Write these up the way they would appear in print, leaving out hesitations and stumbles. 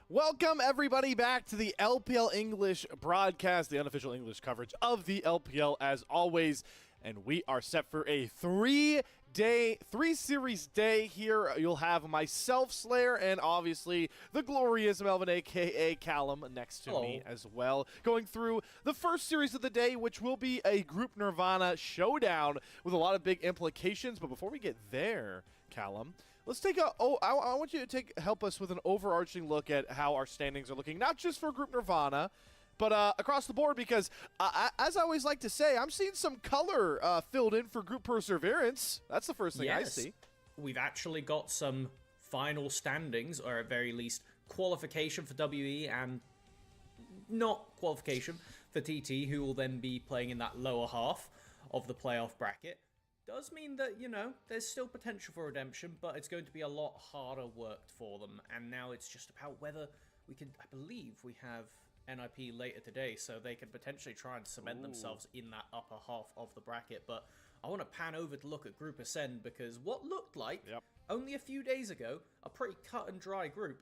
Welcome, everybody, back to the LPL English broadcast, the unofficial English coverage of the LPL, as always. And we are set for a three-series day here. You'll have myself, Slayer, and obviously the glorious Melvin, a.k.a. Callum, next to me as well, going through the first series of the day, which will be a Group Nirvana showdown with a lot of big implications. But before we get there, Callum, let's take a. I want you to help us with an overarching look at how our standings are looking, not just for Group Nirvana, but across the board, because as I always like to say, I'm seeing some color filled in for Group Perseverance. That's the first thing I see. We've actually got some final standings, or at very least qualification for WE and not qualification for TT, who will then be playing in that lower half of the playoff bracket. Does mean that, you know, there's still potential for redemption, but it's going to be a lot harder worked for them. And now it's just about whether we can, I believe we have NiP later today, so they could potentially try and cement themselves in that upper half of the bracket. But I want to pan over to look at Group Ascend, because what looked like only a few days ago a pretty cut and dry group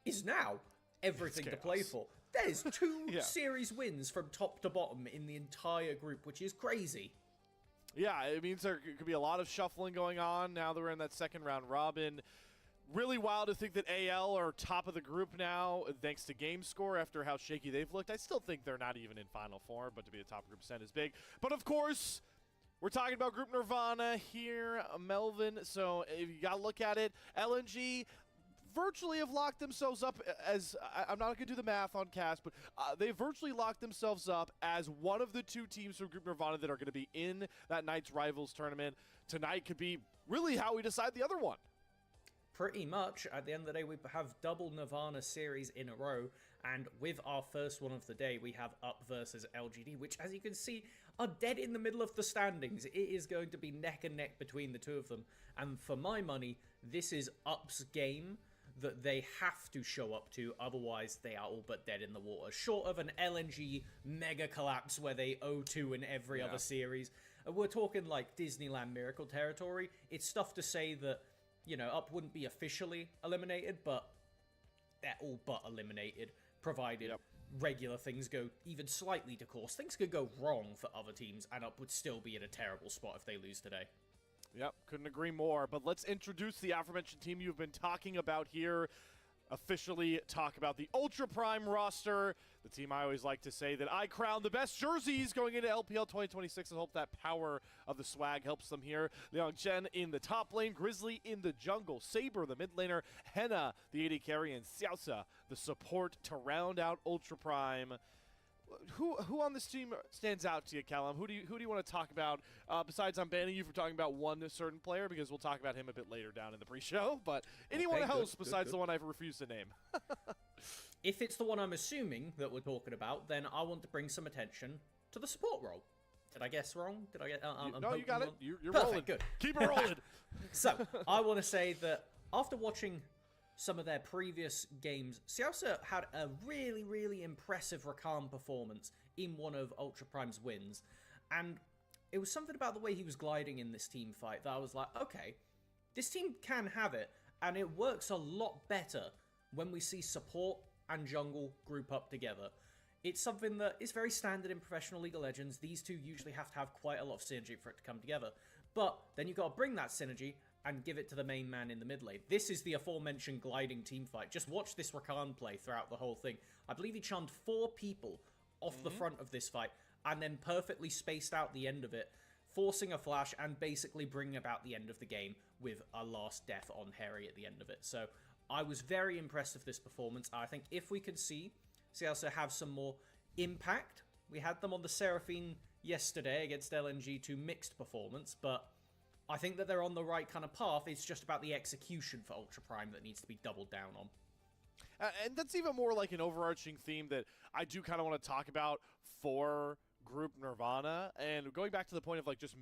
is now everything to play for. There's two series wins from top to bottom in the entire group, which is crazy. Yeah, it means there could be a lot of shuffling going on now that we're in that second round robin. Really wild to think that AL are top of the group now, thanks to game score after how shaky they've looked. I still think they're not even in Final Four, but to be a top group percent is big. But of course, we're talking about Group Nirvana here, Melvin. So if you got to look at it, LNG virtually have locked themselves up as, I'm not going to do the math on cast, but they virtually locked themselves up as one of the two teams from Group Nirvana that are going to be in that night's Rivals tournament. Tonight could be really how we decide the other one. Pretty much. At the end of the day, we have double Nirvana series in a row, and with our first one of the day, we have Up versus LGD, which, as you can see, are dead in the middle of the standings. It is going to be neck and neck between the two of them, and for my money, this is Up's game that they have to show up to, otherwise they are all but dead in the water. Short of an LNG mega collapse where they 0-2 in every other series, we're talking like Disneyland Miracle territory. It's tough to say that, you know, Up wouldn't be officially eliminated, but they're all but eliminated, provided regular things go even slightly to course. Things could go wrong for other teams, and Up would still be in a terrible spot if they lose today. Yep, couldn't agree more. But let's introduce the aforementioned team you've been talking about here. Officially talk about the Ultra Prime roster, the team I always like to say that I crown the best jerseys going into LPL 2026, and hope that power of the swag helps them here. Liang Chen in the top lane, Grizzly in the jungle, Saber the mid laner, Henna the AD carry, and Xiaosa the support to round out Ultra Prime. Who on this team stands out to you, Callum? Who do you want to talk about? Besides, I'm banning you from talking about one certain player, because we'll talk about him a bit later down in the pre-show. But anyone else besides the one I've refused to name? If it's the one I'm assuming that we're talking about, then I want to bring some attention to the support role. Did I guess wrong? Did I get? No, you got it. You're perfect, rolling. Good. Keep it rolling. So I want to say that after watching some of their previous games, Xiaosa had a really, really impressive Rakan performance in one of Ultra Prime's wins. And it was something about the way he was gliding in this team fight that I was like, okay, this team can have it, and it works a lot better when we see support and jungle group up together. It's something that is very standard in professional League of Legends. These two usually have to have quite a lot of synergy for it to come together. But then you've got to bring that synergy and give it to the main man in the mid lane. This is the aforementioned gliding team fight. Just watch this Rakan play throughout the whole thing. I believe he charmed 4 people off the front of this fight, and then perfectly spaced out the end of it, forcing a flash and basically bringing about the end of the game with a last death on Harry at the end of it. So I was very impressed with this performance. I think if we could see also have some more impact, we had them on the Seraphine yesterday against LNG, 2 mixed performance, but I think that they're on the right kind of path. It's just about the execution for Ultra Prime that needs to be doubled down on. And that's even more like an overarching theme that I do kind of want to talk about for Group Nirvana. And going back to the point of like just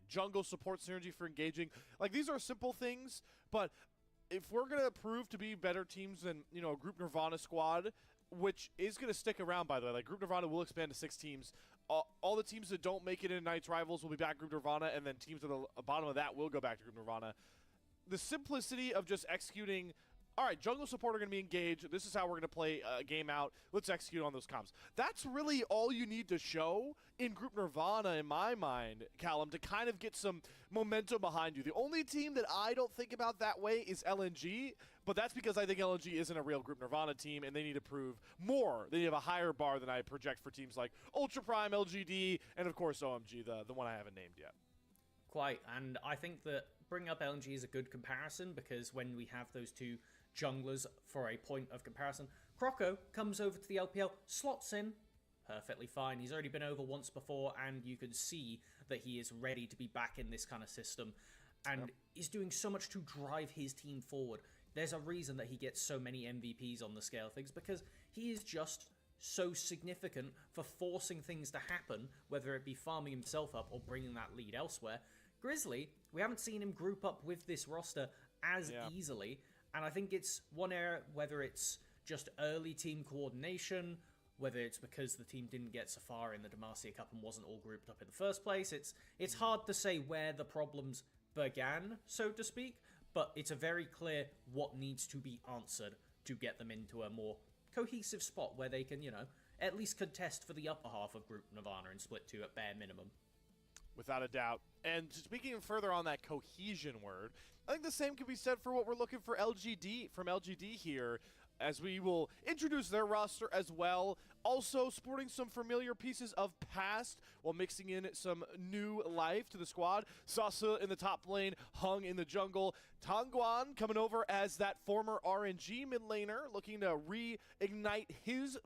jungle support synergy for engaging. Like, these are simple things, but if we're going to prove to be better teams than, you know, a Group Nirvana squad, which is going to stick around, by the way. Like, Group Nirvana will expand to 6 teams. All the teams that don't make it in Night's Rivals will be back Group Nirvana, and then teams at the bottom of that will go back to Group Nirvana. The simplicity of just executing all right, jungle support are going to be engaged. This is how we're going to play a game out. Let's execute on those comms. That's really all you need to show in Group Nirvana, in my mind, Callum, to kind of get some momentum behind you. The only team that I don't think about that way is LNG, but that's because I think LNG isn't a real Group Nirvana team, and they need to prove more. They have a higher bar than I project for teams like Ultra Prime, LGD, and of course OMG, the one I haven't named yet. Quite, and I think that bringing up LNG is a good comparison, because when we have those two junglers for a point of comparison, Croco comes over to the LPL, slots in perfectly fine. He's already been over once before, and you can see that he is ready to be back in this kind of system, and is doing so much to drive his team forward. There's a reason that he gets so many MVPs on the scale of things, because he is just so significant for forcing things to happen, whether it be farming himself up or bringing that lead elsewhere. Grizzly, we haven't seen him group up with this roster as easily, and I think it's one area, whether it's just early team coordination, whether it's because the team didn't get so far in the Demacia Cup and wasn't all grouped up in the first place. It's hard to say where the problems began, so to speak, but it's a very clear what needs to be answered to get them into a more cohesive spot where they can, at least contest for the upper half of Group Nirvana and Split 2 at bare minimum. Without a doubt. And speaking further on that cohesion word, I think the same can be said for what we're looking for from LGD here, as we will introduce their roster as well. Also sporting some familiar pieces of past while mixing in some new life to the squad. Sasa in the top lane, Hung in the jungle. Tangguan coming over as that former RNG mid laner, looking to reignite his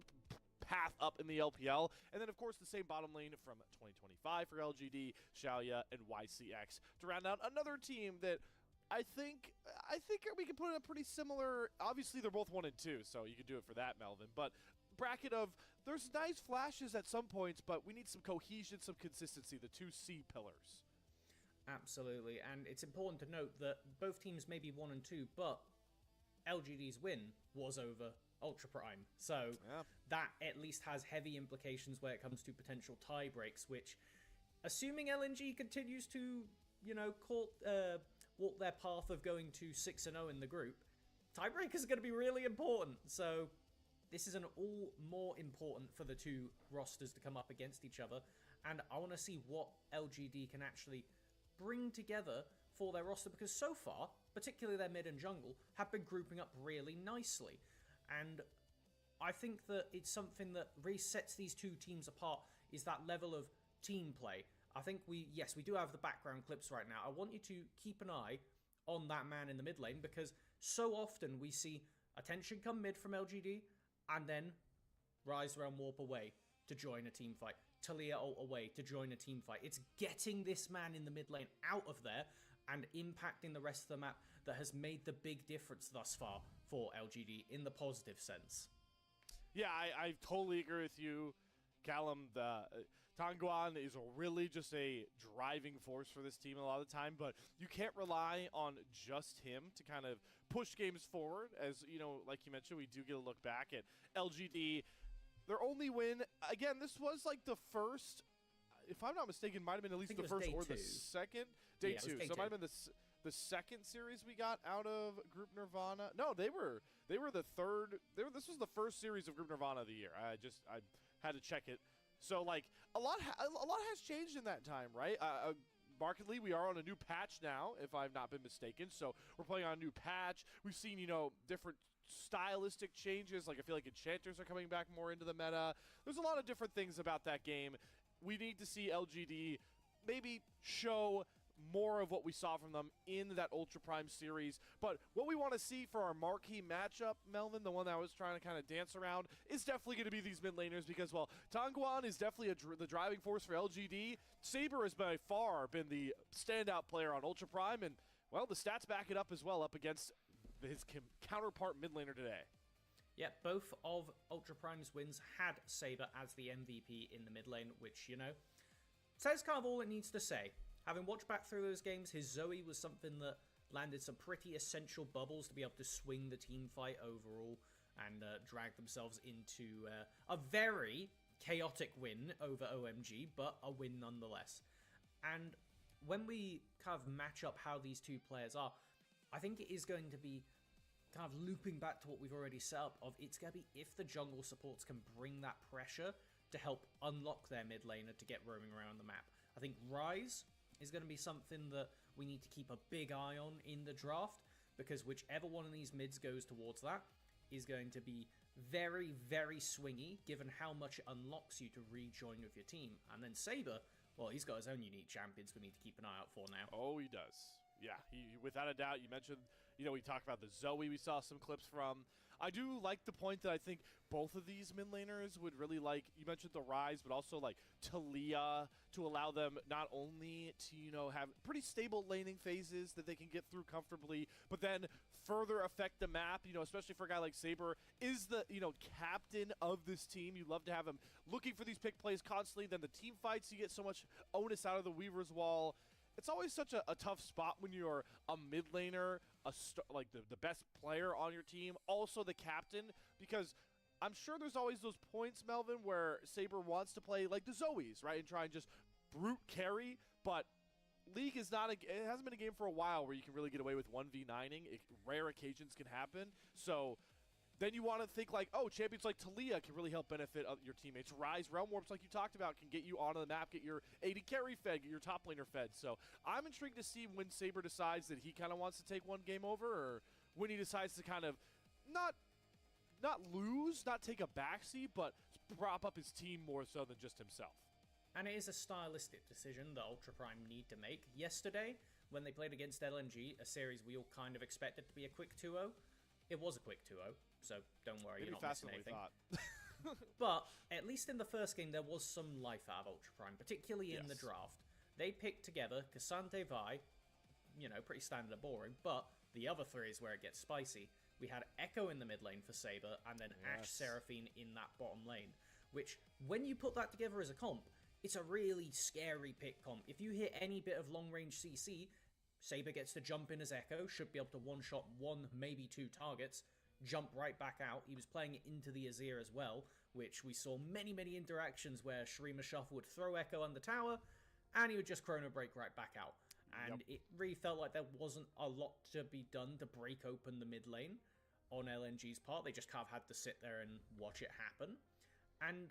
path up in the LPL. And then, of course, the same bottom lane from 2025 for LGD, Xiaoya, and YCX to round out another team that I think we can put in a pretty similar. Obviously, they're both 1 and 2, so you can do it for that, Melvin. But bracket of there's nice flashes at some points, but we need some cohesion, some consistency. The two C pillars. Absolutely, and it's important to note that both teams may be 1 and 2, but LGD's win was over Ultra Prime, so that at least has heavy implications where it comes to potential tie breaks, which, assuming LNG continues to, walk their path of going to 6-0 in the group, tiebreakers are going to be really important. So this is an all more important for the two rosters to come up against each other, and I want to see what LGD can actually bring together for their roster, because so far, particularly their mid and jungle, have been grouping up really nicely. And I think that it's something that really sets these two teams apart, is that level of team play. I think we do have the background clips right now. I want you to keep an eye on that man in the mid lane, because so often we see attention come mid from LGD and then Rise Realm Warp away to join a team fight, Talia ult away to join a team fight. It's getting this man in the mid lane out of there and impacting the rest of the map that has made the big difference thus far for LGD in the positive sense. Yeah, I totally agree with you, Callum. Tangguan is really just a driving force for this team a lot of the time, but you can't rely on just him to kind of push games forward. As, like you mentioned, we do get a look back at LGD. Their only win, again, this was like the first, if I'm not mistaken, might have been at least the first or the second. Day two. So it might have been the second series we got out of Group Nirvana. No, they were the third. This was the first series of Group Nirvana of the year. I had to check it. So like a lot has changed in that time, right? Markedly, we are on a new patch now, if I've not been mistaken. So we're playing on a new patch. We've seen different stylistic changes. Like I feel like enchanters are coming back more into the meta. There's a lot of different things about that game. We need to see LGD maybe show more of what we saw from them in that Ultra Prime series. But what we want to see for our marquee matchup, Melvin, the one that I was trying to kind of dance around, is definitely going to be these mid laners, because, well, Tangguan is definitely the driving force for LGD. Saber has by far been the standout player on Ultra Prime, and, well, the stats back it up as well, up against his counterpart mid laner today. Yeah, both of Ultra Prime's wins had Saber as the MVP in the mid lane, which, says kind of all it needs to say. Having watched back through those games, his Zoe was something that landed some pretty essential bubbles to be able to swing the team fight overall and drag themselves into a very chaotic win over OMG, but a win nonetheless. And when we kind of match up how these two players are, I think it is going to be kind of looping back to what we've already set up of it's going to be if the jungle supports can bring that pressure to help unlock their mid laner to get roaming around the map. I think Rise is going to be something that we need to keep a big eye on in the draft, because whichever one of these mids goes towards that is going to be very, very swingy, given how much it unlocks you to rejoin with your team. And then Saber, well, he's got his own unique champions we need to keep an eye out for now. Oh, he does. Yeah, he without a doubt. You mentioned, we talked about the Zoe we saw some clips from. I do like the point that I think both of these mid laners would really like. You mentioned the Rise, but also like Talia, to allow them not only to, have pretty stable laning phases that they can get through comfortably, but then further affect the map, especially for a guy like Saber, is the, captain of this team. You love to have him looking for these pick plays constantly. Then the team fights, you get so much onus out of the Weaver's Wall. It's always such a tough spot when you're a mid laner, like the best player on your team, also the captain, because I'm sure there's always those points, Melvin, where Saber wants to play like the Zoes, right, and try and just brute carry, but League is not, it hasn't been a game for a while where you can really get away with 1v9ing. Rare occasions can happen, so then you want to think like, oh, champions like Talia can really help benefit your teammates. Rise, Realm Warps, like you talked about, can get you onto the map, get your AD carry fed, get your top laner fed. So I'm intrigued to see when Saber decides that he kind of wants to take one game over, or when he decides to kind of not lose, not take a backseat, but prop up his team more so than just himself. And it is a stylistic decision that Ultra Prime need to make. Yesterday, when they played against LNG, a series we all kind of expected to be a quick 2-0, it was a quick 2-0. So don't worry, you're not missing anything. But at least in the first game, there was some life out of Ultra Prime, particularly in the draft. They picked together Cassandre Vi, pretty standard and boring, but the other three is where it gets spicy. We had Echo in the mid lane for Saber, and then Ashe Seraphine in that bottom lane, which, when you put that together as a comp, it's a really scary pick comp. If you hit any bit of long-range CC, Saber gets to jump in as Echo, should be able to one-shot one, maybe two targets, jump right back out. He was playing it into the Azir as well, which we saw many, many interactions where Shurima Shuffle would throw Echo on the tower, and he would just chrono break right back out. And it really felt like there wasn't a lot to be done to break open the mid lane on LNG's part. They just kind of had to sit there and watch it happen. And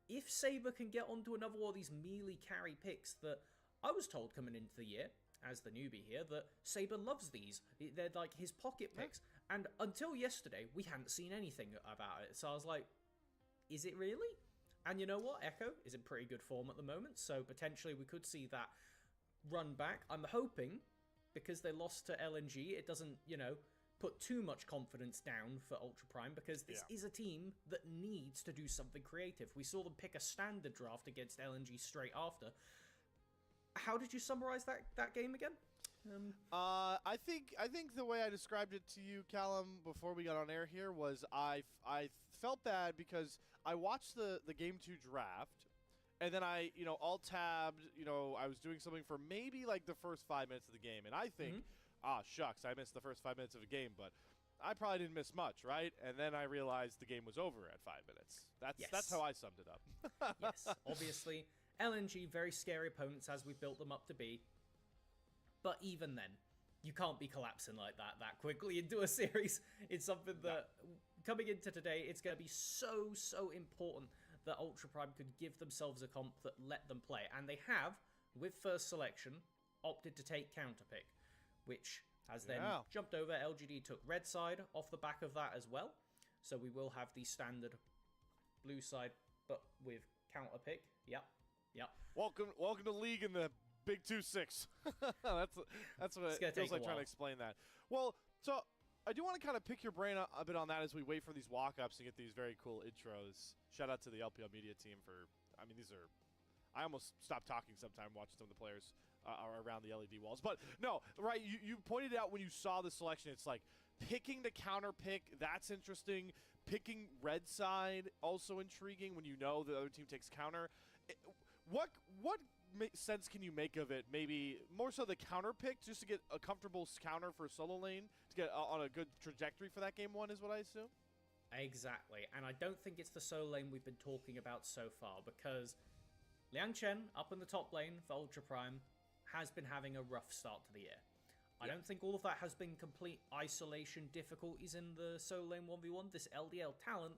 if Saber can get onto another one of these melee carry picks that I was told coming into the year, as the newbie here, that Saber loves these. They're like his pocket picks. And until yesterday, we hadn't seen anything about it. So I was like, is it really? And you know what? Echo is in pretty good form at the moment. So potentially we could see that run back. I'm hoping, because they lost to LNG, it doesn't, put too much confidence down for Ultra Prime, because this is a team that needs to do something creative. We saw them pick a standard draft against LNG straight after. How did you summarize that game again? I think the way I described it to you, Callum, before we got on air here was I felt bad because I watched the Game 2 draft, and then I alt-tabbed, I was doing something for maybe like the first 5 minutes of the game, and I think, shucks, I missed the first 5 minutes of a game, but I probably didn't miss much, right? And then I realized the game was over at 5 minutes. That's how I summed it up. Yes, obviously. LNG, very scary opponents as we built them up to be. But even then, you can't be collapsing like that quickly into a series. It's something that, coming into today, it's going to be so important that Ultra Prime could give themselves a comp that let them play. And they have, with first selection, opted to take counterpick, which has then jumped over. LGD took red side off the back of that as well. So we will have the standard blue side, but with counterpick. Yep. Welcome to League in the Big 2-6. That's what it feels like trying to explain that. Well, so I do want to kind of pick your brain a bit on that as we wait for these walk-ups and get these very cool intros. Shout out to the LPL media team for, I almost stopped talking sometime watching some of the players around the LED walls. But no, right, you pointed out when you saw the selection, it's like picking the counter pick, that's interesting. Picking red side, also intriguing when you know the other team takes counter. What sense can you make of it? Maybe more so the counter pick, just to get a comfortable counter for solo lane, to get on a good trajectory for that game one, is what I assume? Exactly, and I don't think it's the solo lane we've been talking about so far, because Liang Chen, up in the top lane for Ultra Prime, has been having a rough start to the year. I don't think all of that has been complete isolation difficulties in the solo lane 1v1. This LDL talent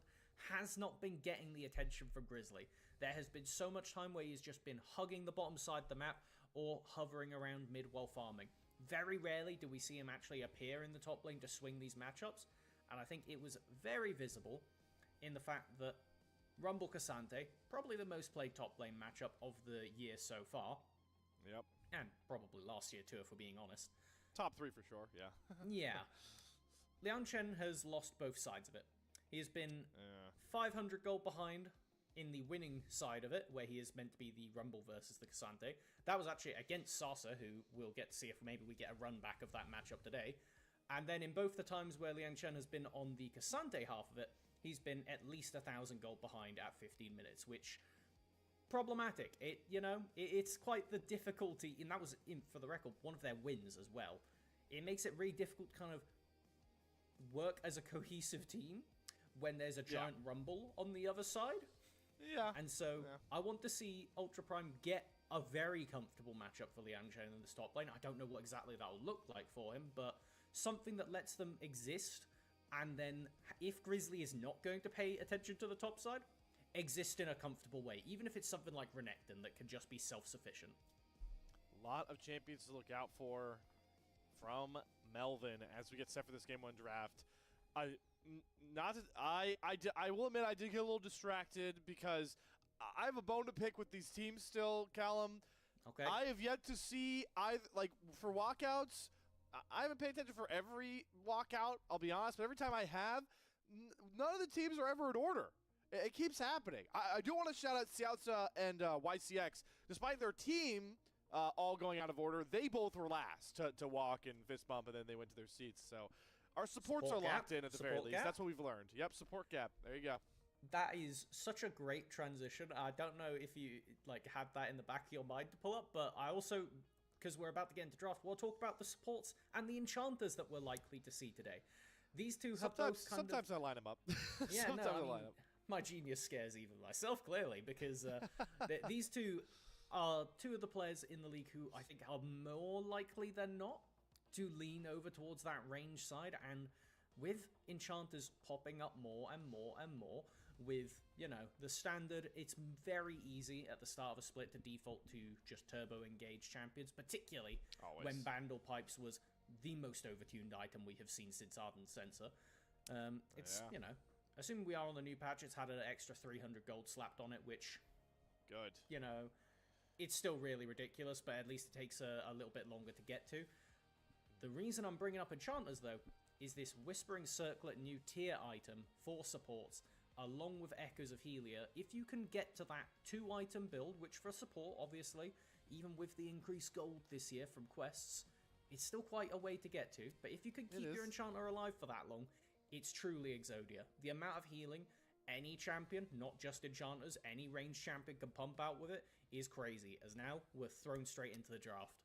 has not been getting the attention from Grizzly. There has been so much time where he's just been hugging the bottom side of the map or hovering around mid while farming. Very rarely do we see him actually appear in the top lane to swing these matchups, and I think it was very visible in the fact that Rumble Cassante, probably the most played top lane matchup of the year so far. Yep. And probably last year too, if we're being honest. Top 3 for sure, yeah. Yeah. Liang Chen has lost both sides of it. He has been 500 gold behind in the winning side of it, where he is meant to be the Rumble versus the Cassante. That was actually against Sasa, who we'll get to see if maybe we get a run back of that matchup today. And then in both the times where Liang Chen has been on the Cassante half of it, he's been at least 1,000 gold behind at 15 minutes, which problematic. It's quite the difficulty, and that was, for the record, one of their wins as well. It makes it really difficult to kind of work as a cohesive team when there's a giant rumble on the other side. Yeah. And so I want to see Ultra Prime get a very comfortable matchup for Liang Chen in this top lane. I don't know what exactly that will look like for him, but something that lets them exist. And then if Grizzly is not going to pay attention to the top side, exist in a comfortable way, even if it's something like Renekton that can just be self-sufficient. A lot of champions to look out for from Melvin as we get set for this Game 1 draft. I will admit I did get a little distracted because I have a bone to pick with these teams still, Callum. Okay. I have yet to see, for walkouts, I haven't paid attention for every walkout, I'll be honest, but every time I have, none of the teams are ever in order. It keeps happening. I do want to shout out Xiaoza and YCX. Despite their team all going out of order, they both were last to walk and fist bump, and then they went to their seats. So our supports are locked in at the very least. That's what we've learned. Yep, support gap. There you go. That is such a great transition. I don't know if you had that in the back of your mind to pull up, but I also, because we're about to get into draft, we'll talk about the supports and the enchanters that we're likely to see today. These two have both sometimes I line them up. Yeah, sometimes I line up. My genius scares even myself, clearly, because these two are two of the players in the league who I think are more likely than not to lean over towards that range side. And with enchanters popping up more and more and more, with, the standard, it's very easy at the start of a split to default to just turbo engage champions, particularly when Bandle Pipes was the most overtuned item we have seen since Ardent Sensor. Assuming we are on the new patch, it's had an extra 300 gold slapped on it, which, good. It's still really ridiculous, but at least it takes a little bit longer to get to. The reason I'm bringing up enchanters, though, is this Whispering Circlet new tier item for supports, along with Echoes of Helia. If you can get to that 2-item build, which for support, obviously, even with the increased gold this year from quests, it's still quite a way to get to. But if you can keep your enchanter alive for that long, it's truly Exodia. The amount of healing any champion, not just enchanters, any ranged champion can pump out with it is crazy, as now we're thrown straight into the draft.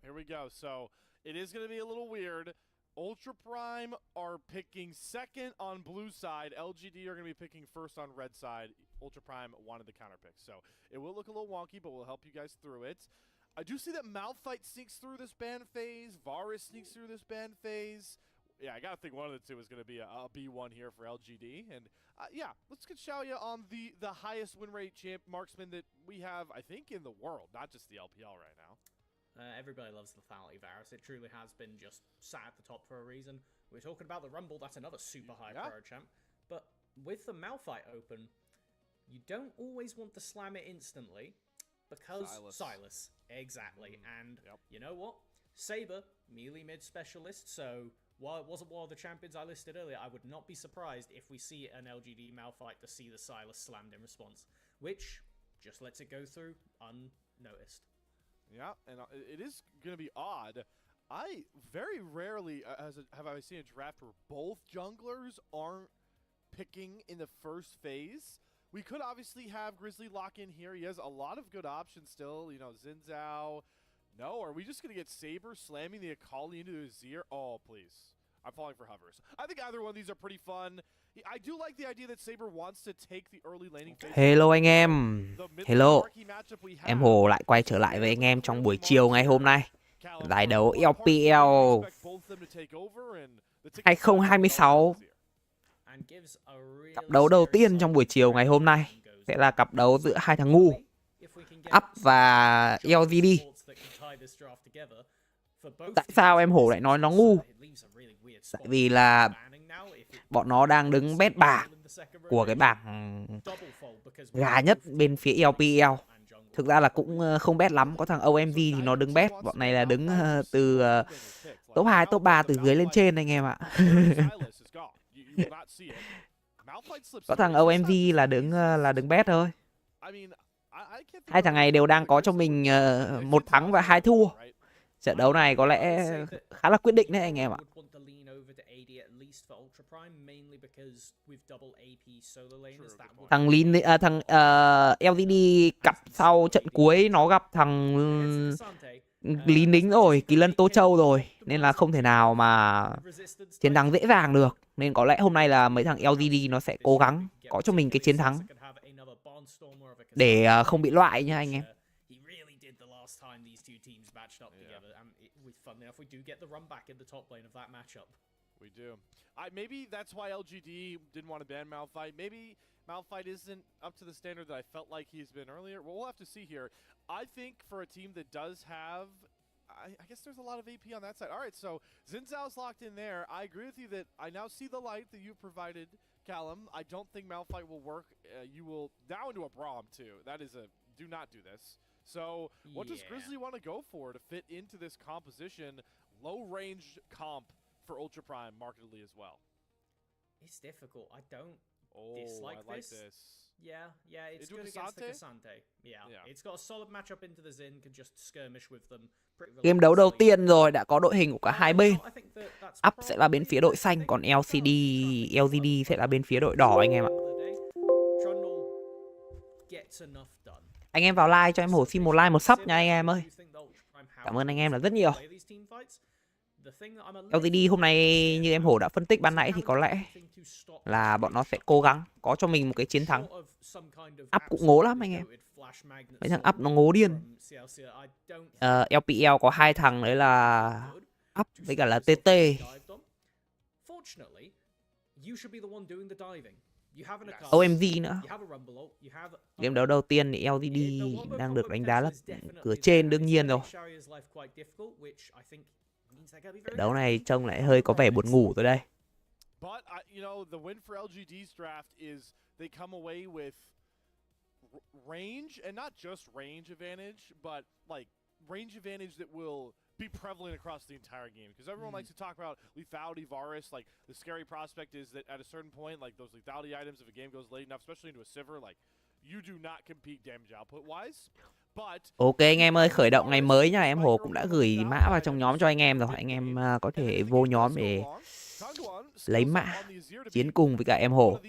Here we go. So it is going to be a little weird. Ultra Prime are picking second on blue side. LGD are going to be picking first on red side. Ultra Prime wanted the counter pick. So it will look a little wonky, but we'll help you guys through it. I do see that Malphite sneaks through this ban phase. Varus sneaks through this ban phase. Yeah, I got to think one of the two is going to be a B1 here for LGD. And, let's get Xiaoya on the highest win rate marksman that we have, I think, in the world, not just the LPL right now. Everybody loves the lethality Varus. It truly has been just sat at the top for a reason. We're talking about the Rumble. That's another super high priority champ. But with the Malphite open, you don't always want to slam it instantly because Silas. Exactly. And you know what? Saber, melee mid specialist. So while it wasn't one of the champions I listed earlier, I would not be surprised if we see an LGD Malphite to see the Silas slammed in response, which just lets it go through unnoticed. Yeah, and it is going to be odd. I very rarely have I seen a draft where both junglers aren't picking in the first phase. We could obviously have Grizzly lock in here. He has a lot of good options still. Xin Zhao. No, are we just going to get Saber slamming the Akali into his ear? Oh, please. I'm falling for hovers. I think either one of these are pretty fun. I do like the idea that Saber wants to take the early laning phase. Hello anh em. Hello. Em Hồ lại quay trở lại với anh em trong buổi chiều ngày hôm nay. giải đấu LPL 2026. Cặp đấu đầu tiên trong buổi chiều ngày hôm nay sẽ là cặp đấu giữa hai thằng ngu, Up và LGD. Tại sao em Hổ lại nói nó ngu? Tại vì là bọn nó đang đứng bét bảng của cái bảng gà nhất bên phía LPL. Thực ra là cũng không bét lắm. Có thằng OMG thì nó đứng bét. Bọn này là đứng từ top 2, top 3 từ dưới lên trên anh em ạ. Có thằng OMG là đứng bét thôi. Hai thằng này đều đang có cho mình 1 thắng và 2 thua. Trận đấu này có lẽ khá là quyết định đấy anh em ạ. Thằng LGD cặp sau trận cuối nó gặp thằng Lý Nính rồi, Kỳ Lân Tô Châu rồi, nên là không thể nào mà chiến thắng dễ dàng được. Nên có lẽ hôm nay là mấy thằng LGD nó sẽ cố gắng có cho mình cái chiến thắng để không bị loại nha anh em. We do. Maybe that's why LGD didn't want to ban Malphite. Maybe Malphite isn't up to the standard that I felt like he's been earlier. Well, we'll have to see here. I think for a team that does have, I guess there's a lot of AP on that side. All right, so Xin Zhao's locked in there. I agree with you that I now see the light that you provided, Callum. I don't think Malphite will work. You will now into a Braum too. That is a do not do this. So what does Grizzly want to go for to fit into this composition? Low range comp for Ultra Prime markedly as well. It's difficult. I don't dislike I like this. Yeah, it's good against the Cassante. Yeah, it's got a solid matchup into the Xin, can just skirmish with them. Game đấu đầu tiên rồi, đã có đội hình của cả hai bên. Up sẽ là bên phía đội xanh, còn LGD sẽ là bên phía đội đỏ anh em ạ. Anh em vào like cho em Hổ xin một like một sub nha anh em ơi. Cảm ơn anh em là rất nhiều. LGD hôm nay như em Hổ đã phân tích ban nãy thì có lẽ là bọn nó sẽ cố gắng có cho mình một cái chiến thắng. Up cũng ngố lắm anh em. Mấy thằng Up nó ngố điên. LPL có 2 thằng đấy là Up với cả là TT. OMG nữa. Game đấu đầu tiên thì LGD đang được đánh giá là cửa trên đương nhiên rồi. Trận đấu này trông lại hơi có vẻ buồn ngủ rồi đây. But you know, the win for LGD's draft is they come away with range, and not just range advantage, but like range advantage that will be prevalent across the entire game. Because everyone likes to talk about lethality, Varus. Like the scary prospect is that at a certain point, like those lethality items, if a game goes late enough, especially into a Sivir, like you do not compete damage output wise. Ok anh em ơi, khởi động ngày mới nha. Em Hồ cũng đã gửi mã vào trong nhóm cho anh em rồi. Anh em có thể vô nhóm để lấy mã chiến cùng với cả em Hồ.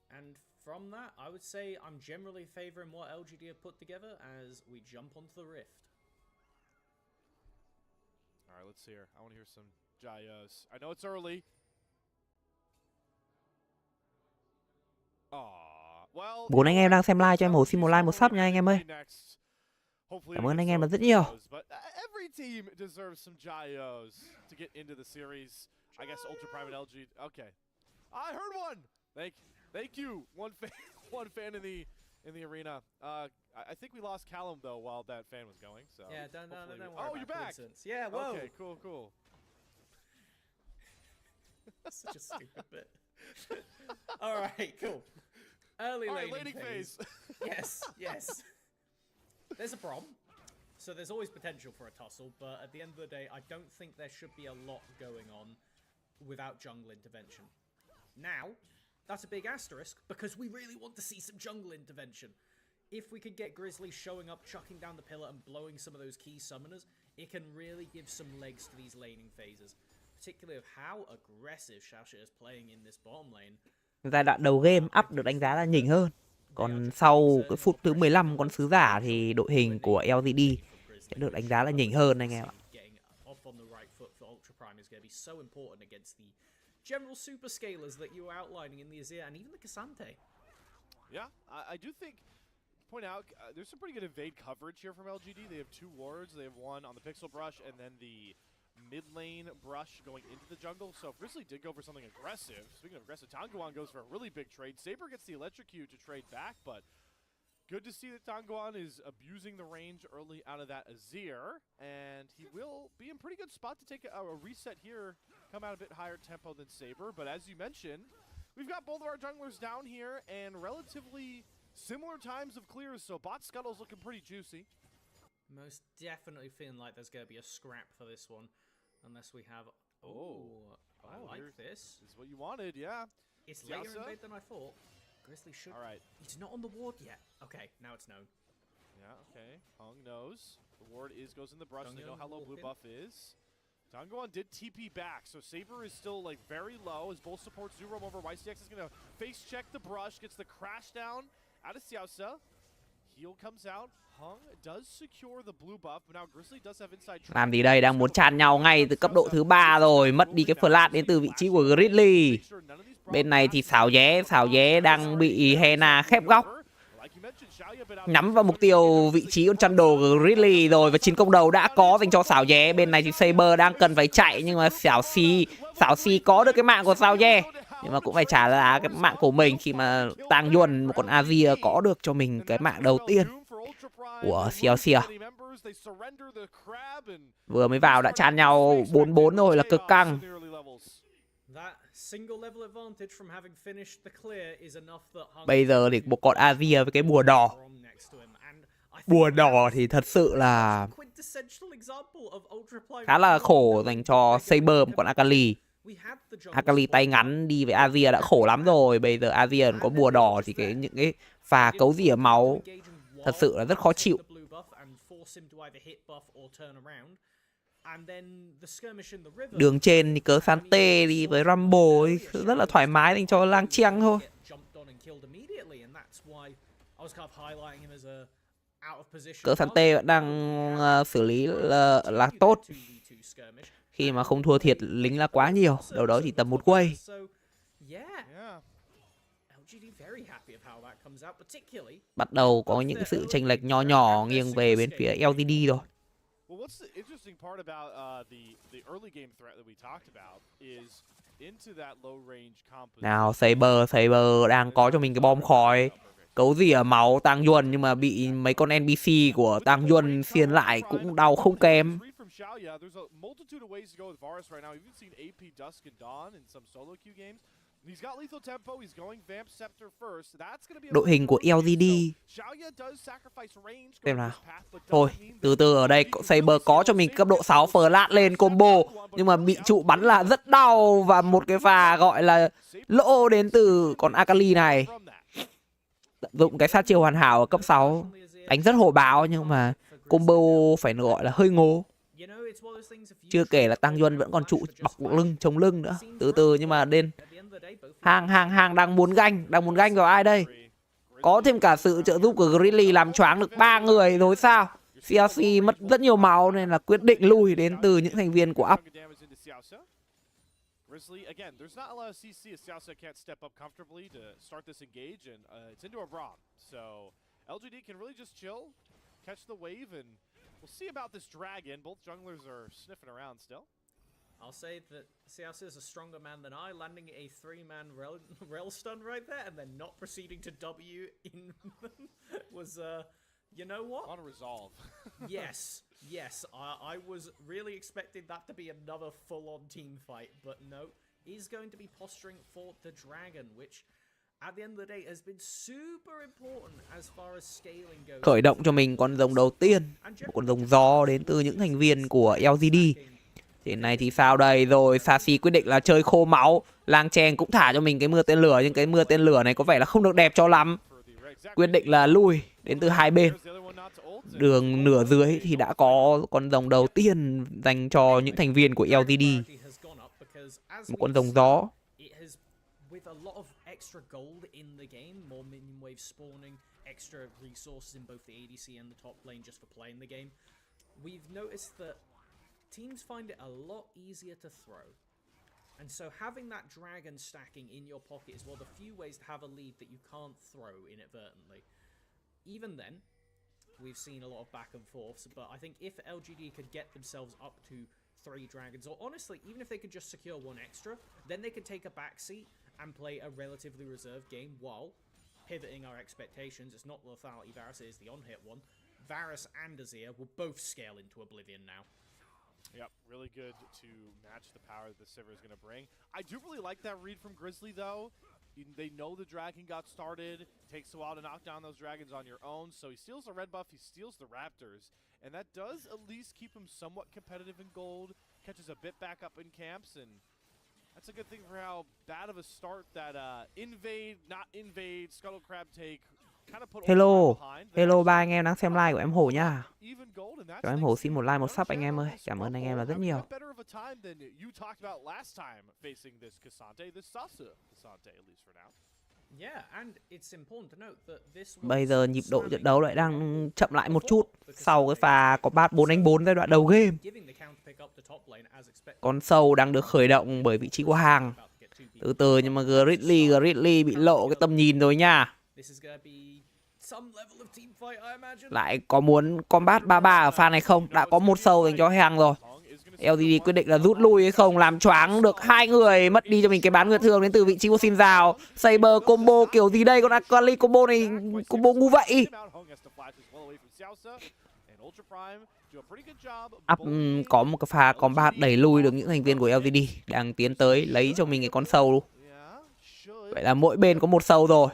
And from that, I would say I'm generally favoring what LGD have put together as we jump onto the rift. All right, let's hear. I want to hear some Jayos. I know it's early. Well, 4 anh em đang xem live cho em Hổ xin một like một sub nha anh em ơi. Cảm ơn anh em là rất nhiều. Every team deserves some Jayos to get into the series. I guess Ultra Prime and LG. Okay, I heard one. Thank you. One fan in the arena. I think we lost Callum though while that fan was going. So yeah, don't worry. Oh, you're back. Yeah, whoa. Okay, cool. Such a stupid bit. All right, cool. Early laning phase. Yes. There's a problem. So there's always potential for a tussle, but at the end of the day, I don't think there should be a lot going on without jungle intervention. Now, that's a big asterisk because we really want to see some jungle intervention. If we could get Grizzly showing up, chucking down the pillar and blowing some of those key summoners, it can really give some legs to these laning phases. Particularly of how aggressive Xiaoxia is playing in this bottom lane. Giai đoạn đầu game Up được đánh giá là nhỉnh hơn. Còn sau cái phút thứ 15 con sứ giả thì đội hình của LGD sẽ được đánh giá là nhỉnh hơn anh em ạ. Prime is going to be so important against the general super scalers that you were outlining in the Azir and even the Cassante. Yeah, I do think, point out, there's some pretty good evade coverage here from LGD. They have 2 wards. They have one on the Pixel Brush and then the mid lane brush going into the jungle. So if Grizzly did go for something aggressive, speaking of aggressive, Tanguan goes for a really big trade. Saber gets the electrocute to trade back, but good to see that Tanguan is abusing the range early out of that Azir, and he will be in pretty good spot to take a reset here, come out a bit higher tempo than Saber. But as you mentioned, we've got both of our junglers down here and relatively similar times of clears, so bot scuttle's looking pretty juicy. Most definitely feeling like there's going to be a scrap for this one. Unless we have... I like this. This is what you wanted, yeah. It's later in bed than I thought. Grizzly should... All right. He's not on the ward yet. Okay, now it's known. Yeah, okay. Hung knows. The ward goes in the brush. They know how low blue buff is. Tanguan did TP back, so Saber is still like very low as both supports do roam over. YCX is going to face check the brush, gets the crash down out of Xiaosa. Heal comes out. Hung does secure the blue buff, but now Grizzly does have inside. Làm gì đây, đang muốn tràn nhau ngay từ cấp độ thứ 3 rồi, mất đi cái flash đến từ vị trí của Grizzly. Bên này thì xảo dé đang bị Hena khép góc. Nhắm vào mục tiêu vị trí con chăn đồ của Grizzly rồi, và chiến công đầu đã có dành cho xảo dé. Bên này thì Saber đang cần phải chạy, nhưng mà xảo si có được cái mạng của xảo dé, nhưng mà cũng phải trả giá cái mạng của mình khi mà Tang Yuan, một con Azir, có được cho mình cái mạng đầu tiên của Xiao. Vừa mới vào đã chan nhau 4-4 rồi, là cực căng. Bây giờ thì một con Azir với cái bùa đỏ. Bùa đỏ thì thật sự là khá là khổ dành cho Saber, một con Akali. Akali tay ngắn đi với Azir đã khổ lắm rồi. Bây giờ Azir có bùa đỏ thì những cái pha cấu rỉa máu thật sự là rất khó chịu. Đường trên thì cớ Sante đi với Rumble ấy, rất là thoải mái dành cho Lang Chiang thôi. Cớ Sante vẫn đang xử lý là tốt, khi mà không thua thiệt lính là quá nhiều, đâu đó chỉ tầm 1 quay. Bắt đầu có những cái sự chênh lệch nhỏ nghiêng về bên phía LGD rồi. Nào Saber đang có cho mình cái bom khói, cấu rỉa máu Tang Yuan, nhưng mà bị mấy con NPC của Tang Yuan xiên lại cũng đau không kém. Đội hình của LGD xem nào. Thôi, từ từ, ở đây Saber có cho mình cấp độ 6 flash lên combo, nhưng mà bị trụ bắn là rất đau, và một cái pha gọi là lỗ đến từ con Akali này. Tận dụng cái sát chiêu hoàn hảo ở cấp 6, đánh rất hổ báo, nhưng mà combo phải gọi là hơi ngố. Chưa kể là Tang Yuan vẫn còn trụ bọc lưng, chống lưng nữa. Từ từ, nhưng mà đến hàng đang muốn ganh vào ai đây? Có thêm cả sự trợ giúp của Grizzly làm choáng được 3 người rồi sao? CLC mất rất nhiều máu nên là quyết định lùi đến từ những thành viên của up. Grizzly, again, there's not a lot of CC as Xiaosa can't step up comfortably to start this engage, and it's into a brawl. So LGD can really just chill, catch the wave, and we'll see about this dragon. Both junglers are sniffing around still. I'll say that Xiaosa is a stronger man than I, landing a 3-man rel stun right there, and then not proceeding to W in them was, you know what? On a resolve. Yes. I was really expecting that to be another full-on team fight, but no. He's going to be posturing for the dragon, which at the end of the day has been super important as far as scaling goes. Khởi động cho mình con rồng đầu tiên, một con rồng gió đến từ những thành viên của LGD. Thế này thì sao đây? Rồi Sashi quyết định là chơi khô máu. Lang Cheng cũng thả cho mình cái mưa tên lửa, nhưng cái mưa tên lửa này có vẻ là không được đẹp cho lắm. Quyết định là lui đến từ hai bên. Đường nửa dưới thì đã có con rồng đầu tiên dành cho những thành viên của LGD. Một con rồng gió. teams find it a lot easier to throw. And so having that dragon stacking in your pocket is one of the few ways to have a lead that you can't throw inadvertently. Even then, we've seen a lot of back and forths, but I think if LGD could get themselves up to 3 dragons, or honestly, even if they could just secure 1 extra, then they could take a backseat and play a relatively reserved game while pivoting our expectations. It's not the lethality Varus, it is the on-hit one. Varus and Azir will both scale into oblivion now. Yep, really good to match the power that the Sivir is going to bring. I do really like that read from Grizzly, though. They know the dragon got started. It takes a while to knock down those dragons on your own, so he steals the red buff, he steals the raptors, and that does at least keep him somewhat competitive in gold, catches a bit back up in camps, and that's a good thing for how bad of a start that invade, not invade, scuttle crab take. Hello, hello ba anh em đang xem live của em Hổ nha. Cho em Hổ xin một like, một sub anh em ơi. Cảm ơn anh em là rất nhiều. Bây giờ nhịp độ trận đấu lại đang chậm lại một chút sau cái pha có bát 4-4 giai đoạn đầu game. Con sâu đang được khởi động bởi vị trí của hàng. Từ từ nhưng mà Grizzly bị lộ cái tầm nhìn rồi nha. Lại có muốn combat 3-3 ở pha này không? Đã có một sâu dành cho hàng rồi. LGD quyết định là rút lui hay không, làm choáng được 2 người, mất đi cho mình cái bán nguyệt thương đến từ vị trí của Xin Rào. Saber combo kiểu gì đây? Con Akali combo này combo ngu vậy. Có một cái pha combat đẩy lui được những thành viên của LGD đang tiến tới lấy cho mình cái con sâu. Vậy là mỗi bên có một sâu rồi.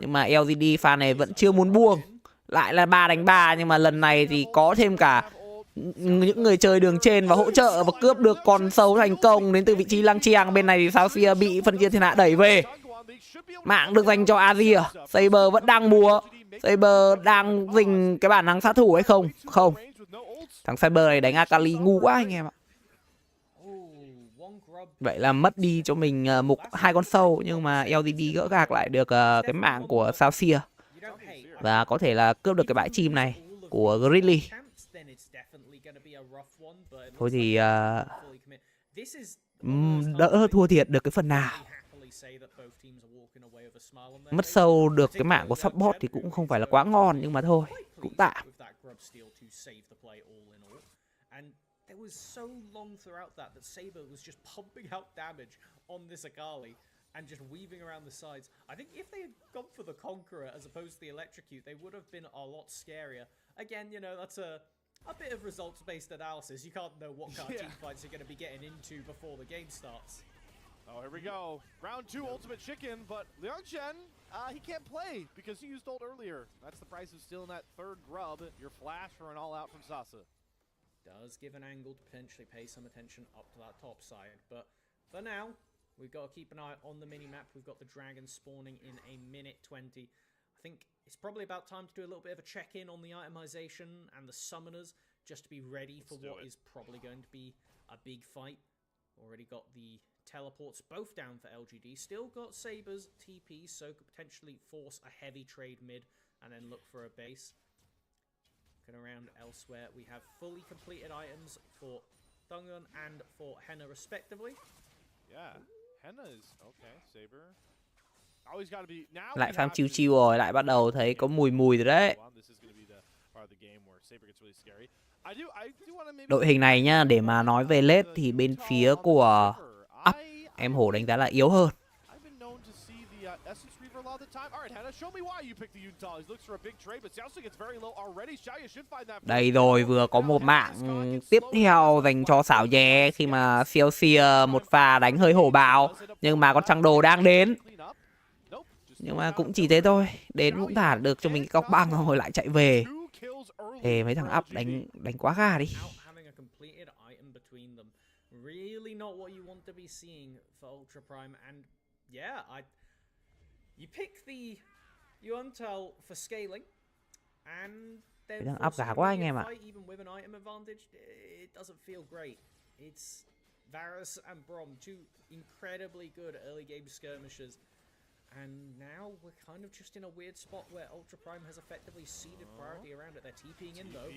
Nhưng mà LGD pha này vẫn chưa muốn buông. Lại là 3 đánh 3, nhưng mà lần này thì có thêm cả những người chơi đường trên và hỗ trợ và cướp được con sâu thành công đến từ vị trí lăng chiang. Bên này thì Saucia bị phân chia thiên hạ đẩy về. Mạng được dành cho Azir. Saber vẫn đang múa. Saber đang dình cái bản năng sát thủ hay không? Không. Thằng Saber này đánh Akali ngu quá anh em ạ. Vậy là mất đi cho mình 2 con sâu, nhưng mà LGD gỡ gạc lại được cái mạng của Saucia. Và có thể là cướp được cái bãi chim này của Grizzly. Thôi thì đỡ thua thiệt được cái phần nào. Mất sâu được cái mạng của support thì cũng không phải là quá ngon, nhưng mà thôi, cũng tạm. It was so long throughout that Saber was just pumping out damage on this Akali and just weaving around the sides. I think if they had gone for the Conqueror as opposed to the Electrocute, they would have been a lot scarier. Again, you know, that's a bit of results-based analysis. You can't know what kind of team fights you're going to be getting into before the game starts. Oh, here we go. Round 2 Ultimate Chicken, but Leon Chen, he can't play because he used ult earlier. That's the price of stealing that 3rd grub, your flash for an all-out from Sasa. Does give an angle to potentially pay some attention up to that top side, but for now we've got to keep an eye on the mini-map. We've got the dragon spawning in a minute 20. I think it's probably about time to do a little bit of a check-in on the itemization and the summoners, just to be ready for what is probably going to be a big fight. Already got the teleports both down for LGD, still got Saber's TP, so could potentially force a heavy trade mid and then look for a base. Looking around elsewhere, we have fully completed items for Thungun and for Henna respectively. Yeah, Henna is okay. Saber. Always got to be now. Lại farm chiêu chiêu rồi, lại bắt đầu thấy có mùi rồi đấy. Đội hình này nhá, để mà nói về late thì bên phía của up em Hổ đánh giá là yếu hơn. Đây rồi, vừa có một mạng tiếp theo dành cho xảo nhé khi mà Celsia một pha đánh hơi hổ bạo, nhưng mà con Trăng Đồ đang đến. Nhưng mà cũng chỉ thế thôi, đến cũng thả được cho mình cái cọc băng rồi lại chạy về. Ê, mấy thằng up đánh quá gà đi. You pick the Yuantel for scaling, and then đang up gà quá anh em ạ. Even with an item advantage, it doesn't feel great. It's Varus and Brom, two incredibly good early game skirmishers, And now we're kind of just in a weird spot where Ultra Prime has effectively ceded priority around it. They're TPing in though.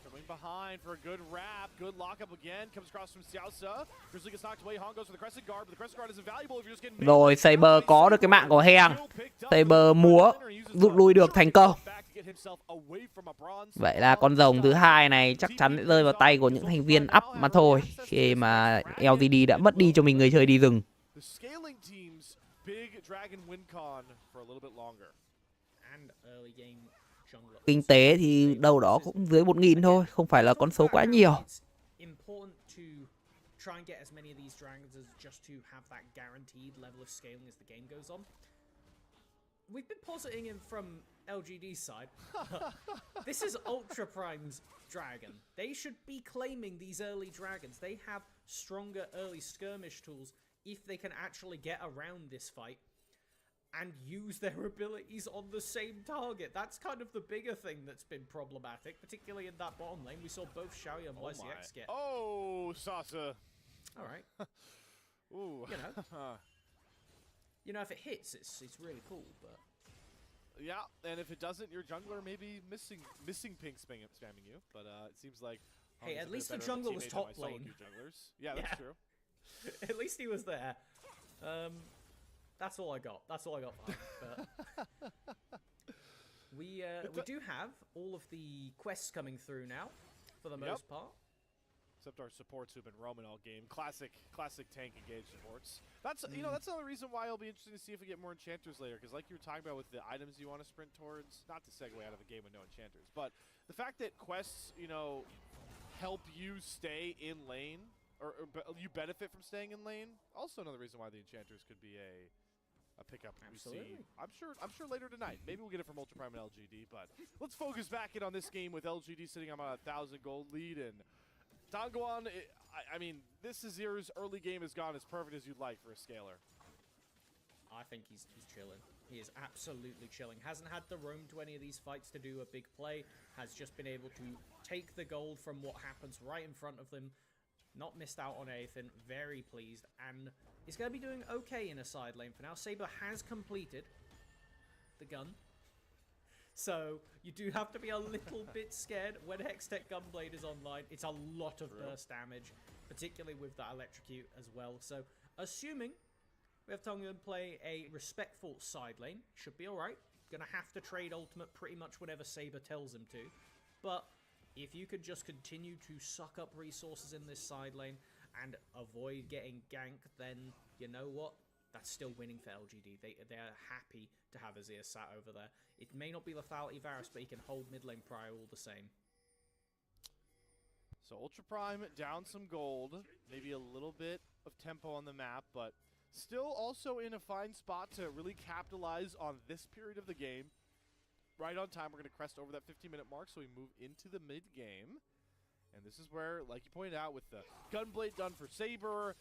Coming behind for a good wrap. Good lockup again. Comes across from Xiaosa. Grizzly gets knocked away. Han goes for the Crescent Guard, but the Crescent Guard isn't valuable if you're just getting... Rồi Saber có được cái mạng của Heng. Saber múa rút lui được thành công. Vậy là con rồng thứ hai này chắc chắn sẽ rơi vào tay của những thành viên up mà thôi, khi mà LGD đã mất đi cho mình người chơi đi rừng. Kinh tế thì đâu đó cũng dưới 1.000 thôi, không phải là con số quá nhiều. Try and get as many of these dragons as just to have that guaranteed level of scaling as the game goes on. We've been positing him from LGD side. This is Ultra Prime's dragon. They should be claiming these early dragons. They have stronger early skirmish tools if they can actually get around this fight and use their abilities on the same target. That's kind of the bigger thing that's been problematic, particularly in that bottom lane. We saw both Xiaoya and YCX get... Oh, Sasa. All right. Ooh. You know, if it hits, it's really cool, but... Yeah, and if it doesn't, your jungler may be missing pink spamming you, but it seems like... Hey, at least the jungler was top lane. Yeah, that's true. At least he was there. That's all I got. That's all I got for him. But we do have all of the quests coming through now, for the most part. Except our supports who've been roaming all game. Classic tank engaged supports. That's you know, that's another reason why it'll be interesting to see if we get more enchanters later, because like you were talking about with the items you want to sprint towards, not to segue out of a game with no enchanters, but the fact that quests, you know, help you stay in lane, or you benefit from staying in lane, also another reason why the enchanters could be a pickup we see. I'm sure later tonight. Maybe we'll get it from Ultra Prime and LGD, but let's focus back in on this game with LGD sitting on a 1,000 gold lead, and Dongguan, I mean, this Azir's early game has gone as perfect as you'd like for a scaler. I think he's chilling. He is absolutely chilling. Hasn't had to roam to any of these fights to do a big play. Has just been able to take the gold from what happens right in front of them. Not missed out on anything. Very pleased. And he's going to be doing okay in a side lane for now. Saber has completed the gun. So you do have to be a little bit scared when Hextech Gunblade is online. It's a lot of burst damage, particularly with that electrocute as well. So assuming we have Tongan play a respectful side lane, should be alright. Gonna have to trade ultimate pretty much whenever Saber tells him to. But if you could just continue to suck up resources in this side lane and avoid getting ganked, then you know what? That's still winning for LGD. They're happy to have Azir sat over there. It may not be lethality Varus, but he can hold mid lane prio all the same. So Ultra Prime down some gold, maybe a little bit of tempo on the map, but still also in a fine spot to really capitalize on this period of the game. Right on time, we're going to crest over that 15-minute mark, so we move into the mid-game. And this is where, like you pointed out, with the Gunblade done for Saber,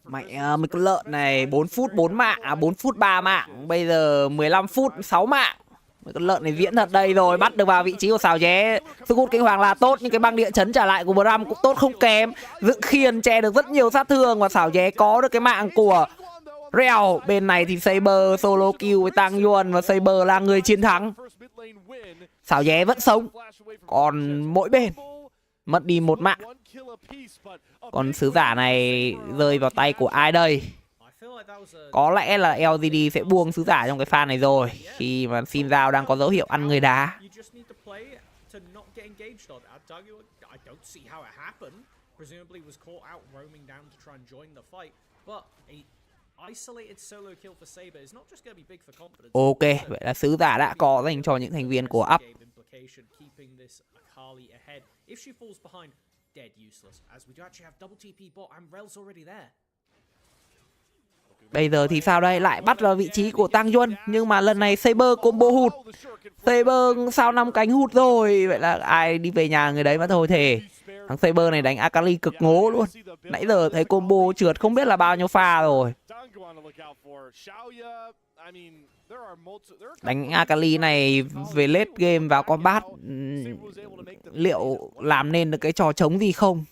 Mẹ mấy con lợn này 4 phút 4 mạng, 4 phút 3 mạng, bây giờ 15 phút 6 mạng. Mấy con lợn này diễn thật đây rồi, bắt được vào vị trí của Sào Ché. Sức hút kinh hoàng là tốt, nhưng cái băng địa chấn trả lại của Bram cũng tốt không kém. Dựng khiên che được rất nhiều sát thương và Sào Ché có được cái mạng của Reo. Bên này thì Saber solo kill với Tang Yuan và Saber là người chiến thắng. Sào Ché vẫn sống, còn mỗi bên mất đi một mạng. Còn sứ giả này rơi vào tay của ai đây? Có lẽ là LGD sẽ buông sứ giả trong cái pha này rồi, khi mà Xin Giao đang có dấu hiệu ăn người đá. Ok, vậy là sứ giả đã có dành cho những thành viên của up. Bây giờ thì sao đây? Lại bắt vào vị trí của Tang Yuan, nhưng mà lần này Saber combo hụt. Saber sao 5 cánh hụt rồi. Vậy là ai đi về nhà người đấy mà thôi thề. Thằng Saber này đánh Akali cực ngố luôn. Nãy giờ thấy combo trượt không biết là bao nhiêu pha rồi. Đánh Akali này về late game vào combat, liệu làm nên được cái trò trống gì không?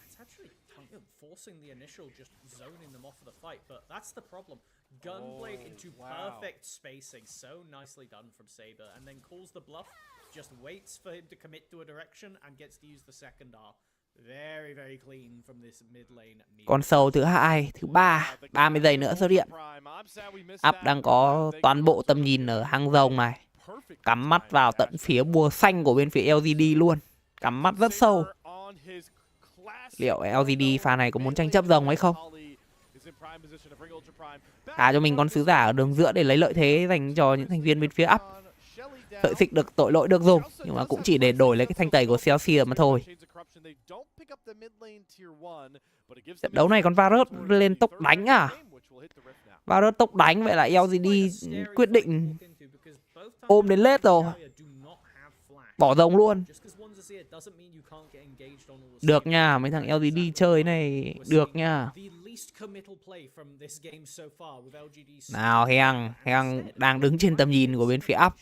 Gunblade into perfect spacing. So nicely done from Saber. And then calls the bluff. Just waits for him to commit to a direction and gets to use the second R. Very, very clean from this mid lane. Con sâu thứ hai, thứ ba, 30 giây nữa xuất hiện. Up đang có toàn bộ tầm nhìn ở hang rồng này. Cắm mắt vào tận phía bùa xanh của bên phía LGD luôn. Cắm mắt rất sâu. Liệu LGD pha này có muốn tranh chấp rồng hay không? Thả cho mình con sứ giả ở đường giữa để lấy lợi thế dành cho những thành viên bên phía up. Sợi xích được tội lỗi được dùng, nhưng mà cũng chỉ để đổi lấy cái thanh tẩy của Celsius mà thôi. Trận đấu này con Varus lên tốc đánh à? Varus tốc đánh, vậy là LGD quyết định ôm đến late rồi. Bỏ rồng luôn. Được nha, mấy thằng LGD chơi này được nha. Nào Hàng đang đứng trên tầm nhìn của bên phía up.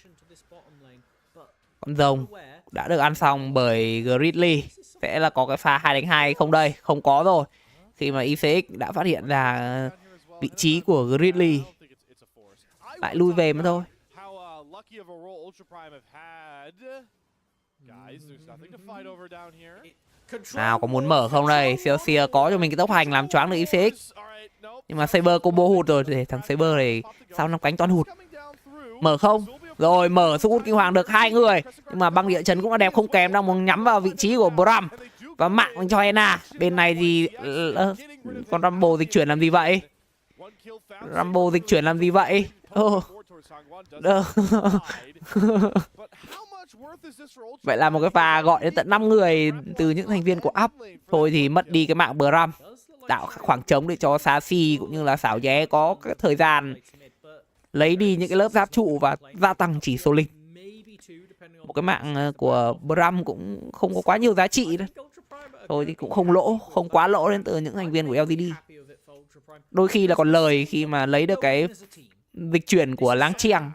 Con rồng đã được ăn xong bởi Grizzly. Sẽ là có cái pha 2 đánh 2 không đây? Không có rồi. Khi mà ICX đã phát hiện ra vị trí của Grizzly. Lại lui về mà thôi. Nào, có muốn mở không đây? Celsius có cho mình cái tốc hành làm choáng được ICX. Nhưng mà Saber combo hụt rồi. Để thằng Saber này sao năm cánh toàn hụt. Mở không? Rồi mở sức hút kinh hoàng được 2 người. Nhưng mà băng địa chấn cũng là đẹp không kém. Đang muốn nhắm vào vị trí của Bram. Và mạng cho Hena. Bên này thì con Rumble dịch chuyển làm gì vậy? Rumble dịch chuyển làm gì vậy? Vậy là một cái pha gọi đến tận 5 người từ những thành viên của up. Thôi thì mất đi cái mạng Bram. Tạo khoảng trống để cho Sashi cũng như là xảo vé có cái thời gian lấy đi những cái lớp giáp trụ và gia tăng chỉ số linh. Một cái mạng của Bram cũng không có quá nhiều giá trị đâu. Thôi thì cũng không lỗ, không quá lỗ đến từ những thành viên của LGD. Đôi khi là còn lời khi mà lấy được cái dịch chuyển của Láng Chiang.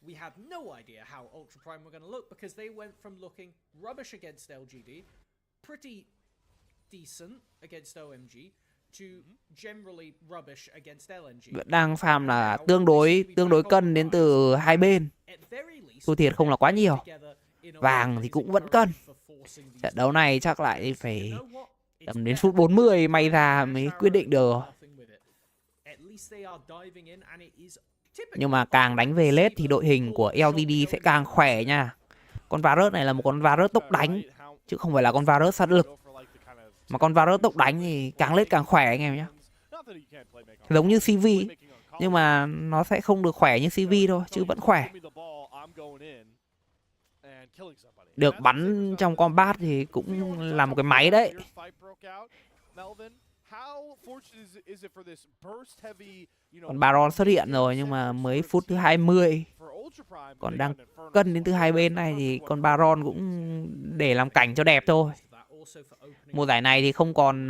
We had no idea how Ultra Prime were going to look because they went from looking rubbish against LGD, pretty decent against OMG, to generally rubbish against LNG. Đang farm là tương đối cân đến từ hai bên. Thua thiệt không là quá nhiều. Vàng thì cũng vẫn cân. Trận đấu này chắc lại phải tầm đến phút 40 may ra mới quyết định được. Nhưng mà càng đánh về late thì đội hình của LGD sẽ càng khỏe nha. Con Varus này là một con Varus tốc đánh, chứ không phải là con Varus sát lực. Mà con Varus tốc đánh thì càng late càng khỏe anh em nhé. Giống như CV, nhưng mà nó sẽ không được khỏe như CV thôi, chứ vẫn khỏe. Được bắn trong combat thì cũng là một cái máy đấy. Còn Baron xuất hiện rồi nhưng mà mới phút thứ 20. Còn đang cân đến từ hai bên này thì con Baron cũng để làm cảnh cho đẹp thôi. Mùa giải này thì không còn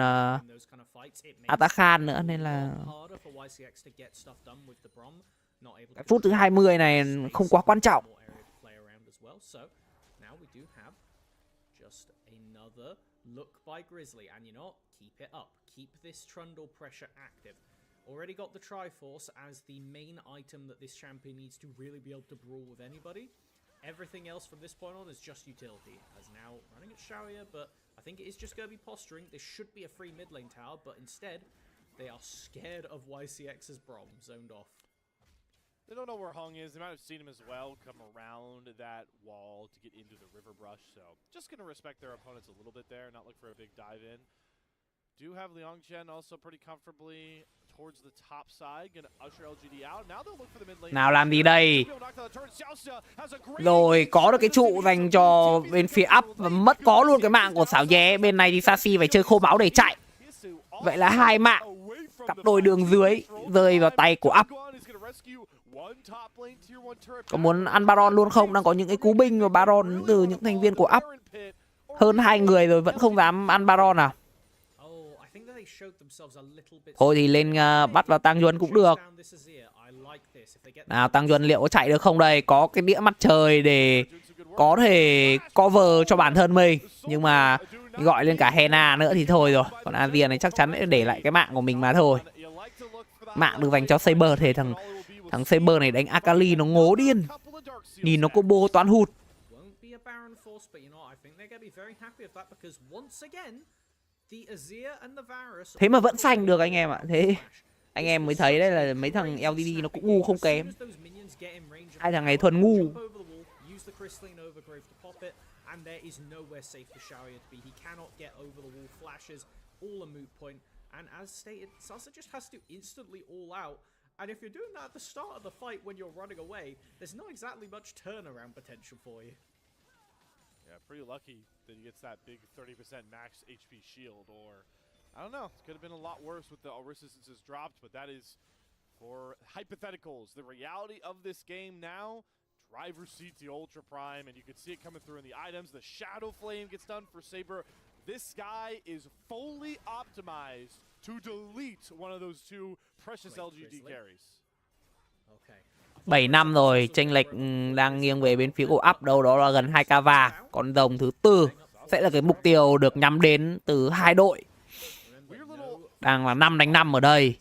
Atakhan nữa nên là cái phút thứ 20 này không quá quan trọng. Keep it up. Keep this trundle pressure active. Already got the Triforce as the main item that this champion needs to really be able to brawl with anybody. Everything else from this point on is just utility. As now running at Sharia, but I think it is just going to be posturing. This should be a free mid lane tower, but instead they are scared of YCX's Brom zoned off. They don't know where Hung is. They might have seen him as well come around that wall to get into the river brush. So just going to respect their opponents a little bit there, not look for a big dive in. Do have Liang Chen also pretty comfortably towards the top side, gonna usher LGD out. Now they'll look for the mid lane. Nào làm gì đây? Rồi có được cái trụ dành cho bên phía up và mất có luôn cái mạng của xảo nhé. Bên này thì Sashi phải chơi khô máu để chạy. Vậy là hai mạng cặp đôi đường dưới rơi vào tay của up. Có muốn ăn Baron luôn không? Đang có những cái cú binh và Baron từ những thành viên của up. Hơn 2 người rồi vẫn không dám ăn Baron à? Thôi thì lên bắt vào Tăng Duân cũng được. Nào Tăng Duân liệu có chạy được không đây? Có cái đĩa mắt trời để có thể cover cho bản thân mình. Nhưng mà gọi lên cả Hena nữa thì thôi rồi. Còn Asia này chắc chắn để lại cái mạng của mình mà thôi. Mạng được dành cho Saber thì thằng Saber này đánh Akali nó ngố điên. Nhìn nó combo toán hụt. Thế mà vẫn xanh được anh em ạ. Thế anh em mới thấy đấy là mấy thằng LGD nó cũng ngu không kém. Hai thằng này thuần ngu. And there is nowhere safe for Sharia to be. He cannot get over the wall flashes, all a moot point. And as stated, Sasa just has to instantly all out. And if you're doing that at the start of the fight when you're running away, there's not exactly much turnaround potential for you. Yeah, pretty lucky that he gets that big 30% max HP shield, or I don't know, it could have been a lot worse with the resistances dropped, but that is for hypotheticals. The reality of this game now, driver's seat to Ultra Prime, and you can see it coming through in the items. The Shadow Flame gets done for Saber. This guy is fully optimized to delete one of those two precious LGD carries. 7 năm rồi, chênh lệch đang nghiêng về bên phía của Up, đâu đó là gần 2k vàng. Còn rồng thứ tư sẽ là cái mục tiêu được nhắm đến từ hai đội. Đang là 5 đánh 5 ở đây.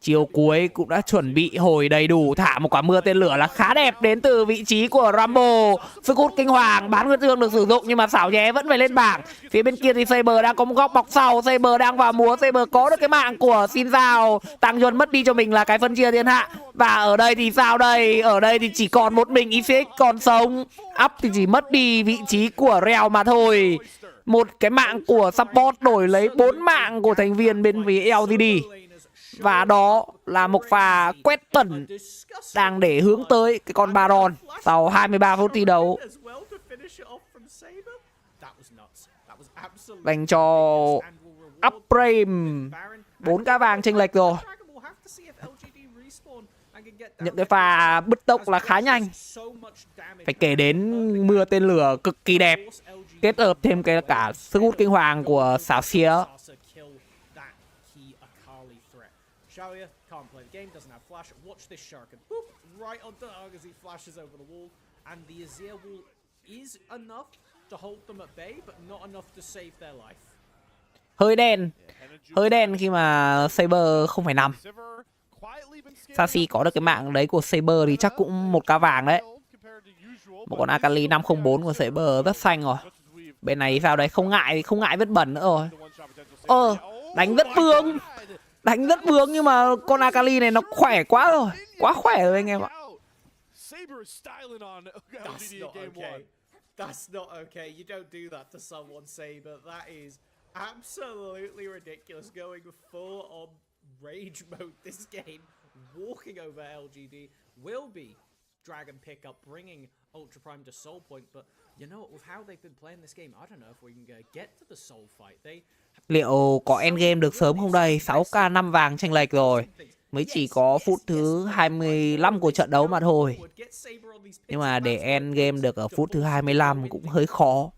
Chiều cuối cũng đã chuẩn bị hồi đầy đủ, thả một quả mưa tên lửa là khá đẹp đến từ vị trí của Rumble. Sức hút kinh hoàng, bán nguyên dương được sử dụng nhưng mà xảo nhé vẫn phải lên bảng. Phía bên kia thì Saber đang có một góc bọc sau, Saber đang vào múa, Saber có được cái mạng của xin giao. Tăng Duân mất đi cho mình là cái phân chia thiên hạ. Và ở đây thì sao đây? Ở đây thì chỉ còn một mình EFX còn sống. Up thì chỉ mất đi vị trí của Reo mà thôi. Một cái mạng của support đổi lấy 4 mạng của thành viên bên phía LGD. Và đó là một pha quét tẩn đang để hướng tới cái con Baron sau 23 phút thi đấu. Dành cho Upprame 4k vàng chênh lệch rồi. Những cái pha bứt tốc là khá nhanh. Phải kể đến mưa tên lửa cực kỳ đẹp, kết hợp thêm cái cả sức hút kinh hoàng của xảo xía. Sharia can't play the game, doesn't have flash. Watch this Shark and boop, right on Dark as he flashes over the wall. And the Azir wall is enough to hold them at bay, but not enough to save their life. Hơi đen khi mà Saber không phải nằm. Sashi có được cái mạng đấy của Saber thì chắc cũng 1k vàng đấy. Một con Akali 504 của Saber rất xanh rồi. Bên này sao đấy, không ngại vết bẩn nữa rồi. Đánh rất bướng. Đánh rất bướng nhưng mà con Akali này nó khỏe quá rồi. Quá khỏe rồi anh em ạ. That's not okay. You don't do that to someone, Saber. That is absolutely ridiculous. Going full on rage mode this game. Walking over LGD will be Dragon pickup, bringing Ultra Prime to Soul Point. But you know what, with how they've been playing this game, I don't know if we can get to the Soul fight. Liệu có endgame được sớm không đây? 6k 5 vàng chênh lệch rồi. Mới chỉ có phút thứ 25 của trận đấu mà thôi. Nhưng mà để endgame được ở phút thứ 25 cũng hơi khó.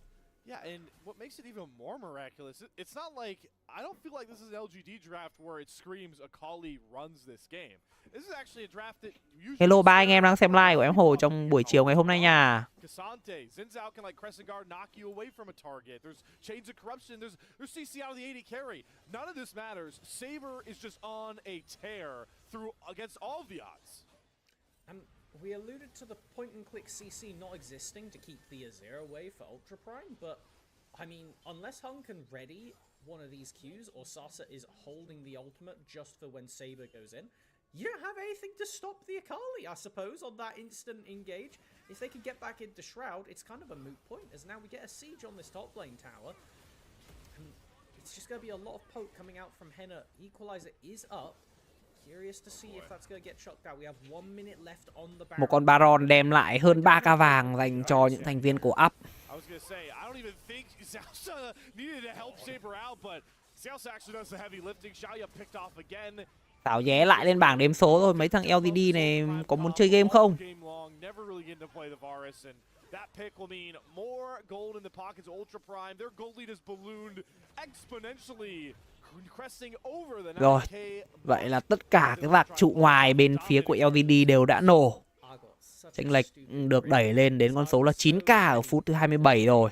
I don't feel like this is an LGD draft where it screams Akali runs this game. This is actually a draft that usually... Hello ba anh em đang xem live của em Hồ trong buổi chiều ngày hôm nay nha. Cassante, Zinzao can like Crescent Guard knock you away from a target. There's Chains of Corruption, there's CC out of the AD carry. None of this matters. Saber is just on a tear through against all of the odds. We alluded to the point and click CC not existing to keep the Azir away for Ultra Prime, but I mean, unless Hung can ready one of these Qs, or Sasa is holding the ultimate just for when Saber goes in, you don't have anything to stop the Akali, I suppose, on that instant engage. If they can get back into Shroud, it's kind of a moot point, as now we get a siege on this top lane tower. And it's just going to be a lot of poke coming out from Henna. Equalizer is up. Curious to see if that's going to get shot down. We have 1 minute left on the Baron. Một con Baron đem lại hơn 3k vàng dành cho những thành viên của Up. I was gonna say, I don't even think Xiaosa needed to help Saber out, but Xiaosa actually does the heavy lifting. Xiaoya picked off again. Tảo nhé lại lên bảng đếm số rồi. Mấy thằng LGD này có muốn chơi game không? That pick will mean more gold in the pockets of Ultra Prime. Their gold lead has ballooned exponentially, cresting over the 9K. Rồi, vậy là tất cả cái vạc trụ ngoài bên phía của LGD đều đã nổ. Chênh lệch được đẩy lên đến con số là 9k ở phút thứ 27 rồi.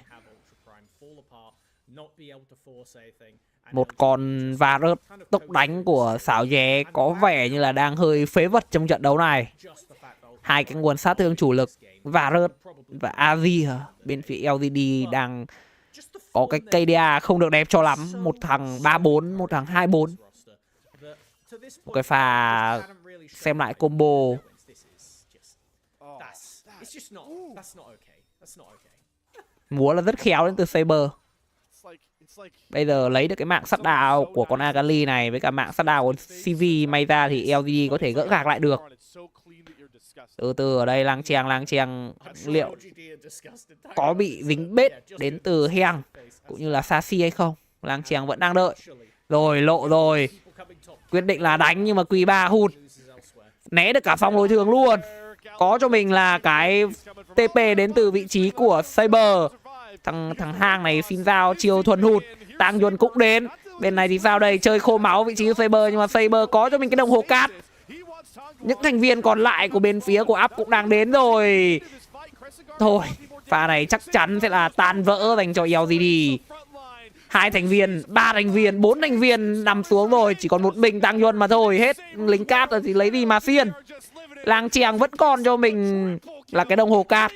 Một con va rớt tốc đánh của xảo dé có vẻ như là đang hơi phế vật trong trận đấu này. Hai cái nguồn sát thương chủ lực va rớt và AZ bên phía LGD đang có cái KDA không được đẹp cho lắm. Một thằng 3-4, một thằng 2-4. Một cái pha xem lại combo. Múa là rất khéo đến từ Saber. Bây giờ lấy được cái mạng sắt đào của con Agali này với cả mạng sắt đào của CV may ra thì LGD có thể gỡ gạc lại được. Từ từ ở đây lang cheng liệu có bị dính bết đến từ Heng cũng như là Sashi hay không. Lang cheng vẫn đang đợi. Rồi lộ rồi. Quyết định là đánh nhưng mà Q3 hụt. Né được cả phong lôi thường luôn. Có cho mình là cái TP đến từ vị trí của Saber. Thằng Hang này xin giao chiều thuần hụt. Tang Yuan cũng đến. Bên này thì sao đây? Chơi khô máu vị trí của Saber. Nhưng mà Saber có cho mình cái đồng hồ cát. Những thành viên còn lại của bên phía của Up cũng đang đến rồi. Thôi, pha này chắc chắn sẽ là tan vỡ dành cho LGD. 2 thành viên, 3 thành viên, 4 thành viên nằm xuống rồi. Chỉ còn một mình Tang Yuan mà thôi. Hết lính cát rồi thì lấy gì mà xiên. Lang chèng vẫn còn cho mình là cái đồng hồ cát.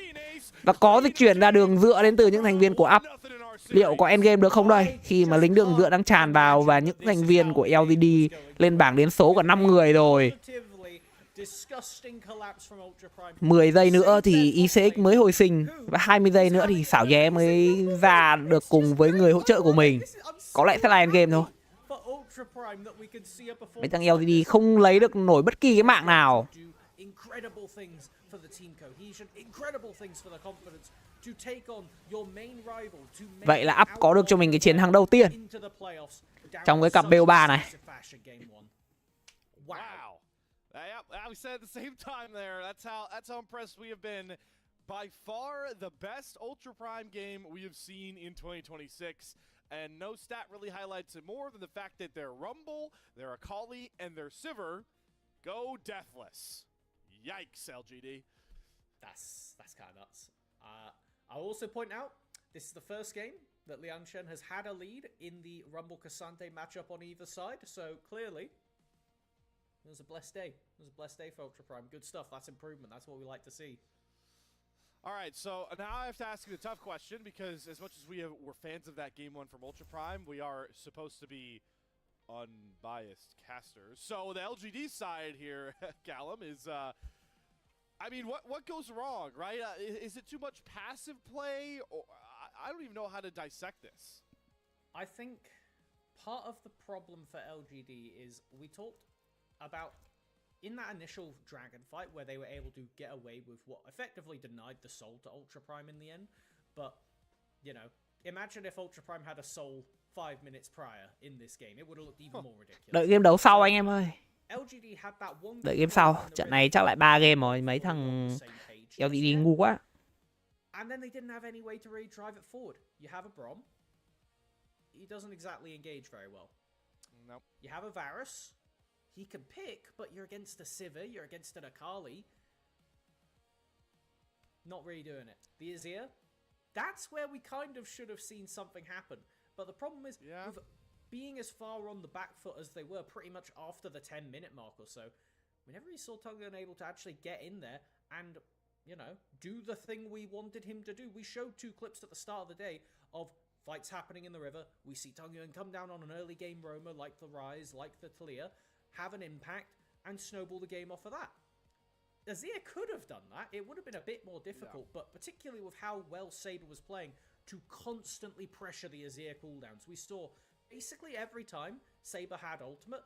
Và có dịch chuyển ra đường dựa đến từ những thành viên của Up. Liệu có endgame được không đây? Khi mà lính đường dựa đang tràn vào và những thành viên của LGD lên bảng đến số cả 5 người rồi. 10 giây nữa thì ICX mới hồi sinh. Và 20 giây nữa thì xảo dé mới ra được cùng với người hỗ trợ của mình. Có lẽ sẽ là endgame thôi. Mấy thằng LGD không lấy được nổi bất kỳ cái mạng nào. Vậy là Up có được cho mình cái chiến thắng đầu tiên trong cái cặp BO3 này. Wow. We said at the same time there. That's how impressed we have been. By far the best Ultra Prime game we have seen in 2026. And no stat really highlights it more than the fact that their Rumble, their Akali, and their Sivir go deathless. Yikes, LGD. That's kind of nuts. I'll also point out, this is the first game that Liang Shen has had a lead in the Rumble Cassante matchup on either side, so clearly it was a blessed day. It was a blessed day for Ultra Prime. Good stuff. That's improvement. That's what we like to see. All right, so now I have to ask you the tough question, because as much as we're fans of that game one from Ultra Prime, we are supposed to be unbiased casters. So the LGD side here, Callum, is I mean, what goes wrong, right? Is it too much passive play? Or I don't even know how to dissect this. I think part of the problem for LGD is we talked about in that initial dragon fight where they were able to get away with what effectively denied the soul to Ultra Prime in the end. But, you know, imagine if Ultra Prime had a soul 5 minutes prior in this game. It would have looked even more ridiculous. Đợi game đấu sau anh em ơi. LGD had that one. Đợi game sau. Trận này chắc lại 3 game rồi. Mấy thằng LGD ngu quá. And then they didn't have any way to really drive it forward. You have a Braum. He doesn't exactly engage very well. Nope. You have a Varus. He can pick, but you're against a Sivir, you're against an Akali. Not really doing it. The Azir, that's where we kind of should have seen something happen. But the problem is, with being as far on the back foot as they were pretty much after the 10-minute mark or so, we never really saw Tongan able to actually get in there and, you know, do the thing we wanted him to do. We showed 2 clips at the start of the day of fights happening in the river. We see Tongan come down on an early game roamer like the Rise, like the Talia, have an impact, and snowball the game off of that. Azir could have done that. It would have been a bit more difficult, but particularly with how well Saber was playing, to constantly pressure the Azir cooldowns. We saw basically every time Saber had ultimate,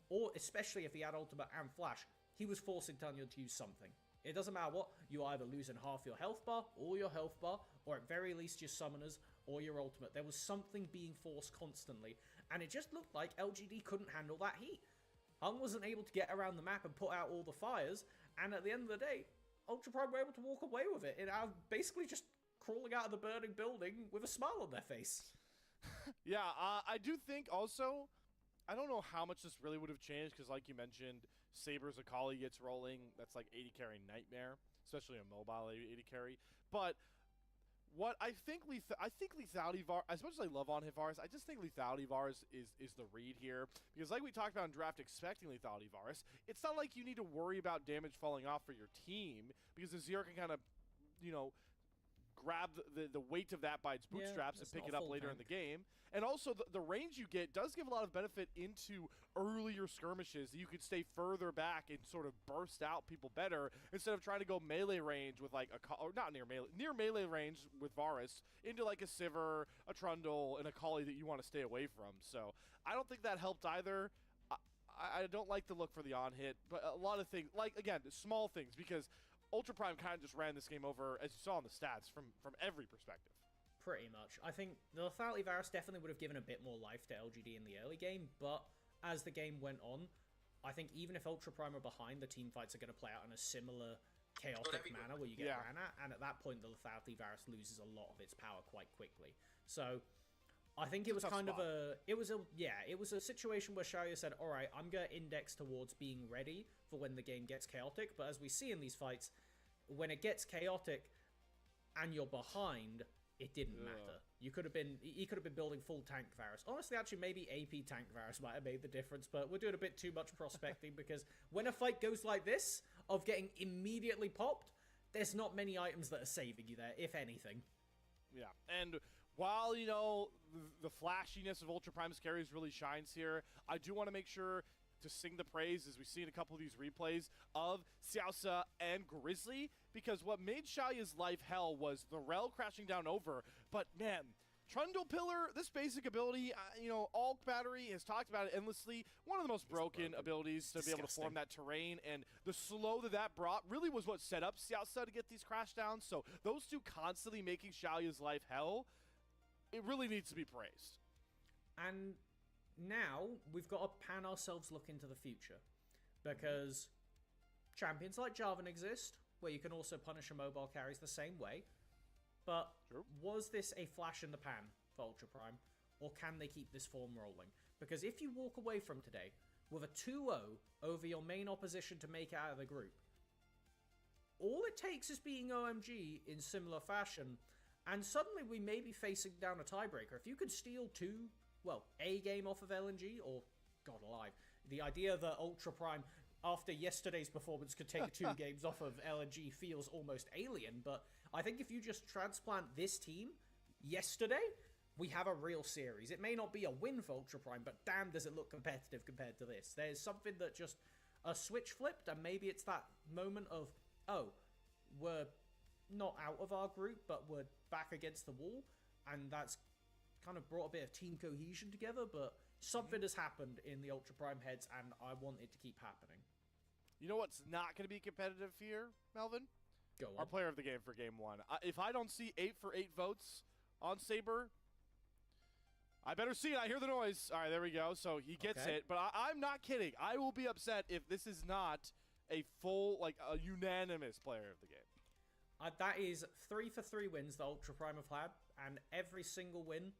or especially if he had ultimate and flash, he was forcing Tanya to use something. It doesn't matter what, you either losing half your health bar, or your health bar, or at very least your summoners, or your ultimate. There was something being forced constantly, and it just looked like LGD couldn't handle that heat. Hung wasn't able to get around the map and put out all the fires, and at the end of the day, Ultra Prime were able to walk away with it, and basically just crawling out of the burning building with a smile on their face. Yeah, I do think also, I don't know how much this really would have changed, because like you mentioned, Saber's Akali gets rolling, that's like 80 carry nightmare, especially a mobile 80 carry, but what I think lethality VAR, as much as I love on hit VARs, I just think lethality VARs is the read here. Because like we talked about in draft expecting lethality VARs, it's not like you need to worry about damage falling off for your team, because the Zero can kind of, you know, grab the weight of that by its bootstraps and pick it up later in the game. And also the range you get does give a lot of benefit into earlier skirmishes. You could stay further back and sort of burst out people better instead of trying to go melee range with like or not near melee range with Varus into like a Sivir, a Trundle, and a Kali that you want to stay away from. So I don't think that helped either. I don't like the look for the on hit, but a lot of things, like again, small things, because Ultra Prime kind of just ran this game over, as you saw in the stats, from every perspective. Pretty much. I think the lethality virus definitely would have given a bit more life to LGD in the early game, but as the game went on, I think even if Ultra Prime are behind, the team fights are going to play out in a similar chaotic manner where you get ran at, and at that point the lethality virus loses a lot of its power quite quickly. So I think it was kind of it was a situation where Xiaoya said, all right, I'm going to index towards being ready for when the game gets chaotic, but as we see in these fights, when it gets chaotic and you're behind, it didn't matter. He could have been building full tank Varus. Honestly, actually, maybe AP tank Varus might have made the difference, but we're doing a bit too much prospecting because when a fight goes like this, of getting immediately popped, there's not many items that are saving you there, if anything. Yeah, and while, you know, the flashiness of Ultra Prime's carries really shines here, I do want to make sure to sing the praise, as we see in a couple of these replays, of Xiaosa and Grizzly, because what made Xiaoya's life hell was the Rel crashing down over, but man, Trundle Pillar, this basic ability, you know, Alk Battery has talked about it endlessly, one of the most broken abilities to be able to form that terrain, and the slow that brought really was what set up Xiaosa to get these crash downs, so those two constantly making Xiaoya's life hell, it really needs to be praised. And now we've got to pan ourselves look into the future, because champions like Jarvan exist, where you can also punish your mobile carries the same way. But was this a flash in the pan for Ultra Prime, or can they keep this form rolling? Because if you walk away from today with a 2-0 over your main opposition to make it out of the group, all it takes is beating OMG in similar fashion, and suddenly we may be facing down a tiebreaker. If you could steal a game off of LNG, or, God alive, the idea that Ultra Prime, after yesterday's performance, could take 2 games off of LNG feels almost alien, but I think if you just transplant this team yesterday, we have a real series. It may not be a win for Ultra Prime, but damn does it look competitive compared to this. There's something that just a switch flipped, and maybe it's that moment of, oh, we're not out of our group, but we're back against the wall, and that's kind of brought a bit of team cohesion together, but something has happened in the Ultra Prime heads, and I want it to keep happening. You know what's not going to be competitive here, Melvin? Go on. Our player of the game for game 1. If I don't see 8 for 8 votes on Saber, I better see it. I hear the noise. All right, there we go. So he gets it, but I'm not kidding. I will be upset if this is not a full, like, a unanimous player of the game. That is 3 for 3 wins that Ultra Prime have had, and every single win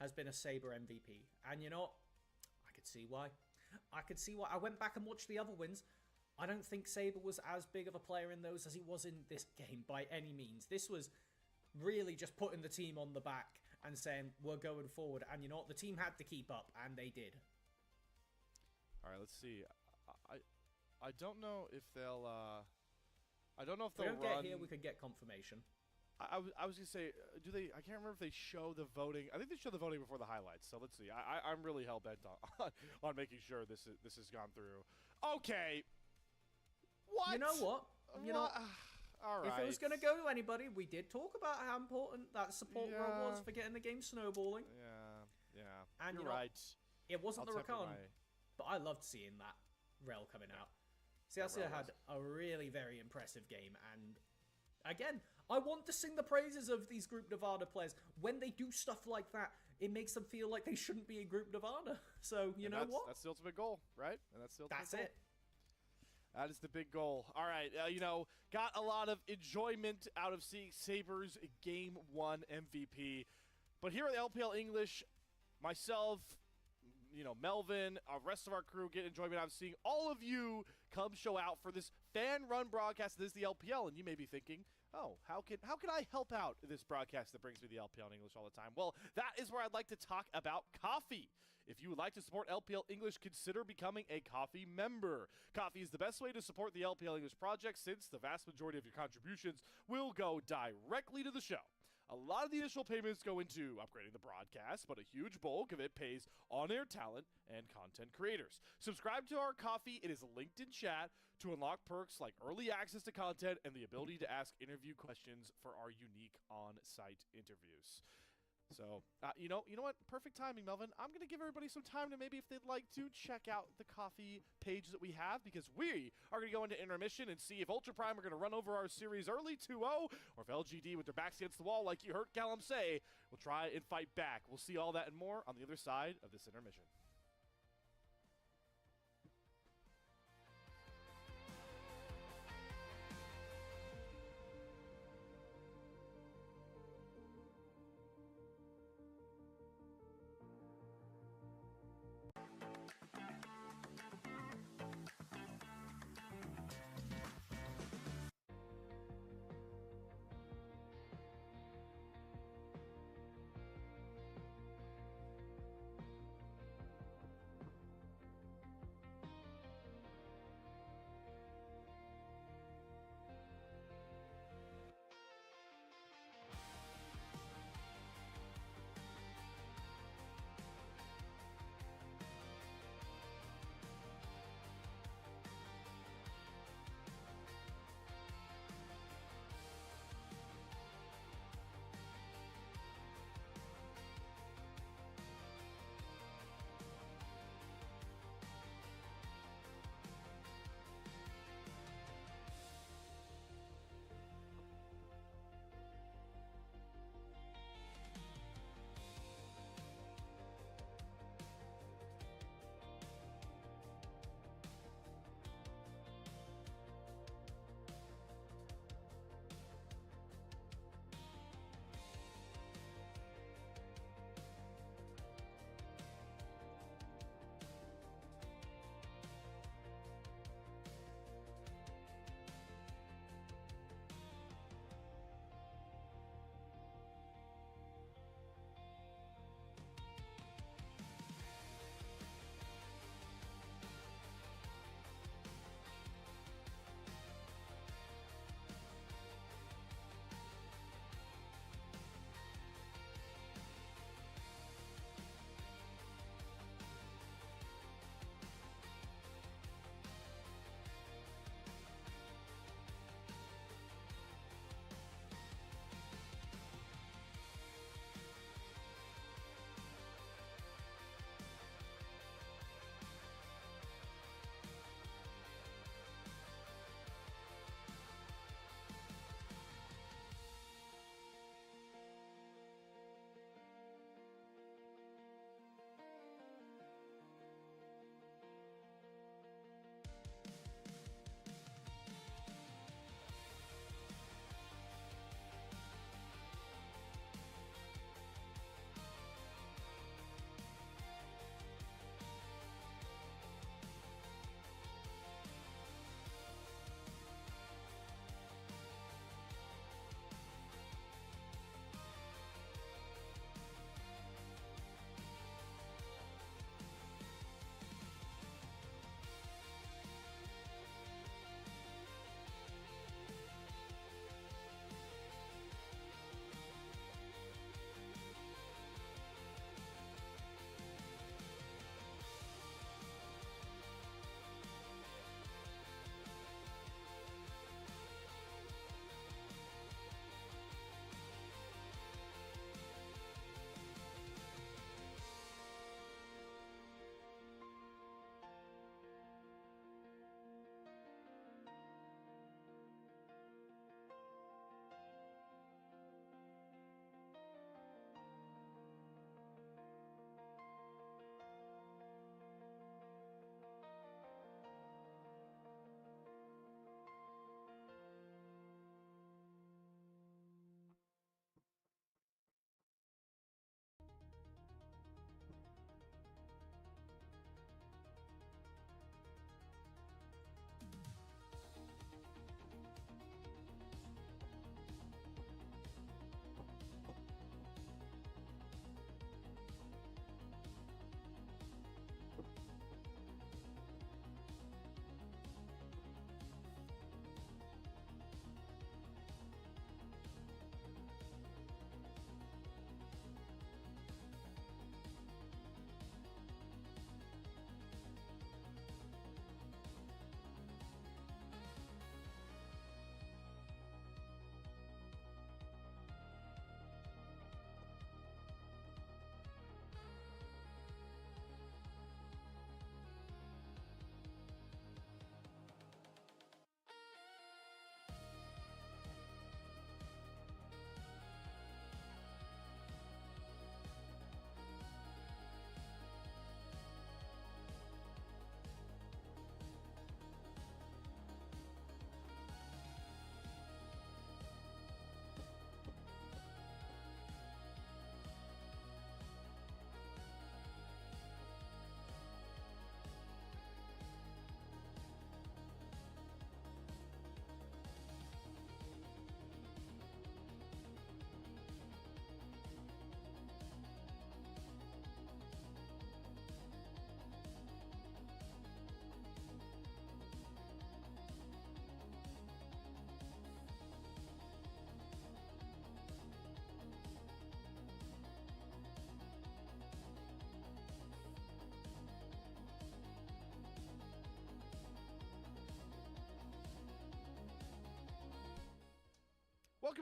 has been a Saber MVP. And you know what? I could see why. I went back and watched the other wins. I don't think Saber was as big of a player in those as he was in this game by any means. This was really just putting the team on the back and saying, we're going forward. And you know what? The team had to keep up, and they did. All right, let's see. I don't know if they'll... I don't know if if we they'll don't run... get here, we could get confirmation. I was going to say, do they... I can't remember if they show the voting. I think they show the voting before the highlights, so let's see. I'm really hell-bent on making sure this has gone through. Okay. What? You know what? You know, all right. If it was going to go to anybody, we did talk about how important that support role was for getting the game snowballing. Yeah. And you're you know, right. It wasn't I'll the Rakan, my... but I loved seeing that Rel coming out. Xiaosa had a really very impressive game, and again, I want to sing the praises of these Group Nirvana players. When they do stuff like that, it makes them feel like they shouldn't be in Group Nirvana. So, you know what? That's the ultimate goal, right? And that's the ultimate That's goal. it. That is the big goal. All right, you know, got a lot of enjoyment out of seeing Sabres Game 1 MVP. But here at LPL English, myself, you know, Melvin, the rest of our crew get enjoyment out of seeing all of you come show out for this fan-run broadcast. This is the LPL, and you may be thinking, Oh, how can I help out this broadcast that brings me the LPL in English all the time? Well, that is where I'd like to talk about coffee. If you would like to support LPL English, consider becoming a coffee member. Coffee is the best way to support the LPL English project since the vast majority of your contributions will go directly to the show. A lot of the initial payments go into upgrading the broadcast, but a huge bulk of it pays on-air talent and content creators. Subscribe to our coffee. It is linked in chat to unlock perks like early access to content and the ability to ask interview questions for our unique on-site interviews. So, you know what? Perfect timing, Melvin. I'm going to give everybody some time to maybe if they'd like to check out the coffee page that we have, because we are going to go into intermission and see if Ultra Prime are going to run over our series early 2-0, or if LGD with their backs against the wall, like you heard Callum say, will try and fight back. We'll see all that and more on the other side of this intermission.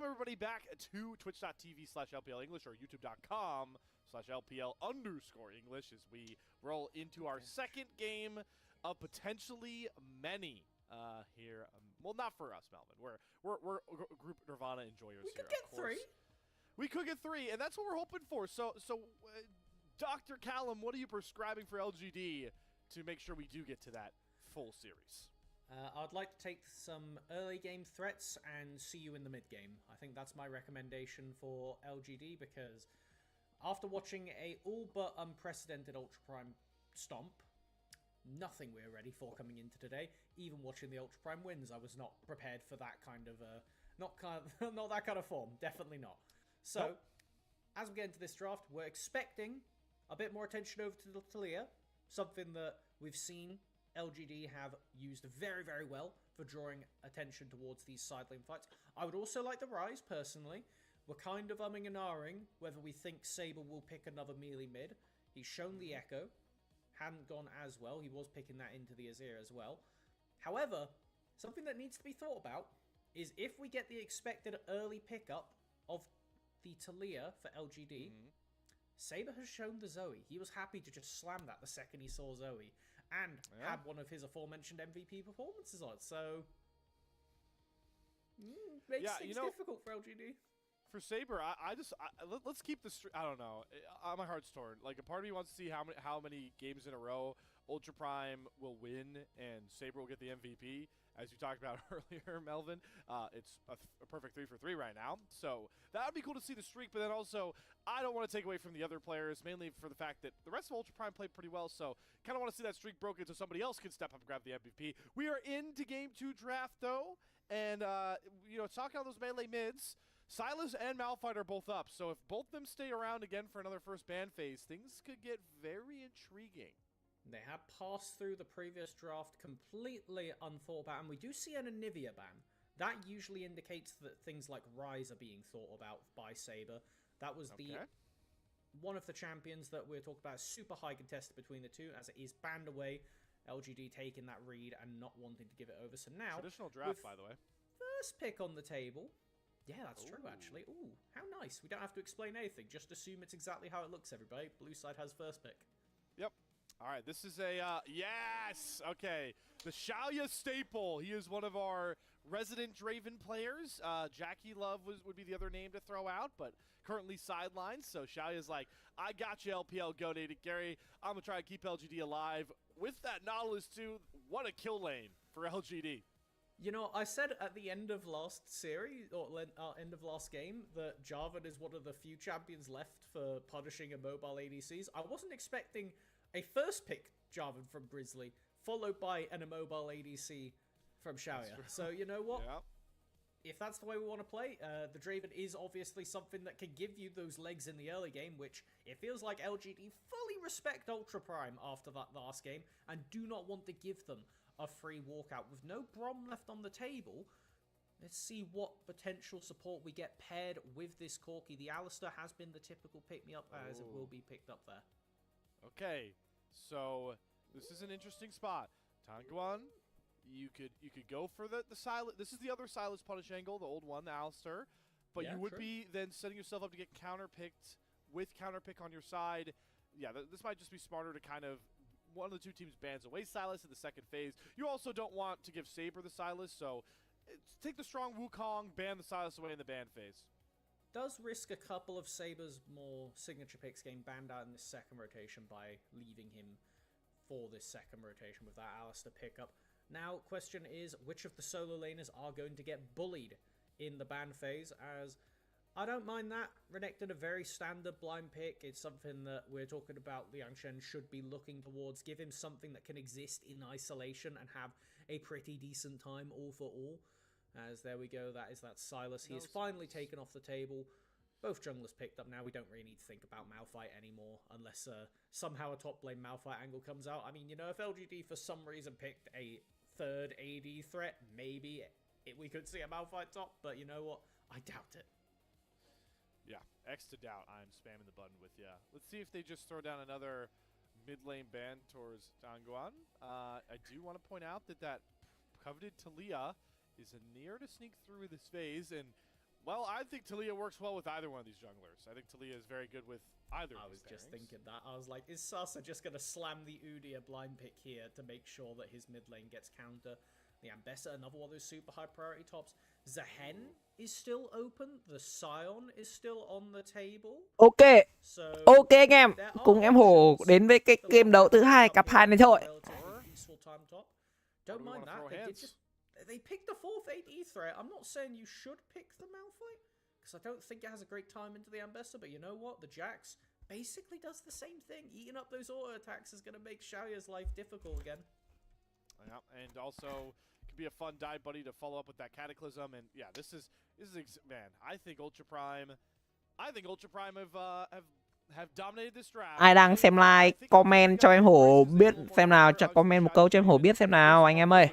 welcome everybody back to twitch.tv/LPL English or youtube.com/LPL_English as we roll into our second game of potentially many here. Well, not for us, Melvin. We're group Nirvana enjoyers here. We could get 3. We could get 3, and that's what we're hoping for. So Dr. Callum, what are you prescribing for LGD to make sure we do get to that full series? I'd like to take some early game threats and see you in the mid game. I think that's my recommendation for LGD, because after watching a all but unprecedented Ultra Prime stomp, nothing we're ready for coming into today. Even watching the Ultra Prime wins, I was not prepared for that kind of not that kind of form. Definitely not. So, nope. As we get into this draft, we're expecting a bit more attention over to the Talia, something that we've seen LGD have used very, very well for drawing attention towards these side lane fights. I would also like the Rise, personally. We're kind of umming and ahhing whether we think Saber will pick another melee mid. He's shown the Echo. Hadn't gone as well. He was picking that into the Azir as well. However, something that needs to be thought about is if we get the expected early pickup of the Talia for LGD, Saber has shown the Zoe. He was happy to just slam that the second he saw Zoe, and had one of his aforementioned MVP performances on. So, makes things difficult for LGD. For Saber, let's keep the I don't know. My heart's torn. Like, a part of me wants to see how many games in a row Ultra Prime will win and Saber will get the MVP. As you talked about earlier, Melvin, it's a perfect 3 for 3 right now. So that would be cool to see the streak. But then also, I don't want to take away from the other players, mainly for the fact that the rest of Ultra Prime played pretty well. So kind of want to see that streak broken so somebody else can step up and grab the MVP. We are into Game 2 draft, though. And, talking about those melee mids, Sylas and Malphite are both up. So if both of them stay around again for another first ban phase, things could get very intriguing. They have passed through the previous draft completely unthought about, and we do see an Anivia ban. That usually indicates that things like Rise are being thought about by Saber. That was one of the champions that we're talking about, super high contested between the two, as it is banned away. LGD taking that read and not wanting to give it over. So now, traditional draft, by the way. First pick on the table. Yeah, that's true, actually. Ooh, how nice. We don't have to explain anything. Just assume it's exactly how it looks, everybody. Blue side has first pick. Yep. All right, this is a, yes! Okay, the Xiaoya staple. He is one of our resident Draven players. Jackie Love would be the other name to throw out, but currently sidelined. So Xiaoya's like, I got you, LPL goated. Gary, I'm going to try to keep LGD alive. With that Nautilus, too, what a kill lane for LGD. You know, I said at the end of last series, or end of last game, that Jarvan is one of the few champions left for punishing immobile ADCs. I wasn't expecting a first pick Jarvan from Grizzly, followed by an immobile ADC from Xiaoya. So, you know what? Yeah. If that's the way we want to play, the Draven is obviously something that can give you those legs in the early game, which it feels like LGD fully respect Ultra Prime after that last game, and do not want to give them a free walkout. With no Brom left on the table, let's see what potential support we get paired with this Corki. The Alistar has been the typical pick-me-up, as it will be picked up there. Okay, so this is an interesting spot. Tanguan, you could go for the Sylas. This is the other Sylas punish angle, the old one, the Alistar. But you would be then setting yourself up to get counterpicked with counterpick on your side. Yeah, this might just be smarter to kind of one of the two teams bans away Sylas in the second phase. You also don't want to give Saber the Sylas, so take the strong Wukong, ban the Sylas away in the ban phase. Does risk a couple of Saber's more signature picks getting banned out in this second rotation by leaving him for this second rotation with that Alistar pickup. Now, question is, which of the solo laners are going to get bullied in the ban phase? As I don't mind that. Renekton, a very standard blind pick. It's something that we're talking about Liang Shen should be looking towards. Give him something that can exist in isolation and have a pretty decent time all for all. As there we go, that is that Sylas. He is finally taken off the table. Both junglers picked up now. We don't really need to think about Malphite anymore unless somehow a top lane Malphite angle comes out. I mean, you know, if LGD for some reason picked a third AD threat, maybe we could see a Malphite top, but you know what? I doubt it. Yeah, X to doubt. I'm spamming the button with ya. Let's see if they just throw down another mid lane ban towards Tanguan. I do want to point out that coveted Talia is near to sneak through this phase, and Well, I think Taliyah works well with either one of these junglers. I think Taliyah is very good with either I of was these just pairings. thinking that. I was like, is Sasa just going to slam the Udyr blind pick here to make sure that his mid lane gets counter? The Ambessa, another one of those super high priority tops. Zahen is still open. The Scion is still on the table. Ok, So, ok anh em. there are Cùng em Hổ options. đến với cái game đấu thứ hai cặp 2 này thôi. Relatively peaceful time top. Don't mind that. They picked the 4th AD threat. I'm not saying you should pick the Malphite, because I don't think it has a great time into the Ambessa, but you know what? The Jax basically does the same thing. Eating up those auto attacks is going to make Xiaoya's life difficult again. Yeah, and also could be a fun dive buddy to follow up with that Cataclysm. And yeah, this is man. I think Ultra Prime have dominated this draft. Ai đang xem live comment cho em Hổ biết xem nào, cho comment một câu cho em Hổ biết xem nào anh em ơi.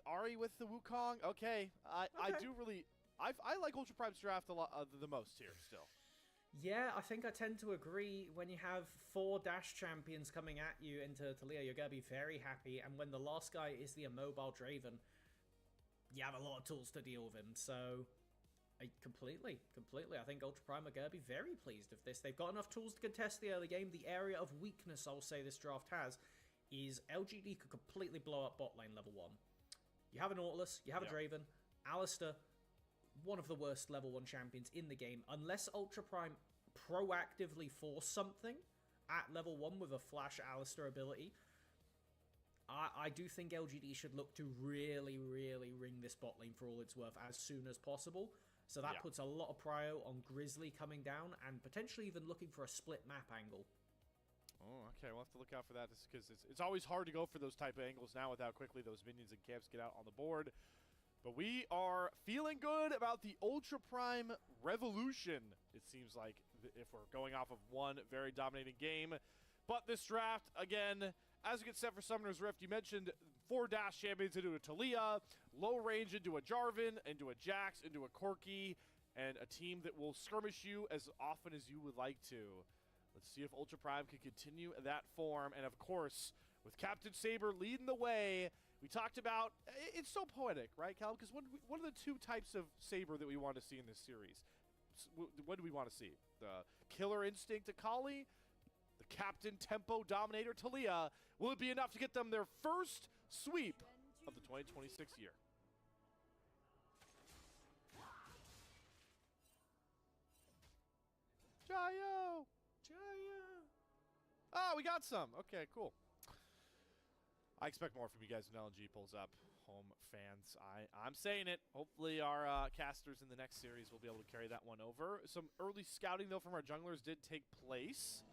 Ari with the Wukong. Okay, I do really I like Ultra Prime's draft a lot the most here still. Yeah, I think I tend to agree. When you have 4 dash champions coming at you into Taliyah, you're going to be very happy. And when the last guy is the immobile Draven, you have a lot of tools to deal with him. So, completely. I think Ultra Prime are going to be very pleased with this. They've got enough tools to contest the early game. The area of weakness, I'll say, this draft has is LGD could completely blow up bot lane level 1. You have an Nautilus, you have a Draven, Alistair, one of the worst level 1 champions in the game. Unless Ultra Prime proactively force something at level 1 with a flash Alistair ability, I do think LGD should look to really ring this bot lane for all it's worth as soon as possible. So that puts a lot of prio on Grizzly coming down and potentially even looking for a split map angle. Oh, okay. We'll have to look out for that because it's always hard to go for those type of angles now with how quickly those minions and camps get out on the board. But we are feeling good about the Ultra Prime Revolution, it seems like, if we're going off of one very dominating game. But this draft, again, as we get set for Summoner's Rift, you mentioned 4 dash champions into a Taliyah, low range into a Jarvan, into a Jax, into a Corki, and a team that will skirmish you as often as you would like to. Let's see if Ultra Prime can continue that form. And of course, with Captain Saber leading the way, we talked about, it's so poetic, right, Callum? Because what are the 2 types of Saber that we want to see in this series? What do we want to see? The Killer Instinct Akali? The Captain Tempo Dominator Taliyah? Will it be enough to get them their first sweep of the 2026 year? Jayo! Oh, we got some. Okay, cool. I expect more from you guys when LNG pulls up. Home fans, I'm saying it. Hopefully our casters in the next series will be able to carry that one over. Some early scouting, though, from our junglers did take place.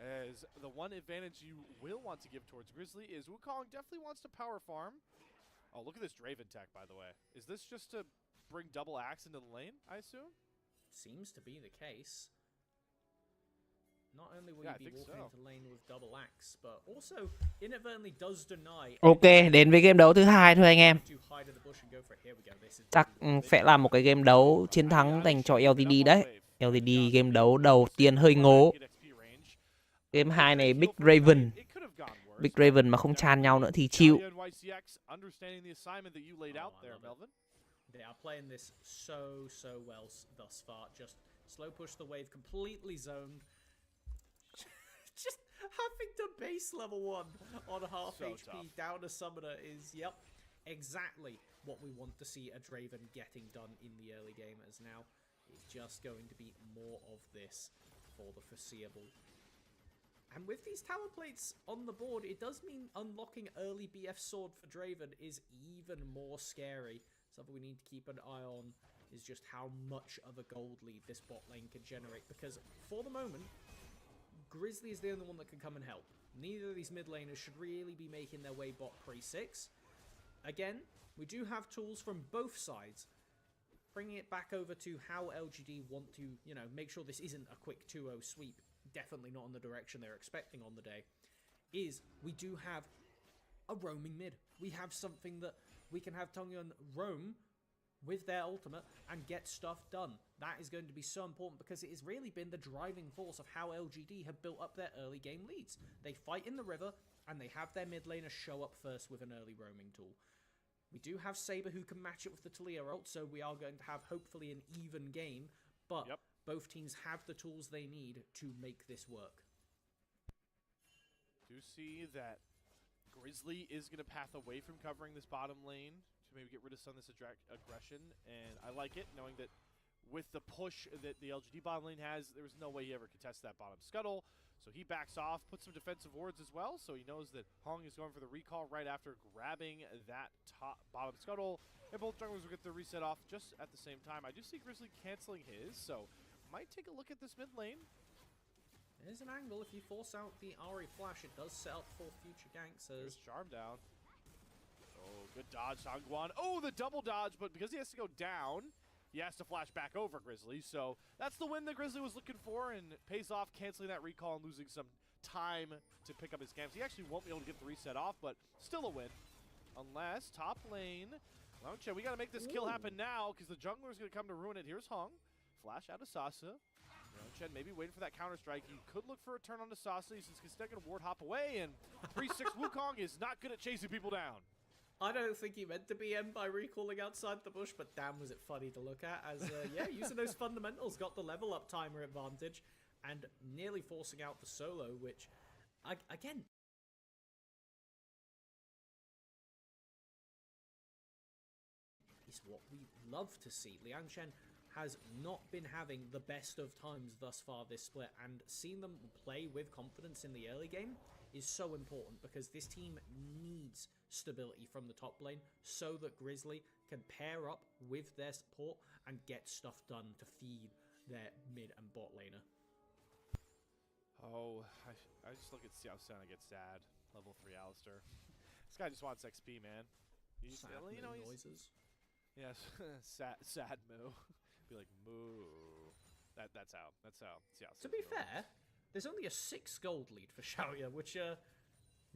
As the one advantage you will want to give towards Grizzly is Wukong definitely wants to power farm. Oh, look at this Draven tech, by the way. Is this just to bring double axe into the lane, I assume? Seems to be the case. Not only will you be walking into lane with double axe, but also inadvertently does deny. Ok, đến với game đấu thứ hai thôi anh em. Chắc sẽ là một cái game đấu chiến thắng dành cho LGD đấy. LGD game đấu đầu tiên hơi ngố. Game 2 này Big Raven mà không chan nhau nữa thì chịu. They are playing this so well thus far. Just slow push the wave, completely zoned. Just having to base level 1 on half HP down a summoner is, exactly what we want to see a Draven getting done in the early game, as now it's just going to be more of this for the foreseeable. And with these tower plates on the board, it does mean unlocking early BF sword for Draven is even more scary. Something we need to keep an eye on is just how much of a gold lead this bot lane can generate, because for the moment, Grizzly is the only one that can come and help. Neither of these mid laners should really be making their way bot pre-6. Again, we do have tools from both sides. Bringing it back over to how LGD want to, make sure this isn't a quick 2-0 sweep, definitely not in the direction they're expecting on the day, is we do have a roaming mid. We have something that we can have Tongyun roam with their ultimate and get stuff done. That is going to be so important because it has really been the driving force of how LGD have built up their early game leads. They fight in the river and they have their mid laner show up first with an early roaming tool. We do have Saber who can match it with the Talia ult, so we are going to have hopefully an even game. But both teams have the tools they need to make this work. Do see that Grizzly is going to path away from covering this bottom lane to maybe get rid of some of this aggression, and I like it, knowing that with the push that the LGD bottom lane has, there was no way he ever could test that bottom scuttle. So he backs off, puts some defensive wards as well, so he knows that Hong is going for the recall right after grabbing that top bottom scuttle, and both junglers will get the reset off just at the same time. I do see Grizzly canceling his, so might take a look at this mid lane. There's an angle. If you force out the Ahri flash, it does set up for future ganks. There's Charm down. Oh, good dodge, Sangwan. Oh, the double dodge, but because he has to go down, he has to flash back over Grizzly, so that's the win that Grizzly was looking for, and it pays off canceling that recall and losing some time to pick up his camps. He actually won't be able to get the reset off, but still a win. Unless, top lane, Launcha, we got to make this kill happen now, because the jungler is going to come to ruin it. Here's Hong. Flash out of Sasa. Chen maybe waiting for that counter-strike. He could look for a turn onto Sasa. He's just going to ward hop away, and 3-6 Wukong is not good at chasing people down. I don't think he meant to be end by recalling outside the bush, but damn was it funny to look at as, yeah, using those fundamentals, got the level up timer advantage, and nearly forcing out the solo, which, again, is what we love to see. Liang Chen has not been having the best of times thus far this split, and seeing them play with confidence in the early game is so important, because this team needs stability from the top lane so that Grizzly can pair up with their support and get stuff done to feed their mid and bot laner. Oh, I just look at Xiao Sen, I get sad. Level 3 Alistar. This guy just wants XP, man. He's, Sad you know, noises. Yes, sad moo. Be like, moo. That's how Xiao Sen. To be fair, there's only a 6 gold lead for Xiaoya, which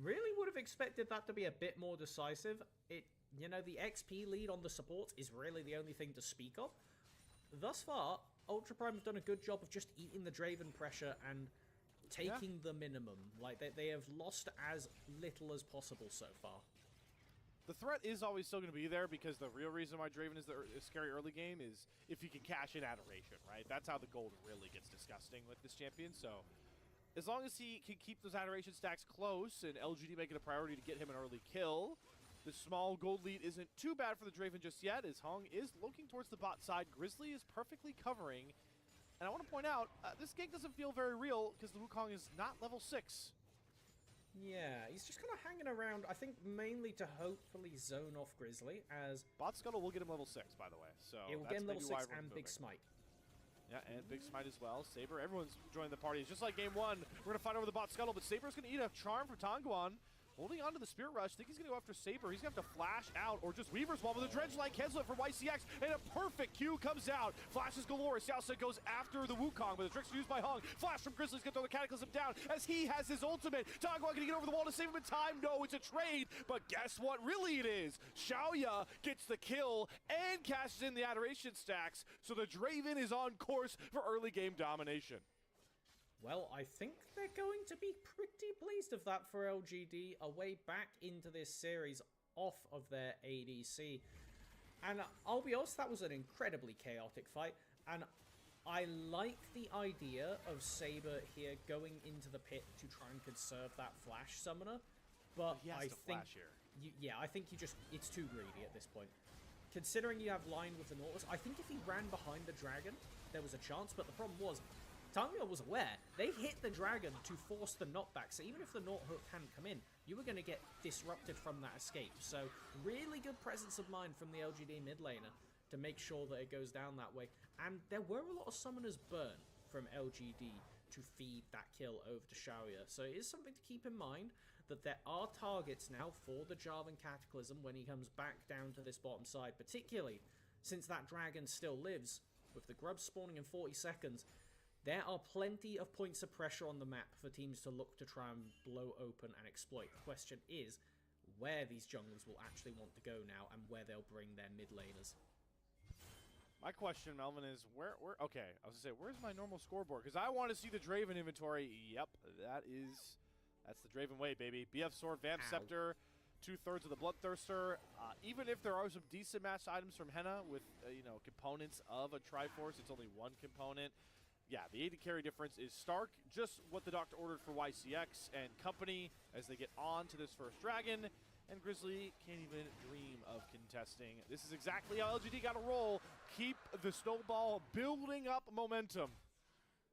really would have expected that to be a bit more decisive. You know, the XP lead on the supports is really the only thing to speak of. Thus far, Ultra Prime have done a good job of just eating the Draven pressure and taking the minimum. Like, they have lost as little as possible so far. The threat is always still going to be there, because the real reason why Draven is the scary early game is if he can cash in Adoration, right? That's how the gold really gets disgusting with this champion. So as long as he can keep those Adoration stacks close and LGD make it a priority to get him an early kill, the small gold lead isn't too bad for the Draven just yet, as Hong is looking towards the bot side. Grizzly is perfectly covering. And I want to point out, this gank doesn't feel very real because the Wukong is not level 6. Yeah, he's just kind of hanging around, I think mainly to hopefully zone off Grizzly, as... Bot Scuttle will get him level 6, by the way. So it will get him level 6 and Big Smite. Yeah, and Big Smite as well. Saber, everyone's joining the party. It's just like game 1. We're going to fight over the bot Scuttle, but Saber's going to eat a charm from Tangguan. Holding on to the Spirit Rush. Think he's going to go after Saber. He's going to have to flash out, or just Weaver's Wall with a Dredge Light cancel it for YCX, and a perfect Q comes out. Flashes galore. Xiaosa goes after the Wukong, but the tricks are used by Hong. Flash from Grizzly's going to throw the Cataclysm down as he has his ultimate. Tangguan going to get over the wall to save him in time. No, it's a trade, but guess what really it is? Xiaoya gets the kill and cashes in the Adoration stacks, so the Draven is on course for early game domination. Well, I think they're going to be pretty pleased of that for LGD, a way back into this series off of their ADC. And I'll be honest, that was an incredibly chaotic fight, and I like the idea of Saber here going into the pit to try and conserve that flash summoner, but I think, I think it's too greedy at this point. Considering you have line with the Nautilus, I think if he ran behind the dragon, there was a chance, but the problem was, Tangguan was aware. They hit the dragon to force the knockback, so even if the Naut hook hadn't come in, you were going to get disrupted from that escape. So really good presence of mind from the LGD mid laner to make sure that it goes down that way. And there were a lot of summoners burn from LGD to feed that kill over to Xiaoya. So it is something to keep in mind, that there are targets now for the Jarvan Cataclysm when he comes back down to this bottom side, particularly since that dragon still lives. With the grubs spawning in 40 seconds, there are plenty of points of pressure on the map for teams to look to try and blow open and exploit. The question is where these junglers will actually want to go now and where they'll bring their mid laners. My question, Melvin, is okay, I was gonna say, where's my normal scoreboard? Because I want to see the Draven inventory. Yep, that's the Draven way, baby. BF Sword, Vamp Scepter, 2/3 of the Bloodthirster. Even if there are some decent matched items from Henna with, components of a Triforce, it's only one component. Yeah, the AD carry difference is stark. Just what the Doctor ordered for YCX and company as they get on to this first dragon. And Grizzly can't even dream of contesting. This is exactly how LGD got to roll. Keep the snowball building up momentum.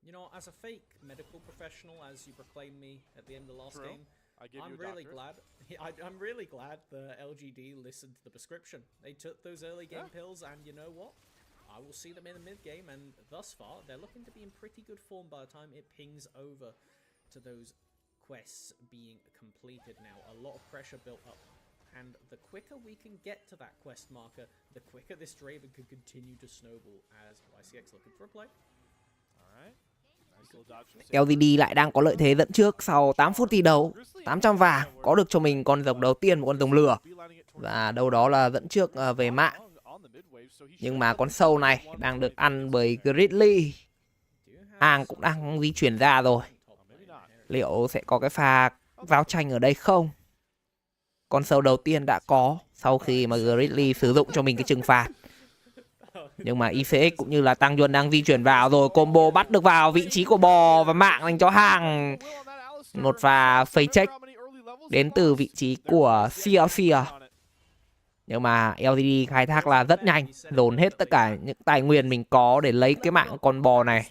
You know, as a fake medical professional, as you proclaimed me at the end of the last True. game, I'm really glad. I'm really glad the LGD listened to the prescription. They took those early game pills, and you know what? I will see them in the mid game, and thus far, they're looking to be in pretty good form by the time it pings over to those quests being completed now. A lot of pressure built up, and the quicker we can get to that quest marker, the quicker this Draven can continue to snowball as YCX looking for a play. Alright. Nice little dodge from LGD lại đang có lợi thế dẫn trước sau 8 phút thi đấu. 800 vàng, có được cho mình con rồng đầu tiên, một con rồng lửa. Và đâu đó là dẫn trước về mạng. Nhưng mà con sâu này đang được ăn bởi Grizzly. Hàng cũng đang di chuyển ra rồi. Liệu sẽ có cái pha giao tranh ở đây không? Con sâu đầu tiên đã có sau khi mà Grizzly sử dụng cho mình cái trừng phạt. Nhưng mà ICX cũng như là Tăng Duân đang di chuyển vào rồi. Combo bắt được vào vị trí của bò và mạng dành cho hàng. Một pha fake check đến từ vị trí của CLC. Nhưng mà LGD khai thác là rất nhanh, dồn hết tất cả những tài nguyên mình có để lấy cái mạng con bò này.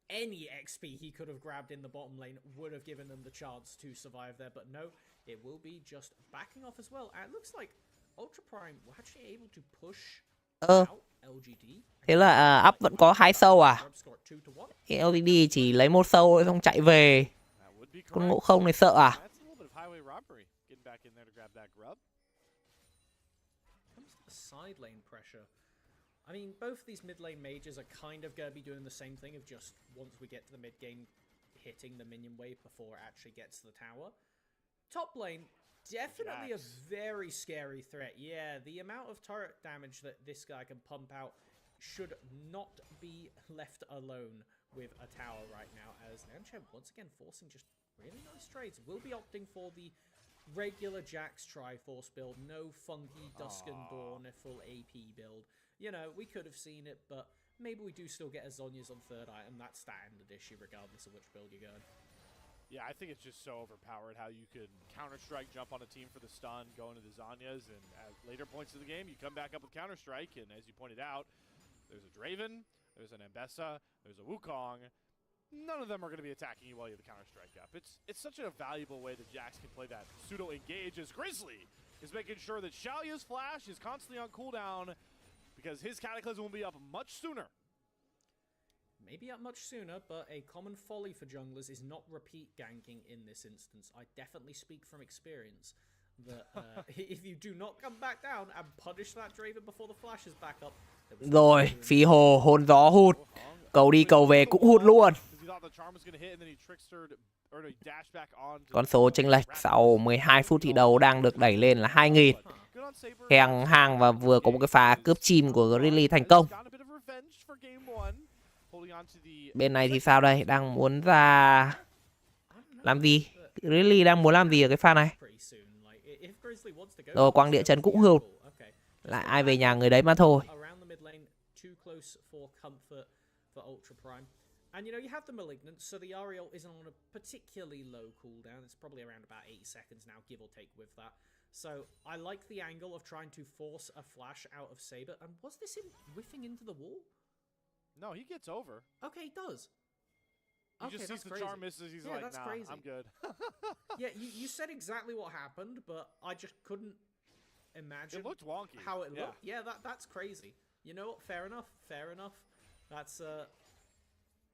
Any XP he could have grabbed in the bottom lane would have given them the chance to survive there, but no, it will be just backing off as well. And it looks like Ultra Prime were actually able to push out LGD. Thế là up vẫn có 2 sâu à? LGD chỉ lấy 1 sâu xong chạy về. Con ngộ không này sợ à? Side lane pressure. I mean, both these mid lane mages are kind of going to be doing the same thing of just once we get to the mid game, hitting the minion wave before it actually gets to the tower. Top lane, definitely a very scary threat. Yeah, the amount of turret damage that this guy can pump out should not be left alone with a tower right now, as Nanchem once again forcing just really nice trades. We'll be opting for the regular Jax Triforce build, no funky Dusk and Dawn, a full AP build. You know, we could have seen it, but maybe we do still get a Zhonya's on third item. That's standard issue regardless of which build you're going. Yeah, I think it's just so overpowered how you could Counter-Strike, jump on a team for the stun, go into the Zhonya's, and at later points of the game, you come back up with Counter-Strike, and as you pointed out, there's a Draven, there's an Ambessa, there's a Wukong. None of them are going to be attacking you while you have the Counter-Strike up. It's such a valuable way that Jax can play that pseudo-engage as Grizzly is making sure that Xiaoya's flash is constantly on cooldown because his Cataclysm will be up much sooner. Maybe up much sooner, but a common folly for junglers is not repeat ganking in this instance. I definitely speak from experience that if you do not come back down and punish that Draven before the flash is back up. Rồi, phí hồ hồn gió hụt. Cầu đi cầu về cũng hụt luôn. Con số chênh lệch sau 12 phút thi đấu đang được đẩy lên là 2.000. Hàng và vừa có một cái pha cướp chim của Grizzly thành công. Bên này thì sao đây? Đang muốn ra làm gì? Grizzly đang muốn làm gì ở cái pha này? Rồi quang địa chấn cũng hụt. Lại ai về nhà người đấy mà thôi. And you know, you have the Malignant, so the Ariel isn't on a particularly low cooldown. It's probably around about 8 seconds now, give or take with that. So I like the angle of trying to force a flash out of Saber. And was this him whiffing into the wall? No, he gets over. Okay, he does. He just sees the charm misses, he's like, nah, crazy. I'm good. Yeah, you said exactly what happened, but I just couldn't imagine it looked wonky. How it looked. Yeah, that's crazy. You know what? Fair enough. Fair enough. That's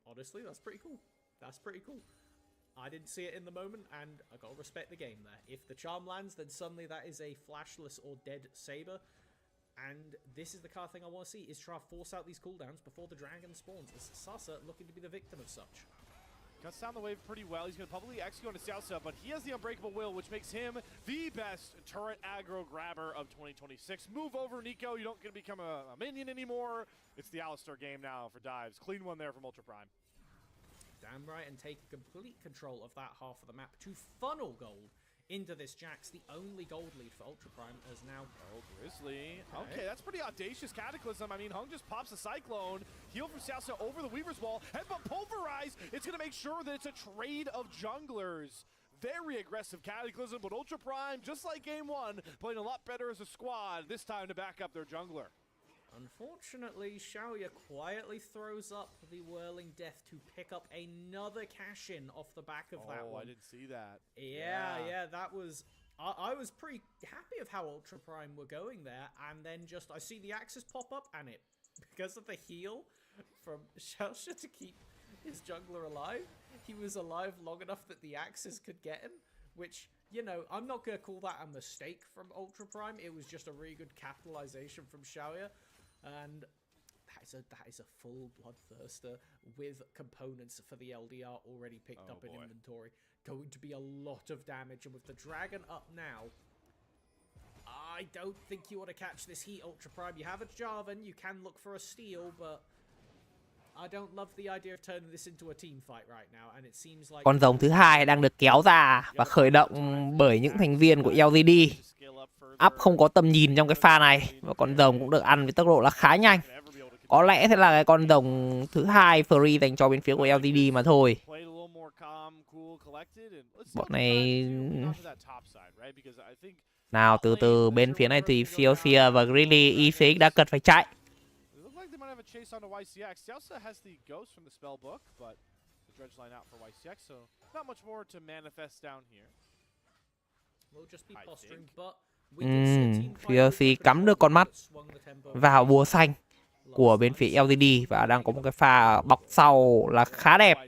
honestly, that's pretty cool. That's pretty cool. I didn't see it in the moment, and I gotta respect the game there. If the charm lands, then suddenly that is a flashless or dead Saber. And this is the kind of thing I want to see, is try to force out these cooldowns before the dragon spawns. As Sasa looking to be the victim of such. Cuts down the wave pretty well. He's going to probably execute on a Salsa, but he has the Unbreakable Will, which makes him the best turret aggro grabber of 2026. Move over, Nico. You don't get to become a minion anymore. It's the Alistar game now for dives. Clean one there from Ultra Prime. Damn right, and take complete control of that half of the map to funnel gold into this Jax. The only gold lead for Ultra Prime is now... Oh, Grizzly. Okay, that's pretty audacious Cataclysm. I mean, Hung just pops a Cyclone. Heal from Xiaoxiao over the Weaver's Wall. Headbutt Pulverize. It's going to make sure that it's a trade of junglers. Very aggressive Cataclysm, but Ultra Prime, just like game one, playing a lot better as a squad, this time to back up their jungler. Unfortunately, Xiaoya quietly throws up the Whirling Death to pick up another cash-in off the back of that one. I didn't see that. Yeah, that was... I was pretty happy of how Ultra Prime were going there, and then just I see the Axis pop up, and it, because of the heal from Xiaoxia to keep his jungler alive, he was alive long enough that the Axis could get him, which, you know, I'm not going to call that a mistake from Ultra Prime. It was just a really good capitalization from Xiaoya, and that is a full Bloodthirster with components for the LDR already picked up in inventory. Going to be a lot of damage, and with the Dragon up now, I don't think you want to catch this heat, Ultra Prime. You have a Jarvan, you can look for a steal, but I don't love the idea of turning this into a team fight right now, and it seems like... Con rồng thứ hai đang được kéo ra và khởi động bởi những thành viên của LGD. Up không có tầm nhìn trong cái pha này, và con rồng cũng được ăn với tốc độ là khá nhanh. Có lẽ thế là cái con rồng thứ hai free dành cho bên phía của LGD mà thôi. Bọn này... Nào, từ từ bên phía này thì Fear và Greedy ECX đã cần phải chạy. Chase onto YCX. He also has the ghost from the spell book, but the dredge line out for YCX, so not much more to manifest down here. We'll just be posturing, but Fear cắm được con mắt vào bùa xanh của bên phía LGD và đang có một cái pha bọc sau là khá đẹp.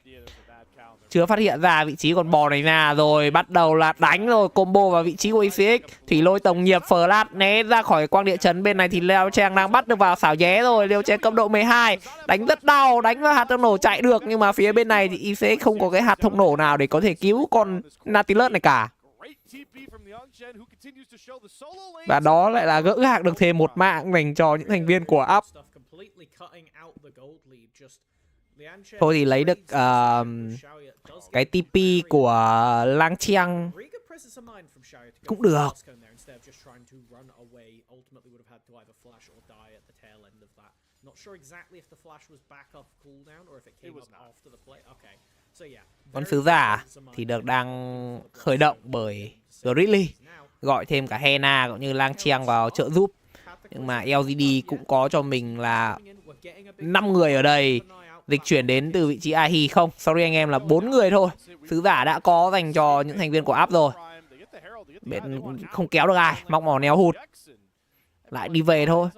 Chưa phát hiện ra vị trí con bò này ra rồi, bắt đầu là đánh rồi, combo vào vị trí của ECX. Thủy lôi tổng nghiệp flash né ra khỏi quang địa chấn. Bên này thì Leo Trang đang bắt được vào xảo nhé rồi. Leo Trang cấp độ 12, đánh rất đau, đánh vào hạt thông nổ chạy được, nhưng mà phía bên này thì ECX không có cái hạt thông nổ nào để có thể cứu con Nautilus này cả. Và đó lại là gỡ gạc được thêm một mạng dành cho những thành viên của Up. Thôi thì lấy được cái TP của Lang Chiang cũng được. Con sứ giả thì được đang khởi động bởi Grizzly, gọi thêm cả Hena cũng như Lang Chiang vào trợ giúp. Nhưng mà LGD cũng có cho mình là 5 người ở đây. Dịch chuyển đến từ vị trí Ahi không, sorry anh em, là 4 người thôi. Sứ giả đã có dành cho những thành viên của Up rồi. Bên không kéo được ai, móc mỏ néo hụt. Lại đi về thôi.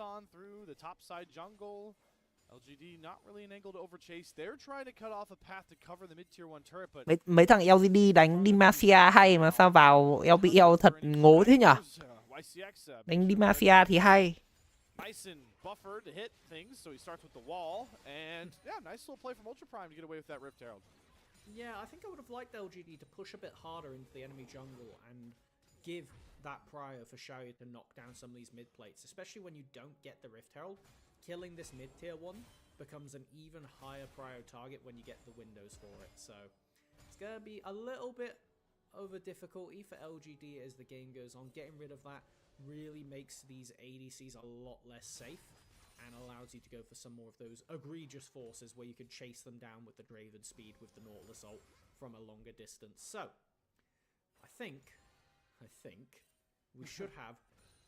Mấy thằng LGD đánh Demacia hay mà sao vào LPL thật ngố thế nhở? Đánh Demacia thì hay. Buffer to hit things, so he starts with the wall, and yeah, nice little play from Ultra Prime to get away with that Rift Herald. Yeah, I think I would have liked LGD to push a bit harder into the enemy jungle and give that prior for Xiaoya to knock down some of these mid plates, especially when you don't get the Rift Herald. Killing this mid tier one becomes an even higher prior target when you get the windows for it, so it's gonna be a little bit over difficulty for LGD as the game goes on. Getting rid of that really makes these ADCs a lot less safe and allows you to go for some more of those egregious forces where you can chase them down with the Draven speed with the Nautilus ult from a longer distance. So, I think we should have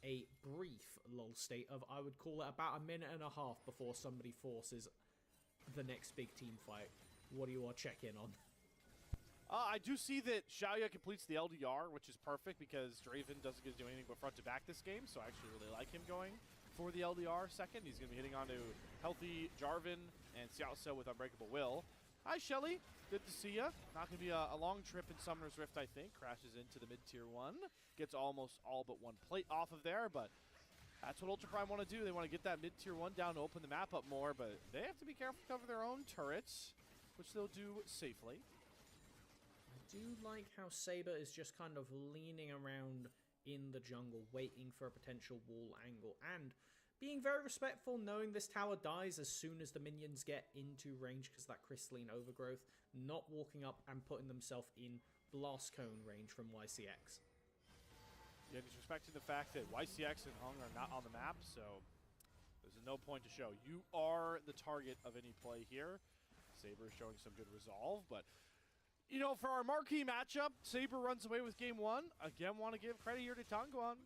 a brief lull state of, I would call it about a minute and a half before somebody forces the next big team fight. What do you all check in on? I do see that Xiaoya completes the LDR, which is perfect because Draven doesn't get to do anything but front to back this game, so I actually really like him going for the LDR second. He's going to be hitting onto healthy Jarvan and Xiaoxiao with Unbreakable Will. Hi, Shelly. Good to see ya. Not going to be a long trip in Summoner's Rift, I think. Crashes into the mid-tier 1. Gets almost all but one plate off of there, but that's what Ultra Prime want to do. They want to get that mid-tier 1 down to open the map up more, but they have to be careful to cover their own turrets, which they'll do safely. I do like how Saber is just kind of leaning around in the jungle, waiting for a potential wall angle, and being very respectful, knowing this tower dies as soon as the minions get into range because that crystalline overgrowth, not walking up and putting themselves in blast cone range from YCX. Yeah, disrespecting the fact that YCX and Hung are not on the map, so there's no point to show. You are the target of any play here. Saber showing some good resolve, but you know, for our marquee matchup, Saber runs away with game one. Again, want to give credit here to Tangguan.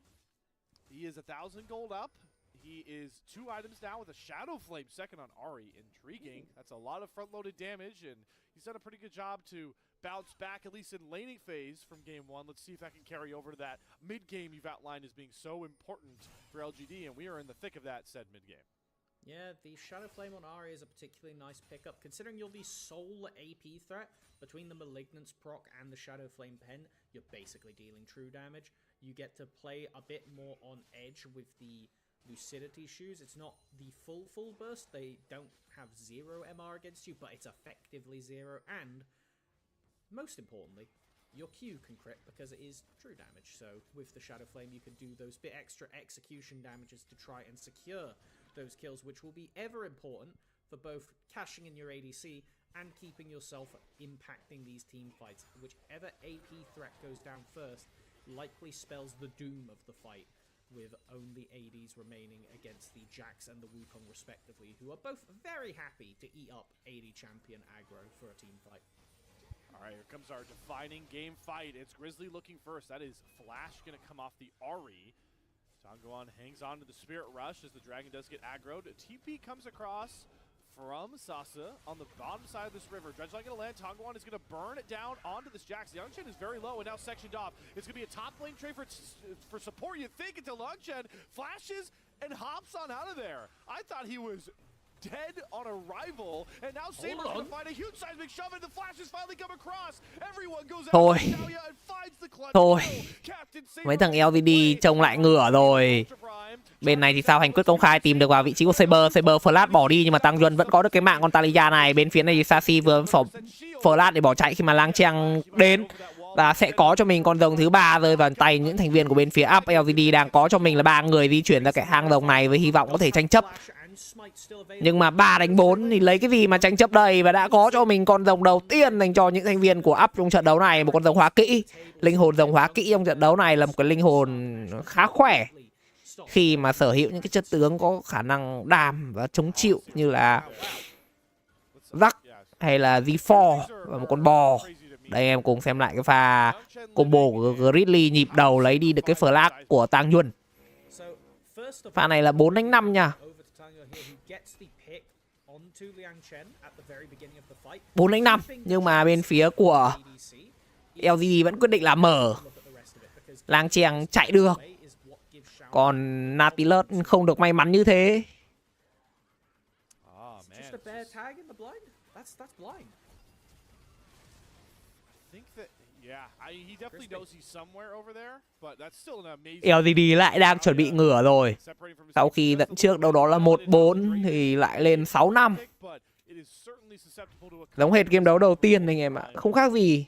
He is 1,000 gold up. He is 2 items down with a Shadow Flame second on Ahri. Intriguing. That's a lot of front-loaded damage, and he's done a pretty good job to bounce back, at least in laning phase from game one. Let's see if that can carry over to that mid-game you've outlined as being so important for LGD, and we are in the thick of that said mid-game. Yeah, the Shadow Flame on Ahri is a particularly nice pickup. Considering you're the sole AP threat between the Malignance proc and the Shadow Flame pen, you're basically dealing true damage. You get to play a bit more on edge with the Lucidity shoes. It's not the full burst. They don't have 0 MR against you, but it's effectively 0. And most importantly, your Q can crit because it is true damage. So with the Shadow Flame, you can do those bit extra execution damages to try and secure those kills, which will be ever important for both cashing in your ADC and keeping yourself impacting these team fights. Whichever AP threat goes down first likely spells the doom of the fight, with only ADs remaining against the Jax and the Wukong respectively, who are both very happy to eat up AD champion aggro for a team fight. All right, here comes our defining game fight. It's Grizzly looking first. That is Flash going to come off the Ahri. Tangguan hangs on to the Spirit Rush as the Dragon does get aggroed. TP comes across from Sasa on the bottom side of this river. Dredgeline going to land. Tangguan is going to burn it down onto this Jax. The Yangchen is very low and now sectioned off. It's going to be a top lane trade for support, you think, until Yangchen flashes and hops on out of there. I thought he was dead on arrival, and now Saber's going to find a huge seismic shove, and the flashes finally come across. Everyone goes out and finds the clutch. Thôi, mấy thằng LGD trông lại ngửa rồi. Bên này thì sao Hành quyết công khai tìm được vào vị trí của Saber. Saber flash bỏ đi nhưng mà Tăng Duân vẫn có được cái mạng con Talia này. Bên phía này thì Sashi vừa flash để bỏ chạy khi mà Lang Trang đến. Và sẽ có cho mình con rồng thứ 3 rơi vào tay những thành viên của bên phía up. LGD đang có cho mình là 3 người di chuyển ra cái hang rồng này với hy vọng có thể tranh chấp. Nhưng mà 3 đánh 4 thì lấy cái gì mà tranh chấp đây. Và đã có cho mình con rồng đầu tiên dành cho những thành viên của up trong trận đấu này. Một con rồng hóa kỹ. Linh hồn rồng hóa kỹ trong trận đấu này là một cái linh hồn khá khỏe khi mà sở hữu những cái chất tướng có khả năng đam và chống chịu như là Rắc hay là G4 và một con bò. Đây em cùng xem lại cái pha combo của Grizzly nhịp đầu lấy đi được cái flash của Tang Yuan. Pha này là 4 đánh 5 nha. 4 đánh 5 nhưng mà bên phía của LGD vẫn quyết định là mở. Lang Cheng chạy được. Còn Nautilus không được may mắn như thế. LGD lại đang chuẩn bị ngửa rồi. Sau khi dẫn trước đâu đó là 1-4 thì lại lên 6-5. Giống hệt game đấu đầu tiên anh em ạ. Không khác gì.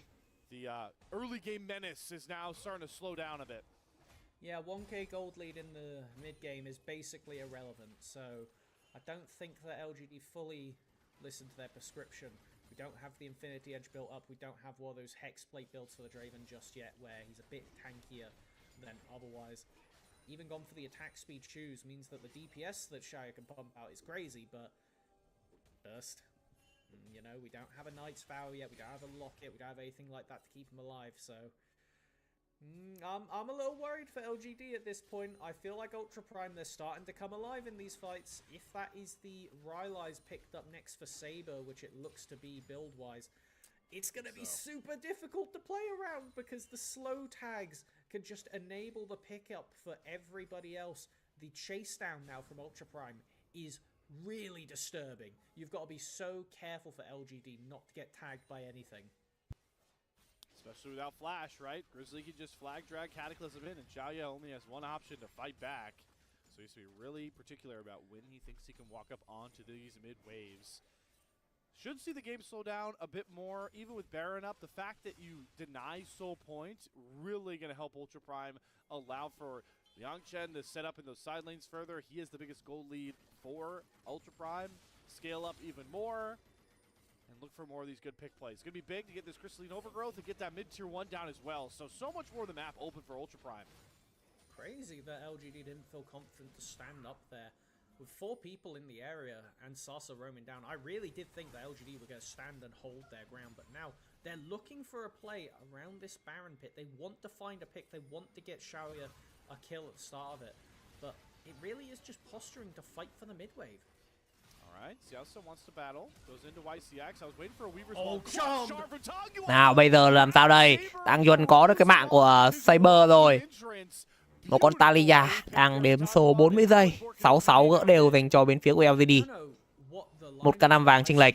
Yeah, 1k gold lead in the mid game is basically irrelevant, so I don't think that LGD fully listened to their prescription. We don't have the Infinity Edge built up, we don't have one of those Hex Plate builds for the Draven just yet, where he's a bit tankier than otherwise. Even gone for the attack speed shoes means that the DPS that Shire can pump out is crazy, but burst. You know, we don't have a Knight's Vow yet, we don't have a Locket, we don't have anything like that to keep him alive, so I'm a little worried for LGD at this point. I feel like Ultra Prime, they're starting to come alive in these fights. If that is the Rylai's picked up next for Saber, which it looks to be build-wise, it's going to be super difficult to play around because the slow tags can just enable the pickup for everybody else. The chase down now from Ultra Prime is really disturbing. You've got to be so careful for LGD not to get tagged by anything. Especially without Flash, right? Grizzly can just flag drag Cataclysm in, and Xiaoya only has one option to fight back. So he has to be really particular about when he thinks he can walk up onto these mid waves. Should see the game slow down a bit more, even with Baron up. The fact that you deny soul points really going to help Ultra Prime allow for Yangchen to set up in those side lanes further. He has the biggest gold lead for Ultra Prime. Scale up even more. And look for more of these good pick plays. It's going to be big to get this crystalline overgrowth and get that mid-tier 1 down as well. So much more of the map open for Ultra Prime. crazy that LGD didn't feel confident to stand up there. With 4 people in the area and Sasa roaming down, I really did think that LGD were going to stand and hold their ground, but now they're looking for a play around this Baron pit. They want to find a pick, they want to get Xiaoya a kill at the start of it, but it really is just posturing to fight for the mid wave. Alright, Xiaosa wants to battle, goes into YCX. I was waiting for a Weaver's Oh, wall. jump! Nào bây giờ làm sao đây? Tăng Duân có được cái mạng của Saber rồi. Một con Talia đang đếm số 40 giây. 6-6 gỡ đều dành cho bên phía của LGD. 1k5 vàng chênh lệch.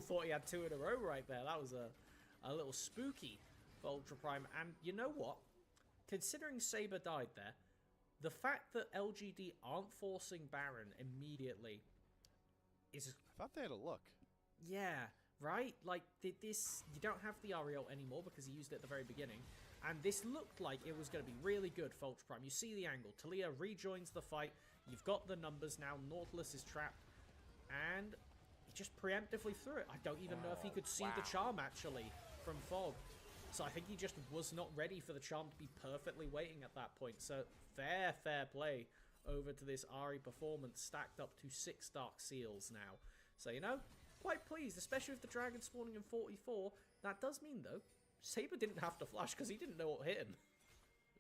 Thought he had 2 in a row right there. That was a little spooky for Ultra Prime. And you know what? Considering Saber died there, the fact that LGD aren't forcing Baron immediately is... I thought they had a look. Yeah, right? Like, this... You don't have the Ariel anymore because he used it at the very beginning. And this looked like it was going to be really good for Ultra Prime. You see the angle. Talia rejoins the fight. You've got the numbers now. Nautilus is trapped. And he just preemptively threw it. I don't even know if he could see the charm, actually, from Fog. So I think he just was not ready for the charm to be perfectly waiting at that point. So fair play over to this Ari performance, stacked up to 6 Dark Seals now. So, you know, quite pleased, especially with the Dragon spawning in 44. That does mean, though, Saber didn't have to flash because he didn't know what hit him.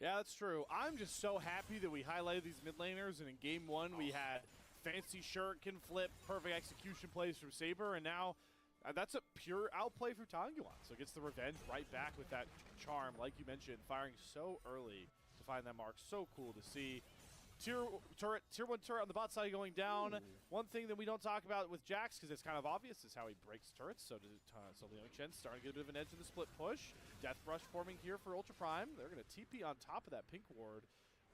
Yeah, that's true. I'm just so happy that we highlighted these mid laners, and in game 1 we had fancy shuriken flip, perfect execution plays from Saber, and now that's a pure outplay for Tangyuan. So gets the revenge right back with that charm, like you mentioned, firing so early to find that mark. So cool to see. Tier 1 turret on the bot side going down. Ooh. One thing that we don't talk about with Jax, because it's kind of obvious, is how he breaks turrets. So Liang Chen starting to get a bit of an edge in the split push. Death Rush forming here for Ultra Prime. They're going to TP on top of that pink ward.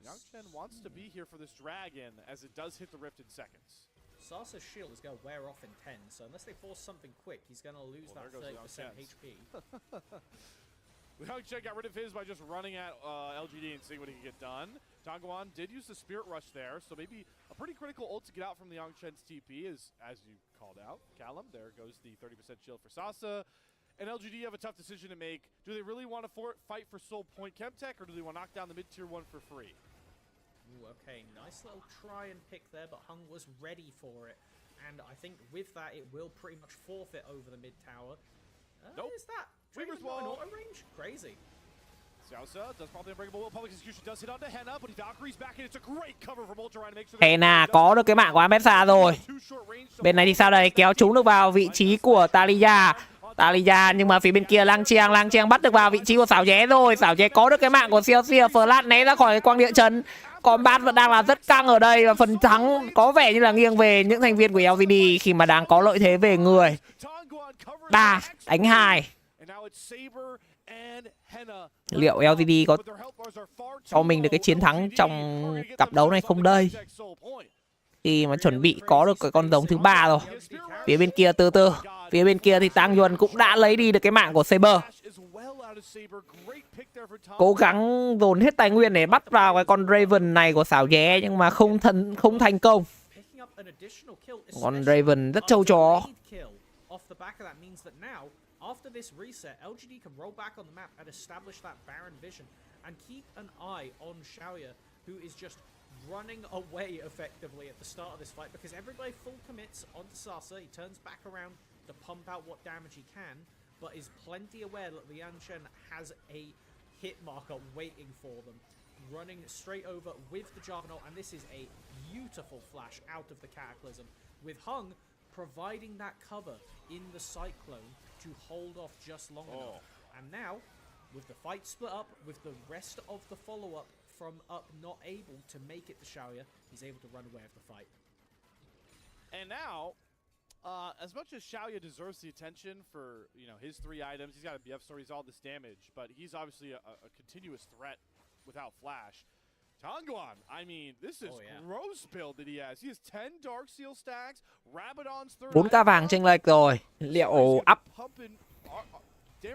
Liang Chen wants to be here for this dragon, as it does hit the rift in seconds. Sasa's shield is going to wear off in 10, so unless they force something quick, he's going to lose that 30% HP. Liang Chen got rid of his by just running at LGD and seeing what he could get done. Tangyuan did use the Spirit Rush there, so maybe a pretty critical ult to get out from Liang Chen's TP is, as you called out, Callum. There goes the 30% shield for Sasa. And LGD have a tough decision to make. Do they really want to fight for Soul Point Chemtech, or do they want to knock down the mid-tier 1 for free? Ooh, okay, nice little try and pick there, but Hung was ready for it. And I think with that, it will pretty much forfeit over the mid-tower. Nope. Is that? Weaver's not in wall. auto range? Crazy. Xiaosa does probably unbreakable will. Public execution does hit onto Henna, but he Valkyrie's back in. It's a great cover from Ultra Ryan to make sure Henna có được cái mạng của Amesa rồi. Bên này thì sao đây? Kéo chúng được vào vị trí của Talia. Nhưng mà phía bên kia Lang Chiang bắt được vào vị trí của Xảo Ché rồi. Xảo Ché có được cái mạng của Sia Flash né ra khỏi quang địa chấn. Combat vẫn đang là rất căng ở đây, và phần thắng có vẻ như là nghiêng về những thành viên của LGD khi mà đang có lợi thế về người. 3 đánh 2. Liệu LGD có cho mình được cái chiến thắng trong cặp đấu này không đây? Khi mà chuẩn bị có được cái con rồng thứ 3 rồi. Phía bên kia từ từ. Phía bên kia thì Tang Yuan cũng đã lấy đi được cái mạng của Saber. Cố gắng dồn hết tài nguyên để bắt vào cái con Raven này của Xảo Vé, nhưng mà không thành công. Con Raven rất trâu chó. After this reset, LGD can roll back on the map and establish that Baron vision and keep an eye on Xiaoya, who is just running away effectively at the start of this fight, because everybody full commits onto Sasa. He turns back around to pump out what damage he can, but is plenty aware that Liang Chen has a hit marker waiting for them. Running straight over with the Juggernaut, and this is a beautiful flash out of the Cataclysm, with Hung providing that cover in the Cyclone to hold off just long enough. And now, with the fight split up, with the rest of the follow-up from up not able to make it to Xiaoya, he's able to run away with the fight. And now, as much as Xiaoya deserves the attention for, you know, his 3 items, he's got a BF story, he's all this damage, but he's obviously a continuous threat without flash. Tangyuan, I mean, this is gross build that he has. He has 10 Dark Seal stacks, Rabadon's 4k vàng chênh lệch rồi. Liệu up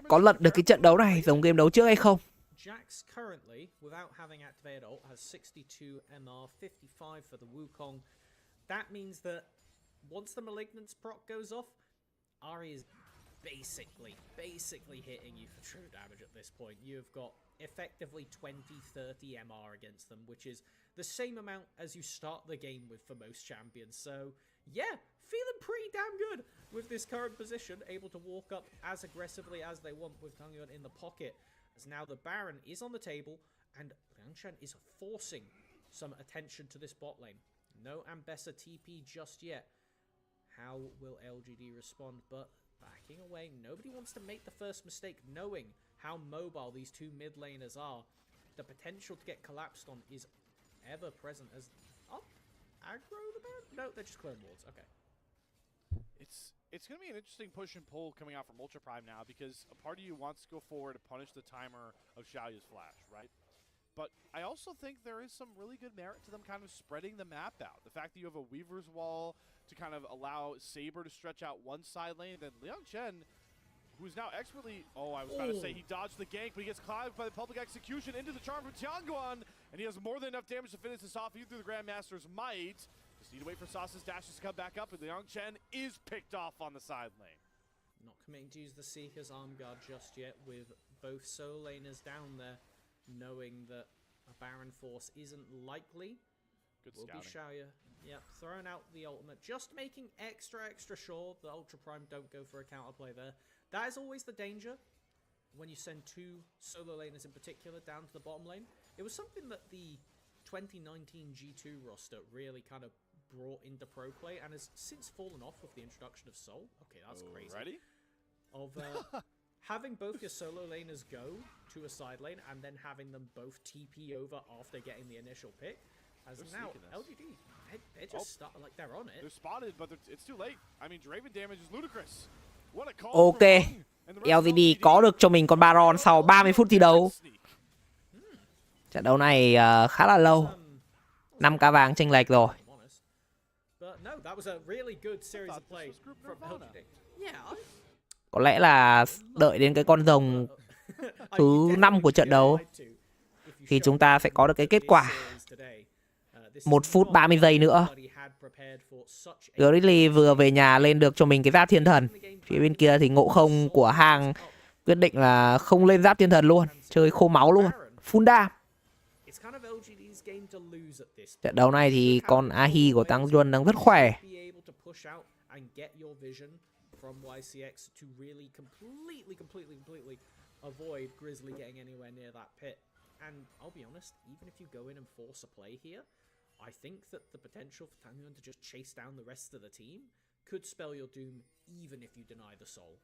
có lật được cái trận đấu này giống game đấu trước hay không? Jax currently, without having activated ult, has 62 MR, 55 for the Wukong. That means that once the Malignance proc goes off, Ari is basically hitting you for true damage at this point. You've got effectively 20-30 MR against them, which is the same amount as you start the game with for most champions. So yeah, feeling pretty damn good with this current position, able to walk up as aggressively as they want with Tangyuan in the pocket, as now the Baron is on the table and Liangshan is forcing some attention to this bot lane. No Ambessa TP just yet. How will LGD respond? But backing away, nobody wants to make the first mistake, knowing how mobile these two mid laners are. The potential to get collapsed on is ever present as aggro the Baron? No, they're just clone wards. Okay. It's going to be an interesting push and pull coming out from Ultra Prime now, because a part of you wants to go forward to punish the timer of Xiaoya's flash, right? But I also think there is some really good merit to them kind of spreading the map out. The fact that you have a Weaver's Wall to kind of allow Saber to stretch out one side lane, then Liangshan, who's now expertly, I was about to say he dodged the gank, but he gets caught by the public execution into the charm from Tianguan, and he has more than enough damage to finish this off, even through the Grandmaster's might. Just need to wait for Sauce's dashes to come back up, and Liangshan is picked off on the side lane. Not committing to use the Seeker's arm guard just yet, with both solo laners down there, knowing that a Baron force isn't likely. Good will scouting. Be Xiaoya. Yep, throwing out the ultimate, just making extra sure the Ultra Prime don't go for a counterplay there. That is always the danger when you send two solo laners in particular down to the bottom lane. It was something that the 2019 G2 roster really kind of brought into pro play and has since fallen off with the introduction of Soul. Okay, that's crazy. Ready? Of having both your solo laners go to a side lane and then having them both TP over after getting the initial pick. As They're now, sneaking this. LGD, they're just like they're on it. They're spotted, but it's too late. I mean, Draven damage is ludicrous. What a call Ok, from Hung, and the rest of LGD có được cho mình con Baron sau 30 phút thi đấu. Trận đấu này khá là lâu. 5k vàng chênh lệch rồi. But no, that was a really good series of play from LGD. Yeah. Có lẽ là đợi đến cái con rồng thứ 5 của trận đấu thì chúng ta sẽ có được cái kết quả. 1 phút 30 giây nữa. Grizzly vừa về nhà lên được cho mình cái giáp thiên thần. Phía bên kia thì ngộ không của hàng quyết định là không lên giáp thiên thần luôn. Chơi khô máu luôn. Full dam. Trận đấu này thì con Ahi của Tăng Duân đang rất khỏe. From YCX to really completely avoid Grizzly getting anywhere near that pit. And I'll be honest, even if you go in and force a play here, I think that the potential for Tangyuan to just chase down the rest of the team could spell your doom even if you deny the soul.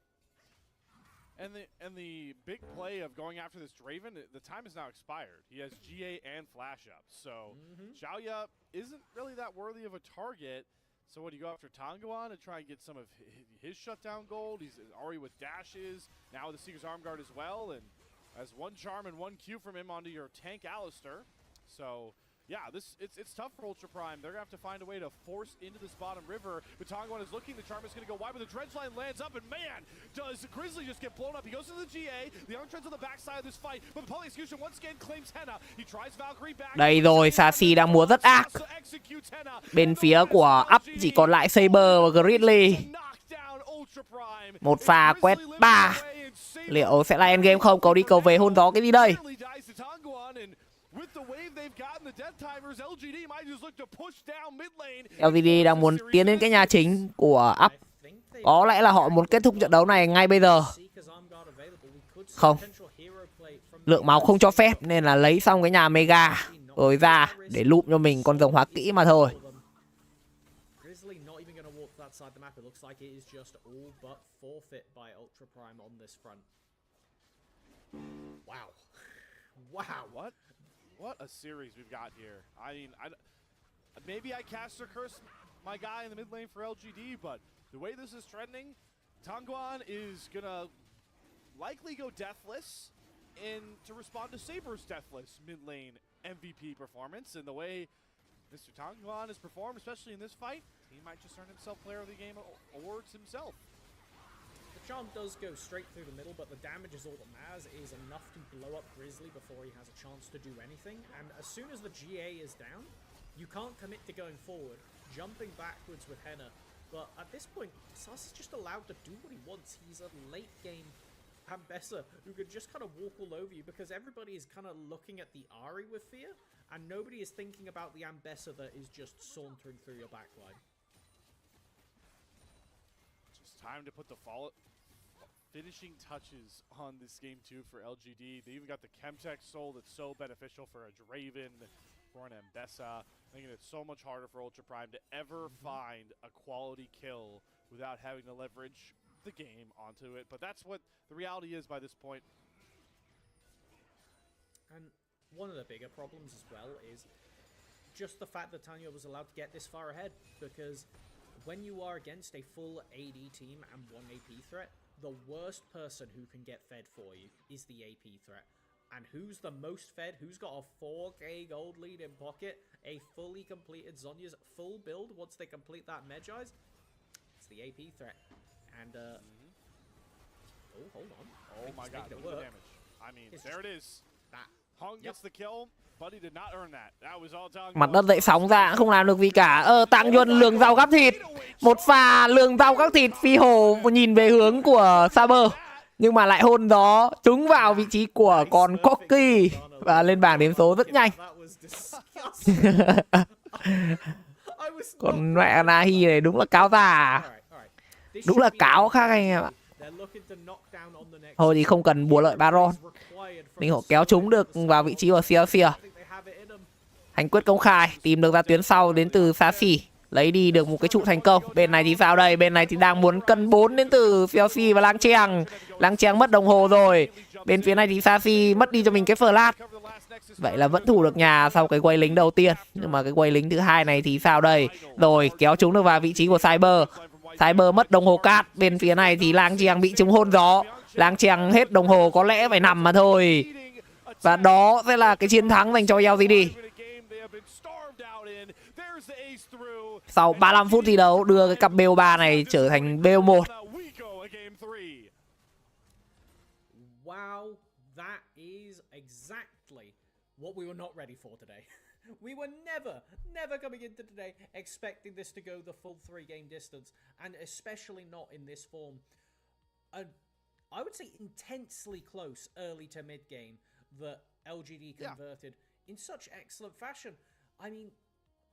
And the big play of going after this Draven, the time is now expired. He has GA and flash up, so Xiaoya isn't really that worthy of a target. So what, do you go after Tanguan to try and get some of his shutdown gold? He's already with dashes, now with the Seeker's Arm Guard as well, and has one charm and one Q from him onto your tank Alistair. So yeah, it's tough for Ultra Prime. They're gonna have to find a way to force into this bottom river. But Tanguan is looking, the charm is gonna go wide, but the dredge line lands up, and man, does Grizzly just get blown up. He goes to the GA, the Young Trends on the backside of this fight, but the Poly Execution once again claims Henna. He tries Valkyrie back. Đây rồi, Sashi đang múa rất ác. Bên phía của up chỉ còn lại Saber và Grizzly. Một pha quét 3. Liệu sẽ là endgame không? Cầu đi cầu về hôn gió cái gì đây? LGD đang muốn tiến đến cái nhà chính của up. Có lẽ là họ muốn kết thúc trận đấu này ngay bây giờ. Không. Lượng máu không cho phép nên là lấy xong cái nhà Mega rồi ra để lụm cho mình con rồng hóa kỹ mà thôi. Wow. What a series we've got here. I mean, maybe I cast or curse my guy in the mid lane for LGD, but the way this is trending, Tanguan is gonna likely go deathless to respond to Saber's deathless mid lane MVP performance. And the way Mr. Tanguan has performed, especially in this fight, he might just earn himself Player of the Game awards himself. The charm does go straight through the middle, but the damage is all that matters, is enough to blow up Grizzly before he has a chance to do anything. And as soon as the GA is down, you can't commit to going forward. Jumping backwards with Henna But at this point, Sas is just allowed to do what he wants. He's a late game Ambessa who could just kind of walk all over you because everybody is kind of looking at the Ahri with fear, and nobody is thinking about the Ambessa that is just sauntering through your backline. Just time to put the finishing touches on this game too for LGD. They even got the Chemtech Soul that's so beneficial for a Draven, for an Ambessa, making it so much harder for Ultra Prime to ever find a quality kill without having to leverage the game onto it. But that's what the reality is by this point. And one of the bigger problems as well is just the fact that Tanya was allowed to get this far ahead, because when you are against a full AD team and one AP threat, the worst person who can get fed for you is the AP threat. And who's the most fed? Who's got a 4k gold lead in pocket? A fully completed Zhonya's full build once they complete that Medjai's? It's the AP threat. And, oh, hold on. Oh my god, look at the damage. I mean, there it is. Hung gets the kill, but he did not earn that. That was all done. Mặt đất dậy sóng ra không làm được gì cả. Tăng Duân lường rau gắp thịt. Một pha lường rau gắp thịt, Phi Hồ nhìn về hướng của Saber. Nhưng mà lại hôn gió trúng vào vị trí của con Corky và lên bảng đếm số rất nhanh. Con mẹ Nahi này đúng là cáo già. Đúng là cáo khác anh em ạ. Thôi thì không cần bùa lợi Baron. Mình họ kéo chúng được vào vị trí của Sia. Hành quyết công khai, tìm được ra tuyến sau đến từ Sashi. Lấy đi được một cái trụ thành công. Bên này thì sao đây? Bên này thì đang muốn cân 4 đến từ Chelsea và Lang Cheng. Lang Cheng mất đồng hồ rồi. Bên phía này thì Sashi mất đi cho mình cái flash. Vậy là vẫn thủ được nhà sau cái quay lính đầu tiên. Nhưng mà cái quay lính thứ hai này thì sao đây? Rồi kéo chúng được vào vị trí của Cyber. Cyber mất đồng hồ cát. Bên phía này thì Lang Cheng bị trúng hôn gió. Lang Cheng hết đồng hồ có lẽ phải nằm mà thôi. Và đó sẽ là cái chiến thắng dành cho LGD. Sau 35 phút thi đấu đưa cái cặp BO3 này trở thành BO1. Wow, that is exactly what we were not ready for today. We were never coming into today expecting this to go the full 3-game distance, and especially not in this form. I would say intensely close early to mid game that LGD converted in such excellent fashion. I mean,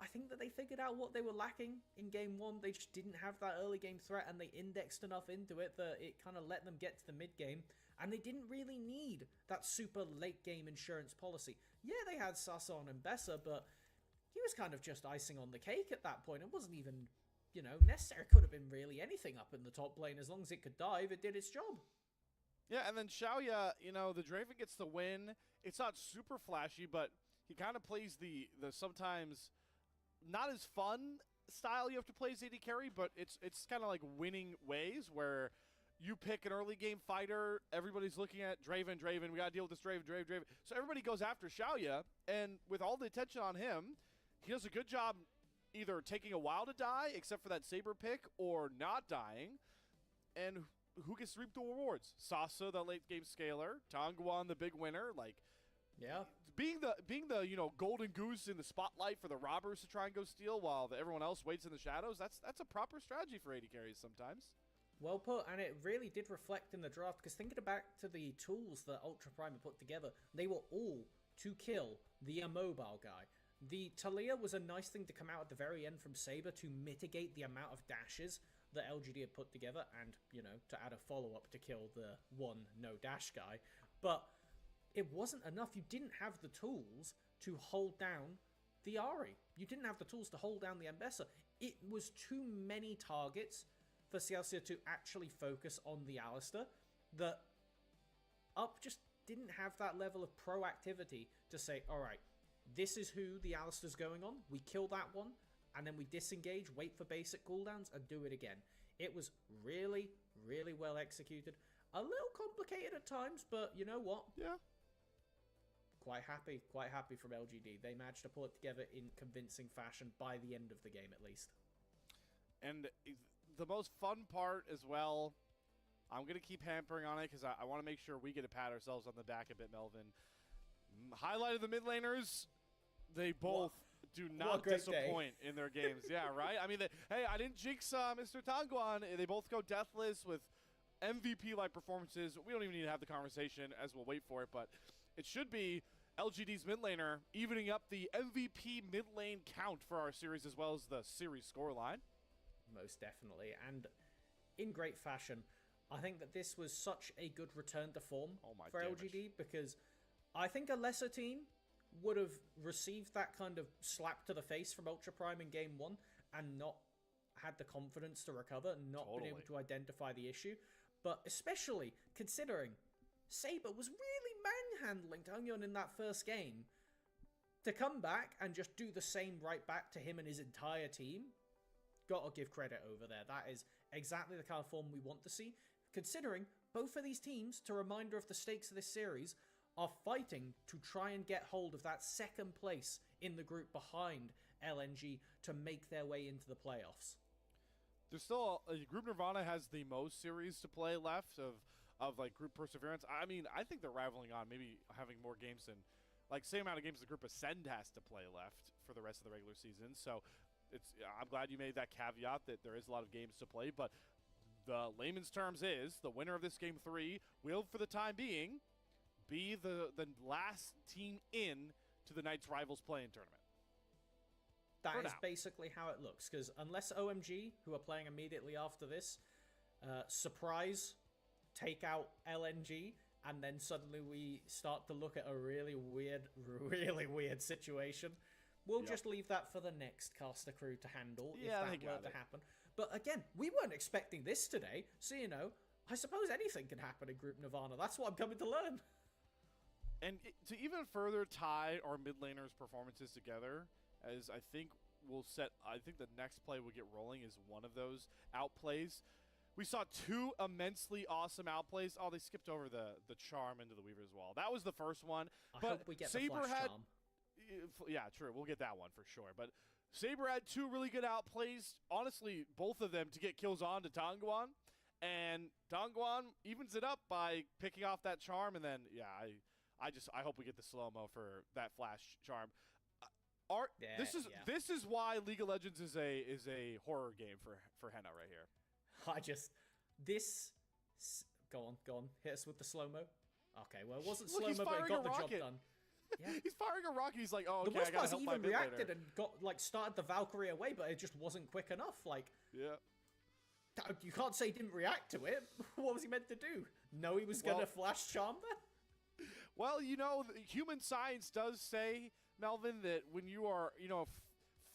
I think that they figured out what they were lacking in game 1. They just didn't have that early game threat, and they indexed enough into it that it kind of let them get to the mid game. And they didn't really need that super late game insurance policy. Yeah, they had Sasa and Bessa, but he was kind of just icing on the cake at that point. It wasn't even, you know, necessary. It could have been really anything up in the top lane. As long as it could dive, it did its job. Yeah, and then Xiaoya, you know, the Draven gets the win. It's not super flashy, but he kind of plays the sometimes not as fun style you have to play as AD carry, but it's kind of like winning ways where you pick an early game fighter, everybody's looking at Draven, we gotta deal with this Draven. So everybody goes after Xiaoya, and with all the attention on him, he does a good job either taking a while to die, except for that Saber pick, or not dying. And who gets to reap the rewards? Sasa, the late game scaler, Tongguan, the big winner, like, yeah. Being the you know, golden goose in the spotlight for the robbers to try and go steal while everyone else waits in the shadows, that's a proper strategy for AD carries sometimes. Well put, and it really did reflect in the draft, because thinking back to the tools that Ultra Prime had put together, they were all to kill the immobile guy. The Talia was a nice thing to come out at the very end from Saber to mitigate the amount of dashes that LGD had put together, and, you know, to add a follow-up to kill the one no-dash guy. But it wasn't enough. You didn't have the tools to hold down the Ahri. You didn't have the tools to hold down the Ambessa. It was too many targets for Celsius to actually focus on the Alistar, that Up just didn't have that level of proactivity to say, all right, this is who the Alistar's going on. We kill that one, and then we disengage, wait for basic cooldowns, and do it again. It was really, really well executed. A little complicated at times, but you know what? Yeah. Quite happy from LGD. They managed to pull it together in convincing fashion by the end of the game, at least. And the most fun part as well, I'm going to keep hampering on it because I want to make sure we get to pat ourselves on the back a bit, Melvin. Highlight of the mid laners, they both do not disappoint in their games. Yeah, right? I mean, hey, I didn't jinx Mr. Tangguan. They both go deathless with MVP-like performances. We don't even need to have the conversation as we'll wait for it, but it should be LGD's mid laner evening up the MVP mid lane count for our series as well as the series scoreline. Most definitely, and in great fashion. I think that this was such a good return to form for LGD, because I think a lesser team would have received that kind of slap to the face from Ultra Prime in game 1 and not had the confidence to recover and not been able to identify the issue. But especially considering Saber was really manhandling Tangyeon in that first game, to come back and just do the same right back to him and his entire team, gotta give credit over there. That is exactly the kind of form we want to see, considering both of these teams, to reminder of the stakes of this series, are fighting to try and get hold of that second place in the group behind LNG to make their way into the playoffs. There's still Group Nirvana has the most series to play left of like Group Perseverance. I mean, I think they're rivaling on maybe having more games than, like, same amount of games the Group Ascend has to play left for the rest of the regular season. So I'm glad you made that caveat that there is a lot of games to play, but the layman's terms is the winner of this game 3 will, for the time being, be the last team in to the Knights Rivals play-in tournament. That is basically how it looks, because unless OMG, who are playing immediately after this, surprise, take out LNG, and then suddenly we start to look at a really weird situation, we'll just leave that for the next caster crew to handle if that were to happen. But again, we weren't expecting this today, so, you know, I suppose anything can happen in Group Nirvana. That's what I'm coming to learn. And to even further tie our mid laners' performances together, as I think the next play we'll get rolling is one of those outplays. We saw 2 immensely awesome outplays. Oh, they skipped over the charm into the Weaver as well. That was the first one. I hope we get the flash charm. Yeah, true. We'll get that one for sure. But Saber had 2 really good outplays. Honestly, both of them to get kills on to Tangguan. And Tangguan evens it up by picking off that charm. And then, yeah, I hope we get the slow-mo for that flash charm. This is why League of Legends is a horror game for Henna right here. Go on, hit us with the slow-mo. Okay, well, it wasn't slow-mo, but it got the job done. Yeah. He's firing a rocket. He's like, oh, okay, the worst I gotta part is help he my even mid reacted laner. and started the Valkyrie away, but it just wasn't quick enough. You can't say he didn't react to it. What was he meant to do? Know he was gonna flash charm there? Well, you know, human science does say, Melvin, that when you are,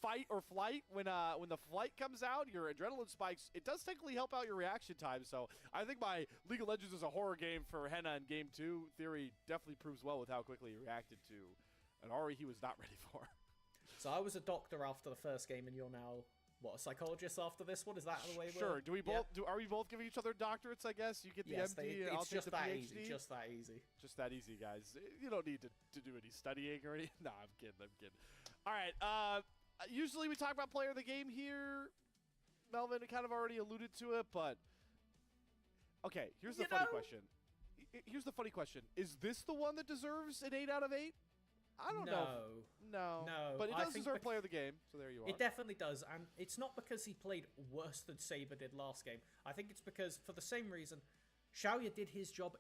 fight or flight, when the flight comes out, your adrenaline spikes, it does technically help out your reaction time. So I think my League of Legends is a horror game for Henna in Game 2 theory definitely proves well with how quickly he reacted to an Ahri he was not ready for. So I was a doctor after the first game, and you're now, what, a psychologist after this one? Is that the way we're... Sure. Are we both giving each other doctorates, I guess? You get the MD, and I'll take the PhD? Just that easy. Just that easy, guys. You don't need to do any studying or anything. No, I'm kidding. All right. Usually we talk about player of the game here. Melvin kind of already alluded to it, but... Okay, here's the funny question. Here's the funny question. Is this the one that deserves an 8 out of 8? I don't know. No. But it does deserve player of the game, so there you are. It definitely does, and it's not because he played worse than Saber did last game. I think it's because, for the same reason, Xiaoya did his job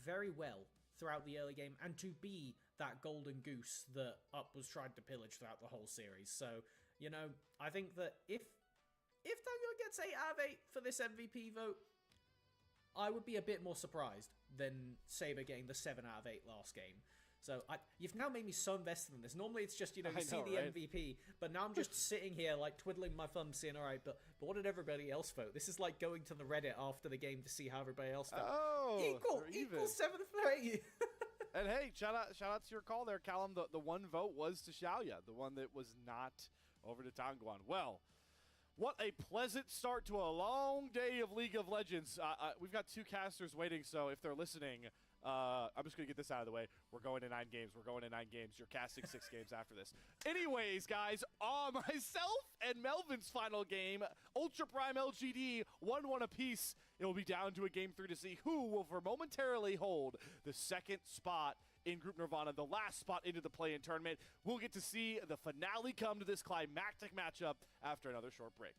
very well throughout the early game, and to be that golden goose that Up was trying to pillage throughout the whole series. So, you know, I think that if Tangyeon gets 8 out of 8 for this MVP vote, I would be a bit more surprised than Saber getting the 7 out of 8 last game. So you've now made me so invested in this. Normally it's just, you see the MVP, but now I'm just sitting here like twiddling my thumbs saying, all right, but what did everybody else vote? This is like going to the Reddit after the game to see how everybody else voted. Oh, equal 7 for 8. And hey, shout out to your call there, Callum. The one vote was to Xiaoya, the one that was not over to Tangguan. Well, what a pleasant start to a long day of League of Legends. We've got 2 casters waiting, so if they're listening, I'm just going to get this out of the way. We're going to 9 games. We're going to 9 games. You're casting 6 games after this. Anyways, guys, myself and Melvin's final game, Ultra Prime LGD, 1-1 apiece. It will be down to a game 3 to see who will for momentarily hold the second spot in Group Nirvana, the last spot into the play-in tournament. We'll get to see the finale come to this climactic matchup after another short break.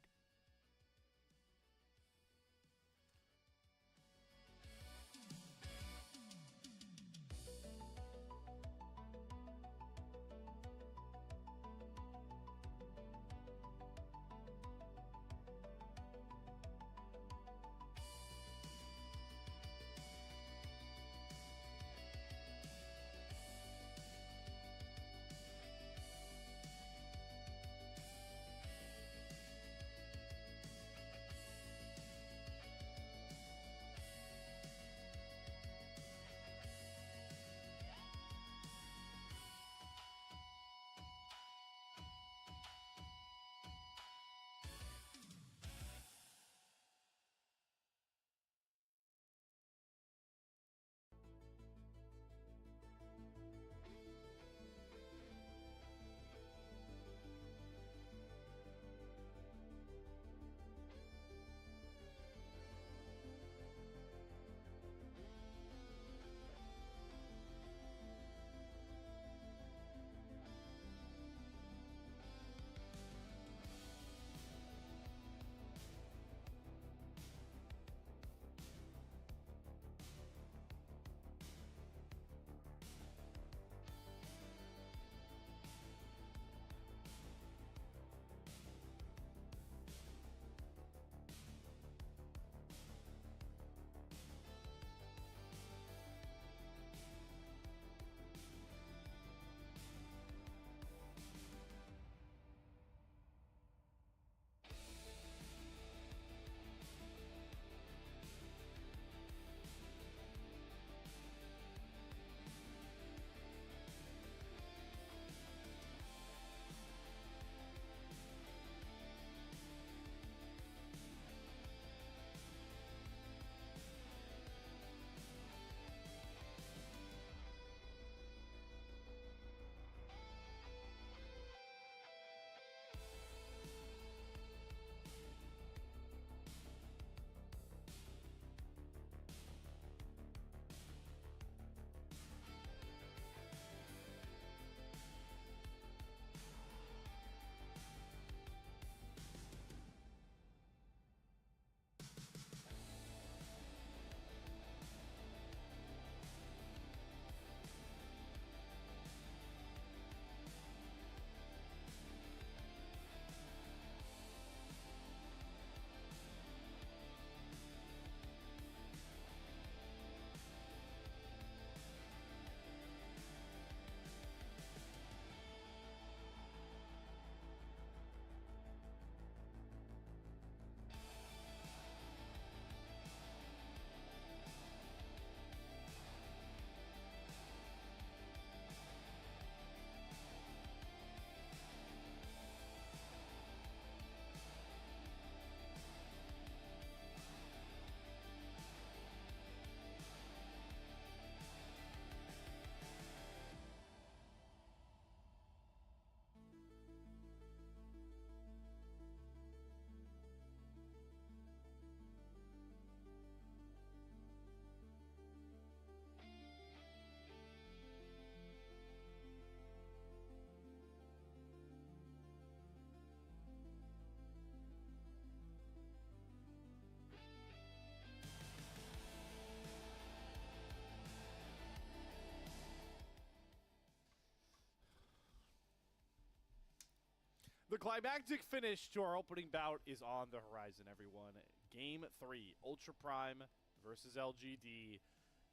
The climactic finish to our opening bout is on the horizon, everyone. Game 3, Ultra Prime versus LGD.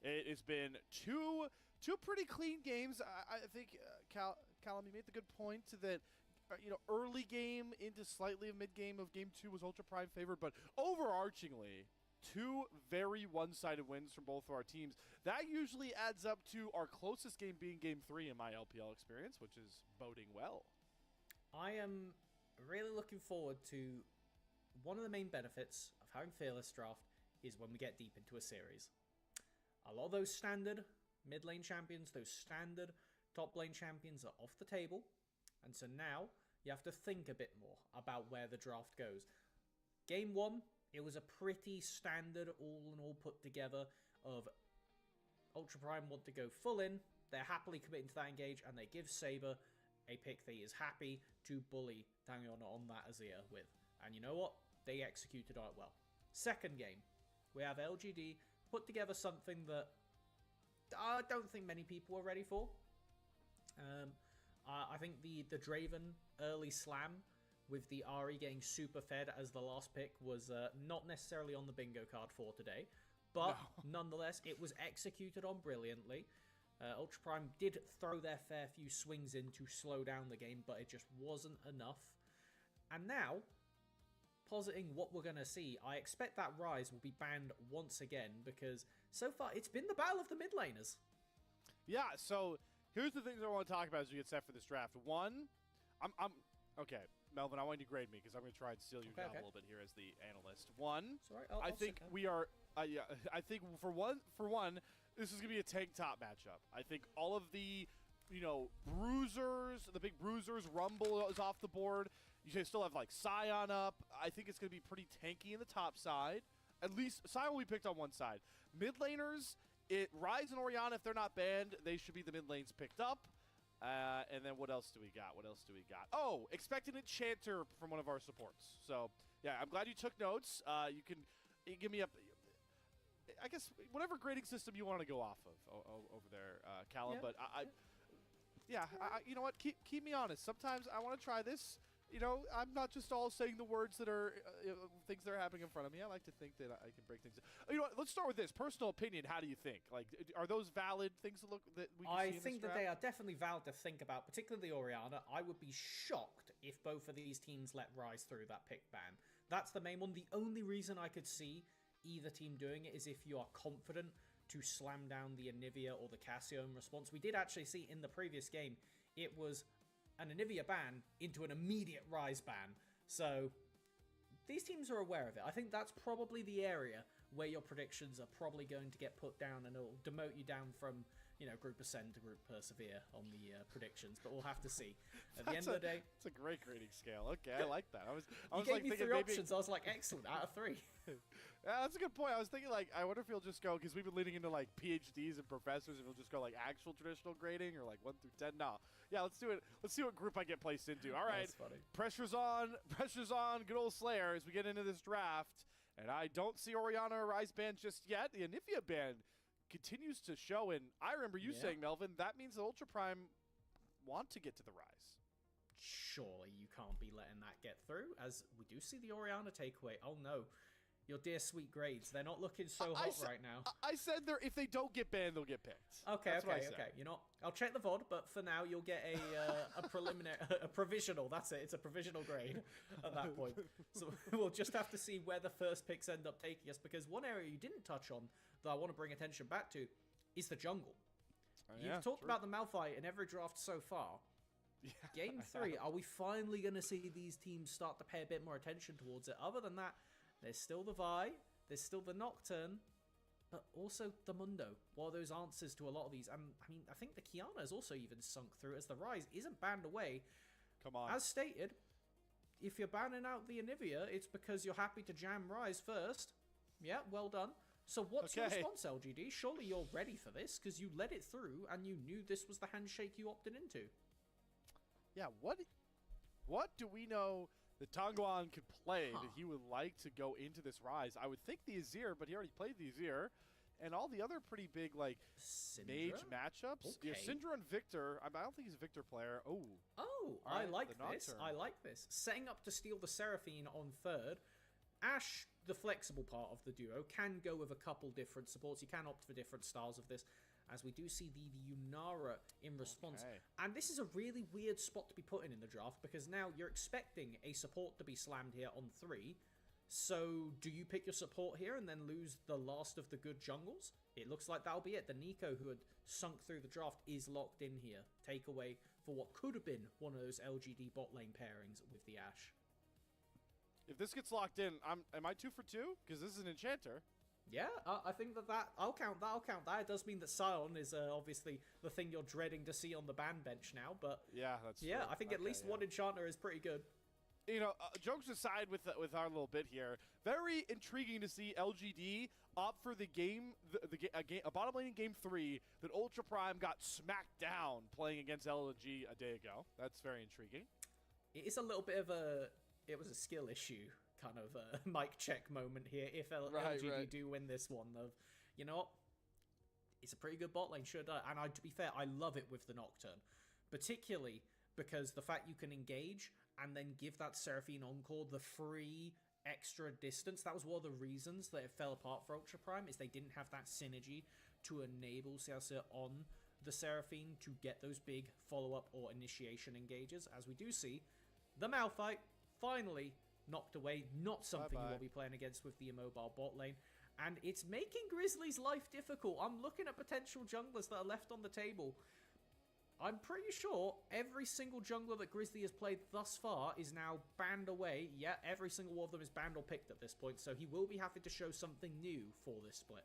It has been two pretty clean games. I think, Callum, you made the good point that early game into slightly a mid-game of Game 2 was Ultra Prime favored, but overarchingly, 2 very one-sided wins from both of our teams. That usually adds up to our closest game being Game 3 in my LPL experience, which is boding well. I am really looking forward to one of the main benefits of having Fearless Draft is when we get deep into a series. a lot of those standard mid lane champions, those standard top lane champions are off the table. And so now you have to think a bit more about where the draft goes. Game 1, it was a pretty standard all in all put together of Ultra Prime want to go full in. They're happily committing to that engage, and they give Saber a pick that he is happy to bully Tangyona on that Azir with. And you know what? They executed on it well. Second game, we have LGD put together something that I don't think many people were ready for. I think the Draven early slam with the Ahri getting super fed as the last pick was not necessarily on the bingo card for today. But nonetheless, it was executed on brilliantly. Ultra Prime did throw their fair few swings in to slow down the game, but it just wasn't enough. And now, positing what we're going to see, I expect that Rise will be banned once again, because so far it's been the battle of the mid laners. Yeah, so here's the things I want to talk about as we get set for this draft. One, okay, Melvin, I want you to grade me because I'm going to try and steal your job a little bit here as the analyst. One, I think we are, I think for one, this is going to be a tank top matchup. I think all of the, bruisers, the big bruisers, Rumble is off the board. You still have like Scion up. I think it's going to be pretty tanky in the top side. At least Scion will be picked on one side. Mid laners, Ryze and Orianna, if they're not banned, they should be the mid lanes picked up. And then what else do we got? Oh, expect an enchanter from one of our supports. So, yeah, I'm glad you took notes. You can give me I guess, whatever grading system you want to go off of over there, Callum. Yeah. But, you know what? Keep me honest. Sometimes I want to try this. I'm not just all saying the words that are things that are happening in front of me. I like to think that I can break things. What? Let's start with this. Personal opinion. How do you think? Like, are those valid things that we can see in this think that draft? they are definitely valid to think about, particularly Orianna. I would be shocked if both of these teams let Rise through that pick ban. That's the main one. The only reason I could see either team doing it is if you are confident to slam down the Anivia or the Cassio in response. We did actually see in the previous game, it was an Anivia ban into an immediate Rise ban. So these teams are aware of it. I think that's probably the area where your predictions are probably going to get put down, and it'll demote you down from, Group Ascend to Group Persevere on the predictions, but we'll have to see. At the end of the day... It's a great grading scale. Okay, I like that. I was gave like me three options. I was like, excellent, out of 3. Yeah, that's a good point. I was thinking, like, I wonder if he'll just go, because we've been leading into, like, PhDs and professors, if he'll just go, like, actual traditional grading, or, like, 1 through 10. No. Yeah, let's do it. Let's see what group I get placed into. All right. That's funny. Pressure's on. Good old Slayer as we get into this draft. And I don't see Orianna or Rise ban just yet. The Anivia ban continues to show, and I remember you saying, Melvin, that means the Ultra Prime want to get to the Rise. Surely you can't be letting that get through, as we do see the Orianna takeaway. Oh no, your dear sweet grades, they're not looking so hot right now. I said if they don't get banned, they'll get picked. Okay. I'll check the VOD, but for now you'll get a preliminary, a provisional. That's it. It's a provisional grade at that point. So we'll just have to see where the first picks end up taking us, because one area you didn't touch on that I want to bring attention back to is the jungle. You've talked about the Malphite in every draft so far. Yeah, Game 3, are we finally going to see these teams start to pay a bit more attention towards it? Other than that, there's still the Vi, there's still the Nocturne, but also the Mundo. What are those answers to a lot of these? I mean, I think the Kiana has also even sunk through, as the Rise isn't banned away. Come on. As stated, if you're banning out the Anivia, it's because you're happy to jam Rise first. Yeah, well done. So what's your response, LGD? Surely you're ready for this, because you led it through and you knew this was the handshake you opted into. Yeah, what do we know that Tongguan could play that he would like to go into this Rise? I would think the Azir, but he already played the Azir. And all the other pretty big, like, mage matchups. Okay. Yeah, Syndra and Victor. I don't think he's a Victor player. Oh, I like this. I like this. Setting up to steal the Seraphine on third. Ashe, the flexible part of the duo, can go with a couple different supports. You can opt for different styles of this, as we do see the Yunara in response. Okay. And this is a really weird spot to be put in the draft, because now you're expecting a support to be slammed here on 3. So do you pick your support here and then lose the last of the good jungles? It looks like that'll be it. The Nico, who had sunk through the draft, is locked in here. Takeaway for what could have been one of those LGD bot lane pairings with the Ashe. If this gets locked in, am I 2 for 2? Because this is an enchanter. Yeah, I think that I'll count that. I'll count that. It does mean that Sion is obviously the thing you're dreading to see on the ban bench now, but yeah, that's yeah, true. I think at least one enchanter is pretty good. You know, jokes aside with our little bit here, very intriguing to see LGD opt for the game, a bottom lane in game 3 that Ultra Prime got smacked down playing against LNG a day ago. That's very intriguing. It is a little bit of it was a skill issue kind of mic check moment here. If LGD do win this one, of you know what, it's a pretty good bot lane, sure does. And to be fair, I love it with the Nocturne, particularly because the fact you can engage and then give that Seraphine Encore the free extra distance. That was one of the reasons that it fell apart for Ultra Prime, is they didn't have that synergy to enable Xiaoxia on the Seraphine to get those big follow-up or initiation engages. As we do see, the Malphite finally knocked away. Not something you will be playing against with the immobile bot lane. And it's making Grizzly's life difficult. I'm looking at potential junglers that are left on the table. I'm pretty sure every single jungler that Grizzly has played thus far is now banned away. Yeah, every single one of them is banned or picked at this point, so he will be having to show something new for this split.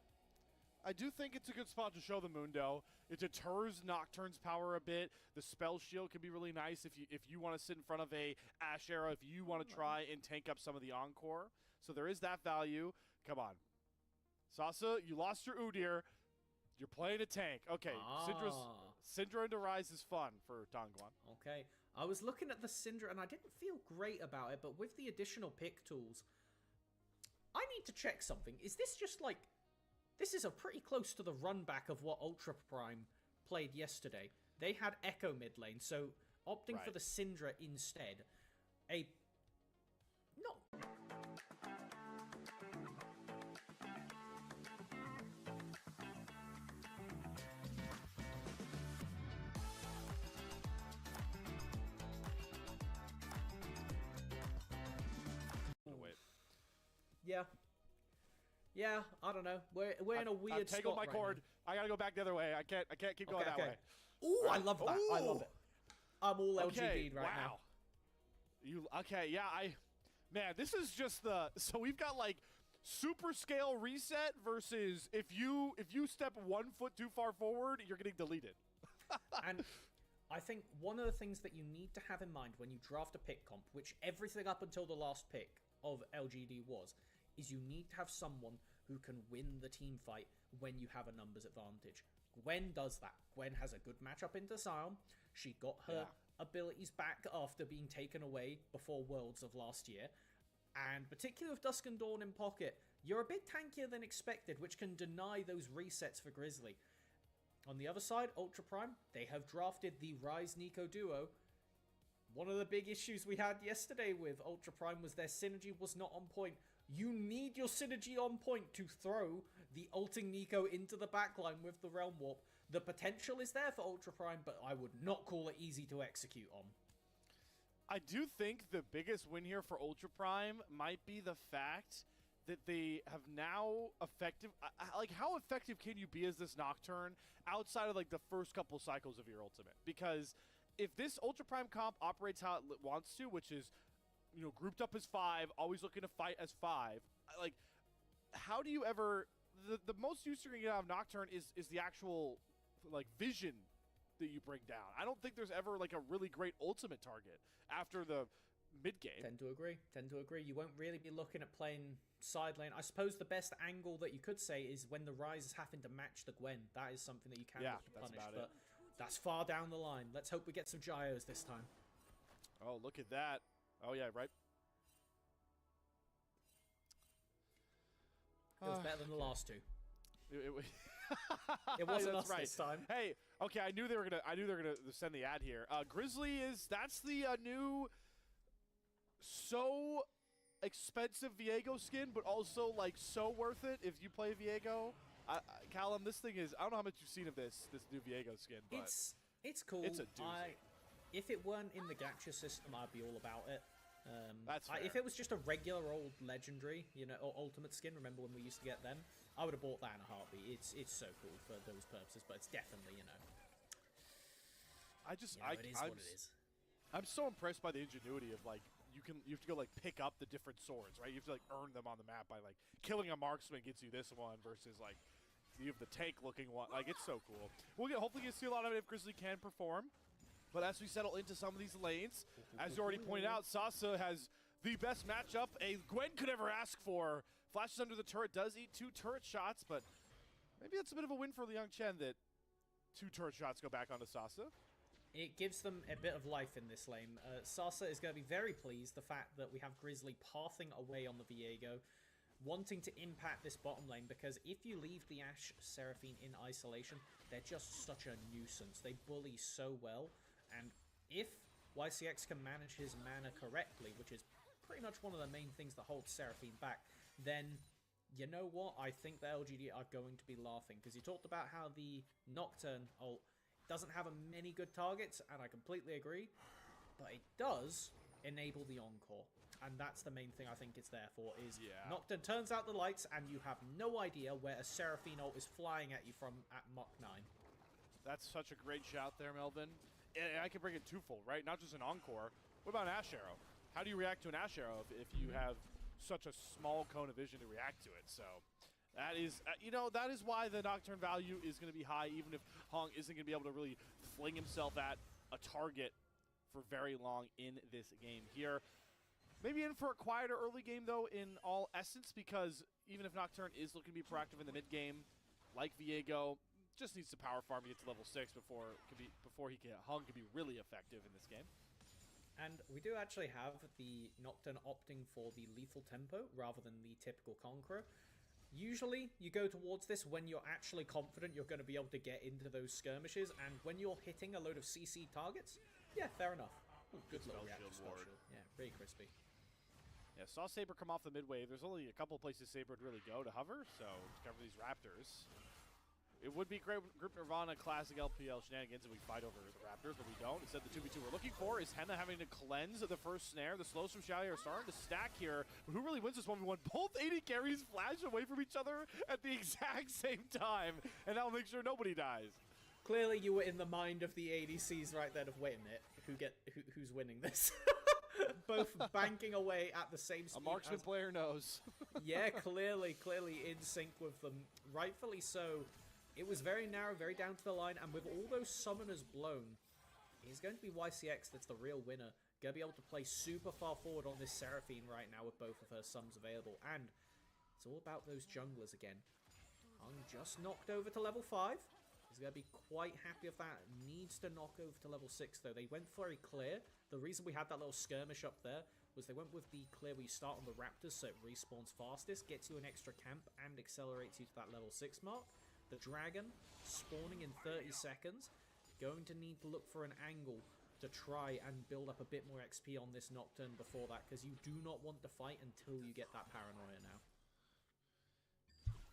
I do think it's a good spot to show the Mundo. It deters Nocturne's power a bit. The spell shield can be really nice if you want to sit in front of a Ashe Era, if you want to try and tank up some of the Encore. So there is that value. Come on. Sasa, you lost your Udyr. You're playing a tank. Okay, Syndra into Ryze is fun for Dongguan. Okay, I was looking at the Syndra and I didn't feel great about it, but with the additional pick tools, I need to check something. Is this just like... This is a pretty close to the run back of what Ultra Prime played yesterday. They had Echo mid lane, so opting for the Syndra instead. Not... Yeah, I don't know. We're in a weird spot. I've taken my right cord. now. I gotta go back the other way. I can't keep going that way. Ooh, I love that. I love it. I'm all LGD'd right now. Man, this is just so we've got like super scale reset versus if you step 1 foot too far forward, you're getting deleted. And I think one of the things that you need to have in mind when you draft a pick comp, which everything up until the last pick of LGD was, is you need to have someone who can win the team fight when you have a numbers advantage. Gwen does that. Gwen has a good matchup into Sion. She got her abilities back after being taken away before Worlds of last year. And particularly with Dusk and Dawn in pocket, you're a bit tankier than expected, which can deny those resets for Grizzly. On the other side, Ultra Prime, they have drafted the Ryze Nico duo. One of the big issues we had yesterday with Ultra Prime was their synergy was not on point. You need your synergy on point to throw the ulting Nico into the backline with the Realm Warp. The potential is there for Ultra Prime, but I would not call it easy to execute on. I do think the biggest win here for Ultra Prime might be the fact that they have now effective... Like, how effective can you be as this Nocturne outside of, like, the first couple cycles of your ultimate? Because if this Ultra Prime comp operates how it wants to, which is... you know, grouped up as 5, always looking to fight as 5. Like, how do you ever... The most use you're going to get out of Nocturne is the actual, like, vision that you bring down. I don't think there's ever, like, a really great ultimate target after the mid-game. Tend to agree. You won't really be looking at playing side lane. I suppose the best angle that you could say is when the Ryze is having to match the Gwen. That is something that you can look to punish, but that's far down the line. Let's hope we get some Gyos this time. Oh, look at that. Oh, yeah, right. It was better than the last two. It wasn't us this time. Hey, okay, I knew they were gonna send the ad here. Grizzly that's the new so expensive Viego skin, but also like so worth it if you play Viego. Callum, this thing is, I don't know how much you've seen of this new Viego skin, but it's cool. It's a doozy. If it weren't in the gacha system, I'd be all about it. That's fair. If it was just a regular old legendary, you know, or ultimate skin, remember when we used to get them? I would have bought that in a heartbeat. It's so cool for those purposes, but it's definitely, you know. It is what it is. I'm so impressed by the ingenuity of like you have to go like pick up the different swords, right? You have to like earn them on the map by like killing a marksman gets you this one versus like you have the tank looking one. Like it's so cool. Hopefully get to see a lot of it if Grizzly can perform. But as we settle into some of these lanes, as you already pointed out, Sasa has the best matchup a Gwen could ever ask for. Flashes under the turret, does eat 2 turret shots, but maybe that's a bit of a win for Liang Chen that 2 turret shots go back onto Sasa. It gives them a bit of life in this lane. Sasa is going to be very pleased the fact that we have Grizzly pathing away on the Viego, wanting to impact this bottom lane, because if you leave the Ashe Seraphine in isolation, they're just such a nuisance. They bully so well, and if YCX can manage his mana correctly, which is pretty much one of the main things that holds Seraphine back, then you know what? I think the LGD are going to be laughing, because you talked about how the Nocturne ult doesn't have many good targets, and I completely agree, but it does enable the Encore, and that's the main thing I think it's there for, is Nocturne turns out the lights, and you have no idea where a Seraphine ult is flying at you from at Mach 9. That's such a great shout there, Melvin. And I can bring it twofold, right? Not just an Encore. What about an Ashe Arrow? How do you react to an Ashe Arrow if you have such a small cone of vision to react to it? So that is, that is why the Nocturne value is going to be high, even if Hong isn't going to be able to really fling himself at a target for very long in this game here. Maybe in for a quieter early game, though, in all essence, because even if Nocturne is looking to be proactive in the mid game, like Viego, just needs to power farm to get to level 6 before Hung can be really effective in this game. And we do actually have the Nocturne opting for the lethal tempo rather than the typical Conqueror. Usually, you go towards this when you're actually confident you're going to be able to get into those skirmishes, and when you're hitting a load of CC targets, yeah, fair enough. Ooh, good little reactor spell shield. Yeah, pretty crispy. Yeah, saw Saber come off the mid wave. There's only a couple places Saber would really go to hover, so to cover these Raptors. It would be great Group Nirvana classic LPL shenanigans if we fight over the Raptors, but we don't. Instead, the 2v2 we're looking for is Henna having to cleanse the first snare. The slows from Xiaoya are starting to stack here. But who really wins this 1v1? Both AD carries flash away from each other at the exact same time, and that'll make sure nobody dies. Clearly, you were in the mind of the ADCs right then of, wait a minute, who's winning this? Both banking away at the same speed. A marksman player knows. Yeah, clearly in sync with them. Rightfully so. It was very narrow, very down to the line, and with all those summoners blown, it's going to be YCX that's the real winner. Going to be able to play super far forward on this Seraphine right now with both of her sums available, and it's all about those junglers again. Hung just knocked over to level 5. He's going to be quite happy with that. Needs to knock over to level 6, though. They went very clear. The reason we had that little skirmish up there was they went with the clear where you start on the Raptors, so it respawns fastest, gets you an extra camp, and accelerates you to that level 6 mark. The Dragon, spawning in 30 seconds, going to need to look for an angle to try and build up a bit more XP on this Nocturne before that, because you do not want to fight until you get that paranoia now.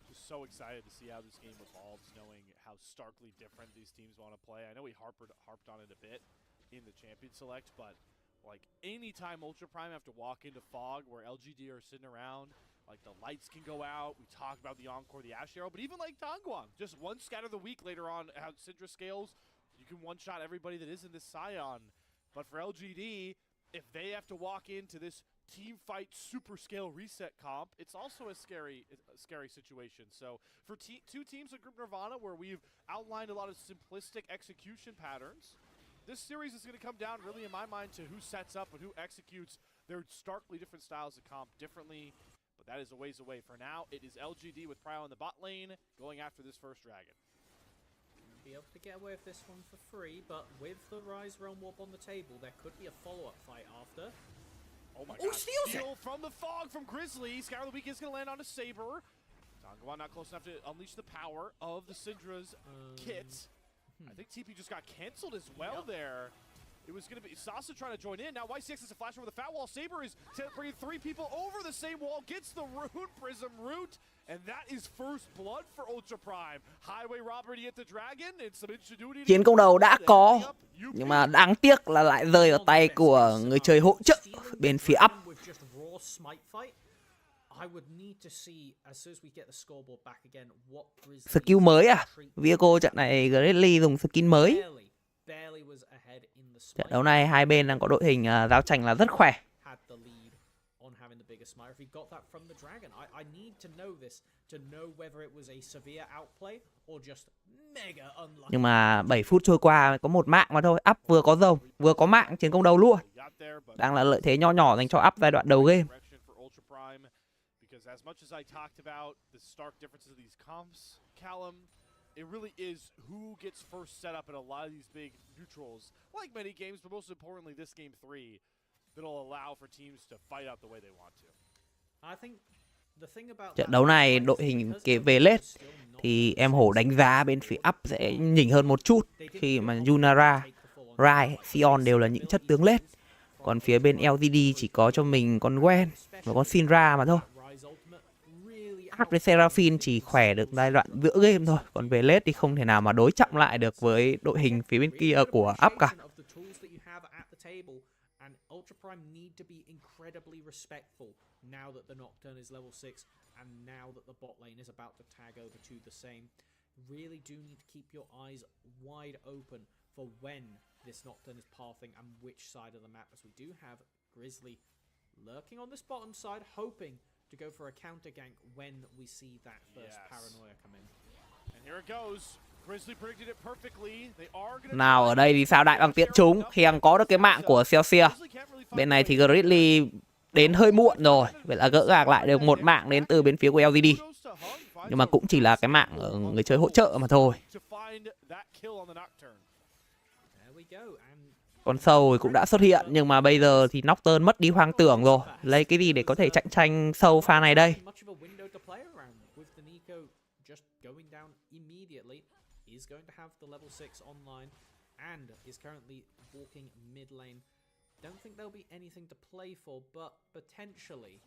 Just so excited to see how this game evolves, knowing how starkly different these teams want to play. I know we harped on it a bit in the Champion Select, but like anytime Ultra Prime have to walk into Fog where LGD are sitting around, like the lights can go out. We talk about the Encore, the Ashe Arrow, but even like Dongguan, just one scatter of the week later on, how Syndra scales, you can one-shot everybody that is in this Scion. But for LGD, if they have to walk into this team fight super scale reset comp, it's also a scary situation. So for two teams of Group Nirvana, where we've outlined a lot of simplistic execution patterns, this series is going to come down really, in my mind, to who sets up and who executes their starkly different styles of comp differently. But that is a ways away. For now, it is LGD with Pryo in the bot lane going after this first dragon. Be able to get away with this one for free, but with the Rise Realm Warp on the table, there could be a follow-up fight after. Oh my god. Steal from the Fog from Grizzly. Scour of the Week is going to land on a Saber. Dongguan not close enough to unleash the power of the Syndra's kit. I think TP just got canceled as well there. It was going to be Sasa trying to join in. Now YCX has a flash over the fat wall. Saber is bringing 3 people over the same wall. Gets the Rune Prism root. And that is first blood for Ultra Prime. Highway robbery at the Dragon. And some ingenuity. Chiến công đầu đã có, nhưng mà đáng tiếc là lại rơi vào tay của người chơi hỗ trợ bên phía up. Skill mới à? Viego trận này Grizzly dùng skin mới. Trận đấu này hai bên đang có đội hình giao tranh là rất khỏe. bit smarter if he got that from the dragon. I need to know this to know whether it was a severe outplay or just mega unlucky. Nhưng mà 7 phút trôi qua có một mạng mà thôi. Up vừa có rồng, vừa có mạng chiến công đầu luôn. Đang là lợi thế nho nhỏ dành cho Up giai đoạn đầu game. As much as I talked about the stark differences of these comps, Callum, it really is who gets first set up in a lot of these big neutrals, like many games, but most importantly this game 3, that'll allow for teams to fight out the way they want to. I think the thing about Trận đấu này đội hình về late thì em Hổ đánh giá bên phía Up sẽ nhỉnh hơn một chút khi mà Yunara, Rai, Sion đều là những chất tướng late. Còn phía bên LGD chỉ có cho mình con Gwen và con Syndra mà thôi. Up với Seraphine chỉ khỏe được giai đoạn giữa game thôi. Còn về late thì không thể nào mà đối trọng lại được với đội hình phía bên kia của Up cả. Ultra Prime need to be incredibly respectful now that the Nocturne is level 6 and now that the bot lane is about to tag over to the same. Really do need to keep your eyes wide open for when this Nocturne is pathing and which side of the map, as we do have Grizzly lurking on this bottom side, hoping to go for a counter gank when we see that first paranoia come in. And here it goes. Grizzly predicted it perfectly. They are gonna Nào ở đây thì sao đại bằng tiện chúng khi đang có được cái mạng của Celsius. Bên này thì Grizzly đến hơi muộn rồi. Vậy là gỡ gạc lại được một mạng đến từ bên phía của LGD. Nhưng mà cũng chỉ là cái mạng ở người chơi hỗ trợ mà thôi. Con sâu cũng đã xuất hiện nhưng mà bây giờ thì Nocturne mất đi hoang tưởng rồi. Lấy cái gì để có thể cạnh tranh sâu pha này đây? Is going to have the level 6 online and is currently walking mid lane. Don't think there'll be anything to play for, but potentially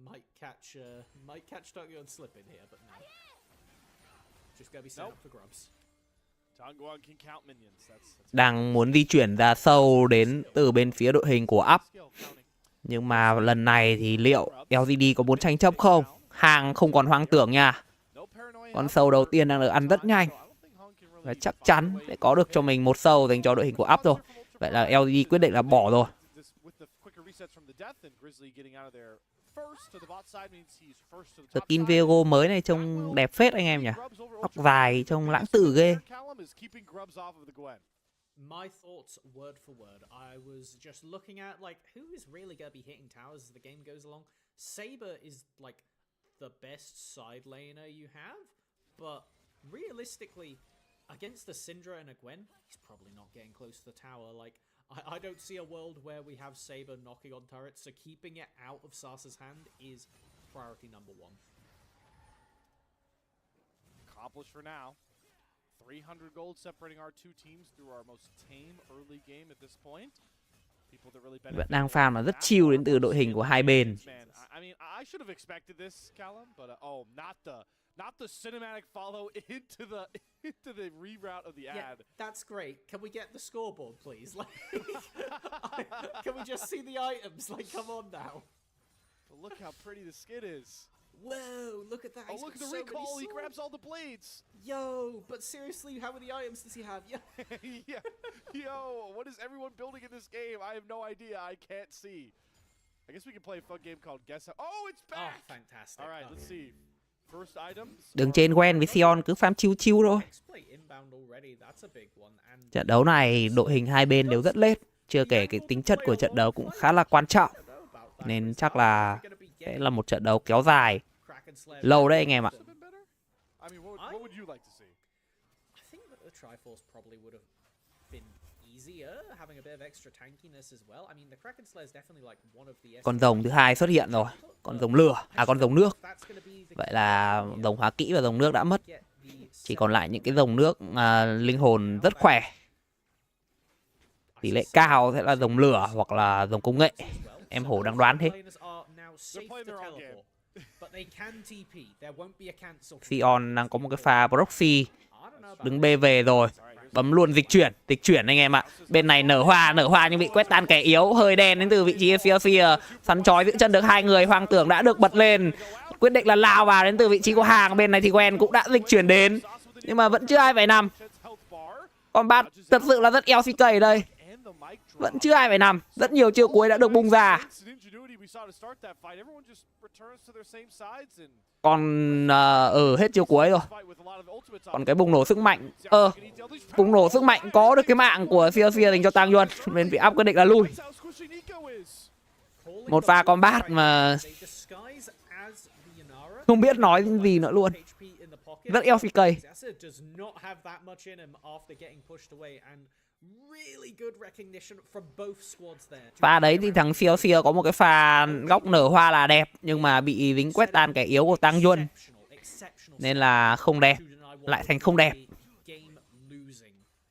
might catch Tokyo slipping here, but no. Just gonna be set up for grubs. Đang muốn di chuyển ra sâu đến từ bên phía đội hình của Up. Nhưng mà lần này thì liệu LGD có muốn tranh chấp không? Hàng không còn hoang tưởng nha. Con sâu đầu tiên đang được ăn rất nhanh. Và chắc chắn sẽ có được cho mình một sâu dành cho đội hình của Up rồi. Vậy là LGD quyết định là bỏ rồi. Skin Viego mới này trông đẹp phết anh em nhỉ. Tóc dài trông lãng tử ghê. My thoughts word for word. I was just looking at like who is really going to be hitting towers as the game goes along. Saber is like the best side laner you have, but realistically, against the Syndra and a Gwen, he's probably not getting close to the tower. Like, I don't see a world where we have Saber knocking on turrets, so keeping it out of Sasa's hand is priority number 1. Accomplished for now. 300 gold separating our two teams through our most tame early game at this point. Vẫn đang farm là rất chill đến từ đội hình của hai bên. I mean, I should have expected this, Callum, but not the cinematic follow into the reroute of the ad. Yeah, that's great. Can we get the scoreboard, please? Like, can we just see the items? Like, come on now. But look how pretty the skid is. Whoa, look at that. Oh, look at the recall. He grabs all the blades. Yo, but seriously, how many items does he have? Yeah. Yo, what is everyone building in this game? I have no idea. I can't see. I guess we can play a fun game called Guess How. Oh, it's back. Oh, fantastic. All right, let's see. First items. Đường trên Gwen với Sion cứ farm chill thôi. Trận đấu này đội hình hai bên đều rất late. Chưa kể cái tính chất của trận đấu cũng khá là quan trọng. Nên chắc là sẽ là một trận đấu kéo dài lâu đấy anh em ạ. Con rồng thứ hai xuất hiện rồi. Con rồng lửa, con rồng nước. Vậy là rồng hóa kỹ và rồng nước đã mất. Chỉ còn lại những cái rồng nước linh hồn rất khỏe. Tỷ lệ cao sẽ là rồng lửa hoặc là rồng công nghệ. Em Hổ đang đoán thế. Sion đang có một cái pha proxy. Đứng B về rồi. Bấm luôn dịch chuyển anh em ạ. Bên này nở hoa nhưng bị quét tan kẻ yếu. Hơi đen đến từ vị trí Fia. Sắn chói giữ chân được hai người. Hoang tưởng đã được bật lên. Quyết định là lao vào đến từ vị trí của hàng. Bên này thì Gwen cũng đã dịch chuyển đến. Nhưng mà vẫn chưa ai phải nằm. Con bát thật sự là rất LCK ở đây. Vẫn chưa ai phải nằm. Rất nhiều chiêu cuối đã được bung ra. Còn hết chiêu cuối rồi. Còn cái bùng nổ sức mạnh, bùng nổ sức mạnh có được cái mạng của CLC dành cho Tang Yuan. Bên phía up quyết định là lui. Một pha combat mà không biết nói gì nữa luôn. Rất LCK. Pha đấy thì thằng CLC có một cái pha góc nở hoa là đẹp, nhưng mà bị dính quét tan kẻ yếu của Tang Yuan, nên là không đẹp, lại thành không đẹp.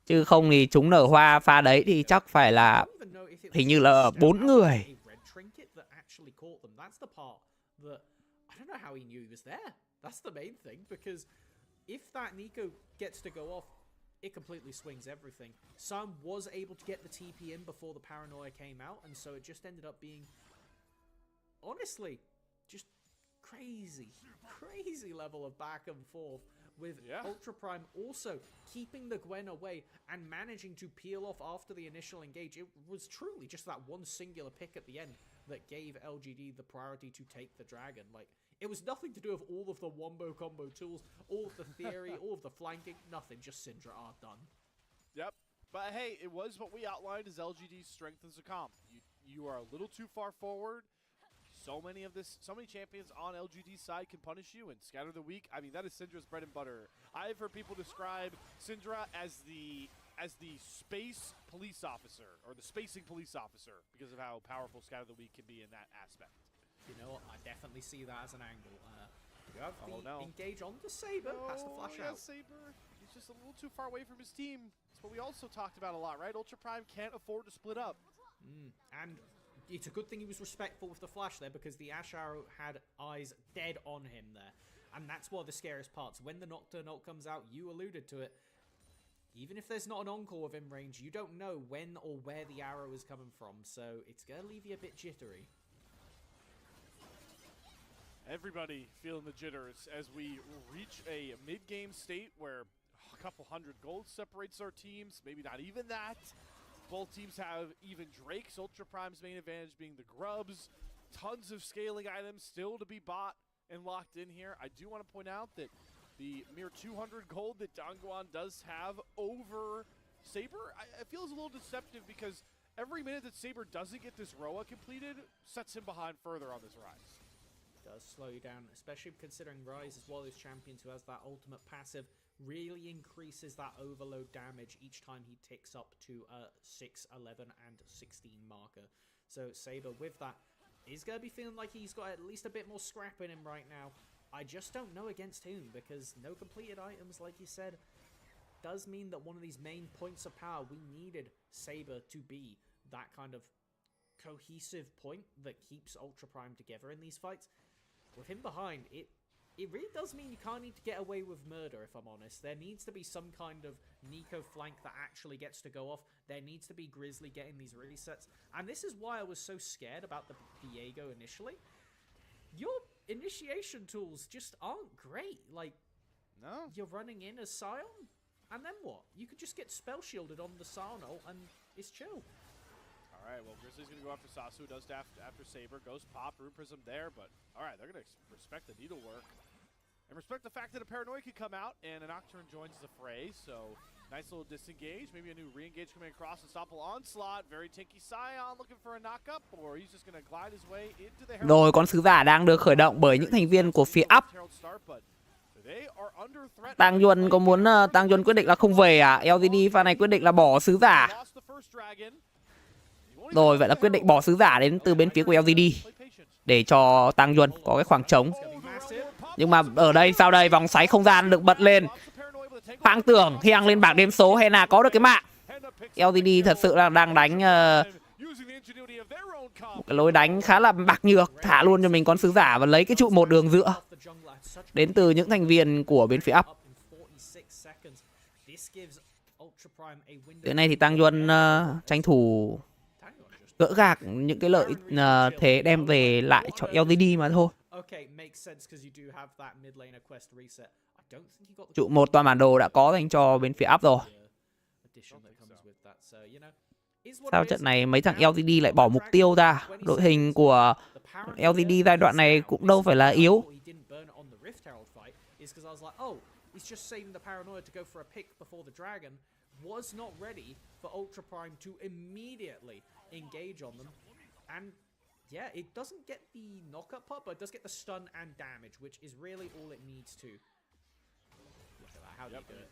Chứ không thì chúng nở hoa pha đấy thì chắc phải là hình như là 4 người. It completely swings everything. Sam was able to get the TP in before the paranoia came out, and so it just ended up being, honestly, just crazy level of back and forth, with Ultra Prime also keeping the Gwen away and managing to peel off after the initial engage. It was truly just that one singular pick at the end that gave LGD the priority to take the dragon. Like, it was nothing to do with all of the wombo combo tools, all of the theory, all of the flanking, nothing, just Syndra are done. Yep, but hey, it was what we outlined as LGD's strength as a comp. You are a little too far forward. So many champions on LGD's side can punish you and scatter the weak. I mean, that is Syndra's bread and butter. I've heard people describe Syndra as the space police officer, or the spacing police officer, because of how powerful scatter the weak can be in that aspect. You know what? I definitely see that as an angle. You have the engage on the Saber, has to flash out. Saber, he's just a little too far away from his team. That's what we also talked about a lot, right? Ultra Prime can't afford to split up. And it's a good thing he was respectful with the flash there, because the Ash Arrow had eyes dead on him there. And that's one of the scariest parts. When the Nocturne ult comes out, you alluded to it. Even if there's not an encore within range, you don't know when or where the arrow is coming from. So it's going to leave you a bit jittery. Everybody feeling the jitters as we reach a mid-game state where a couple hundred gold separates our teams, maybe not even that. Both teams have even Drake's Ultra Prime's main advantage being the grubs. Tons of scaling items still to be bought and locked in here. I do want to point out that the mere 200 gold that Dongguan does have over Saber, it feels a little deceptive, because every minute that Saber doesn't get this Roa completed sets him behind further on this rise. Does slow you down, especially considering Rise is one of those champions who has that ultimate passive, really increases that overload damage each time he ticks up to a 6, 11, and 16 marker. So Saber, with that, is going to be feeling like he's got at least a bit more scrap in him right now. I just don't know against whom, because no completed items, like you said, does mean that one of these main points of power, we needed Saber to be that kind of cohesive point that keeps Ultra Prime together in these fights. With him behind, it really does mean you can't need to get away with murder, if I'm honest. There needs to be some kind of Nico flank that actually gets to go off. There needs to be Grizzly getting these resets. And this is why I was so scared about the Viego initially. Your initiation tools just aren't great. Like, no, you're running in as Sion, and then what? You could just get spell shielded on the Sion ult, and it's chill. Alright, well, Grizzly's going to go after Sasu, does after Saber, goes pop, Rune Prism there, but alright, they're going to respect the needlework. And respect the fact that a Paranoia could come out, and a Nocturne joins the fray, so nice little disengage, maybe a new re-engage coming across, Unstoppable Onslaught, very tanky Scion looking for a knock-up, or he's just going to glide his way into the Herald. Rồi, con sứ giả đang được khởi động bởi những thành viên của phía up. Tang Yuan có muốn Tang Yuan quyết định là không về à? LGD pha này quyết định là bỏ sứ giả. Rồi, vậy là quyết định bỏ sứ giả đến từ bên phía của LGD để cho Tang Yuan có cái khoảng trống. Nhưng mà ở đây sau đây vòng xoáy không gian được bật lên. Hoang tưởng Hiang lên bảng đêm số, Hena có được cái mạng. LGD thật sự là đang đánh một cái lối đánh khá là bạc nhược, thả luôn cho mình con sứ giả và lấy cái trụ một đường giữa đến từ những thành viên của bên phía up. Tới nay thì Tang Yuan tranh thủ gỡ gạc những cái lợi thế đem về lại cho LGD mà thôi. Trụ một toàn bản đồ đã có dành cho bên phía up rồi. Sao trận này mấy thằng LGD lại bỏ mục tiêu ra? Đội hình của LGD giai đoạn này cũng đâu phải là yếu. He's just saving the paranoia to go for a pick before the dragon. Was not ready for Ultra Prime to immediately engage on them. And yeah, it doesn't get the knockup part, but it does get the stun and damage, which is really all it needs to. Look at that. How do you do it?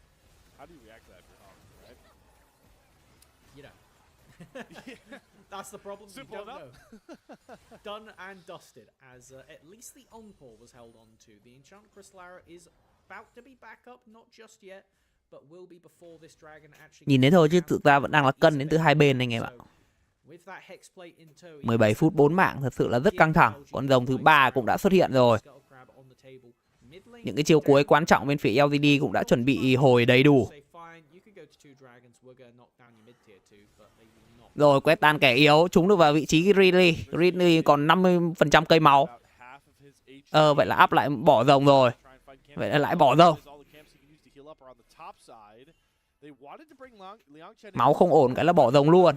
How do you react to that if you're Hong, right? You know. That's the problem. Simple you don't enough. know. Done and dusted, as at least the encore was held on to. The Enchant Crystallara is about to be back up, not just yet, but will be before this dragon actually. Nhìn thế thôi chứ thực ra vẫn đang là cân đến từ hai bên anh em ạ. 17 phút 4 mạng thật sự là rất căng thẳng. Con rồng thứ 3 cũng đã xuất hiện rồi. Những cái chiêu cuối quan trọng bên phía LGD cũng đã chuẩn bị hồi đầy đủ. Rồi quét tan kẻ yếu, chúng được vào vị trí Ridley. Ridley còn 50% cây máu. Vậy là up lại bỏ rồng rồi. Vậy là lại bỏ rồng. Máu không ổn cái là bỏ rồng luôn.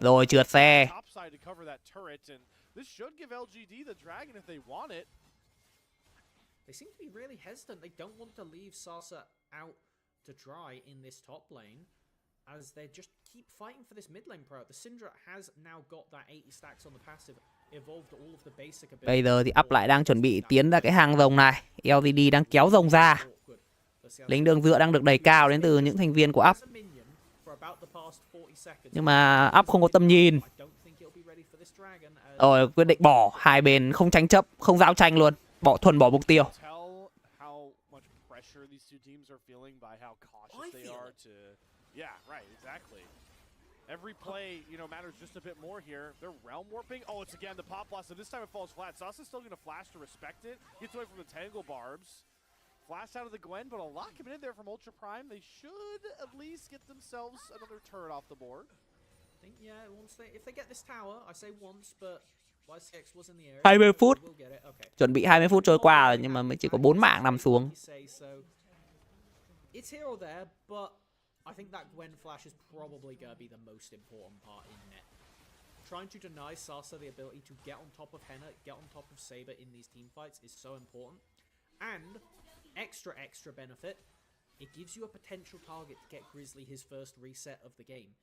Rồi trượt xe. They seem to be really hesitant. They don't want to leave Sasa out to dry in this top lane, as they just keep fighting for this mid lane pro. The Syndra has now got that 80 stacks on the passive, evolved all of the basic abilities. Bây giờ thì up lại đang chuẩn bị tiến ra cái hàng rồng này. LGD đang kéo rồng ra. Lính đường dựa đang được đẩy cao đến từ những thành viên của up. Nhưng mà up không có tầm nhìn. Rồi quyết định bỏ. Hai bên không tranh chấp, không giao tranh luôn. Thuần bỏ mục tiêu. Every play, matters just a bit more here. They're realm warping. Oh, it's again the pop blast, and this time it falls flat. Sasa's still going to flash to respect it. Gets away from the tangle barbs. Flash out of the Gwen, but a lot coming in there from Ultra Prime. They should at least get themselves another turret off the board. I think, if they get this tower, I say once, but YCX was in the area. 20 phút. Chuẩn bị 20 phút trôi qua rồi, nhưng mà mới chỉ có 4 mạng nằm xuống. It's here or there, but I think that Gwen flash is probably going to be the most important part in net. Trying to deny Sasa the ability to get on top of Henna, get on top of Saber in these team fights is so important. And extra benefit, it gives you a potential target to get Grizzly his first reset of the game.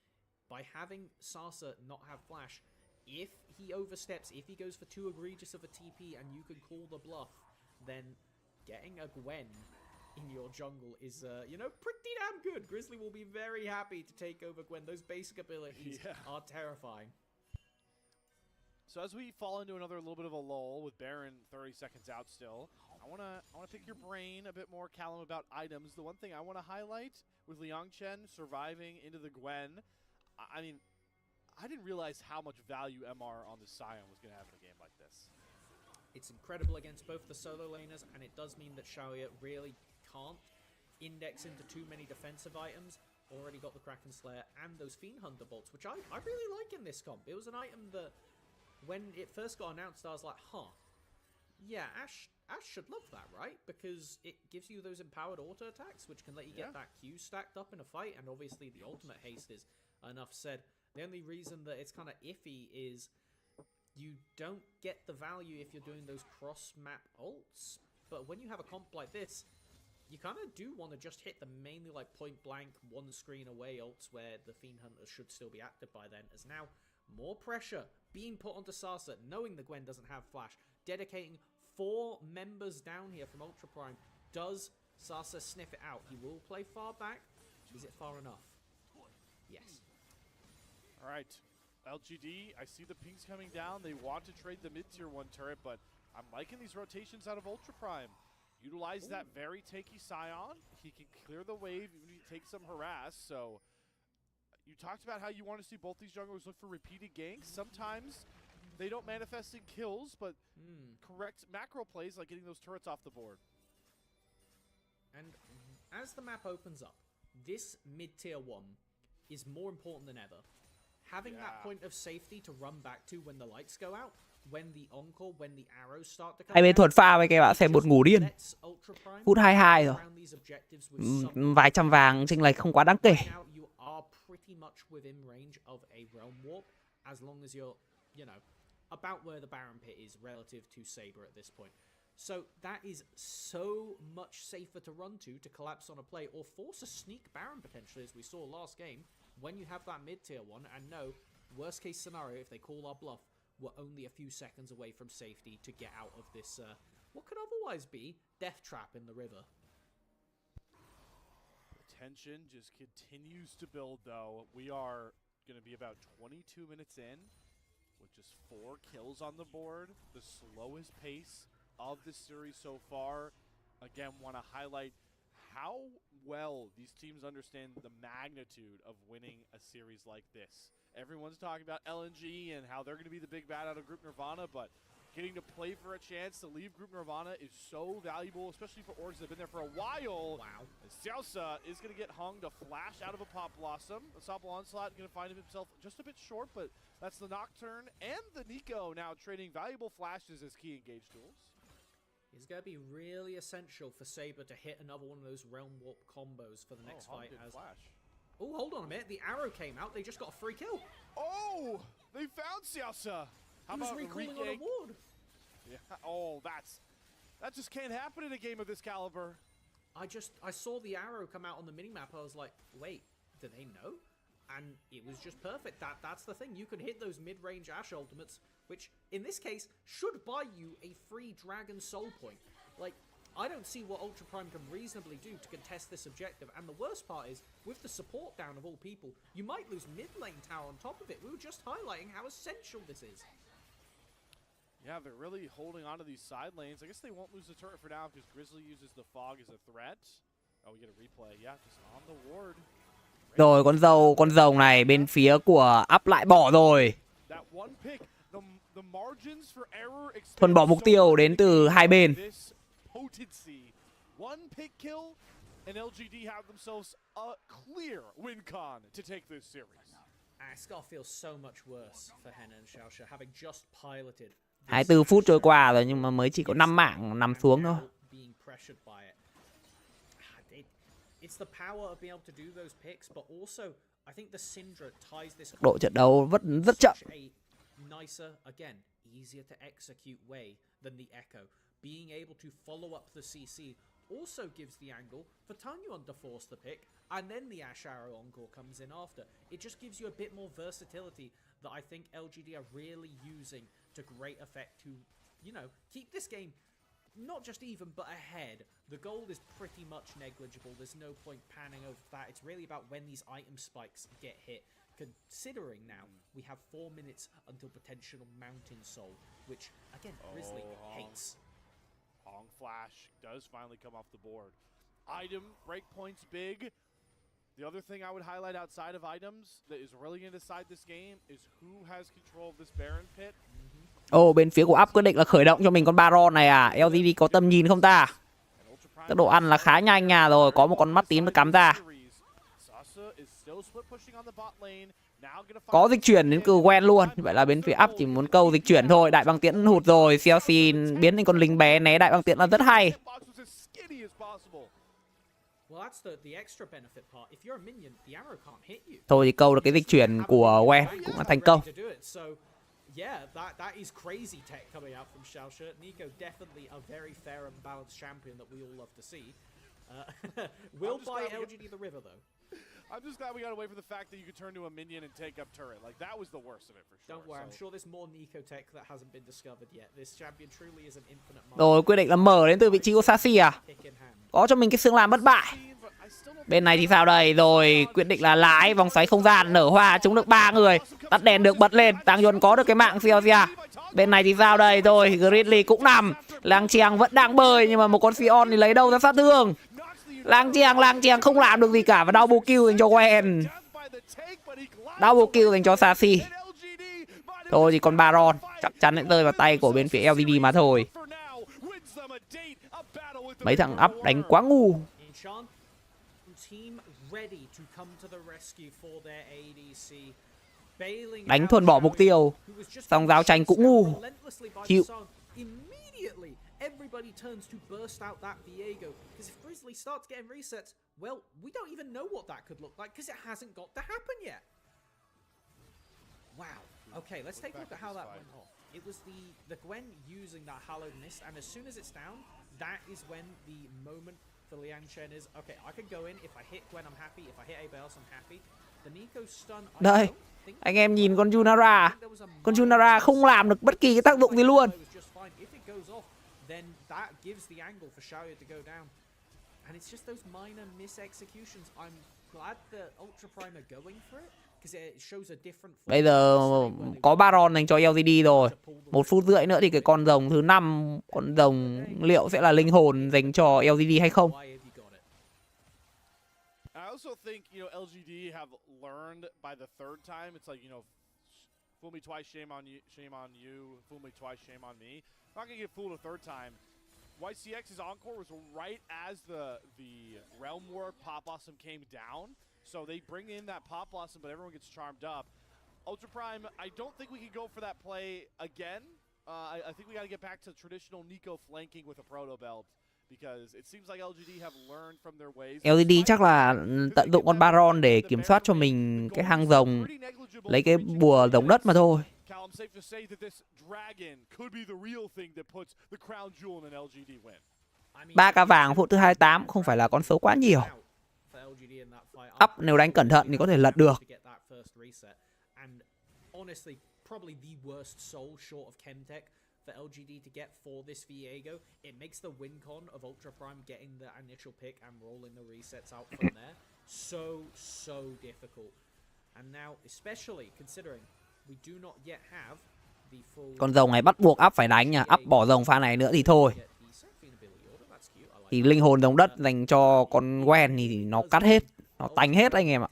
By having Sasa not have flash, if he oversteps, if he goes for too egregious of a TP and you can call the bluff, then getting a Gwen in your jungle is, pretty damn good. Grizzly will be very happy to take over Gwen. Those basic abilities are terrifying. So as we fall into another little bit of a lull with Baron 30 seconds out still, I wanna pick your brain a bit more, Callum, about items. The one thing I want to highlight with Liang Chen surviving into the Gwen, I mean, I didn't realize how much value MR on the Scion was going to have in a game like this. It's incredible against both the solo laners, and it does mean that Xiaoya really can't index into too many defensive items. Already got the Kraken Slayer and those Fiend Hunter bolts, which I really like in this comp. It was an item that, when it first got announced, I was like, yeah, Ashe should love that, right? Because it gives you those empowered auto attacks, which can let you get that Q stacked up in a fight, and obviously the ultimate haste is enough said. The only reason that it's kind of iffy is you don't get the value if you're doing those cross-map ults, but when you have a comp like this, you kind of do want to just hit the mainly like point-blank, one-screen away ults where the Fiend Hunter should still be active by then, as now more pressure being put onto Sasa, knowing the Gwen doesn't have flash, dedicating 4 members down here from Ultra Prime. Does Sasa sniff it out? He will play far back. Is it far enough? Yes. All right, LGD, I see the pings coming down. They want to trade the mid-tier 1 turret, but I'm liking these rotations out of Ultra Prime. Utilize that very tanky Scion. He can clear the wave, even if he takes some harass, so you talked about how you want to see both these junglers look for repeated ganks. Sometimes they don't manifest in kills, but correct macro plays like getting those turrets off the board. And as the map opens up, this mid-tier 1 is more important than ever. Having that point of safety to run back to when the lights go out, when the encore, when the arrows start to come. Hai bên thuật pha với các bạn xem một ngủ điên. Phút 22 rồi. Vài trăm vàng chênh lệch không quá đáng kể. pretty much within range of a realm warp, as long as you're, you know, about where the Baron pit is relative to Saber at this point. So that is so much safer to run to collapse on a play or force a sneak Baron potentially, as we saw last game, when you have that mid-tier one, and no, worst case scenario, if they call our bluff, we're only a few seconds away from safety to get out of this, what could otherwise be death trap in the river. The tension just continues to build, though. We are going to be about 22 minutes in with just 4 kills on the board, the slowest pace of this series so far. Again, want to highlight how well these teams understand the magnitude of winning a series like this. Everyone's talking about LNG and how they're going to be the big bad out of Group Nirvana, but getting to play for a chance to leave Group Nirvana is so valuable, especially for orgs that have been there for a while. Wow. And Xiaosa is going to get hung to flash out of a Pop Blossom. Asopal Onslaught going to find himself just a bit short, but that's the Nocturne and the Nico now trading valuable flashes as key engage tools. It's going to be really essential for Saber to hit another one of those Realm Warp combos for the next fight. Oh, hold on a minute. The arrow came out. They just got a free kill. Oh, they found Xiaosa. How about recalling on a ward? Yeah. Oh, that just can't happen in a game of this caliber. I saw the arrow come out on the minimap. I was like, wait, do they know? And it was just perfect. That's the thing. You can hit those mid-range Ashe ultimates, which in this case should buy you a free Dragon Soul point. Like, I don't see what Ultra Prime can reasonably do to contest this objective. And the worst part is, with the support down of all people, you might lose mid lane tower on top of it. We were just highlighting how essential this is. Yeah, they're really holding on to these side lanes. I guess they won't lose the turret for now because Grizzly uses the fog as a threat. Oh, we get a replay. Yeah, just on the ward. Rồi con rồng này bên phía của up lại bỏ rồi. Thuần bỏ mục tiêu đến từ hai bên. One pick kill, and LGD have themselves a clear win con to take this series. It's got to feel so much worse for Henna and Xiaoxia having just piloted. 24 phút trôi qua rồi nhưng mà mới chỉ có 5 mạng nằm xuống thôi. It's the power of being able to do those picks, but also I think the Syndra ties this. Độ trận đấu vẫn rất chậm. Nicer, again, easier to execute way than the Echo. Being able to follow up the CC also gives the angle for Tanyuan to force the pick, and then the Ashe Arrow encore comes in after. It just gives you a bit more versatility that I think LGD are really using to great effect to, you know, keep this game not just even, but ahead. The gold is pretty much negligible. There's no point panning over that. It's really about when these item spikes get hit. Considering now we have 4 minutes until potential Mountain Soul, which, again, Grizzly hates. Hong Flash does finally come off the board. Item breakpoints big. The other thing I would highlight outside of items that is really going to decide this game is who has control of this Baron pit. Bên phía của Up quyết định là khởi động cho mình con Baron này à. LGD có tầm nhìn không ta? Tốc độ ăn là khá nhanh nha, rồi có một con mắt tím nó cắm ra. Có dịch chuyển đến cừu quen luôn. Vậy là bên phía Up chỉ muốn câu dịch chuyển thôi. Đại băng tiễn hụt rồi. Chelsea biến thành con lính bé né đại băng tiễn là rất hay. Thôi thì câu được cái dịch chuyển của quen cũng là thành công. Yeah, that is crazy tech coming out from Xiaoxia. Nico definitely a very fair and balanced champion that we all love to see. Will buy LGD the river though. I'm just glad we got away from the fact that you could turn to a minion and take up turret. Like, that was the worst of it for sure. Don't worry, I'm sure there's more Nico tech that hasn't been discovered yet. This champion truly is an infinite. Rồi quyết định là mở đến từ vị trí của Sashi à? Có cho mình cái xương làm bất bại. Bên này thì sao đây? Rồi quyết định là lái vòng xoáy không gian nở hoa trúng được 3 người. Tắt đèn được bật lên. Tang Yuan có được cái mạng Xiaoxia. Bên này thì sao đây? Rồi Grizzly cũng nằm. Lang Chiang vẫn đang bơi nhưng mà một con Sion thì lấy đâu ra sát thương. Lang Chiang không làm được gì cả và double kill dành cho Gwen. Double kill dành cho Sashi. Thôi thì con Baron chắc chắn sẽ rơi vào tay của bên phía LGD mà thôi. Mấy thằng Up đánh quá ngu. Đánh thuần bỏ mục tiêu. Xong giao tranh cũng ngu. Chịu. everybody turns to burst out that Viego. Because if Grizzly starts getting resets, well, we don't even know what that could look like because it hasn't got to happen yet. Wow. Okay, let's take a look at how that went off. It was the Gwen using that hallowed mist, and as soon as it's down, that is when the moment for Liang Chen is, okay, I can go in, if I hit Gwen I'm happy, if I hit anybody else I'm happy. The Nico stun, Đây, anh em nhìn con Junara. Con Junara không làm được bất kỳ cái tác dụng gì luôn. Then that gives the angle for Xiaoya to go down. And it's just those minor mis-executions. I'm glad the Ultra Prime are going for it. Bây giờ có Baron dành cho LGD rồi. 1 phút rưỡi nữa thì cái con rồng thứ 5, con rồng liệu sẽ là linh hồn dành cho LGD hay không? I also think, LGD have learned by the third time. It's like, fool me twice, shame on you. Fool me twice, shame on me. I'm not gonna get fooled a third time. YCX's encore was right as the Realm War Pop Blossom came down. So they bring in that Pop Blossom, but everyone gets charmed up. Ultra Prime, I don't think we can go for that play again. I think we got to get back to traditional Nico flanking with a Proto Belt. Because it seems like LGD have learned from their ways. LGD chắc là tận dụng con Baron để kiểm soát cho mình cái hang rồng, lấy cái bùa rồng đất mà thôi. 3 ca vàng phút thứ 28 không phải là con số quá nhiều. Up nếu đánh cẩn thận thì có thể lật được. For LGD to get for this Viego, it makes the win con of Ultra Prime getting the initial pick and rolling the resets out from there so difficult. And now, especially considering we do not yet have the full. Con rồng này bắt buộc Up phải đánh nha. Up bỏ rồng pha này nữa thì thôi. Thì linh hồn rồng đất dành cho con Gwen thì nó cắt hết, nó tanh hết anh em ạ.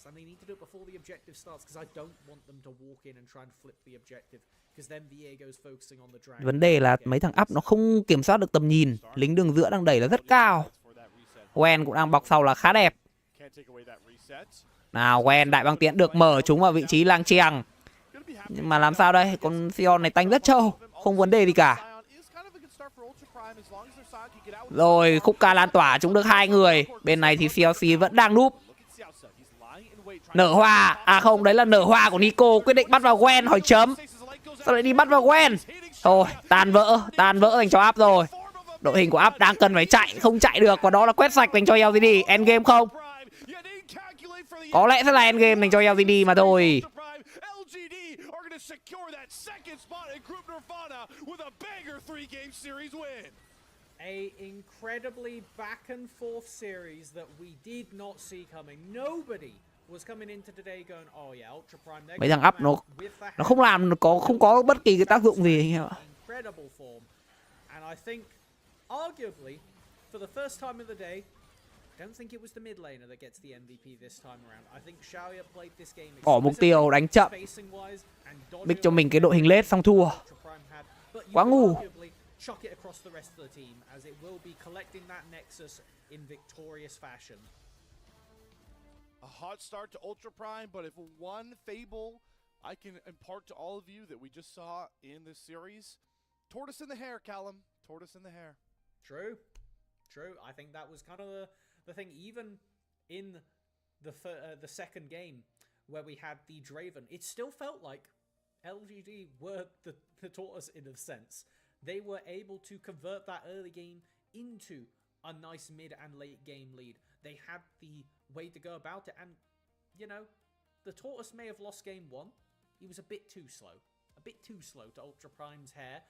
And they need to do it before the objective starts because I don't want them to walk in and try and flip the objective because then Viego's focusing on the dragon. Vấn đề là mấy thằng Up nó không kiểm soát được tầm nhìn, lính đường giữa đang đẩy là rất cao. Gwen cũng đang bọc sau là khá đẹp. Nào Gwen đại băng tiễn được mở chúng vào vị trí lang chèng. Nhưng mà làm sao đây? Con Sion này tanh rất trâu, không vấn đề gì cả. Rồi khúc ca lan tỏa chúng được 2 người. Bên này thì CLC vẫn đang núp. Nở hoa, à không, đấy là nở hoa của Nico, quyết định bắt vào Gwen, hỏi chấm. Sao lại đi bắt vào Gwen? Thôi, tan vỡ dành cho Up rồi. Đội hình của Up đang cần phải chạy, không chạy được, và đó là quét sạch dành cho LGD. Endgame không? Có lẽ sẽ là endgame dành cho LGD mà thôi. A incredibly back and forth series that we did not see coming. Nobody was coming into today going, oh yeah, Ultra Prime. Mấy thằng Up nó không làm, không có bất kỳ cái tác dụng gì anh em ạ. Incredible form. And I think arguably for the first time of the day, I don't think it was the mid laner that gets the MVP this time around. I think Xiaoya played this game bỏ mục tiêu đánh chậm, bích cho mình cái đội hình lết xong thua. Quá ngu. Chuck it across the rest of the team as it will be collecting that Nexus in victorious fashion. A hot start to Ultra Prime, but if one fable I can impart to all of you that we just saw in this series, tortoise in the hair, Callum. Tortoise in the hair. True. I think that was kind of the thing. Even in the second game where we had the Draven, it still felt like LGD were the tortoise in a sense. They were able to convert that early game into a nice mid and late game lead. They had the way to go about it, and the tortoise may have lost game 1. He was a bit too slow to Ultra Prime's hair.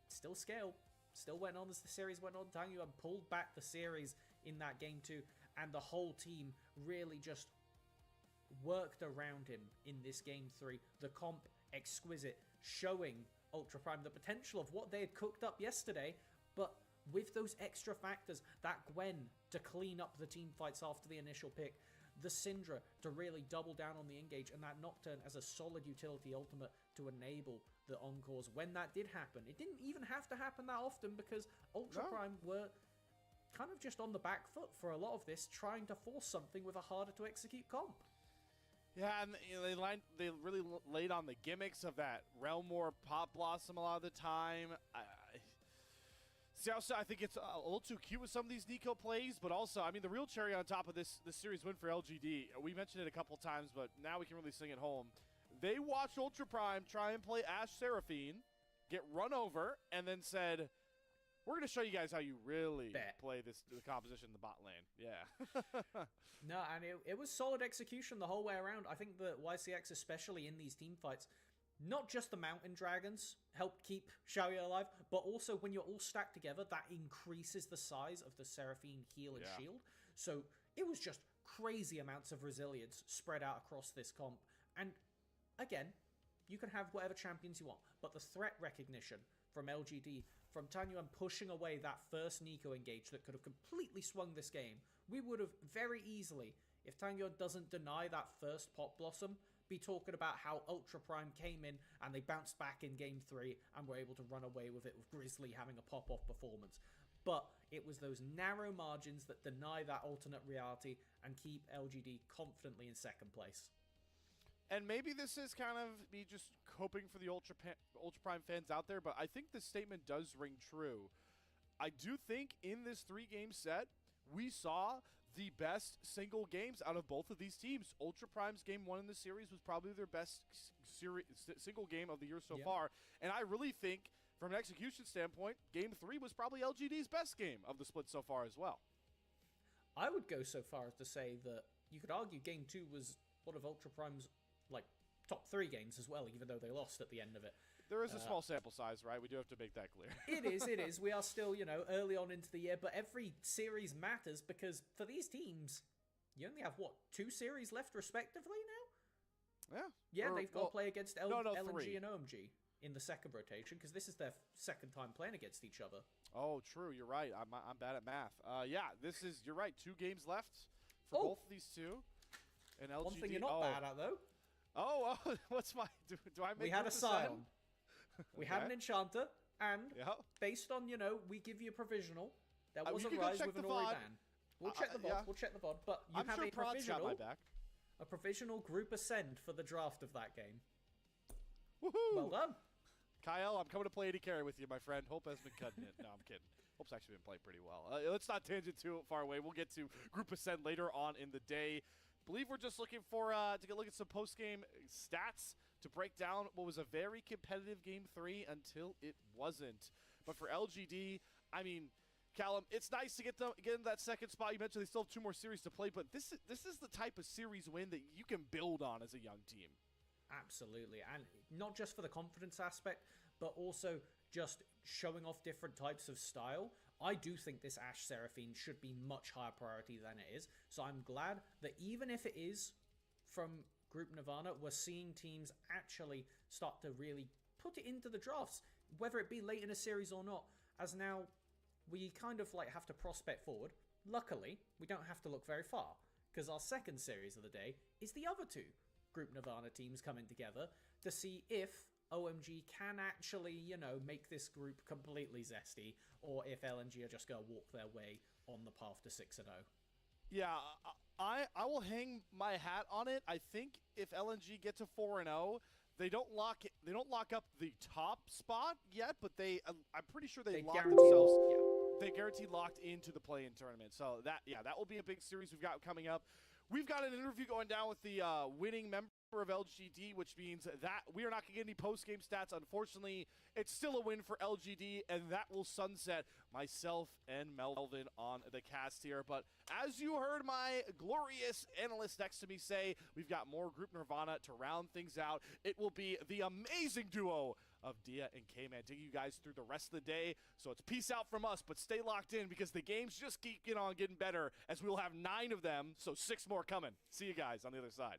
Still scaled, still went on as the series went on. Tang Yuan pulled back the series in that game 2, and the whole team really just worked around him in this game 3. The comp exquisite, showing Ultra Prime the potential of what they had cooked up yesterday, but with those extra factors, that Gwen to clean up the team fights after the initial pick, the Syndra to really double down on the engage, and that Nocturne as a solid utility ultimate to enable the encores when that did happen. It didn't even have to happen that often because Ultra Prime were kind of just on the back foot for a lot of this, trying to force something with a harder to execute comp. Yeah, and they really laid on the gimmicks of that Realm War Pop Blossom a lot of the time. See, also, I think it's a little too cute with some of these Nico plays, but also, I mean, the real cherry on top of this series win for LGD, we mentioned it a couple times, but now we can really sing it home. They watched Ultra Prime try and play Ashe Seraphine, get run over, and then said, we're going to show you guys how you really play the composition in the bot lane. Yeah. No, and it was solid execution the whole way around. I think that YCX, especially in these team fights, not just the Mountain Dragons helped keep Xiaoye alive, but also when you're all stacked together, that increases the size of the Seraphine heal and shield. So it was just crazy amounts of resilience spread out across this comp. And again, you can have whatever champions you want, but the threat recognition from LGD, from Tanyuan pushing away that first Nico engage that could have completely swung this game, we would have very easily, if Tanyuan doesn't deny that first Pop Blossom, be talking about how Ultra Prime came in and they bounced back in Game 3 and were able to run away with it with Grizzly having a pop-off performance. But it was those narrow margins that deny that alternate reality and keep LGD confidently in second place. And maybe this is kind of me just hoping for the Ultra Prime fans out there, but I think this statement does ring true. I do think in this 3-game set, we saw the best single games out of both of these teams. Ultra Prime's game 1 in the series was probably their best single game of the year so far. And I really think, from an execution standpoint, game 3 was probably LGD's best game of the split so far as well. I would go so far as to say that you could argue game 2 was one of Ultra Prime's top 3 games as well, even though they lost at the end of it. There is a small sample size, right? We do have to make that clear. It is. We are still, early on into the year, but every series matters because for these teams, you only have, 2 series left respectively now? Yeah. Yeah, they've got to play against LNG 3. and OMG in the second rotation because this is their second time playing against each other. Oh, true. You're right. I'm bad at math. You're right. 2 games left for both of these two. And LGD, one thing you're not bad at, though. What's my... Do I make... We had a Scion. We had an Enchanter, and based on, we give you a provisional, there was a Rise with an Ori ban. We'll check the VOD, we'll check the VOD, but you have a provisional group ascend for the draft of that game. Woohoo! Well done. Kyle, I'm coming to play AD carry with you, my friend. Hope has been cutting it. No, I'm kidding. Hope's actually been playing pretty well. Let's not tangent too far away. We'll get to group ascend later on in the day. Believe we're just looking for to get a look at some post-game stats to break down what was a very competitive Game 3 until it wasn't. But for LGD, I mean, Callum, it's nice to get into that second spot. You mentioned they still have 2 more series to play, but this is the type of series win that you can build on as a young team. Absolutely, and not just for the confidence aspect, but also just showing off different types of style. I do think this Ashe Seraphine should be much higher priority than it is. So I'm glad that even if it is from Group Nirvana, we're seeing teams actually start to really put it into the drafts, whether it be late in a series or not, as now we kind of have to prospect forward. Luckily, we don't have to look very far, because our second series of the day is the other 2 Group Nirvana teams coming together to see if OMG can actually, make this group completely zesty, or if LNG are just going to walk their way on the path to 6-0. Yeah, I will hang my hat on it. I think if LNG get to 4-0, they don't lock up the top spot yet, but I'm pretty sure they lock themselves. They guaranteed locked into the play-in tournament. So that will be a big series we've got coming up. We've got an interview going down with the winning member of LGD, which means that we are not going to get any post-game stats. Unfortunately, it's still a win for LGD, and that will sunset myself and Melvin on the cast here. But as you heard my glorious analyst next to me say, we've got more Group Nirvana to round things out. It will be the amazing duo of Dia and K-Man taking you guys through the rest of the day. So it's peace out from us, but stay locked in because the games just keep getting better as we will have 9 of them, so 6 more coming. See you guys on the other side.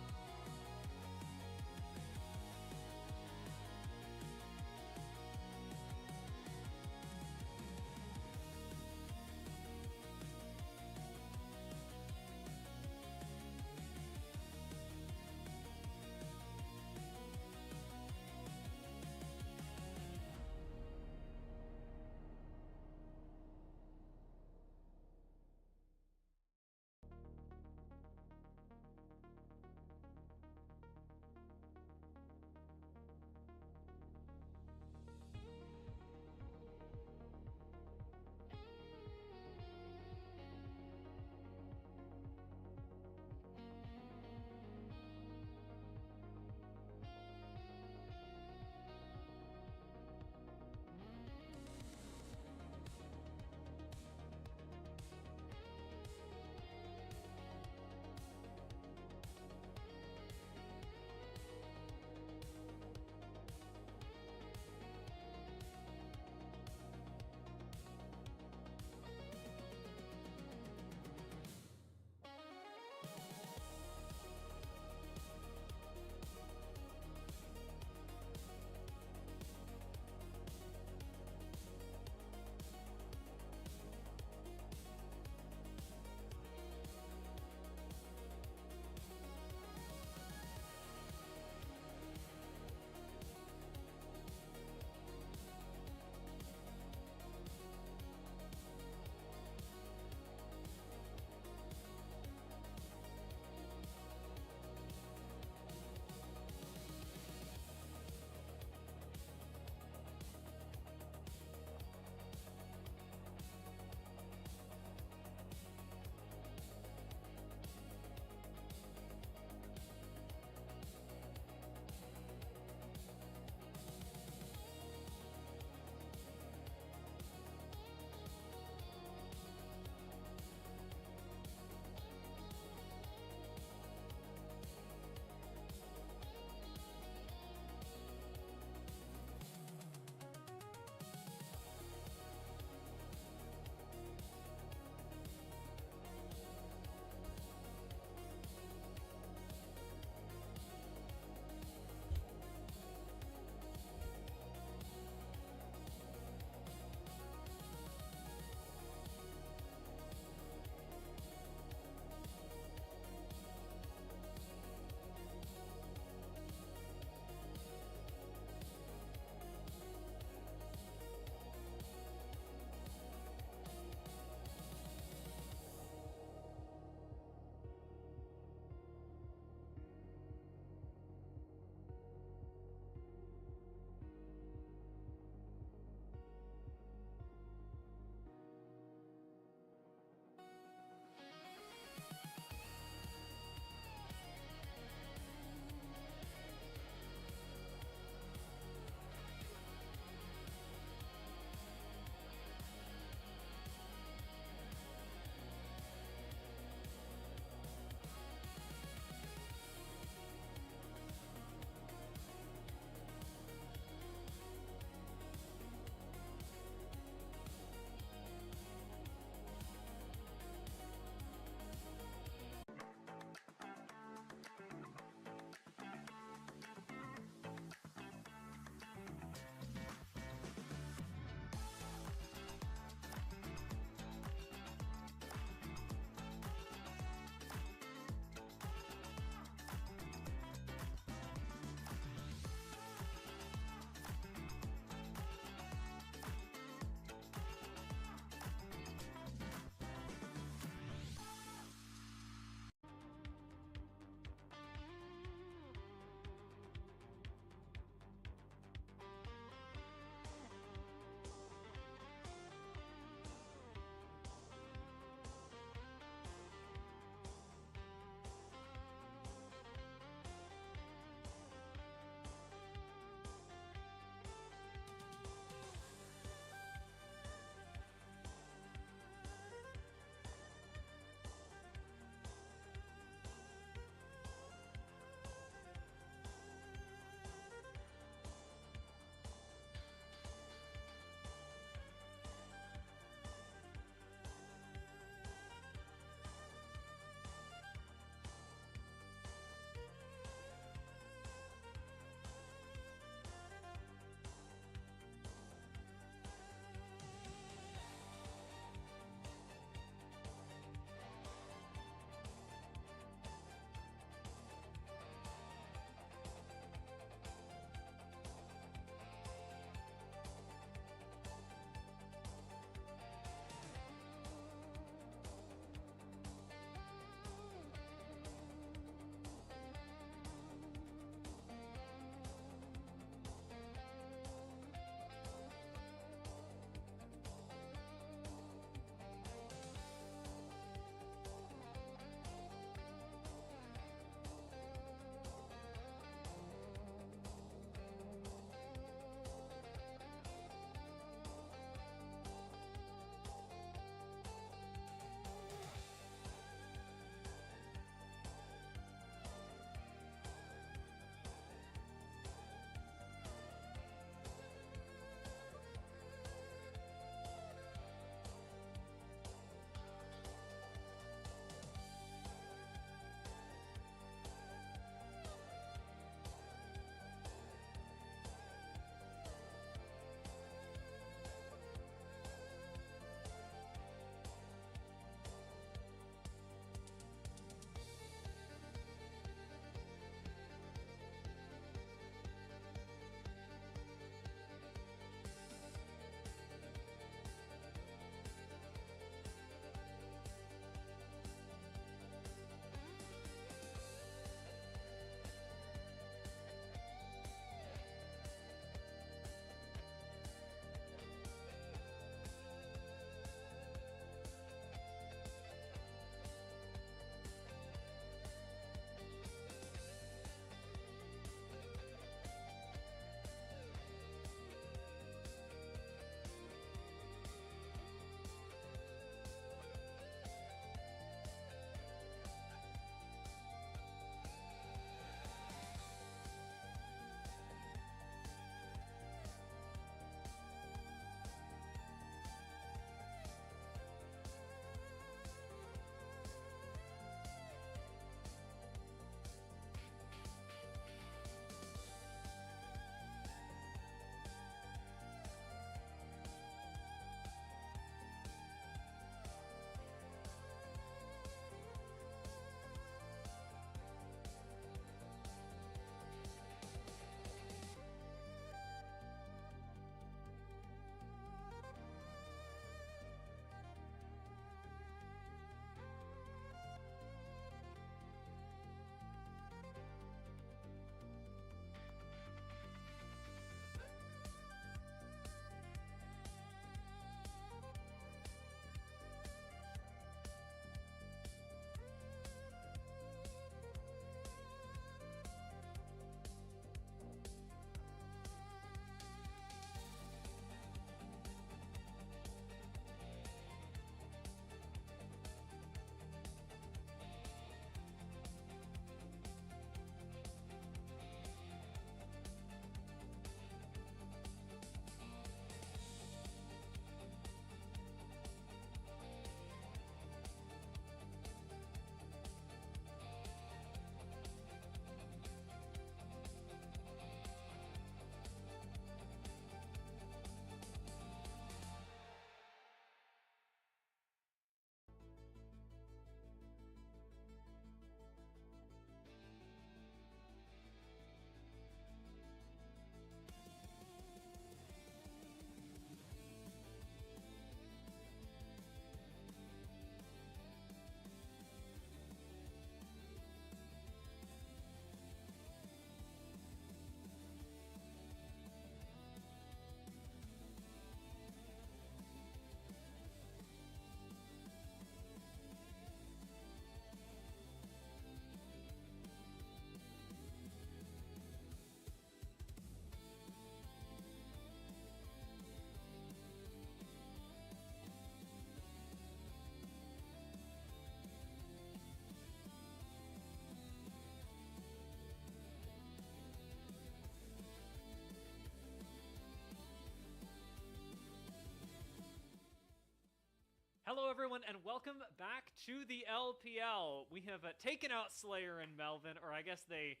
Hello, everyone, and welcome back to the LPL. We have taken out Slayer and Melvin, or I guess they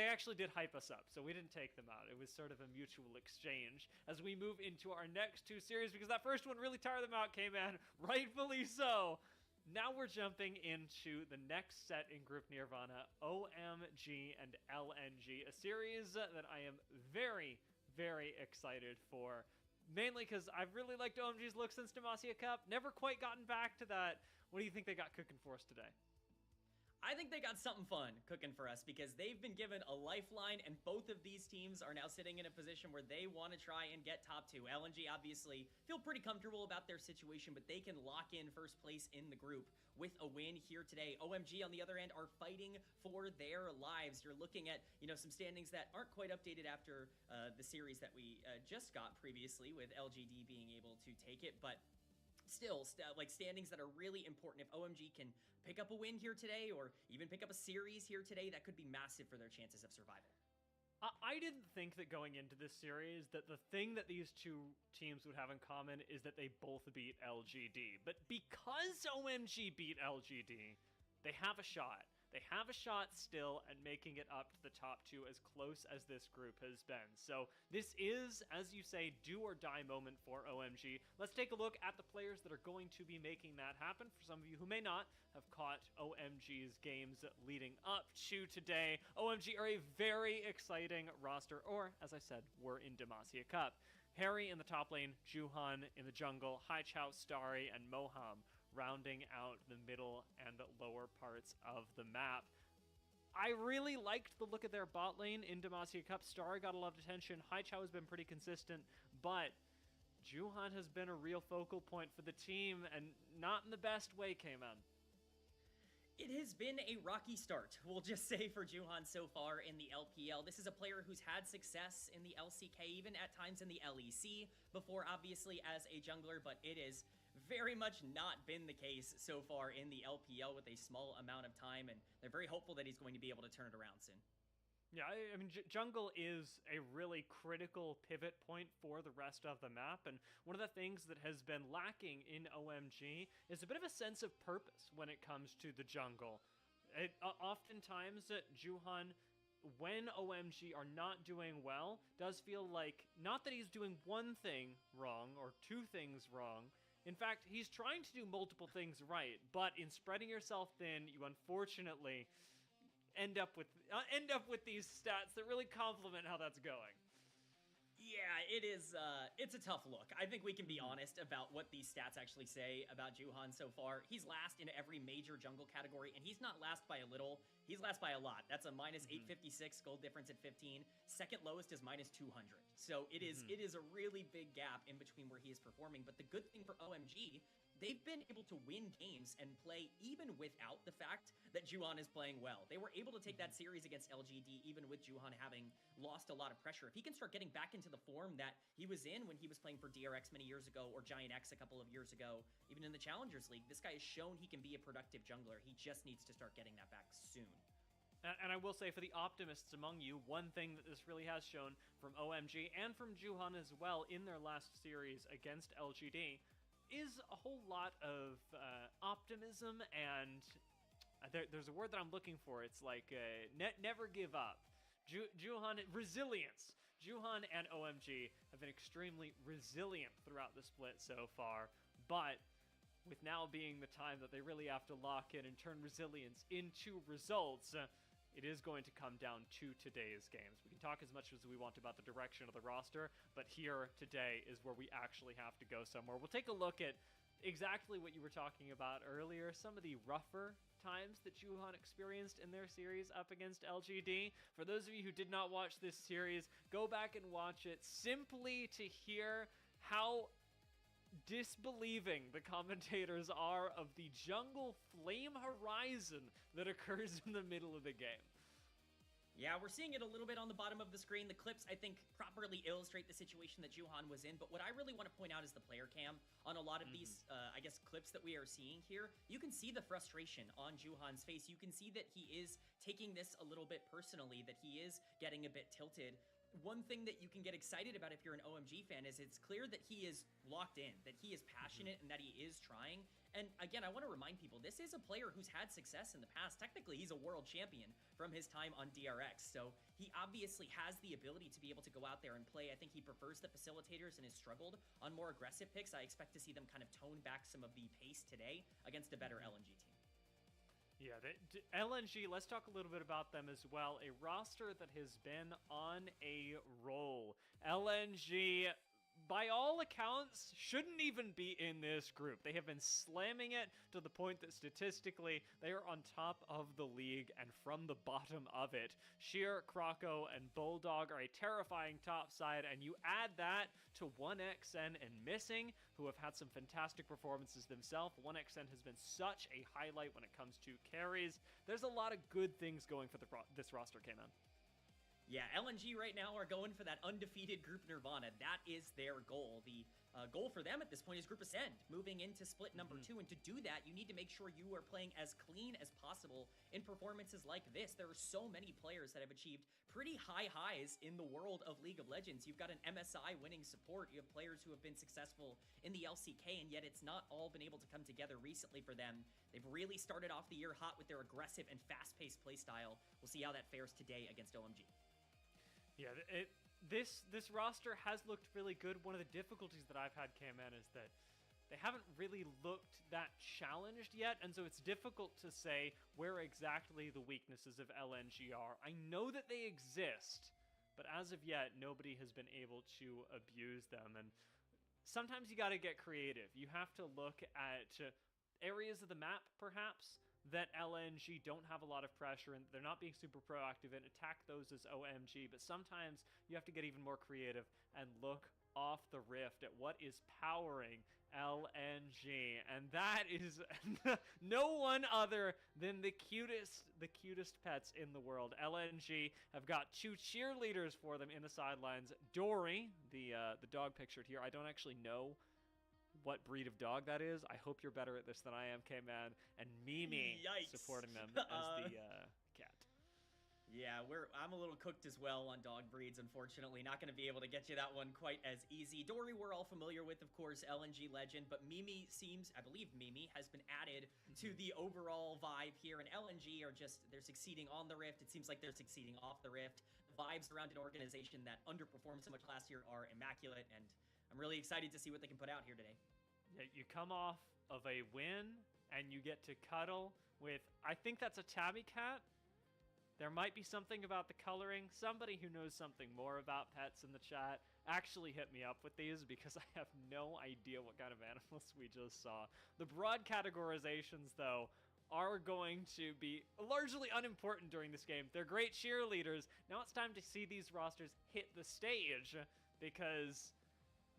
actually did hype us up, so we didn't take them out. It was sort of a mutual exchange as we move into our next two series, because that first one really tired them out, K-Man, rightfully so. Now we're jumping into the next set in Group Nirvana, OMG and LNG, a series that I am very, very excited for. Mainly because I've really liked OMG's look since Demacia Cup. Never quite gotten back to that. What do you think they got cooking for us today? I think they got something fun cooking for us because they've been given a lifeline, and both of these teams are now sitting in a position where they want to try and get top 2. LNG obviously feel pretty comfortable about their situation, but they can lock in first place in the group with a win here today. OMG, on the other end, are fighting for their lives. You're looking at, some standings that aren't quite updated after the series that we just got previously, with LGD being able to take it, but still, like, standings that are really important. If OMG can pick up a win here today, or even pick up a series here today, that could be massive for their chances of survival. I didn't think that going into this series that the thing that these two teams would have in common is that they both beat LGD. But because OMG beat LGD, they have a shot. They have a shot still at making it up to the top 2 as close as this group has been. So this is, as you say, do or die moment for OMG. Let's take a look at the players that are going to be making that happen. For some of you who may not have caught OMG's games leading up to today, OMG are a very exciting roster, or as I said, we're in Demacia Cup. Harry in the top lane, Juhan in the jungle, Haichao, Starry, and Moham rounding out the middle and lower parts of the map. I really liked the look of their bot lane in Demacia Cup. Starry got a lot of attention. Haichao has been pretty consistent, but Juhan has been a real focal point for the team, and not in the best way, K-Man. It has been a rocky start, we'll just say, for Juhan so far in the LPL. This is a player who's had success in the LCK, even at times in the LEC before, obviously, as a jungler, but it is very much not been the case so far in the LPL with a small amount of time, and they're very hopeful that he's going to be able to turn it around soon. Yeah, I mean, jungle is a really critical pivot point for the rest of the map, and one of the things that has been lacking in OMG is a bit of a sense of purpose when it comes to the jungle. Oftentimes, Juhan, when OMG are not doing well, does feel like, not that he's doing one thing wrong or two things wrong. In fact, he's trying to do multiple things right, but in spreading yourself thin, you unfortunately end up with these stats that really complement how that's going. Yeah, it is, it's a tough look. I think we can be honest about what these stats actually say about Juhan so far. He's last in every major jungle category, and he's not last by a little, he's last by a lot. That's a minus 856 gold difference at 15. Second lowest is minus 200. So it is a really big gap in between where he is performing. But the good thing for OMG, they've been able to win games and play even without the fact that Juhan is playing well. They were able to take that series against LGD even with Juhan having lost a lot of pressure. If he can start getting back into the form that he was in when he was playing for DRX many years ago, or Giant X a couple of years ago, even in the Challengers League, this guy has shown he can be a productive jungler. He just needs to start getting that back soon. And I will say, for the optimists among you, one thing that this really has shown from OMG and from Juhan as well in their last series against LGD is a whole lot of optimism, and there's a word that I'm looking for. It's like never give up. Juhan, resilience. Juhan and OMG have been extremely resilient throughout the split so far, but with now being the time that they really have to lock in and turn resilience into results, it is going to come down to today's games. We can talk as much as we want about the direction of the roster, but here today is where we actually have to go somewhere. We'll take a look at exactly what you were talking about earlier, some of the rougher times that Juhan experienced in their series up against LGD. For those of you who did not watch this series, go back and watch it simply to hear how disbelieving the commentators are of the jungle flame horizon that occurs in the middle of the game. Yeah, we're seeing it a little bit on the bottom of the screen. The clips, I think, properly illustrate the situation that Juhan was in, but what I really want to point out is the player cam on a lot of these, I guess, clips that we are seeing here. You can see the frustration on Juhan's face. You can see that he is taking this a little bit personally, that he is getting a bit tilted. one thing that you can get excited about if you're an OMG fan is it's clear that he is locked in, that he is passionate, and that he is trying. And again, I want to remind people, this is a player who's had success in the past. Technically, he's a world champion from his time on DRX, so he obviously has the ability to be able to go out there and play. I think he prefers the facilitators and has struggled on more aggressive picks. I expect to see them kind of tone back some of the pace today against a better LNG team. Yeah, LNG, let's talk a little bit about them as well. A roster that has been on a roll. LNG, by all accounts, shouldn't even be in this group. They have been slamming it to the point that statistically they are on top of the league, and from the bottom of it, Sheer, Croco, and Bulldog are a terrifying top side, and you add that to 1xN and Missing, who have had some fantastic performances themselves. 1xN has been such a highlight when it comes to carries. There's a lot of good things going for this roster, K-Man. Yeah, LNG right now are going for that undefeated Group Nirvana. That is their goal. The goal for them at this point is Group Ascend, moving into Split number 2. And to do that, you need to make sure you are playing as clean as possible in performances like this. There are so many players that have achieved pretty high highs in the world of League of Legends. You've got an MSI winning support. You have players who have been successful in the LCK, and yet it's not all been able to come together recently for them. They've really started off the year hot with their aggressive and fast-paced playstyle. We'll see how that fares today against OMG. Yeah, this roster has looked really good. One of the difficulties that I've had, K-Man, is that they haven't really looked that challenged yet, and so it's difficult to say where exactly the weaknesses of LNG are. I know that they exist, but as of yet, nobody has been able to abuse them, and sometimes you gotta get creative. You have to look at areas of the map, perhaps, that LNG don't have a lot of pressure and they're not being super proactive and attack those as OMG, but sometimes you have to get even more creative and look off the rift at what is powering LNG, and that is no one other than the cutest pets in the world. LNG have got 2 cheerleaders for them in the sidelines. Dory, the dog pictured here, I don't actually know what breed of dog that is. I hope you're better at this than I am, K-Man. And Mimi supporting them as the cat. Yeah, I'm a little cooked as well on dog breeds, unfortunately. Not going to be able to get you that one quite as easy. Dory we're all familiar with, of course, LNG legend, but Mimi seems, I believe Mimi has been added to the overall vibe here, and LNG are just, they're succeeding on the Rift. It seems like they're succeeding off the Rift. The vibes around an organization that underperformed so much last year are immaculate, and I'm really excited to see what they can put out here today. Yeah, you come off of a win, and you get to cuddle with, I think that's a tabby cat. There might be something about the coloring. Somebody who knows something more about pets in the chat actually hit me up with these because I have no idea what kind of animals we just saw. The broad categorizations, though, are going to be largely unimportant during this game. They're great cheerleaders. Now it's time to see these rosters hit the stage because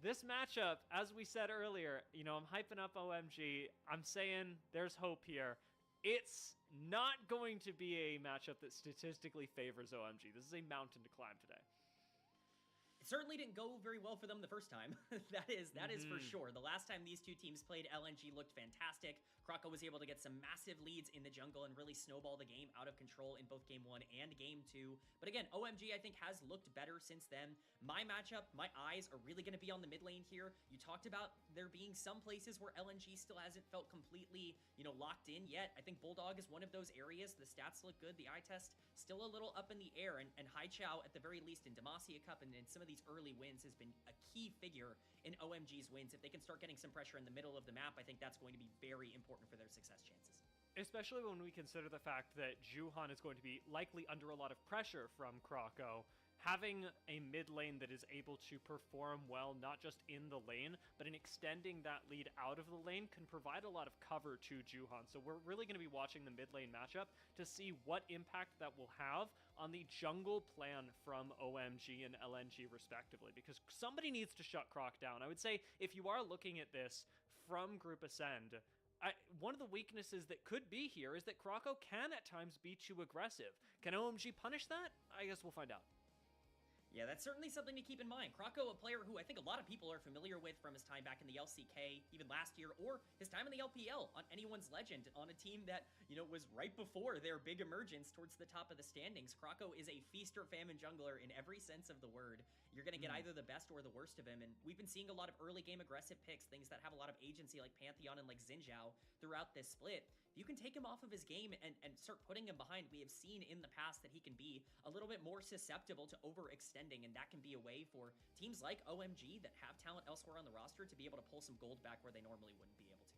this matchup, as we said earlier, you know, I'm hyping up OMG. I'm saying there's hope here. It's not going to be a matchup that statistically favors OMG. This is a mountain to climb today. It certainly didn't go very well for them the first time. that is for sure. The last time these two teams played, LNG looked fantastic. Croco was able to get some massive leads in the jungle and really snowball the game out of control in both Game 1 and Game 2. But again, OMG, I think, has looked better since then. My matchup, my eyes are really going to be on the mid lane here. You talked about there being some places where LNG still hasn't felt completely, locked in yet. I think Bulldog is one of those areas. The stats look good. The eye test still a little up in the air. And Hai Chao, at the very least, in Demacia Cup and in some of these early wins, has been a key figure in OMG's wins. If they can start getting some pressure in the middle of the map, I think that's going to be very important for their success chances. Especially when we consider the fact that Juhan is going to be likely under a lot of pressure from Croco. Having a mid lane that is able to perform well, not just in the lane, but in extending that lead out of the lane can provide a lot of cover to Juhan. So we're really going to be watching the mid lane matchup to see what impact that will have on the jungle plan from OMG and LNG respectively, because somebody needs to shut Croc down. I would say if you are looking at this from Group Ascend, one of the weaknesses that could be here is that Croco can at times be too aggressive. Can OMG punish that? I guess we'll find out. Yeah, that's certainly something to keep in mind. Krako, a player who I think a lot of people are familiar with from his time back in the LCK, even last year, or his time in the LPL on anyone's legend, on a team that, you know, was right before their big emergence towards the top of the standings. Krako is a feast or famine jungler in every sense of the word. You're going to get either the best or the worst of him, and we've been seeing a lot of early game aggressive picks, things that have a lot of agency like Pantheon and like Xin Zhao throughout this split. If you can take him off of his game and start putting him behind, we have seen in the past that he can be a little bit more susceptible to overextending, and that can be a way for teams like OMG that have talent elsewhere on the roster to be able to pull some gold back where they normally wouldn't be able to.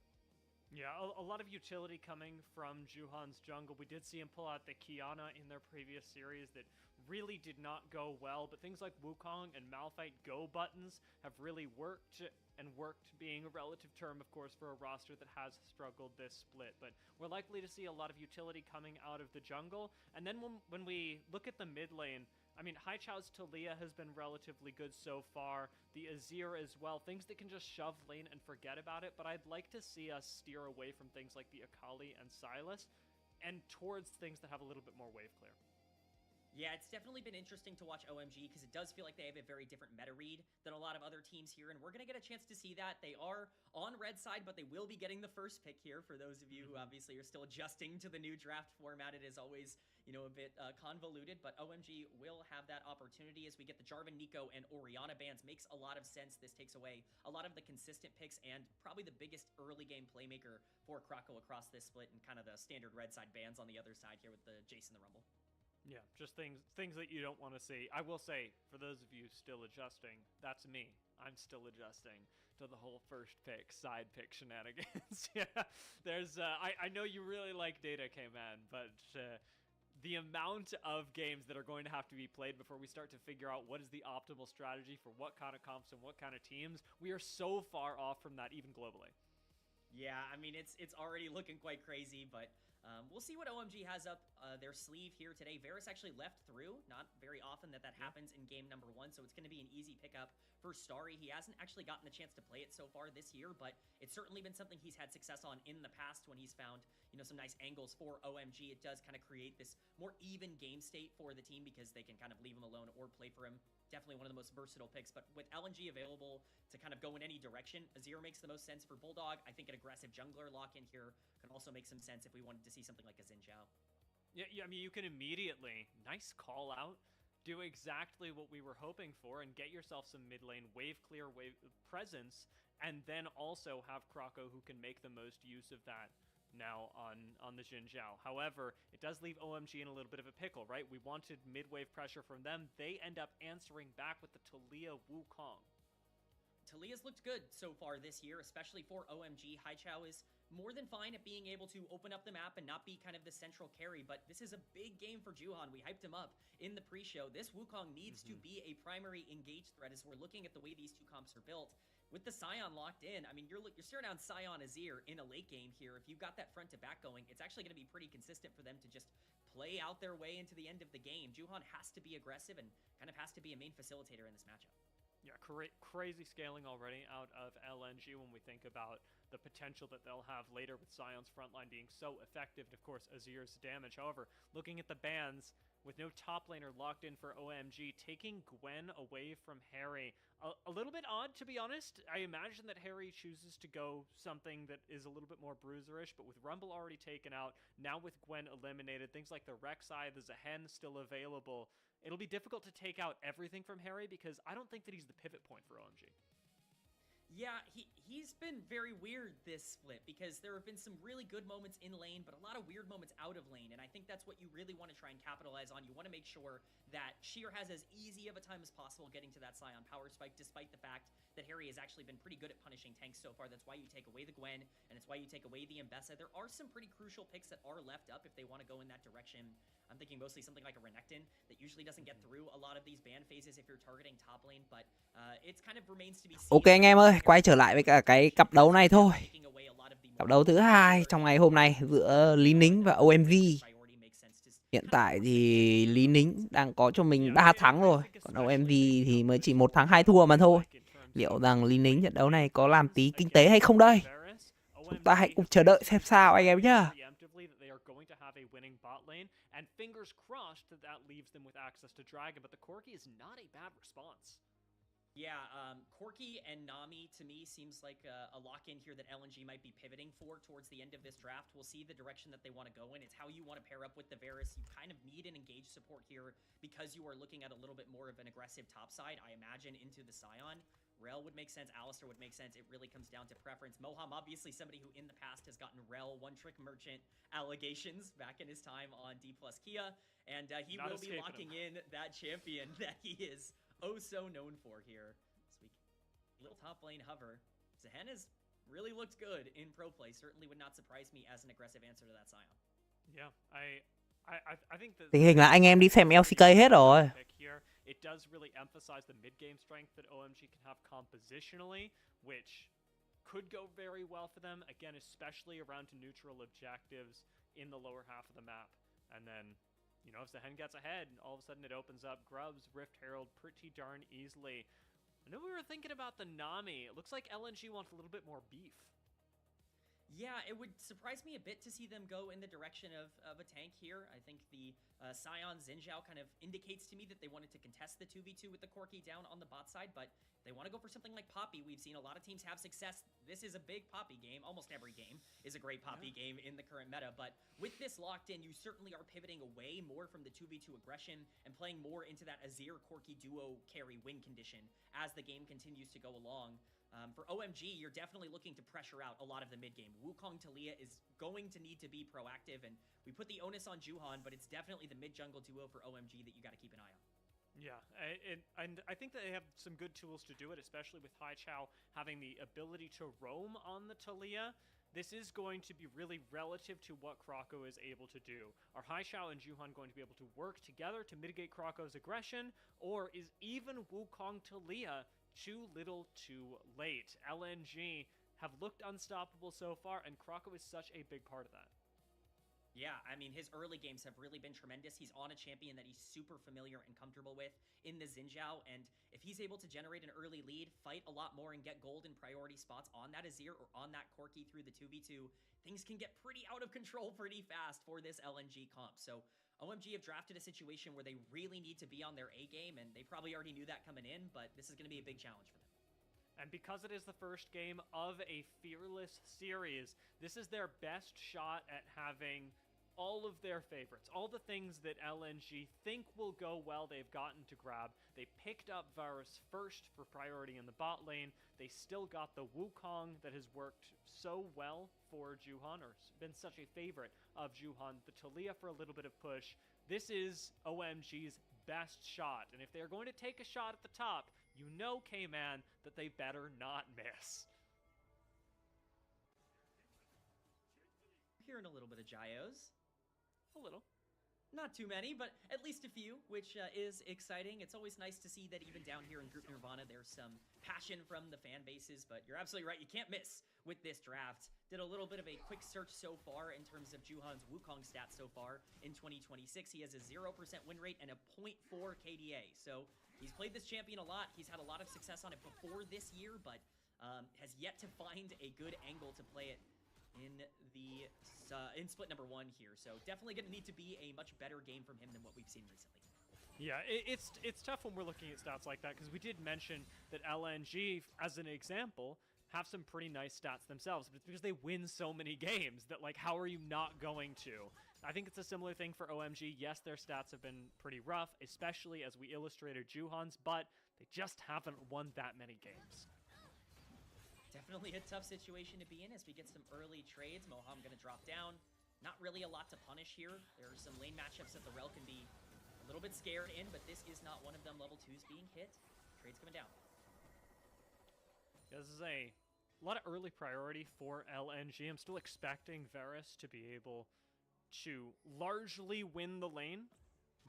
Yeah, a lot of utility coming from Juhan's jungle. We did see him pull out the Kiana in their previous series that really did not go well, but things like Wukong and Malphite go buttons have really worked, and worked being a relative term, of course, for a roster that has struggled this split. But we're likely to see a lot of utility coming out of the jungle. And then when we look at the mid lane, I mean, Haichao's Taliyah has been relatively good so far. The Azir as well. Things that can just shove lane and forget about it. But I'd like to see us steer away from things like the Akali and Sylas and towards things that have a little bit more wave clear. Yeah, it's definitely been interesting to watch OMG because it does feel like they have a very different meta read than a lot of other teams here, and we're going to get a chance to see that. They are on red side, but they will be getting the first pick here for those of you who obviously are still adjusting to the new draft format. It is always, you know, a bit convoluted, but OMG will have that opportunity as we get the Jarvan, Nico, and Orianna bans. Makes a lot of sense. This takes away a lot of the consistent picks and probably the biggest early game playmaker for Krako across this split, and kind of the standard red side bans on the other side here with the Jace and the Rumble. Yeah, just things that you don't want to see. I will say, for those of you still adjusting, that's me. I'm still adjusting to the whole first pick, side pick shenanigans. Yeah, there's, I know you really like data, K-Man, but the amount of games that are going to have to be played before we start to figure out what is the optimal strategy for what kind of comps and what kind of teams, we are so far off from that, even globally. Yeah, I mean, it's already looking quite crazy, but we'll see what OMG has up their sleeve here today. Varus actually left through. Not very often that happens in game number 1, so it's going to be an easy pickup for Starry. He hasn't actually gotten the chance to play it so far this year, but it's certainly been something he's had success on in the past when he's found, you know, some nice angles for OMG. It does kind of create this more even game state for the team because they can kind of leave him alone or play for him. Definitely one of the most versatile picks, but with LNG available to kind of go in any direction, Azir makes the most sense for Bulldog. I think an aggressive jungler lock-in here can also make some sense if we wanted to see something like a Xin Zhao. Yeah, I mean, you can immediately, nice call out, do exactly what we were hoping for and get yourself some mid lane wave clear wave presence, and then also have Krako who can make the most use of that now on the Xin Zhao. However, it does leave OMG in a little bit of a pickle, right? We wanted mid-wave pressure from them. They end up answering back with the Taliyah Wukong. Taliyah's looked good so far this year, especially for OMG. Haichao is more than fine at being able to open up the map and not be kind of the central carry, but this is a big game for Juhan. We hyped him up in the pre-show. This Wukong needs to be a primary engage threat as we're looking at the way these two comps are built. With the Sion locked in, I mean, you're staring down Sion Azir in a late game here. If you've got that front to back going, it's actually going to be pretty consistent for them to just play out their way into the end of the game. Juhan has to be aggressive and kind of has to be a main facilitator in this matchup. Yeah, crazy scaling already out of LNG when we think about the potential that they'll have later with Sion's frontline being so effective, and of course Azir's damage. However, looking at the bans, with no top laner locked in for OMG, taking Gwen away from Harry. A little bit odd, to be honest. I imagine that Harry chooses to go something that is a little bit more bruiserish, but with Rumble already taken out, now with Gwen eliminated, things like the Rek'Sai, the Zehen still available, it'll be difficult to take out everything from Harry because I don't think that he's the pivot point for OMG. Yeah, he's been very weird this split because there have been some really good moments in lane, but a lot of weird moments out of lane, and I think that's what you really want to try and capitalize on. You want to make sure that Sheer has as easy of a time as possible getting to that Sion power spike, despite the fact that Harry has actually been pretty good at punishing tanks so far. That's why you take away the Gwen, and it's why you take away the Mbessa. There are some pretty crucial picks that are left up if they want to go in that direction. I'm thinking mostly something like a Renekton that usually doesn't get through a lot of these ban phases if you're targeting top lane, but it's kind of remains to be seen. Ok anh em ơi, quay trở lại với cả cái cặp đấu này thôi. Cặp đấu thứ hai trong ngày hôm nay giữa Lý Nính và OMG. Hiện tại thì Lý Nính đang có cho mình 3 thắng rồi, còn OMG thì mới chỉ 1 thắng 2 thua mà thôi. Liệu rằng Lý Nính trận đấu này có làm tí kinh tế hay không đây? Chúng ta hãy cùng chờ đợi xem sao anh em nhá. a winning bot lane, and fingers crossed that that leaves them with access to Dragon, but the Corki is not a bad response. Yeah, Corki and Nami, to me, seems like a lock-in here that LNG might be pivoting for towards the end of this draft. We'll see the direction that they want to go in. It's how you want to pair up with the Varus. You kind of need an engaged support here because you are looking at a little bit more of an aggressive topside, I imagine, into the Scion. Rel would make sense. Alistar would make sense. It really comes down to preference. Moham, obviously somebody who in the past has gotten Rel one-trick merchant allegations back in his time on D+ Kia, and he Not will be locking him. in that champion that he is oh so known for here. So little top lane hover. Zehen has really looked good in pro play. Certainly would not surprise me as an aggressive answer to that Scion. Yeah, I think that Tình hình là anh em đi xem LCK hết rồi. here, it does really emphasize the mid-game strength that OMG can have compositionally, which could go very well for them, again, especially around to neutral objectives in the lower half of the map. And then, you know, if Zehen gets ahead, all of a sudden it opens up Grubs, Rift Herald pretty darn easily. I know we were thinking about the Nami. It looks like LNG wants a little bit more beef. Yeah, it would surprise me a bit to see them go in the direction of a tank here. I think the Scion Xin Zhao kind of indicates to me that they wanted to contest the 2v2 with the Corki down on the bot side, but they want to go for something like Poppy. We've seen a lot of teams have success. This is a big Poppy game. Almost every game is a great Poppy game in the current meta, but with this locked in, you certainly are pivoting away more from the 2v2 aggression and playing more into that Azir-Corki duo carry win condition as the game continues to go along. For OMG, you're definitely looking to pressure out a lot of the mid-game. Wukong Talia is going to need to be proactive, and we put the onus on Juhan, but it's definitely the mid-jungle duo for OMG that you got to keep an eye on. Yeah, and I think that they have some good tools to do it, especially with Haichao having the ability to roam on the Talia. This is going to be really relative to what Kroko is able to do. Are Haichao and Juhan going to be able to work together to mitigate Kroko's aggression, or is even Wukong Talia too little too late? LNG have looked unstoppable so far, and Kroko is such a big part of that. Yeah, I mean, his early games have really been tremendous. He's on a champion that he's super familiar and comfortable with in the Xin Zhao, and if he's able to generate an early lead, fight a lot more, and get gold in priority spots on that Azir or on that Corki through the 2v2, things can get pretty out of control pretty fast for this LNG comp. So OMG have drafted a situation where they really need to be on their A game, and they probably already knew that coming in, but this is going to be a big challenge for them. And because it is the first game of a Fearless series, this is their best shot at having all of their favorites, all the things that LNG think will go well, they've gotten to grab. They picked up Varus first for priority in the bot lane. They still got the Wukong that has worked so well for Juhan, or been such a favorite of Juhan. The Talia for a little bit of push. This is OMG's best shot, and if they're going to take a shot at the top, you know, K-Man, that they better not miss. Hearing a little bit of gyos. A little. Not too many, but at least a few, which is exciting. It's always nice to see that even down here in Group Nirvana, there's some passion from the fan bases, but you're absolutely right. You can't miss with this draft. Did a little bit of a quick search so far in terms of Juhan's Wukong stats so far in 2026. He has a 0% win rate and a 0.4 KDA. So he's played this champion a lot. He's had a lot of success on it before this year, but has yet to find a good angle to play it in the split number 1 here. So definitely going to need to be a much better game from him than what we've seen recently. Yeah, it's tough when we're looking at stats like that, because we did mention that LNG, as an example, have some pretty nice stats themselves, but it's because they win so many games that, like, how are you not going to? I think it's a similar thing for OMG. Yes, their stats have been pretty rough, especially as we illustrated Juhan's, but they just haven't won that many games. Definitely a tough situation to be in as we get some early trades. Moham going to drop down. Not really a lot to punish here. There are some lane matchups that the Rel can be a little bit scared in, but this is not one of them. Level 2s being hit. Trade's coming down. This is a lot of early priority for LNG. I'm still expecting Varus to be able to largely win the lane,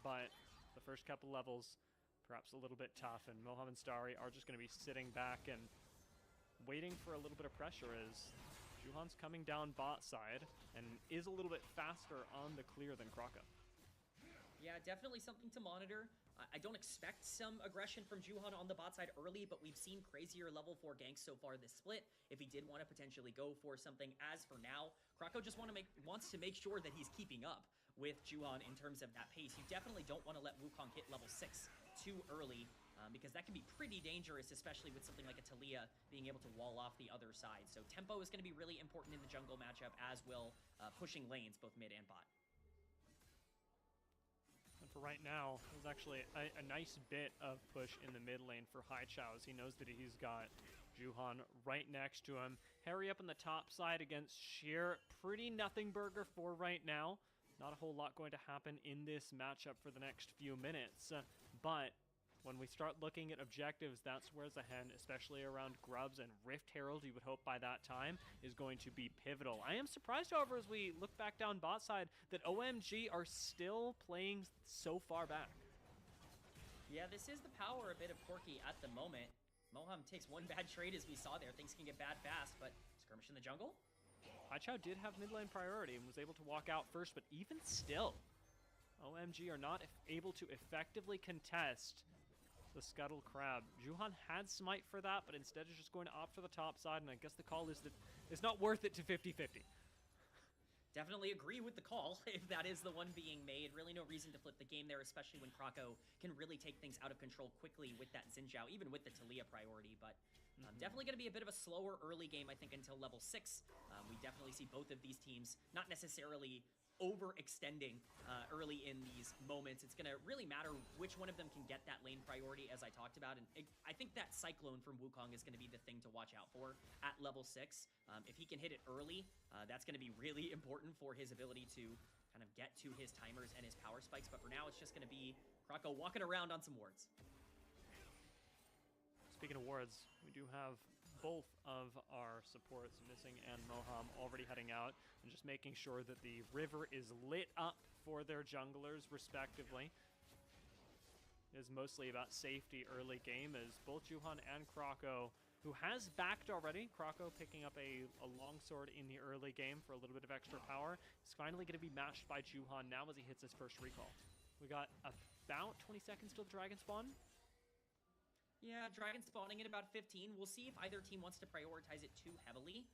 but the first couple levels perhaps a little bit tough, and Moham and Starry are just going to be sitting back and waiting for a little bit of pressure as Juhan's coming down bot side and is a little bit faster on the clear than Kroko. Yeah, definitely something to monitor. I don't expect some aggression from Juhan on the bot side early, but we've seen crazier level 4 ganks so far this split. If he did want to potentially go for something, as for now, Krako just wants to make sure that he's keeping up with Juhan in terms of that pace. You definitely don't want to let Wukong hit level 6 too early, because that can be pretty dangerous, especially with something like a Taliyah being able to wall off the other side. So tempo is going to be really important in the jungle matchup, as will pushing lanes, both mid and bot. For right now, there's actually a nice bit of push in the mid lane for Haichao, as he knows that he's got Juhan right next to him. Harry up on the top side against Sheer. Pretty nothing burger for right now. Not a whole lot going to happen in this matchup for the next few minutes. But when we start looking at objectives, that's where's ahead, especially around Grubs and Rift Herald. You would hope by that time is going to be pivotal. I am surprised, however, as we look back down bot side, that OMG are still playing so far back. Yeah, this is the power a bit of Corki at the moment. Moham takes one bad trade, as we saw there. Things can get bad fast, but skirmish in the jungle. Haichao did have mid lane priority and was able to walk out first, but even still, OMG are not able to effectively contest the Scuttle Crab. Juhan had smite for that, but instead is just going to opt for the top side, and I guess the call is that it's not worth it to 50-50. Definitely agree with the call, if that is the one being made. Really no reason to flip the game there, especially when Krako can really take things out of control quickly with that Xin Zhao, even with the Taliyah priority. But definitely going to be a bit of a slower early game, I think, until level 6. We definitely see both of these teams not necessarily overextending early in these moments. It's going to really matter which one of them can get that lane priority, as I talked about. And I think that Cyclone from Wukong is going to be the thing to watch out for at level 6. If he can hit it early, that's going to be really important for his ability to kind of get to his timers and his power spikes. But for now, it's just going to be Krako walking around on some wards. Speaking of wards, we do have both of our supports, Missing and Moham, already heading out and just making sure that the river is lit up for their junglers, respectively. It is mostly about safety early game, as both Juhan and Krako, who has backed already, Krako picking up a longsword in the early game for a little bit of extra power, is finally going to be matched by Juhan now as he hits his first recall. We got about 20 seconds till the dragon spawn. Yeah, dragon spawning in about 15. We'll see if either team wants to prioritize it too heavily.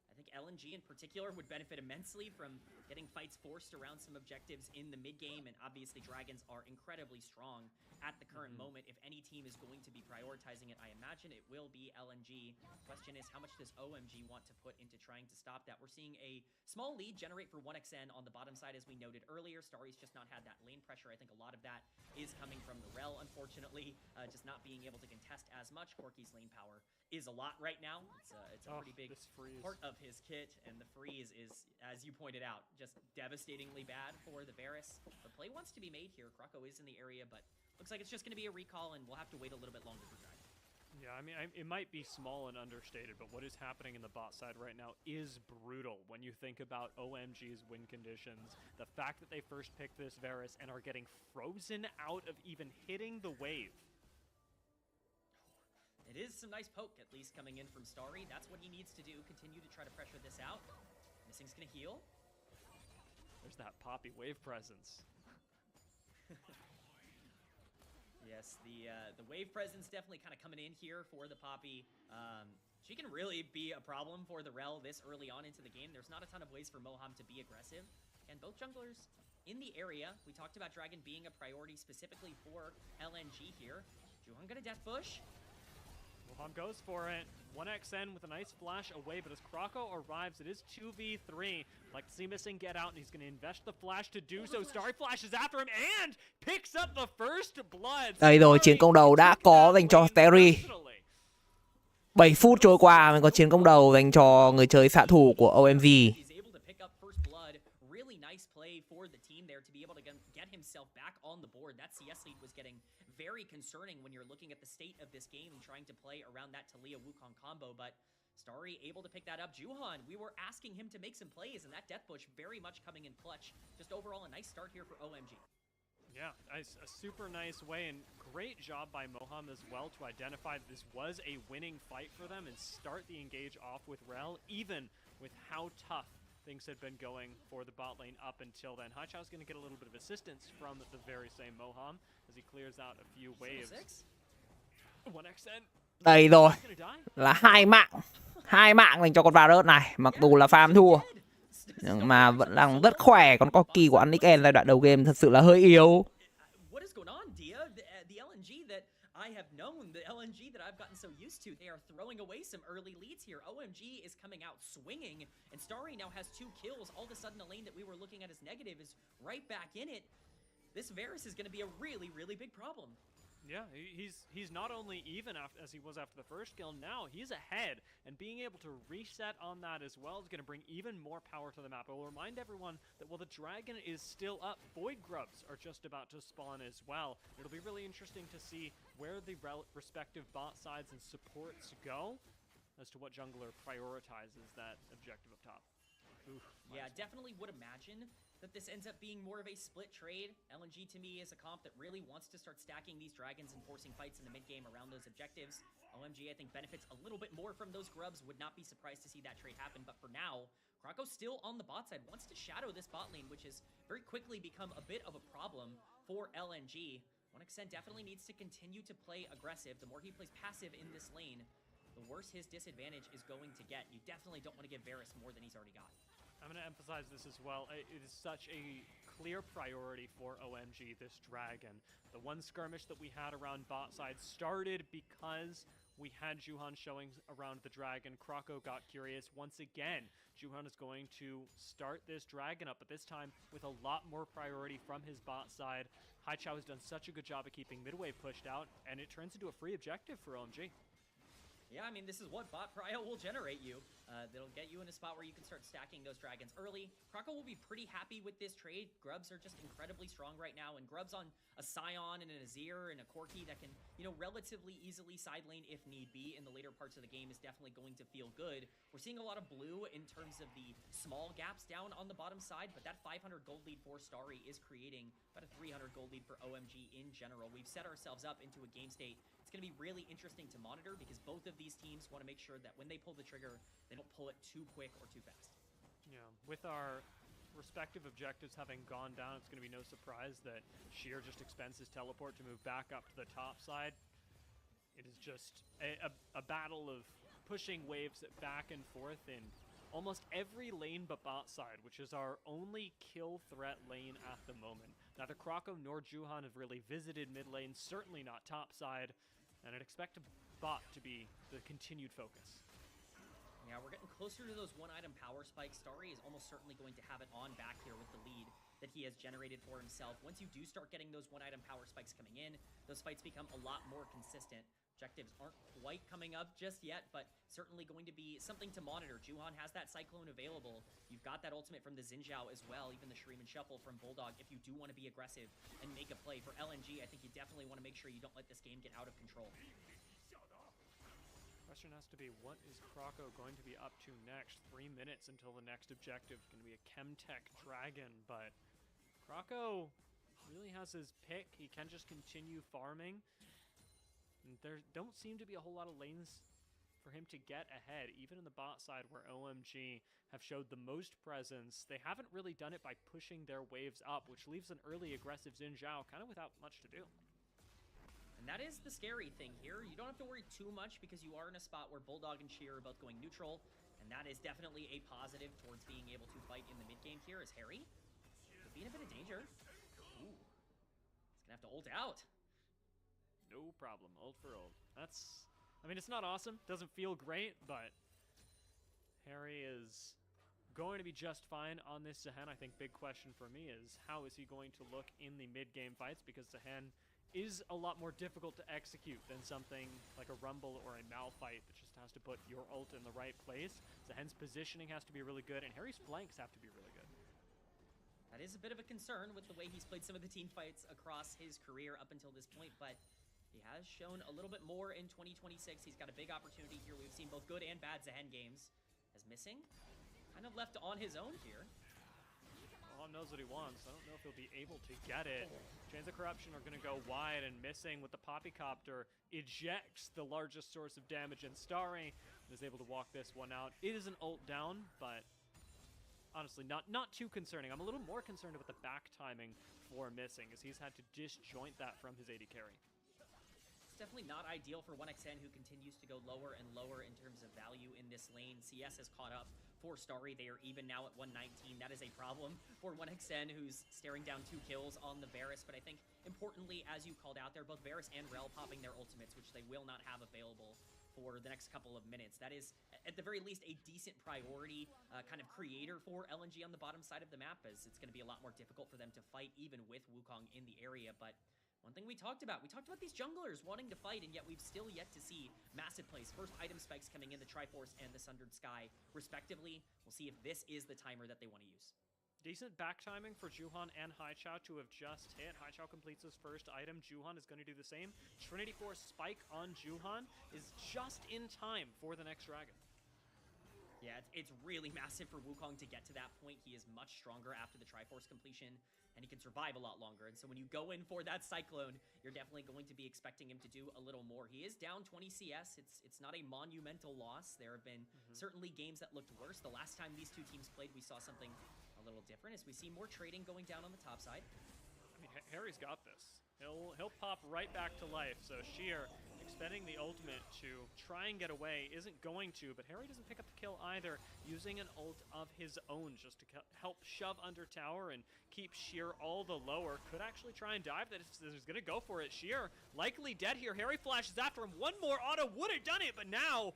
I think LNG in particular would benefit immensely from getting fights forced around some objectives in the mid game, and obviously dragons are incredibly strong at the current moment. If any team is going to be prioritizing it, I imagine it will be LNG. Question is, how much does OMG want to put into trying to stop that? We're seeing a small lead generate for 1xN on the bottom side, as we noted earlier. Starry's just not had that lane pressure. I think a lot of that is coming from the Rel, unfortunately, just not being able to contest as much. Corki's lane power is a lot right now. It's a pretty big part of his kit, and the freeze is, as you pointed out, just devastatingly bad for the Varus. The play wants to be made here. Krako is in the area, but looks like it's just going to be a recall, and we'll have to wait a little bit longer for Dragon. Yeah, I mean, it might be small and understated, but what is happening in the bot side right now is brutal when you think about OMG's win conditions. The fact that they first picked this Varus and are getting frozen out of even hitting the wave. It is some nice poke, at least, coming in from Starry. That's what he needs to do, continue to try to pressure this out. Missing's going to heal. There's that Poppy wave presence. Yes, the wave presence definitely kind of coming in here for the Poppy. She can really be a problem for the Rel this early on into the game. There's not a ton of ways for Moham to be aggressive. And both junglers in the area. We talked about Dragon being a priority specifically for LNG here. Juhan gonna death bush. Moham goes for it. 1xN with a nice flash away, but as Krako arrives, it is 2v3. Like to see Missing get out, and he's going to invest the flash to do so. Starry flashes after him and picks up the first blood. Đây rồi, chiến công đầu đã có dành cho Starry. 7 phút trôi qua mình có chiến công đầu dành cho người chơi xạ thủ của OMG. Very concerning when you're looking at the state of this game and trying to play around that Taliyah Wukong combo, but Starry able to pick that up. Juhan, we were asking him to make some plays, and that Death Bush very much coming in clutch. Just overall a nice start here for OMG. Yeah, a super nice way, and great job by Moham as well to identify that this was a winning fight for them and start the engage off with Rel, even with how tough things had been going for the bot lane up until then. Haichao's going to get a little bit of assistance from the very same Moham as he clears out a few waves. 1xn. Đây rồi, là hai mạng dành cho con Varus này. Mặc dù là farm thua, nhưng mà vẫn đang rất khỏe. Con Corki của Nick giai đoạn đầu game thật sự là hơi yếu. I have known the LNG that I've gotten so used to. They are throwing away some early leads here. OMG is coming out swinging, and Starry now has 2 kills. All of a sudden, a lane that we were looking at as negative is right back in it. This Varus is going to be a really, really big problem. Yeah, he's not only even as he was after the first kill, now he's ahead, and being able to reset on that as well is going to bring even more power to the map. I will remind everyone that while the dragon is still up, void grubs are just about to spawn as well. It'll be really interesting to see where the respective bot sides and supports go as to what jungler prioritizes that objective up top. Oof, yeah, definitely would imagine that this ends up being more of a split trade. LNG to me is a comp that really wants to start stacking these dragons and forcing fights in the mid game around those objectives. OMG, I think, benefits a little bit more from those grubs. Would not be surprised to see that trade happen. But for now, Krakow still on the bot side, wants to shadow this bot lane, which has very quickly become a bit of a problem for LNG. 1xn definitely needs to continue to play aggressive. The more he plays passive in this lane, the worse his disadvantage is going to get. You definitely don't want to give Varus more than he's already got. I'm going to emphasize this as well. It is such a clear priority for OMG, this dragon. The one skirmish that we had around bot side started because we had Juhan showing around the dragon. Krakow got curious. Once again, Juhan is going to start this dragon up, but this time with a lot more priority from his bot side. Haichao has done such a good job of keeping midway pushed out, and it turns into a free objective for OMG. Yeah, I mean, this is what bot prio will generate you. That'll get you in a spot where you can start stacking those dragons early. Krakow will be pretty happy with this trade. Grubs are just incredibly strong right now, and Grubs on a Scion and an Azir and a Corki that can, you know, relatively easily side lane if need be in the later parts of the game is definitely going to feel good. We're seeing a lot of blue in terms of the small gaps down on the bottom side, but that 500 gold lead for Starry is creating about a 300 gold lead for OMG in general. We've set ourselves up into a game state. It's going to be really interesting to monitor because both of these teams want to make sure that when they pull the trigger, they don't pull it too quick or too fast. Yeah, with our respective objectives having gone down, it's going to be no surprise that Sheer just expends his teleport to move back up to the top side. It is just a battle of pushing waves back and forth in almost every lane but bot side, which is our only kill threat lane at the moment. Neither Krakow nor Juhan have really visited mid lane, certainly not top side, and I'd expect a bot to be the continued focus. Yeah, we're getting closer to those one-item power spikes. Starry is almost certainly going to have it on back here with the lead that he has generated for himself. Once you do start getting those one-item power spikes coming in, those fights become a lot more consistent. Objectives aren't quite coming up just yet, but certainly going to be something to monitor. Juhan has that Cyclone available. You've got that ultimate from the Xin Zhao as well, even the Shreem and Shuffle from Bulldog if you do want to be aggressive and make a play. For LNG, I think you definitely want to make sure you don't let this game get out of control. Question has to be, what is Krakow going to be up to next? 3 minutes until the next objective. Going to be a Chemtech Dragon, but Krakow really has his pick. He can just continue farming. And there don't seem to be a whole lot of lanes for him to get ahead, even in the bot side where OMG have showed the most presence. They haven't really done it by pushing their waves up, which leaves an early aggressive Xin Zhao kind of without much to do. And that is the scary thing here. You don't have to worry too much because you are in a spot where Bulldog and Sheer are both going neutral, and that is definitely a positive towards being able to fight in the mid game here as Harry could be in a bit of danger. Ooh, he's gonna have to ult out. No problem, ult for ult. That's, I mean, it's not awesome, doesn't feel great, but Harry is going to be just fine on this Zehen. I think big question for me is how is he going to look in the mid game fights, because Zehen is a lot more difficult to execute than something like a Rumble or a Malphite that just has to put your ult in the right place. Zehen's positioning has to be really good, and Harry's flanks have to be really good. That is a bit of a concern with the way he's played some of the team fights across his career up until this point, but he has shown a little bit more in 2026. He's got a big opportunity here. We've seen both good and bad Zehen games. As missing, kind of left on his own here. All knows what he wants. I don't know if he'll be able to get it. Chains of Corruption are going to go wide, and missing with the Poppycopter ejects the largest source of damage, and Starry is able to walk this one out. It is an ult down, but honestly not too concerning. I'm a little more concerned about the back timing for missing, as he's had to disjoint that from his AD carry. It's definitely not ideal for 1xN, who continues to go lower and lower in terms of value in this lane. CS has caught up for Starry. They are even now at 119. That is a problem for 1xN, who's staring down 2 kills on the Varus. But I think, importantly, as you called out there, both Varus and Rel popping their ultimates, which they will not have available for the next couple of minutes. That is, at the very least, a decent priority kind of creator for LNG on the bottom side of the map, as it's going to be a lot more difficult for them to fight, even with Wukong in the area. But one thing we talked about these junglers wanting to fight, and yet we've still yet to see massive plays. First item spikes coming in, the Triforce and the Sundered Sky, respectively. We'll see if this is the timer that they want to use. Decent back timing for Juhan and Haichao to have just hit. Haichao completes his first item. Juhan is going to do the same. Trinity Force spike on Juhan is just in time for the next dragon. Yeah, it's really massive for Wukong to get to that point. He is much stronger after the Triforce completion, and he can survive a lot longer. And so when you go in for that Cyclone, you're definitely going to be expecting him to do a little more. He is down 20 CS. It's not a monumental loss. There have been certainly games that looked worse. The last time these two teams played, we saw something a little different, as we see more trading going down on the top side. I mean, Harry's got this. He'll pop right back to life. So Sheer expending the ultimate to try and get away, isn't going to, but Harry doesn't pick up the kill either, using an ult of his own just to help shove under tower and keep Sheer all the lower. Could actually try and dive. That is going to go for it. Sheer likely dead here. Harry flashes after him. One more auto would have done it, but now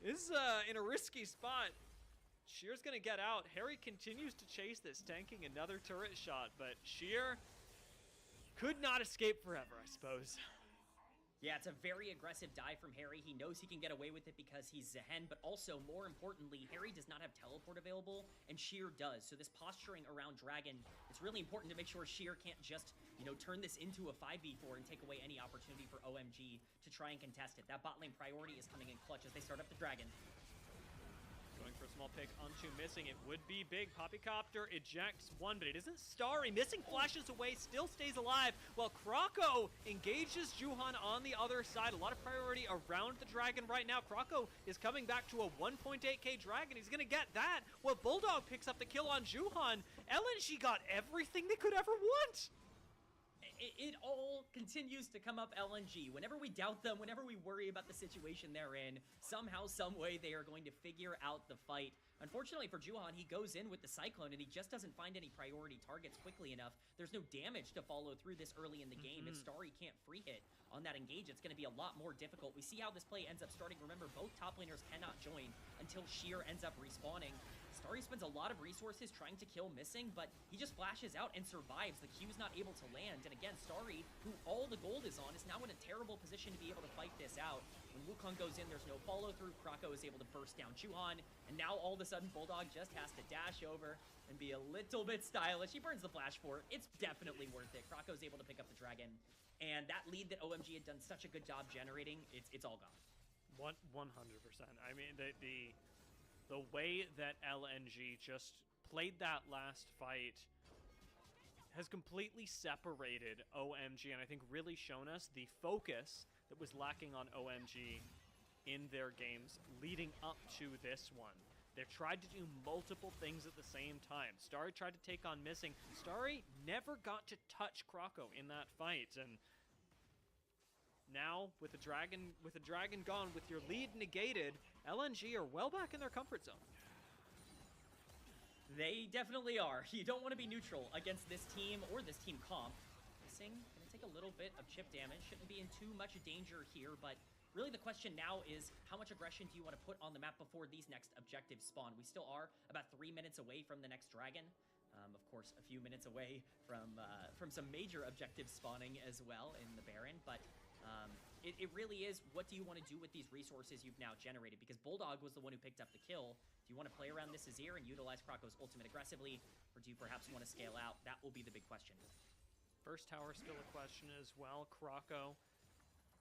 is in a risky spot. Sheer's going to get out. Harry continues to chase this, tanking another turret shot, but Sheer could not escape forever, I suppose. Yeah, it's a very aggressive dive from Harry. He knows he can get away with it because he's Zehen, but also, more importantly, Harry does not have teleport available, and Sheer does. So this posturing around Dragon, it's really important to make sure Sheer can't just, turn this into a 5v4 and take away any opportunity for OMG to try and contest it. That bot lane priority is coming in clutch as they start up the Dragon. Going for a small pick onto missing. It would be big. Poppycopter ejects one, but it isn't Starry. Missing flashes away, still stays alive, while Krako engages Juhan on the other side. A lot of priority around the dragon right now. Krako is coming back to a 1.8k dragon. He's going to get that. Well, Bulldog picks up the kill on Juhan. LNG got everything they could ever want. It all continues to come up LNG. Whenever we doubt them, whenever we worry about the situation they're in, somehow, some way, they are going to figure out the fight. Unfortunately for Juhan, he goes in with the Cyclone, and he just doesn't find any priority targets quickly enough. There's no damage to follow through this early in the game. If Starry can't free hit on that engage, it's going to be a lot more difficult. We see how this play ends up starting. Remember, both top laners cannot join until Sheer ends up respawning. Starry spends a lot of resources trying to kill Missing, but he just flashes out and survives. The Q's not able to land, and again, Starry, who all the gold is on, is now in a terrible position to be able to fight this out. When Wukong goes in, there's no follow-through. Krako is able to burst down Juhan, and now all of a sudden, Bulldog just has to dash over and be a little bit stylish. He burns the flash for it. It's definitely worth it. Krako's able to pick up the dragon, and that lead that OMG had done such a good job generating, it's all gone. 100%. I mean, the way that LNG just played that last fight has completely separated OMG, and I think really shown us the focus that was lacking on OMG in their games leading up to this one. They've tried to do multiple things at the same time. Starry tried to take on Missing. Starry never got to touch Krako in that fight, and now with the dragon gone, with your lead negated, LNG are well back in their comfort zone. They definitely are. You don't want to be neutral against this team or this team comp. Missing, gonna take a little bit of chip damage. Shouldn't be in too much danger here, but really the question now is how much aggression do you want to put on the map before these next objectives spawn? We still are about 3 minutes away from the next dragon. Of course, a few minutes away from some major objectives spawning as well in the Baron, but it really is, what do you want to do with these resources you've now generated? Because Bulldog was the one who picked up the kill. Do you want to play around this Azir and utilize Krako's ultimate aggressively, or do you perhaps want to scale out? That will be the big question. First tower still a question as well. Krako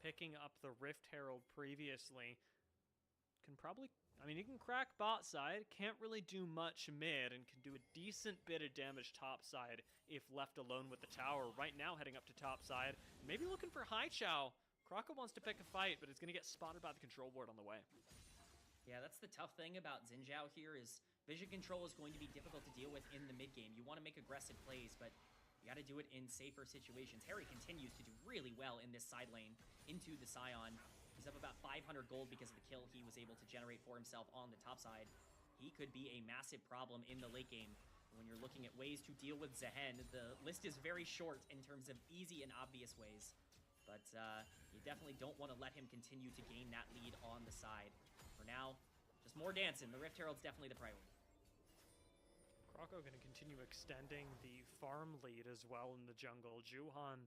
picking up the Rift Herald previously. Can probably, I mean, he can crack bot side, can't really do much mid, and can do a decent bit of damage top side if left alone with the tower. Right now heading up to top side, maybe looking for Haichao. Krako wants to pick a fight, but it's going to get spotted by the control board on the way. Yeah, that's the tough thing about Xin Zhao here is vision control is going to be difficult to deal with in the mid game. You want to make aggressive plays, but you got to do it in safer situations. Harry continues to do really well in this side lane into the Scion. He's up about 500 gold because of the kill he was able to generate for himself on the top side. He could be a massive problem in the late game. When you're looking at ways to deal with Zehen, the list is very short in terms of easy and obvious ways. But you definitely don't want to let him continue to gain that lead on the side. For now, just more dancing. The Rift Herald's definitely the priority. Kroko going to continue extending the farm lead as well in the jungle. Juhan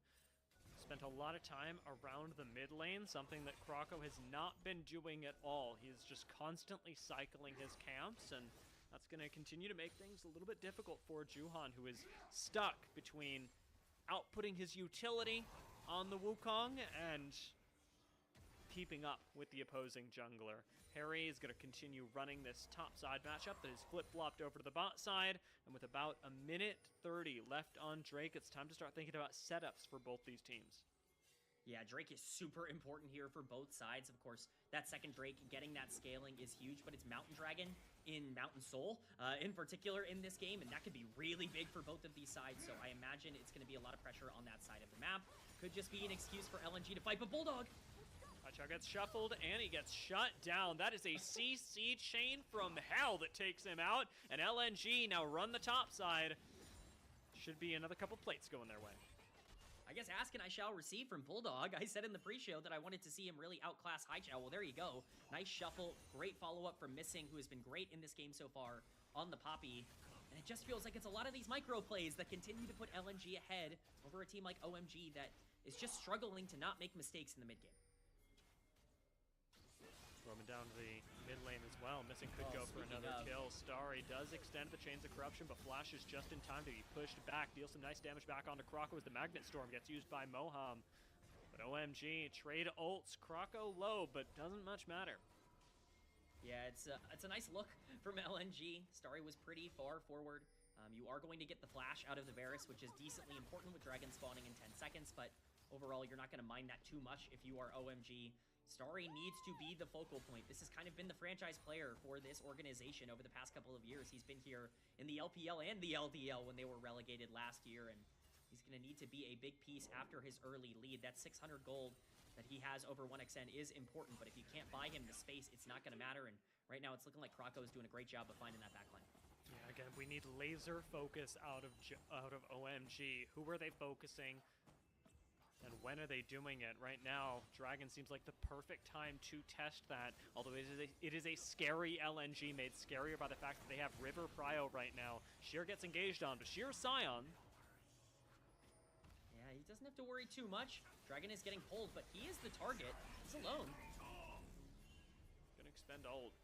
spent a lot of time around the mid lane, something that Kroko has not been doing at all. He's just constantly cycling his camps, and that's going to continue to make things a little bit difficult for Juhan, who is stuck between outputting his utility on the Wukong and keeping up with the opposing jungler. Harry is going to continue running this top side matchup that is flip-flopped over to the bot side, and with about a minute 30 left on Drake, it's time to start thinking about setups for both these teams. Yeah, Drake is super important here for both sides. Of course, that second Drake, getting that scaling is huge, but it's Mountain Dragon in Mountain Soul in particular in this game, and that could be really big for both of these sides, so I imagine it's going to be a lot of pressure on that side of the map. Could just be an excuse for LNG to fight, but Bulldog! Haichao gets shuffled, and he gets shut down. That is a CC chain from hell that takes him out, and LNG now run the top side. Should be another couple plates going their way. I guess ask and I shall receive from Bulldog. I said in the pre-show that I wanted to see him really outclass Haichao. Well, there you go. Nice shuffle. Great follow-up from Missing, who has been great in this game so far on the Poppy. And it just feels like it's a lot of these micro plays that continue to put LNG ahead over a team like OMG that is just struggling to not make mistakes in the mid-game. Roaming down to the mid lane as well. Missing could go for another kill. Starry does extend the Chains of Corruption, but Flash is just in time to be pushed back. Deals some nice damage back onto Kroko as the Magnet Storm gets used by Moham. But OMG, trade ults. Kroko low, but doesn't much matter. Yeah, it's a nice look from LNG. Starry was pretty far forward. You are going to get the Flash out of the Varus, which is decently important with Dragon spawning in 10 seconds, but overall, you're not going to mind that too much if you are OMG. Starry needs to be the focal point. This has kind of been the franchise player for this organization over the past couple of years. He's been here in the LPL and the LDL when they were relegated last year, and he's going to need to be a big piece after his early lead. That 600 gold that he has over 1xN is important, but if you can't buy him the space, it's not going to matter, and right now it's looking like Kroko is doing a great job of finding that backline. Yeah, again, we need laser focus out of OMG. Who are they focusing? And when are they doing it? Right now, Dragon seems like the perfect time to test that. Although it is a scary LNG, made scarier by the fact that they have River Prio right now. Sheer gets engaged on, but Sheer Scion. Yeah, he doesn't have to worry too much. Dragon is getting pulled, but he is the target. He's alone. Gonna expend ult.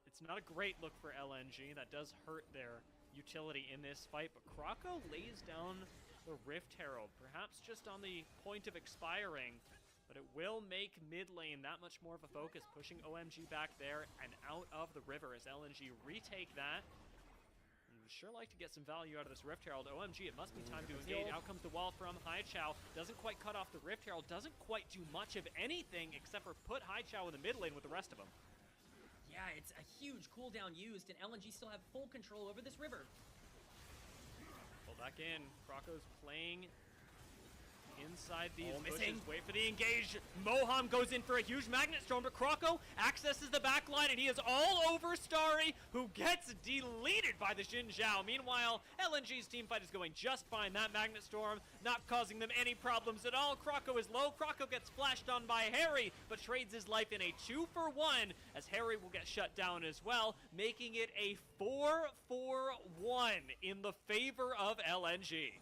It's not a great look for LNG. That does hurt their utility in this fight, but Kroko lays down the Rift Herald, perhaps just on the point of expiring, but it will make mid lane that much more of a focus, pushing OMG back there and out of the river as LNG retake that. And would sure like to get some value out of this Rift Herald. OMG, it must be time to engage. Out comes the wall from Haichao. Doesn't quite cut off the Rift Herald, doesn't quite do much of anything except for put Haichao in the mid lane with the rest of them. Yeah, it's a huge cooldown used, and LNG still have full control over this river. Pull back in. Kroko's playing inside these bushes. Wait for the engage. Moham goes in for a huge Magnet Storm, but Kroko accesses the back line, and he is all over Starry, who gets deleted by the Xin Zhao. Meanwhile, LNG's teamfight is going just fine. That Magnet Storm not causing them any problems at all. Kroko is low. Kroko gets flashed on by Harry, but trades his life in a 2-for-1, as Harry will get shut down as well, making it a 4-for-1 in the favor of LNG.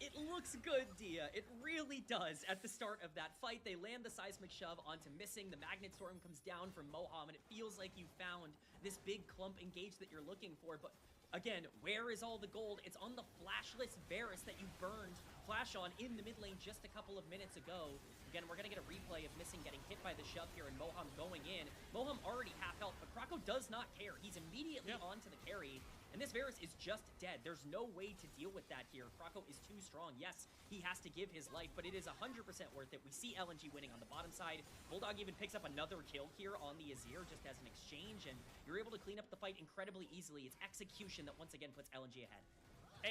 It looks good, Dia. It really does. At the start of that fight, they land the seismic shove onto Missing. The Magnet Storm comes down from Moham, and it feels like you found this big clump engage that you're looking for. But again, where is all the gold? It's on the flashless Varus that you burned Flash on in the mid lane just a couple of minutes ago. Again, we're going to get a replay of Missing getting hit by the shove here and Moham going in. Moham already half health, but Kroko does not care. He's immediately onto the carry. And this Varus is just dead. There's no way to deal with that here. Krako is too strong. Yes, he has to give his life, but it is 100% worth it. We see LNG winning on the bottom side. Bulldog even picks up another kill here on the Azir just as an exchange, and you're able to clean up the fight incredibly easily. It's execution that once again puts LNG ahead.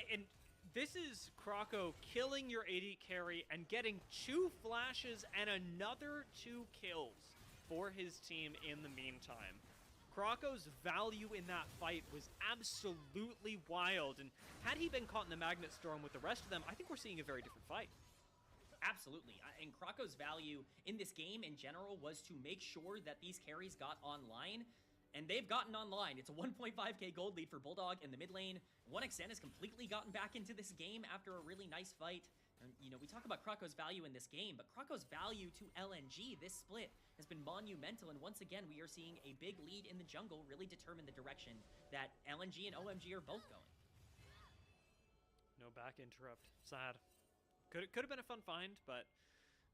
And this is Krako killing your AD carry and getting 2 flashes and another 2 kills for his team in the meantime. Krako's value in that fight was absolutely wild, and had he been caught in the Magnet Storm with the rest of them, I think we're seeing a very different fight. Absolutely, and Krako's value in this game in general was to make sure that these carries got online, and they've gotten online. It's a 1.5k gold lead for Bulldog in the mid lane. 1xN has completely gotten back into this game after a really nice fight. And, you know, we talk about Krako's value in this game, but Krako's value to LNG, this split, has been monumental. And once again, we are seeing a big lead in the jungle really determine the direction that LNG and OMG are both going. No back interrupt. Sad. Could have been a fun find, but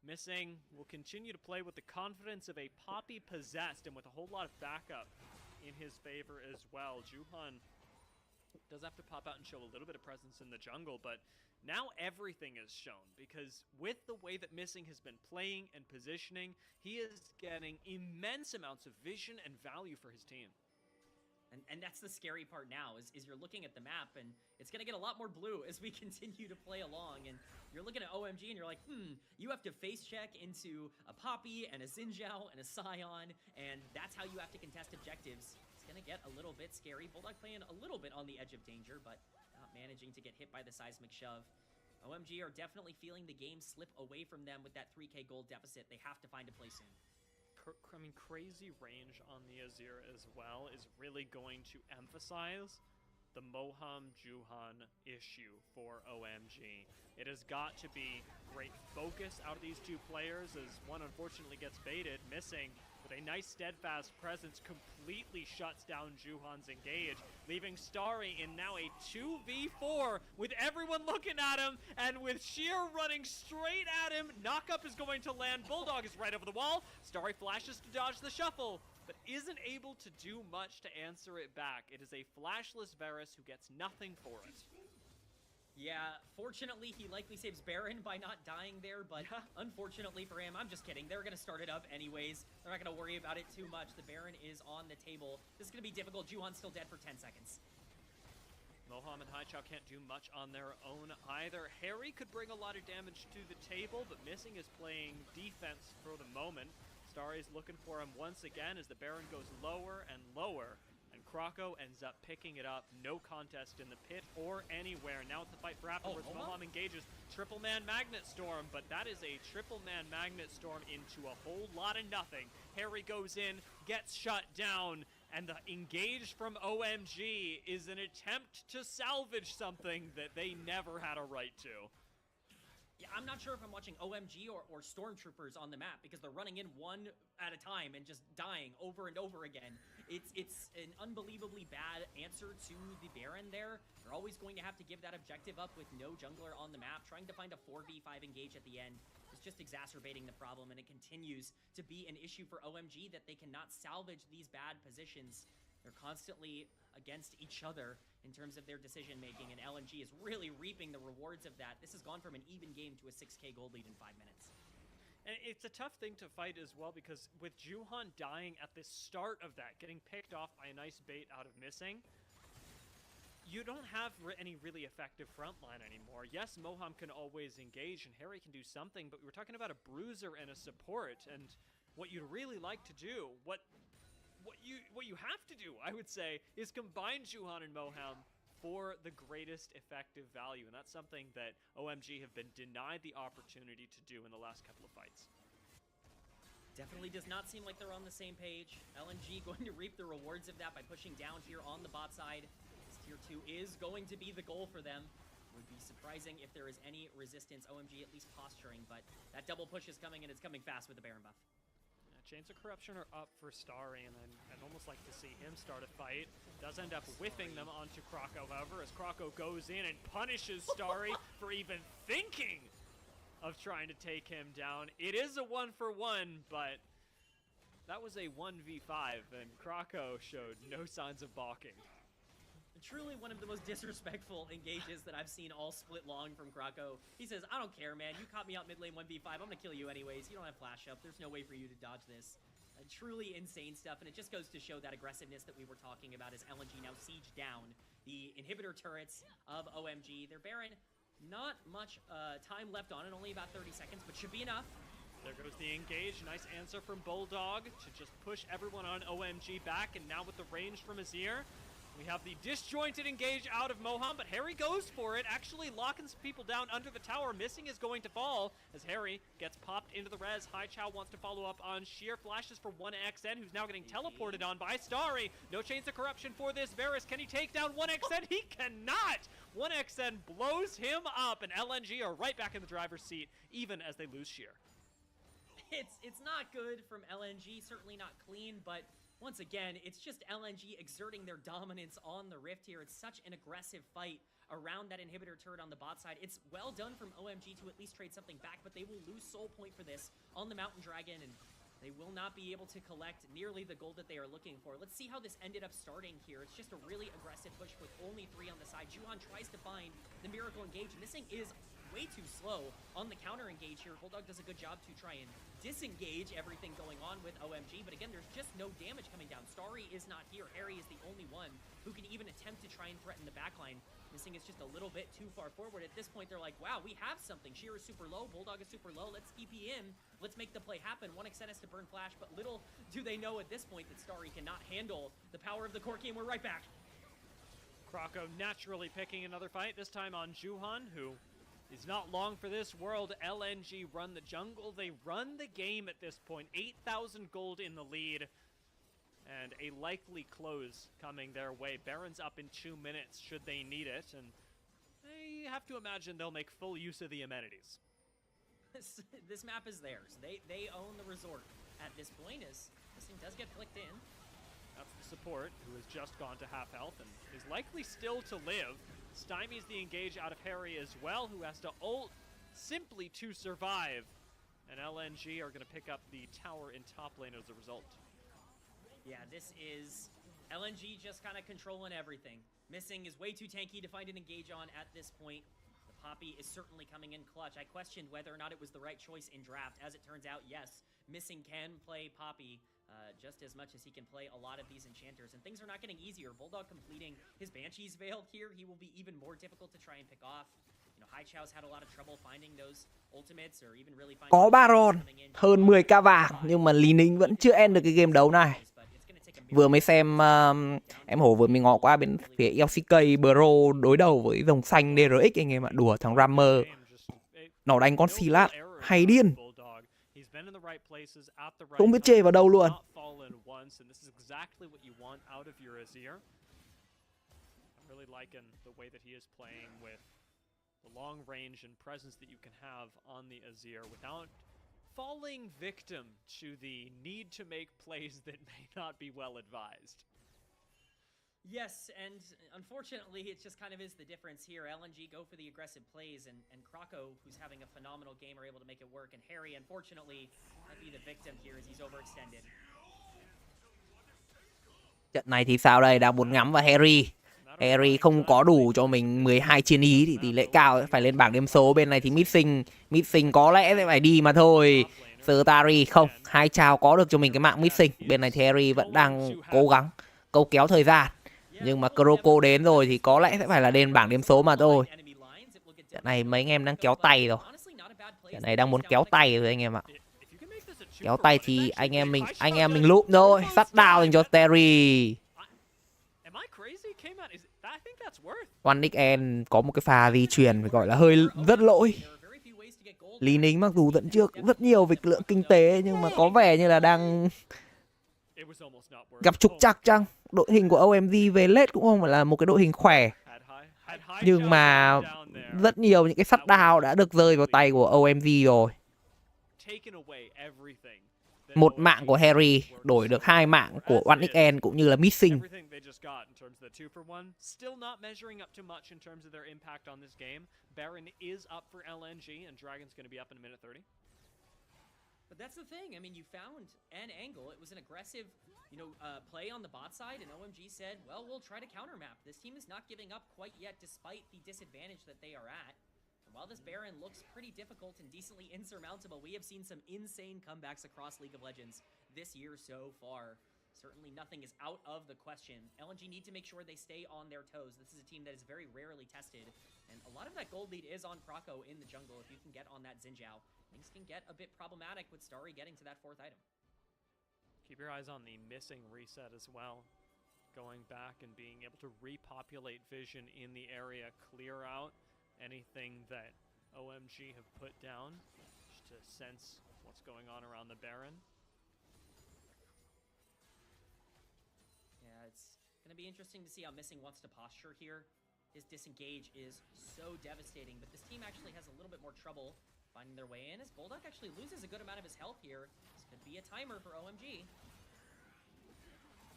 Missing will continue to play with the confidence of a Poppy possessed and with a whole lot of backup in his favor as well. Juhan does have to pop out and show a little bit of presence in the jungle, but now everything is shown, because with the way that Missing has been playing and positioning, he is getting immense amounts of vision and value for his team. And that's the scary part now, is you're looking at the map, and it's going to get a lot more blue as we continue to play along, and you're looking at OMG, and you're like, you have to face check into a Poppy, and a Xin Zhao, and a Scion, and that's how you have to contest objectives. It's going to get a little bit scary. Bulldog playing a little bit on the edge of danger, but not managing to get hit by the seismic shove. OMG are definitely feeling the game slip away from them with that 3k gold deficit. They have to find a play soon. I mean, crazy range on the Azir as well is really going to emphasize the Moham Juhan issue for OMG. It has got to be great focus out of these two players, as one unfortunately gets baited. Missing with a nice steadfast presence completely shuts down Juhan's engage, leaving Starry in now a 2v4 with everyone looking at him, and with Sheer running straight at him. Knockup is going to land. Bulldog is right over the wall. Starry flashes to dodge the shuffle, but isn't able to do much to answer it back. It is a flashless Varus who gets nothing for it. Yeah, fortunately, he likely saves Baron by not dying there, but unfortunately for him, I'm just kidding. They're going to start it up anyways. They're not going to worry about it too much. The Baron is on the table. This is going to be difficult. Juhan's still dead for 10 seconds. Moham and Haichao can't do much on their own either. Harry could bring a lot of damage to the table, but Missing is playing defense for the moment. Starry's looking for him once again as the Baron goes lower and lower. And Krako ends up picking it up. No contest in the pit or anywhere. Now it's the fight for afterwards. Moham engages. Triple man Magnet Storm, but that is a triple man Magnet Storm into a whole lot of nothing. Harry goes in, gets shut down, and the engage from OMG is an attempt to salvage something that they never had a right to. Yeah, I'm not sure if I'm watching OMG or Stormtroopers on the map, because they're running in one at a time and just dying over and over again. It's an unbelievably bad answer to the Baron there. They're always going to have to give that objective up with no jungler on the map. Trying to find a 4v5 engage at the end is just exacerbating the problem, and it continues to be an issue for OMG that they cannot salvage these bad positions. They're constantly against each other in terms of their decision-making, and LNG is really reaping the rewards of that. This has gone from an even game to a 6k gold lead in 5 minutes. And it's a tough thing to fight as well, because with Juhan dying at the start of that, getting picked off by a nice bait out of Missing, you don't have any really effective frontline anymore. Yes, Moham can always engage, and Harry can do something, but we're talking about a bruiser and a support, and what you'd really like to do, what you have to do, I would say, is combine Juhan and Moham for the greatest effective value, and that's something that OMG have been denied the opportunity to do in the last couple of fights. Definitely does not seem like they're on the same page. LNG going to reap the rewards of that by pushing down here on the bot side. This tier 2 is going to be the goal for them. Would be surprising if there is any resistance. OMG at least posturing, but that double push is coming, and it's coming fast with the Baron buff. Chains of Corruption are up for Starry, and I'd almost like to see him start a fight. Does end up whiffing them onto Krako, however, as Krako goes in and punishes Starry for even thinking of trying to take him down. It is a 1-for-1, but that was a 1v5, and Krako showed no signs of balking. Truly one of the most disrespectful engages that I've seen all split long from Krako. He says, I don't care, man. You caught me out mid lane 1v5. I'm going to kill you anyways. You don't have flash up. There's no way for you to dodge this. Truly insane stuff, and it just goes to show that aggressiveness that we were talking about as LNG now siege down the inhibitor turrets of OMG. Their Baron, not much time left on it, only about 30 seconds, but should be enough. There goes the engage. Nice answer from Bulldog to just push everyone on OMG back, and now with the range from Azir, we have the disjointed engage out of Mohan, but Harry goes for it, actually locking some people down under the tower. Missing is going to fall as Harry gets popped into the res. Haichao wants to follow up on Sheer. Flashes for 1XN, who's now getting teleported on by Starry. No Chains of Corruption for this Varus. Can he take down 1XN? He cannot! 1XN blows him up, and LNG are right back in the driver's seat, even as they lose Sheer. It's not good from LNG, certainly not clean, but once again, it's just LNG exerting their dominance on the Rift here. It's such an aggressive fight around that inhibitor turret on the bot side. It's well done from OMG to at least trade something back, but they will lose soul point for this on the Mountain Dragon, and they will not be able to collect nearly the gold that they are looking for. Let's see how this ended up starting here. It's just a really aggressive push with only 3 on the side. Juhan tries to find the Miracle Engage. Missing is way too slow on the counter engage here. Bulldog does a good job to try and disengage everything going on with OMG, but again, there's just no damage coming down. Starry is not here. Harry is the only one who can even attempt to try and threaten the backline. Missing is just a little bit too far forward. At this point, they're like, wow, we have something. Sheer is super low. Bulldog is super low. Let's TP in. Let's make the play happen. 1XN has to burn flash, but little do they know at this point that Starry cannot handle the power of the core game. We're right back. Krako naturally picking another fight, this time on Juhan, who is not long for this world. LNG run the jungle. They run the game at this point. 8,000 gold in the lead. And a likely close coming their way. Baron's up in 2 minutes should they need it. And I have to imagine they'll make full use of the amenities. This map is theirs. They own the resort at this point, as this thing does get flicked in. That's the support, who has just gone to half health and is likely still to live. Stymies the engage out of Harry as well, who has to ult simply to survive. And LNG are going to pick up the tower in top lane as a result. Yeah, this is LNG just kind of controlling everything. Missing is way too tanky to find an engage on at this point. The Poppy is certainly coming in clutch. I questioned whether or not it was the right choice in draft. As it turns out, yes, Missing can play Poppy just as much as he can play a lot of these enchanters, and things are not getting easier. Bulldog completing his Banshee's Veil here. He will be even more difficult to try and pick off. You know, Haichao's had a lot of trouble finding those ultimates or even really finding. Có Baron, hơn 10k vàng, nhưng mà Lý Ninh vẫn chưa end được cái game đấu này. Vừa mới xem em Hổ vừa mới ngó qua bên phía LCK Bro đối đầu với dòng xanh DRX anh em ạ, đùa thằng Rammer. Nó đánh con Silat hay điên. Không biết chê vào đâu luôn. Long range and presence that you can have on the Azir without falling victim to the need to make plays that may not be well advised. Yes, and unfortunately, it just kind of is the difference here. LNG go for the aggressive plays, and Krako, who's having a phenomenal game, are able to make it work. And Harry, unfortunately, might be the victim here as he's overextended. Trận này thì sao đây? Đang muốn ngắm vào Harry. Harry không có đủ cho mình 12 chiến ý thì tỷ lệ cao phải lên bảng điểm số. Bên này thì Missing có lẽ sẽ phải đi mà thôi. Starry không, Haichao có được cho mình cái mạng Missing. Bên này thì Harry vẫn đang cố gắng câu kéo thời gian. Nhưng mà Kroko đến rồi thì có lẽ sẽ phải là lên bảng điểm số mà thôi. Trận này mấy anh em đang kéo tay rồi. Trận này đang muốn kéo tay rồi anh em ạ. Kéo tay thì anh em mình lụm thôi. Sắt đao dành cho Terry. NiP có một cái pha di chuyển phải gọi là hơi rất lỗi. Lý Ninh mặc dù dẫn trước rất nhiều về lượng kinh tế nhưng mà có vẻ như là đang gặp trục trặc chăng. Đội hình của OMG về late cũng không phải là một cái đội hình khỏe. Nhưng mà rất nhiều những cái sắt đao đã được rơi vào tay của OMG rồi. Một mạng của Harry đổi được 2 mạng của NiP cũng như là Missing. The 2-for-1 still not measuring up to much in terms of their impact on this game. Baron is up for LNG, and Dragon's going to be up in a minute 30. But that's the thing. I mean, you found an angle. It was an aggressive play on the bot side, and OMG said, well, we'll try to countermap. This team is not giving up quite yet, despite the disadvantage that they are at. And while this Baron looks pretty difficult and decently insurmountable, we have seen some insane comebacks across League of Legends this year so far. Certainly nothing is out of the question. LNG need to make sure they stay on their toes. This is a team that is very rarely tested, and a lot of that gold lead is on Krako in the jungle. If you can get on that Xin Zhao, things can get a bit problematic with Starry getting to that 4th item. Keep your eyes on the missing reset as well. Going back and being able to repopulate vision in the area, clear out anything that OMG have put down, just to sense what's going on around the Baron. Yeah, it's going to be interesting to see how Missing wants to posture here. His disengage is so devastating, but this team actually has a little bit more trouble finding their way in, as Bulldog actually loses a good amount of his health here. This could be a timer for OMG.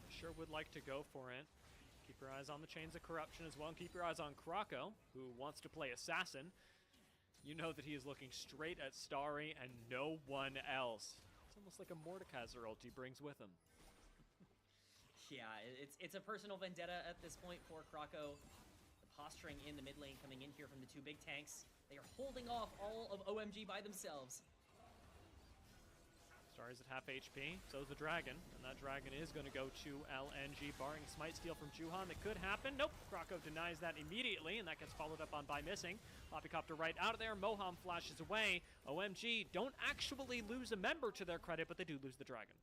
Sure would like to go for it. Keep your eyes on the Chains of Corruption as well, and keep your eyes on Krako, who wants to play Assassin. You know that he is looking straight at Starry and no one else. It's almost like a Mordekaiser ult he brings with him. Yeah, it's a personal vendetta at this point for Krako. The posturing in the mid lane coming in here from the 2 big tanks. They are holding off all of OMG by themselves. Starry's at half HP, so is the Dragon, and that Dragon is going to go to LNG, barring Smite Steal from Juhan. That could happen. Nope, Krako denies that immediately, and that gets followed up on by Missing. Poppycopter right out of there, Moham flashes away. OMG don't actually lose a member to their credit, but they do lose the Dragon.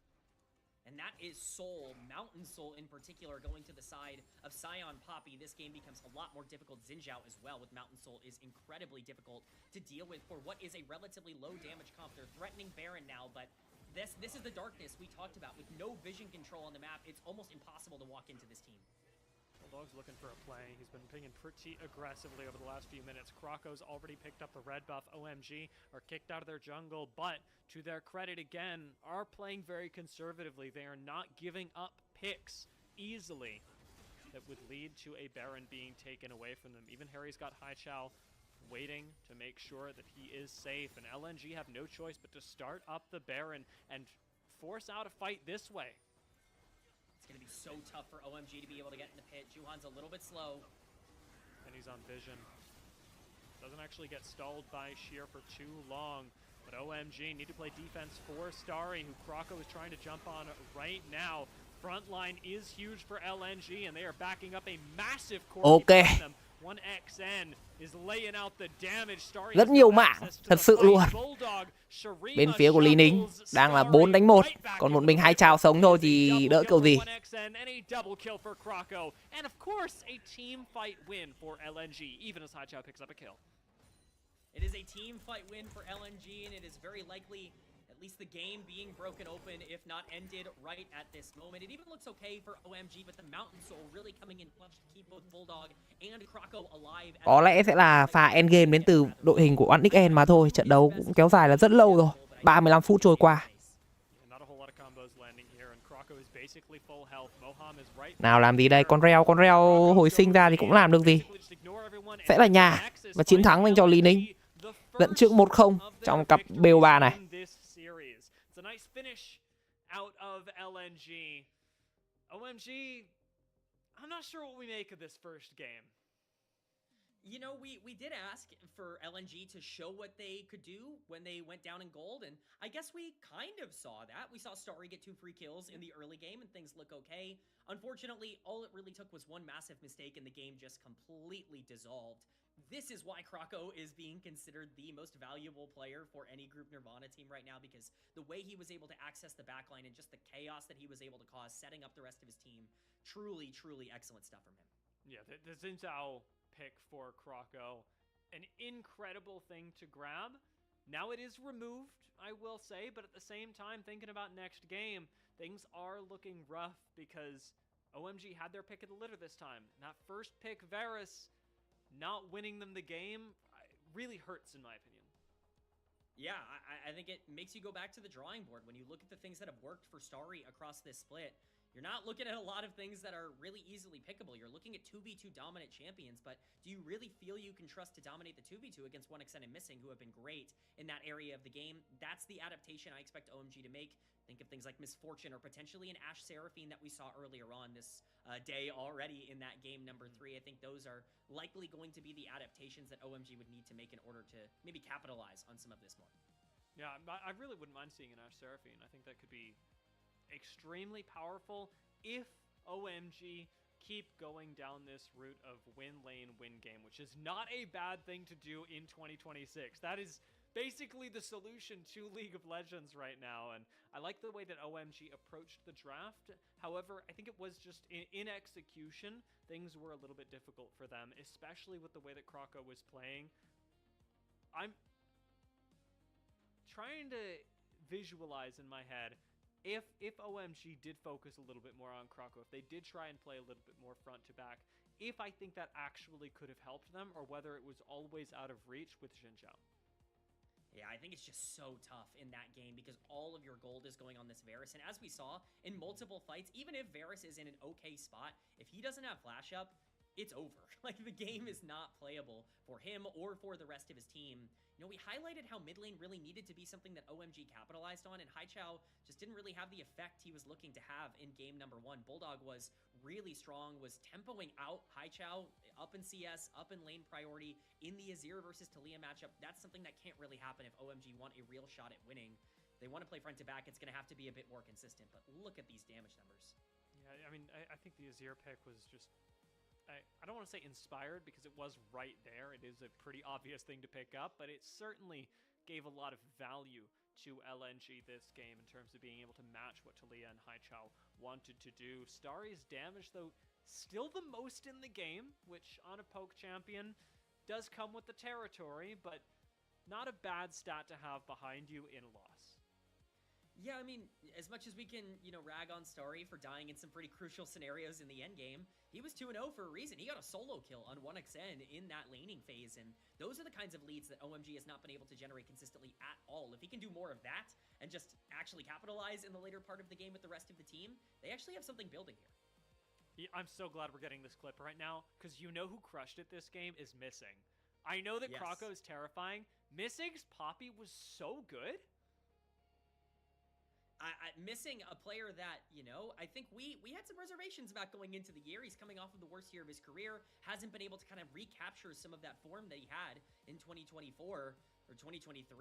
And that is Soul, Mountain Soul in particular, going to the side of Scion Poppy. This game becomes a lot more difficult. Xin Zhao as well with Mountain Soul is incredibly difficult to deal with for what is a relatively low damage comp. They're threatening Baron now, but this is the darkness we talked about. With no vision control on the map, it's almost impossible to walk into this team. Bulldog's looking for a play. He's been pinging pretty aggressively over the last few minutes. Krako's already picked up the red buff. OMG are kicked out of their jungle, but to their credit again, are playing very conservatively. They are not giving up picks easily that would lead to a Baron being taken away from them. Even Harry's got Hai Chao waiting to make sure that he is safe, and LNG have no choice but to start up the Baron and force out a fight this way. It's going to be so tough for OMG to be able to get in the pit. Juhan's a little bit slow. And he's on vision. Doesn't actually get stalled by Sheer for too long. But OMG need to play defense for Starry, who Krako is trying to jump on right now. Frontline is huge for LNG, and they are backing up a massive core behind them. 1XN is laying out the damage. Starry rất nhiều mạng, thật sự luôn. Bên phía của Lý Ninh đang là 4 đánh 1, còn một mình Hai Chao sống thôi thì đỡ kiểu gì. And of course, a team fight win for LNG, even as Hai Chao picks up a kill. It is a team fight win for LNG, and it is very likely at least the game being broken open, if not ended, right at this moment. It even looks okay for OMG, but the Mountain Soul really coming in clutch to keep both Bulldog and Krako alive. Có lẽ sẽ là pha endgame đến từ đội hình của 1XN mà thôi. Trận đấu cũng kéo dài là rất lâu rồi. 35 phút trôi qua. Nào làm gì đây? Con reo hồi sinh ra thì cũng làm được gì. Sẽ là nhà và chiến thắng dành cho Lý Ninh. Dẫn trước 1-0 trong cặp BO3 này. OMG, I'm not sure what we make of this first game. You know, we did ask for LNG to show what they could do when they went down in gold, and I guess we kind of saw that. We saw Starry get 2 free kills in the early game, and things look okay. Unfortunately, all it really took was one massive mistake, and the game just completely dissolved. This is why Krako is being considered the most valuable player for any Group Nirvana team right now, because the way he was able to access the backline and just the chaos that he was able to cause, setting up the rest of his team, truly, truly excellent stuff from him. Yeah, the Xin Zhao pick for Krako, an incredible thing to grab. Now it is removed, I will say, but at the same time, thinking about next game, things are looking rough because OMG had their pick of the litter this time. That first pick, Varus, not winning them the game really hurts, in my opinion. Yeah, I think it makes you go back to the drawing board when you look at the things that have worked for Starry across this split. You're not looking at a lot of things that are really easily pickable. You're looking at 2v2 dominant champions, but do you really feel you can trust to dominate the 2v2 against 1xN and Missing, who have been great in that area of the game? That's the adaptation I expect OMG to make. Think of things like Misfortune or potentially an Ashe Seraphine that we saw earlier on this day already in that game number 3. I think those are likely going to be the adaptations that OMG would need to make in order to maybe capitalize on some of this more. Yeah, I really wouldn't mind seeing an Ashe Seraphine. I think that could be extremely powerful if OMG keep going down this route of win lane, win game, which is not a bad thing to do in 2026. That is basically the solution to League of Legends right now, and I like the way that OMG approached the draft. However, I think it was just in execution, things were a little bit difficult for them, especially with the way that Kroko was playing. I'm trying to visualize in my head if OMG did focus a little bit more on Kroko, if they did try and play a little bit more front to back, if I think that actually could have helped them, or whether it was always out of reach with Xin Zhao. Yeah, I think it's just so tough in that game because all of your gold is going on this Varus. And as we saw in multiple fights, even if Varus is in an okay spot, if he doesn't have flash up, it's over. Like, the game is not playable for him or for the rest of his team. You know, we highlighted how mid lane really needed to be something that OMG capitalized on, and Haichao just didn't really have the effect he was looking to have in game number 1. Bulldog was really strong, was tempoing out Haichao up in CS, up in lane priority, in the Azir versus Taliyah matchup. That's something that can't really happen if OMG want a real shot at winning. If they want to play front to back, it's going to have to be a bit more consistent, but look at these damage numbers. Yeah, I mean, I think the Azir pick was just... I don't want to say inspired because it was right there. It is a pretty obvious thing to pick up, but it certainly gave a lot of value to LNG this game in terms of being able to match what Taliyah and Haichao wanted to do. Starry's damage, though, still the most in the game, which on a poke champion does come with the territory, but not a bad stat to have behind you in a loss. Yeah, I mean, as much as we can, you know, rag on Starry for dying in some pretty crucial scenarios in the end game, he was 2-0 for a reason. He got a solo kill on 1xN in that laning phase, and those are the kinds of leads that OMG has not been able to generate consistently at all. If he can do more of that and just actually capitalize in the later part of the game with the rest of the team, they actually have something building here. Yeah, I'm so glad we're getting this clip right now, because you know who crushed it this game is Missing. I know that Yes. Kroko is terrifying. Missing's Poppy was so good. Missing a player that, you know, I think we had some reservations about going into the year. He's coming off of the worst year of his career, hasn't been able to kind of recapture some of that form that he had in 2024 or 2023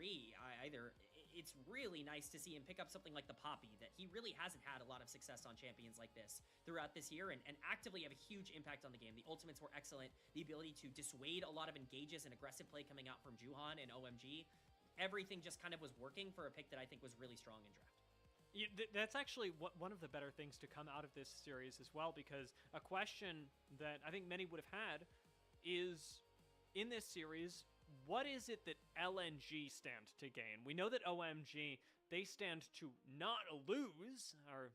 either. It's really nice to see him pick up something like the Poppy, that he really hasn't had a lot of success on champions like this throughout this year, and actively have a huge impact on the game. The ultimates were excellent. The ability to dissuade a lot of engages and aggressive play coming out from Juhan and OMG. Everything just kind of was working for a pick that I think was really strong in draft. Yeah, that's actually one of the better things to come out of this series as well, because a question that I think many would have had is, in this series, what is it that LNG stand to gain? We know that OMG, they stand to not lose, or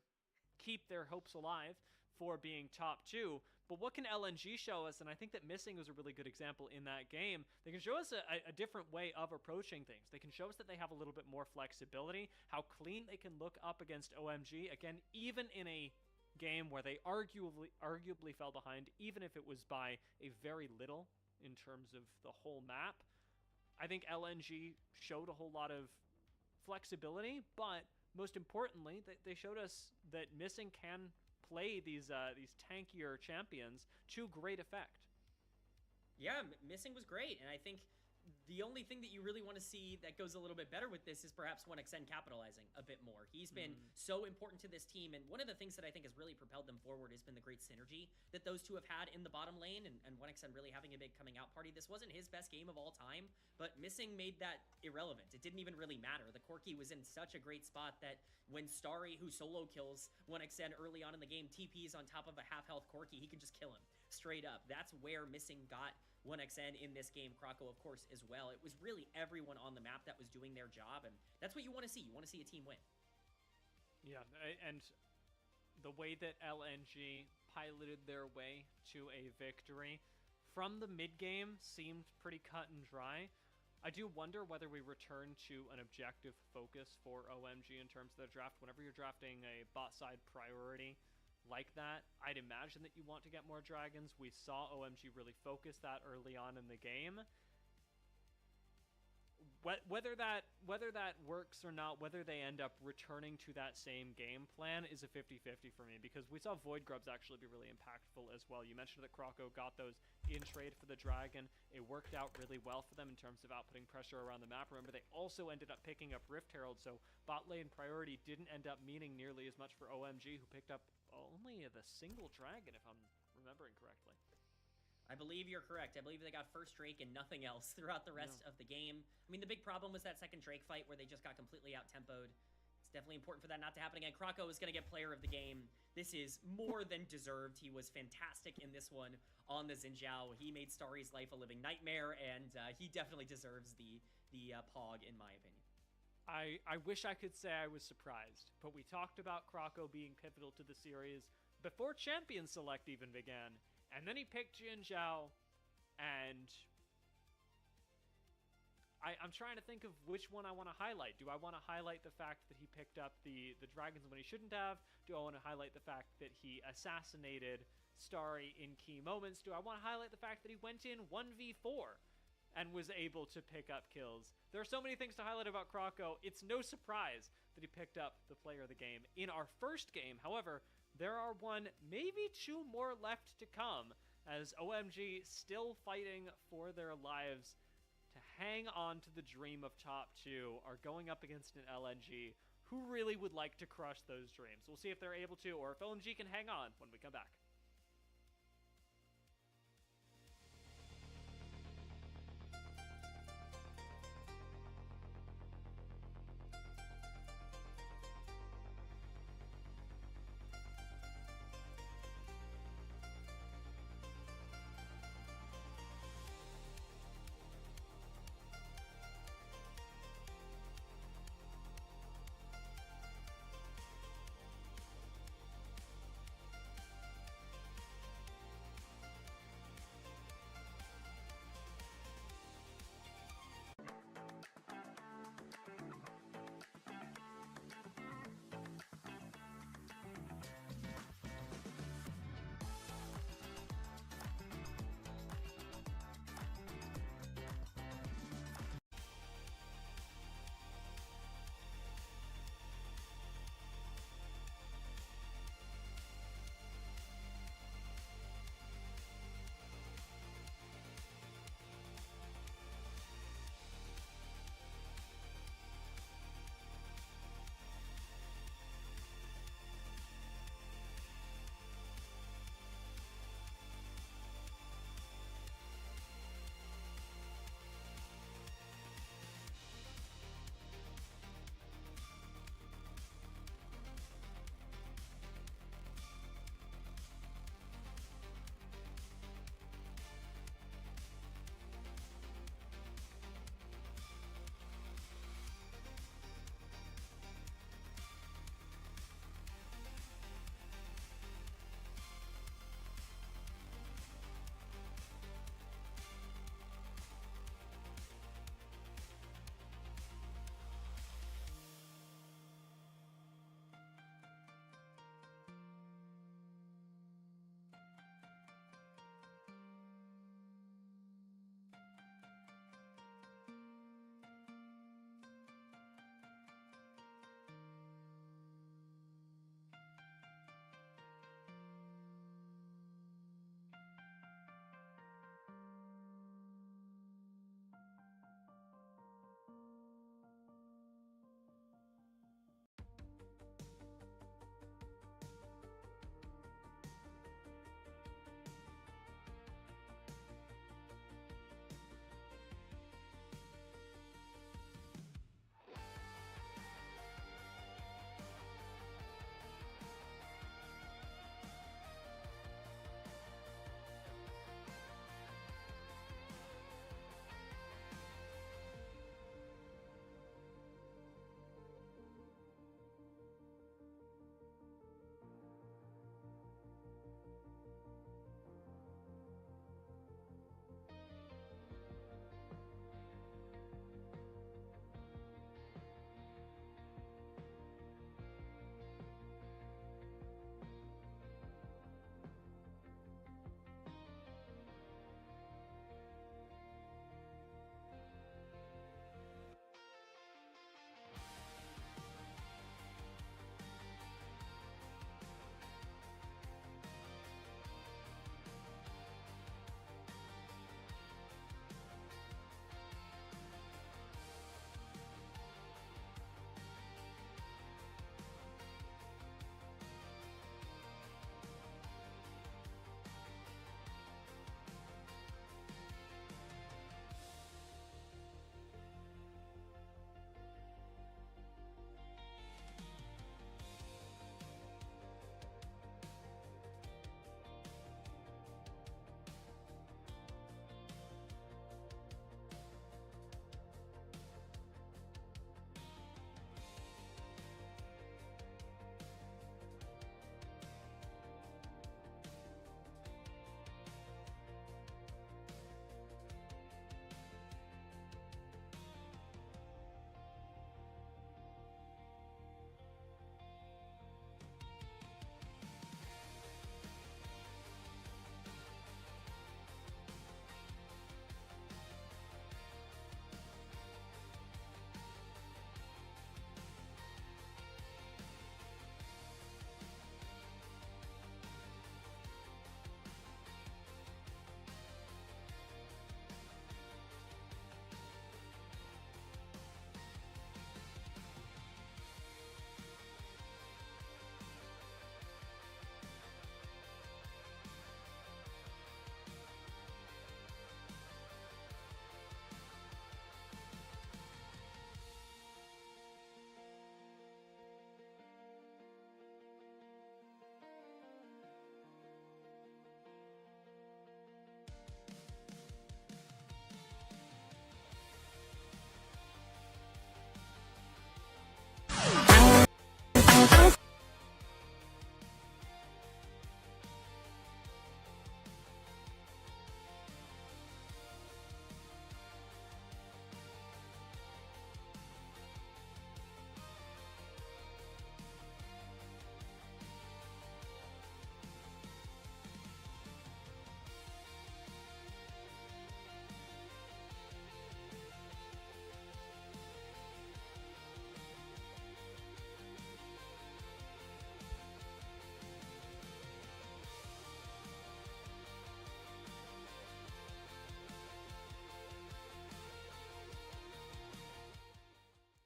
keep their hopes alive for being top 2, but what can LNG show us? And I think that Missing was a really good example in that game. They can show us a different way of approaching things. They can show us that they have a little bit more flexibility, how clean they can look up against OMG, again, even in a game where they arguably fell behind, even if it was by a very little in terms of the whole map. I think LNG showed a whole lot of flexibility, but most importantly, they showed us that Missing can play these tankier champions to great effect. Yeah, Missing was great, and I think the only thing that you really want to see that goes a little bit better with this is perhaps 1xN capitalizing a bit more. He's been so important to this team, and one of the things that I think has really propelled them forward has been the great synergy that those two have had in the bottom lane, and 1xN really having a big coming out party. This wasn't his best game of all time, but Missing made that irrelevant. It didn't even really matter. The Corki was in such a great spot that when Starry, who solo kills 1xN early on in the game, TPs on top of a half-health Corki, he can just kill him straight up. That's where Missing got 1xN in this game. Kroko, of course, as well. It was really everyone on the map that was doing their job, and that's what you want to see. You want to see a team win. Yeah, and the way that LNG piloted their way to a victory from the mid-game seemed pretty cut and dry. I do wonder whether we return to an objective focus for OMG in terms of the draft. Whenever you're drafting a bot side priority, like that, I'd imagine that you want to get more dragons. We saw OMG really focus that early on in the game. Whether that works or not, whether they end up returning to that same game plan is a 50-50 for me, because we saw Void Grubs actually be really impactful as well. You mentioned that Kroko got those in trade for the dragon. It worked out really well for them in terms of outputting pressure around the map. Remember, they also ended up picking up Rift Herald, so bot lane priority didn't end up meaning nearly as much for OMG, who picked up only the single dragon, if I'm remembering correctly. I believe you're correct. I believe they got first Drake and nothing else throughout the rest of the game. I mean, the big problem was that second Drake fight where they just got completely out-tempoed. It's definitely important for that not to happen again. Kroko is going to get player of the game. This is more than deserved. He was fantastic in this one on the Xin Zhao. He made Starry's life a living nightmare, and he definitely deserves the Pog, in my opinion. I wish I could say I was surprised, but we talked about Kroko being pivotal to the series before Champion Select even began. And then he picked Xin Zhao, and I'm trying to think of which one I want to highlight. Do I want to highlight the fact that he picked up the dragons when he shouldn't have? Do I want to highlight the fact that he assassinated Starry in key moments? Do I want to highlight the fact that he went in 1v4 and was able to pick up kills? There are so many things to highlight about Kroko. It's no surprise that he picked up the player of the game in our first game. However, there are one, maybe two more left to come, as OMG still fighting for their lives to hang on to the dream of top 2, are going up against an LNG who really would like to crush those dreams. We'll see if they're able to, or if OMG can hang on when we come back.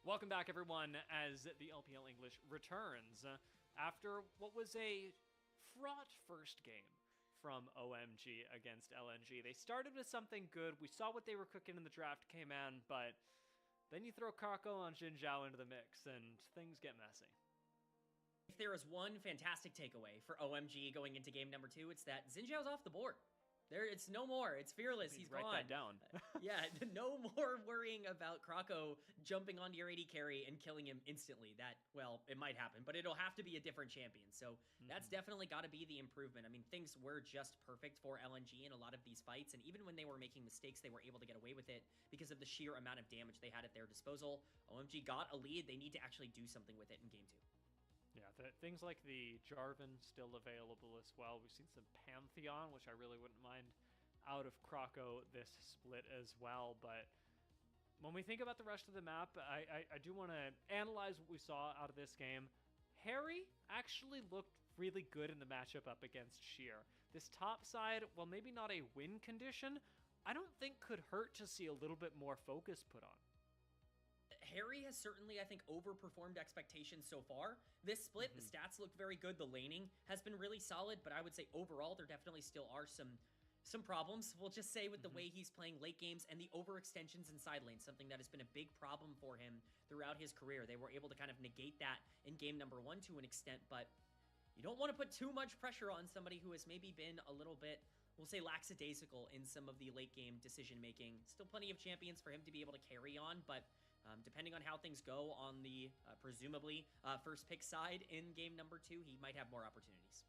Welcome back, everyone, as the LPL English returns after what was a fraught first game from OMG against LNG. They started with something good. We saw what they were cooking in the draft, K-Man, but then you throw Kako and Xin Zhao into the mix, and things get messy. If there is one fantastic takeaway for OMG going into game number 2, it's that Xin Zhao's off the board. It's no more. It's fearless. He's write gone. That down. Yeah, no more worrying about Krako jumping onto your AD carry and killing him instantly. That, well, it might happen, but it'll have to be a different champion. So that's definitely got to be the improvement. I mean, things were just perfect for LNG in a lot of these fights, and even when they were making mistakes, they were able to get away with it because of the sheer amount of damage they had at their disposal. OMG got a lead. They need to actually do something with it in game 2. Yeah, things like the Jarvan still available as well. We've seen some Pantheon, which I really wouldn't mind out of Krako this split as well. But when we think about the rest of the map, I do want to analyze what we saw out of this game. Harry actually looked really good in the matchup up against Sheer. This top side, well, maybe not a win condition, I don't think could hurt to see a little bit more focus put on. Harry has certainly, I think, overperformed expectations so far. This split, the stats look very good. The laning has been really solid, but I would say overall there definitely still are some problems. We'll just say with the way he's playing late games and the overextensions in side lane, something that has been a big problem for him throughout his career. They were able to kind of negate that in game number 1 to an extent, but you don't want to put too much pressure on somebody who has maybe been a little bit, we'll say, lackadaisical in some of the late game decision making. Still plenty of champions for him to be able to carry on, but depending on how things go on the presumably first pick side in game number 2, he might have more opportunities.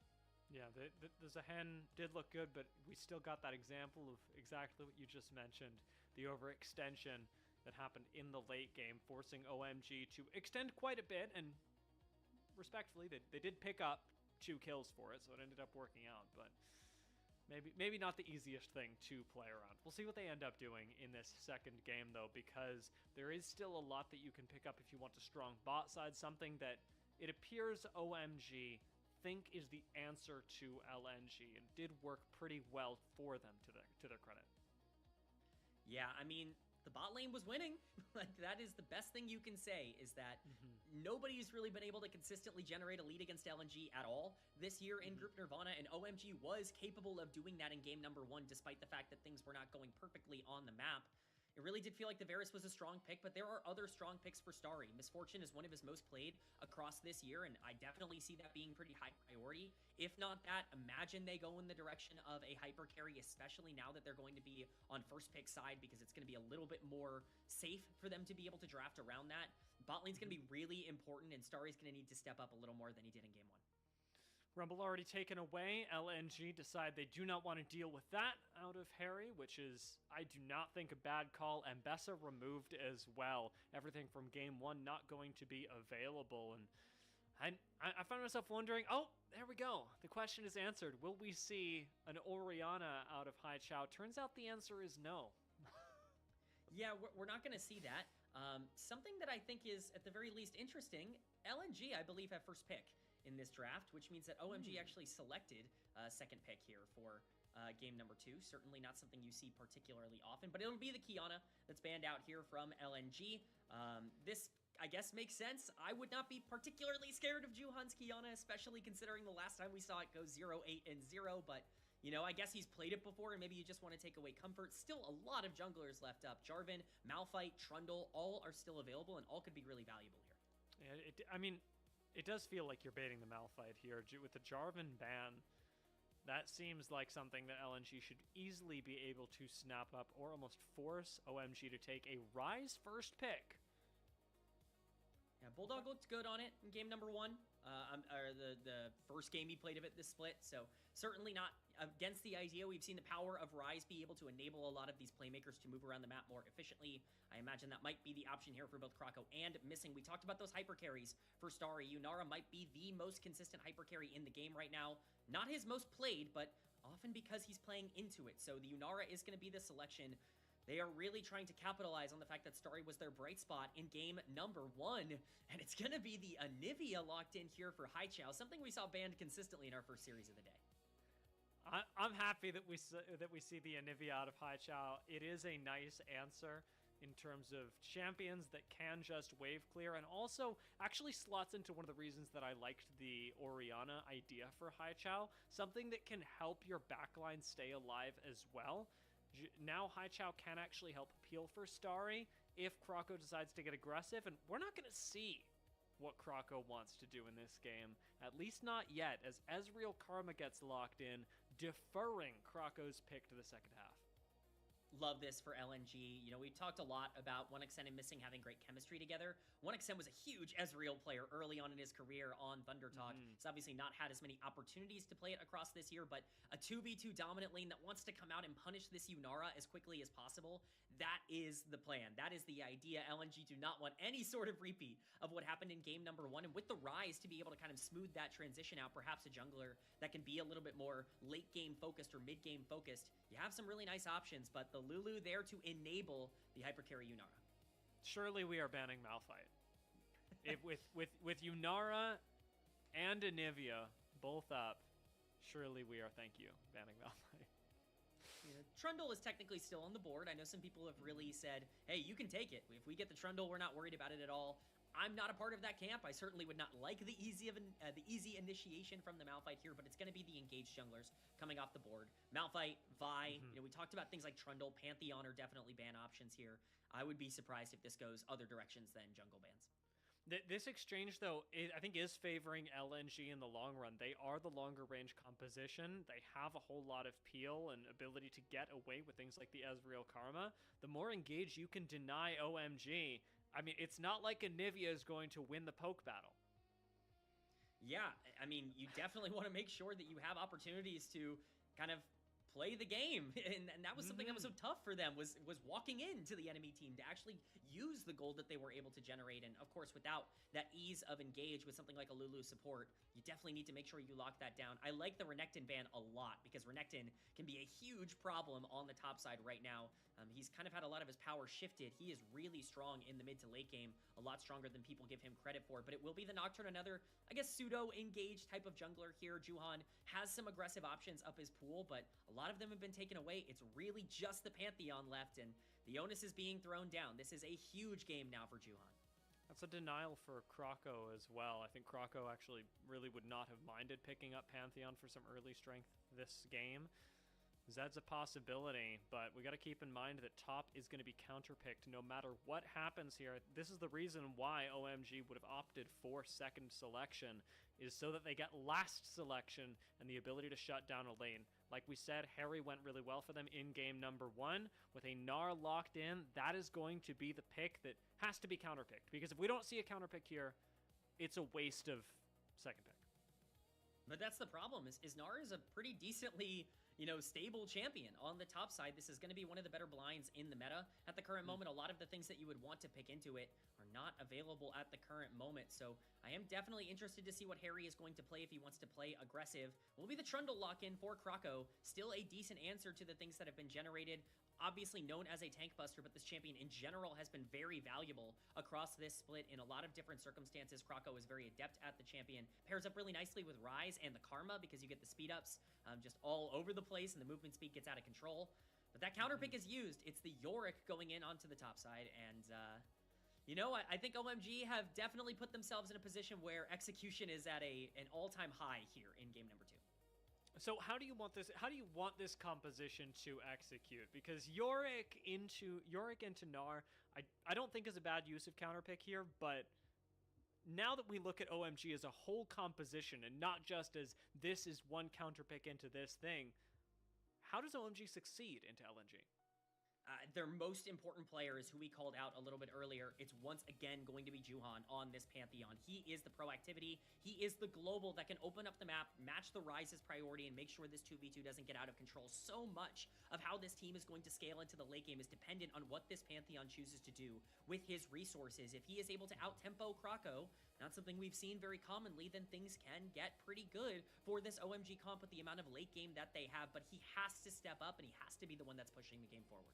Yeah, the Zahen did look good, but we still got that example of exactly what you just mentioned, the overextension that happened in the late game, forcing OMG to extend quite a bit, and respectfully, they did pick up 2 kills for it, so it ended up working out, but maybe not the easiest thing to play around. We'll see what they end up doing in this second game, though, because there is still a lot that you can pick up if you want a strong bot side, something that it appears OMG think is the answer to LNG, and did work pretty well for them, to their credit. Yeah, I mean, the bot lane was winning. Like, that is the best thing you can say, is that nobody's really been able to consistently generate a lead against LNG at all this year in Group Nirvana, and OMG was capable of doing that in game number 1, despite the fact that things were not going perfectly on the map. It really did feel like the Varus was a strong pick, but there are other strong picks for Starry. Misfortune is one of his most played across this year, and I definitely see that being pretty high priority. If not that, imagine they go in the direction of a hyper carry, especially now that they're going to be on first pick side, because it's going to be a little bit more safe for them to be able to draft around that. Bot lane's going to be really important, and Starry's going to need to step up a little more than he did in game 1. Rumble already taken away. LNG decide they do not want to deal with that out of Harry, which is, I do not think, a bad call. Mbessa removed as well. Everything from game 1 not going to be available. And I find myself wondering, oh, there we go. The question is answered. Will we see an Orianna out of Haichao? Turns out the answer is no. Yeah, we're not going to see that. Something that I think is, at the very least, interesting, LNG, I believe, have first pick in this draft, which means that OMG actually selected second pick here for game number 2. Certainly not something you see particularly often, but it'll be the Kiana that's banned out here from LNG. This, I guess, makes sense. I would not be particularly scared of Juhan's Kiana, especially considering the last time we saw it go 0-8-0, but you know, I guess he's played it before, and maybe you just want to take away comfort. Still a lot of junglers left up. Jarvan, Malphite, Trundle, all are still available, and all could be really valuable here. Yeah, I mean, it does feel like you're baiting the Malphite here. With the Jarvan ban, that seems like something that LNG should easily be able to snap up or almost force OMG to take a Rise first pick. Yeah, Bulldog looked good on it in game number 1. Or the first game he played of it this split, so certainly not against the idea. We've seen the power of Rise be able to enable a lot of these playmakers to move around the map more efficiently. I imagine that might be the option here for both Krako and Missing. We talked about those hyper carries for Starry. Yunara might be the most consistent hyper carry in the game right now. Not his most played, but often because he's playing into it. So the Yunara is going to be the selection. They are really trying to capitalize on the fact that Starry was their bright spot in game number 1, and it's going to be the Anivia locked in here for Haichao, something we saw banned consistently in our first series of the day. I'm happy that we see the Anivia out of Haichao. It is a nice answer in terms of champions that can just wave clear, and also actually slots into one of the reasons that I liked the Orianna idea for Haichao, something that can help your backline stay alive as well. Now Haichao can actually help peel for Starry if Krako decides to get aggressive, and we're not going to see what Krako wants to do in this game, at least not yet, as Ezreal Karma gets locked in, deferring Krako's pick to the second half. Love this for LNG. You know, we talked a lot about 1xN and Missing having great chemistry together. 1xN was a huge Ezreal player early on in his career on Thunder Talk. He's obviously not had as many opportunities to play it across this year, but a 2v2 dominant lane that wants to come out and punish this Yunara as quickly as possible, that is the plan. That is the idea. LNG do not want any sort of repeat of what happened in game number 1, and with the Rise to be able to kind of smooth that transition out, perhaps a jungler that can be a little bit more late game focused or mid game focused, you have some really nice options, but the Lulu there to enable the hypercarry Yunara. Surely we are banning Malphite. with Yunara and Anivia both up, surely we are, thank you, banning Malphite. You know, Trundle is technically still on the board. I know some people have really said, hey, you can take it. If we get the Trundle, we're not worried about it at all. I'm not a part of that camp. I certainly would not like the easy initiation from the Malphite here, but it's going to be the engaged junglers coming off the board. Malphite, Vi, you know, we talked about things like Trundle, Pantheon are definitely ban options here. I would be surprised if this goes other directions than jungle bans. This exchange, though, I think is favoring LNG in the long run. They are the longer range composition. They have a whole lot of peel and ability to get away with things like the Ezreal Karma. The more engaged you can deny OMG, I mean, it's not like Anivia is going to win the poke battle. Yeah, I mean, you definitely want to make sure that you have opportunities to kind of play the game, and that was something that was so tough for them, was walking into the enemy team to actually use the gold that they were able to generate. And of course, without that ease of engage with something like a Lulu support, you definitely need to make sure you lock that down. I like the Renekton ban a lot, because Renekton can be a huge problem on the top side right now. He's kind of had a lot of his power shifted. He is really strong in the mid to late game, a lot stronger than people give him credit for, but it will be the Nocturne, another, I guess, pseudo-engaged type of jungler here. Juhan has some aggressive options up his pool, but a lot of them have been taken away. It's really just the Pantheon left, and the onus is being thrown down. This is a huge game now for Juhan. That's a denial for Krako as well. I think Krako actually really would not have minded picking up Pantheon for some early strength this game. Zed's a possibility, but we got to keep in mind that top is going to be counterpicked no matter what happens here. This is the reason why OMG would have opted for second selection, is so that they get last selection and the ability to shut down a lane. Like we said, Harry went really well for them in game number 1. With a Gnar locked in, that is going to be the pick that has to be counterpicked, because if we don't see a counterpick here, it's a waste of second pick. But that's the problem, is Gnar is a pretty decently, you know, stable champion on the top side. This is going to be one of the better blinds in the meta at the current moment. A lot of the things that you would want to pick into it are not available at the current moment. So I am definitely interested to see what Harry is going to play if he wants to play aggressive. Will be the Trundle lock-in for Krako. Still a decent answer to the things that have been generated. Obviously known as a tank buster, but this champion in general has been very valuable across this split in a lot of different circumstances. Krako is very adept at the champion. Pairs up really nicely with Rise and the Karma, because you get the speed ups just all over the place, and the movement speed gets out of control. But that counter pick is used. It's the Yorick going in onto the top side, and you know, I think OMG have definitely put themselves in a position where execution is at an all-time high here in game number 2. So how do you want this? How do you want this composition to execute? Because Yorick into Gnar, I don't think is a bad use of counterpick here. But now that we look at OMG as a whole composition and not just as this is one counterpick into this thing, how does OMG succeed into LNG? Their most important player is who we called out a little bit earlier. It's once again going to be Juhan on this Pantheon. He is the proactivity. He is the global that can open up the map, match the Rise's priority, and make sure this 2v2 doesn't get out of control. So much of how this team is going to scale into the late game is dependent on what this Pantheon chooses to do with his resources. If he is able to out-tempo Krako, not something we've seen very commonly, then things can get pretty good for this OMG comp with the amount of late game that they have. But he has to step up, and he has to be the one that's pushing the game forward.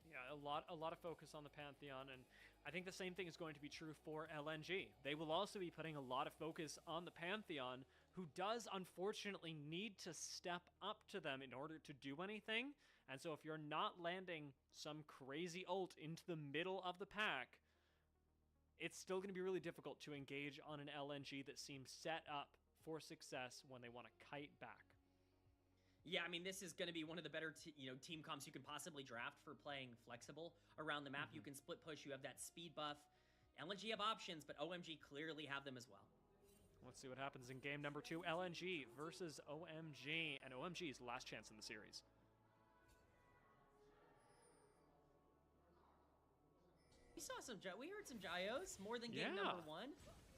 Yeah, a lot of focus on the Pantheon, and I think the same thing is going to be true for LNG. They will also be putting a lot of focus on the Pantheon, who does unfortunately need to step up to them in order to do anything. And so if you're not landing some crazy ult into the middle of the pack, it's still going to be really difficult to engage on an LNG that seems set up for success when they want to kite back. Yeah, I mean, this is going to be one of the better team comps you can possibly draft for playing flexible around the map. You can split push. You have that speed buff. LNG have options, but OMG clearly have them as well. Let's see what happens in game number 2. LNG versus OMG, and OMG's last chance in the series. We heard some gyos more than game number 1.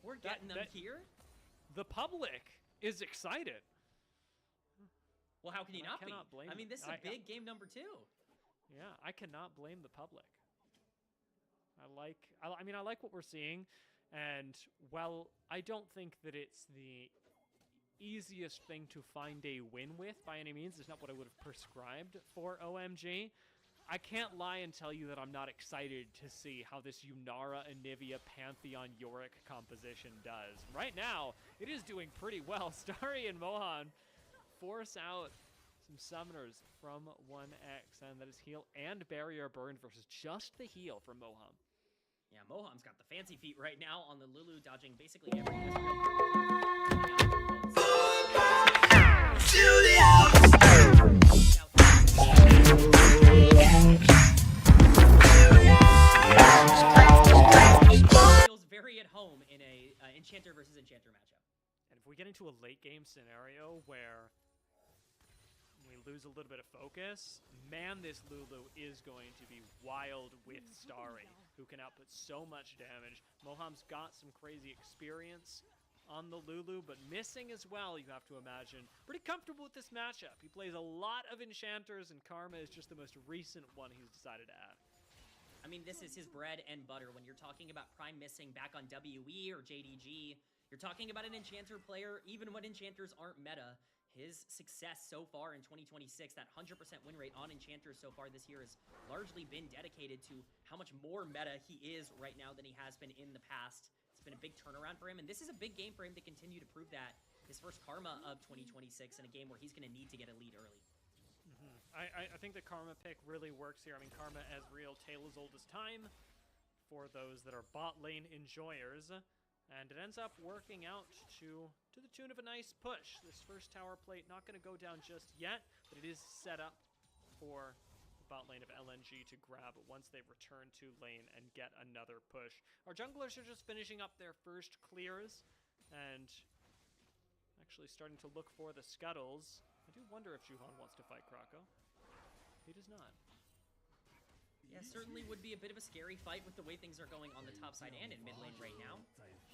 We're getting them here. The public is excited. Well, how can you not be? I mean, this is a big game number 2. Yeah, I cannot blame the public. I like what we're seeing, and while I don't think that it's the easiest thing to find a win with by any means, it's not what I would have prescribed for OMG. I can't lie and tell you that I'm not excited to see how this Yunara, Anivia, Pantheon, Yorick composition does. Right now, it is doing pretty well. Starry and Mohan force out some summoners from 1x, and that is heal and barrier burn versus just the heal from Moham. Yeah, Moham's got the fancy feet right now on the Lulu, dodging basically every feels very at home in a Enchanter versus Enchanter matchup. And if we get into a late game scenario where we lose a little bit of focus, man, this Lulu is going to be wild with Starry, who can output so much damage. Moham's got some crazy experience on the Lulu, but missing as well, you have to imagine. Pretty comfortable with this matchup. He plays a lot of Enchanters, and Karma is just the most recent one he's decided to add. I mean, this is his bread and butter. When you're talking about Prime missing back on WE or JDG, you're talking about an Enchanter player, even when Enchanters aren't meta. His success so far in 2026, that 100% win rate on Enchanters so far this year has largely been dedicated to how much more meta he is right now than he has been in the past. It's been a big turnaround for him, and this is a big game for him to continue to prove that. His first Karma of 2026 in a game where he's going to need to get a lead early. I think the Karma pick really works here. I mean, Karma as real tale as old as time for those that are bot lane enjoyers. And it ends up working out to the tune of a nice push. This first tower plate not going to go down just yet, but it is set up for the bot lane of LNG to grab once they return to lane and get another push. Our junglers are just finishing up their first clears and actually starting to look for the scuttles. I do wonder if Juhan wants to fight Krako. He does not. Yeah, certainly would be a bit of a scary fight with the way things are going on the top side and in mid lane right now.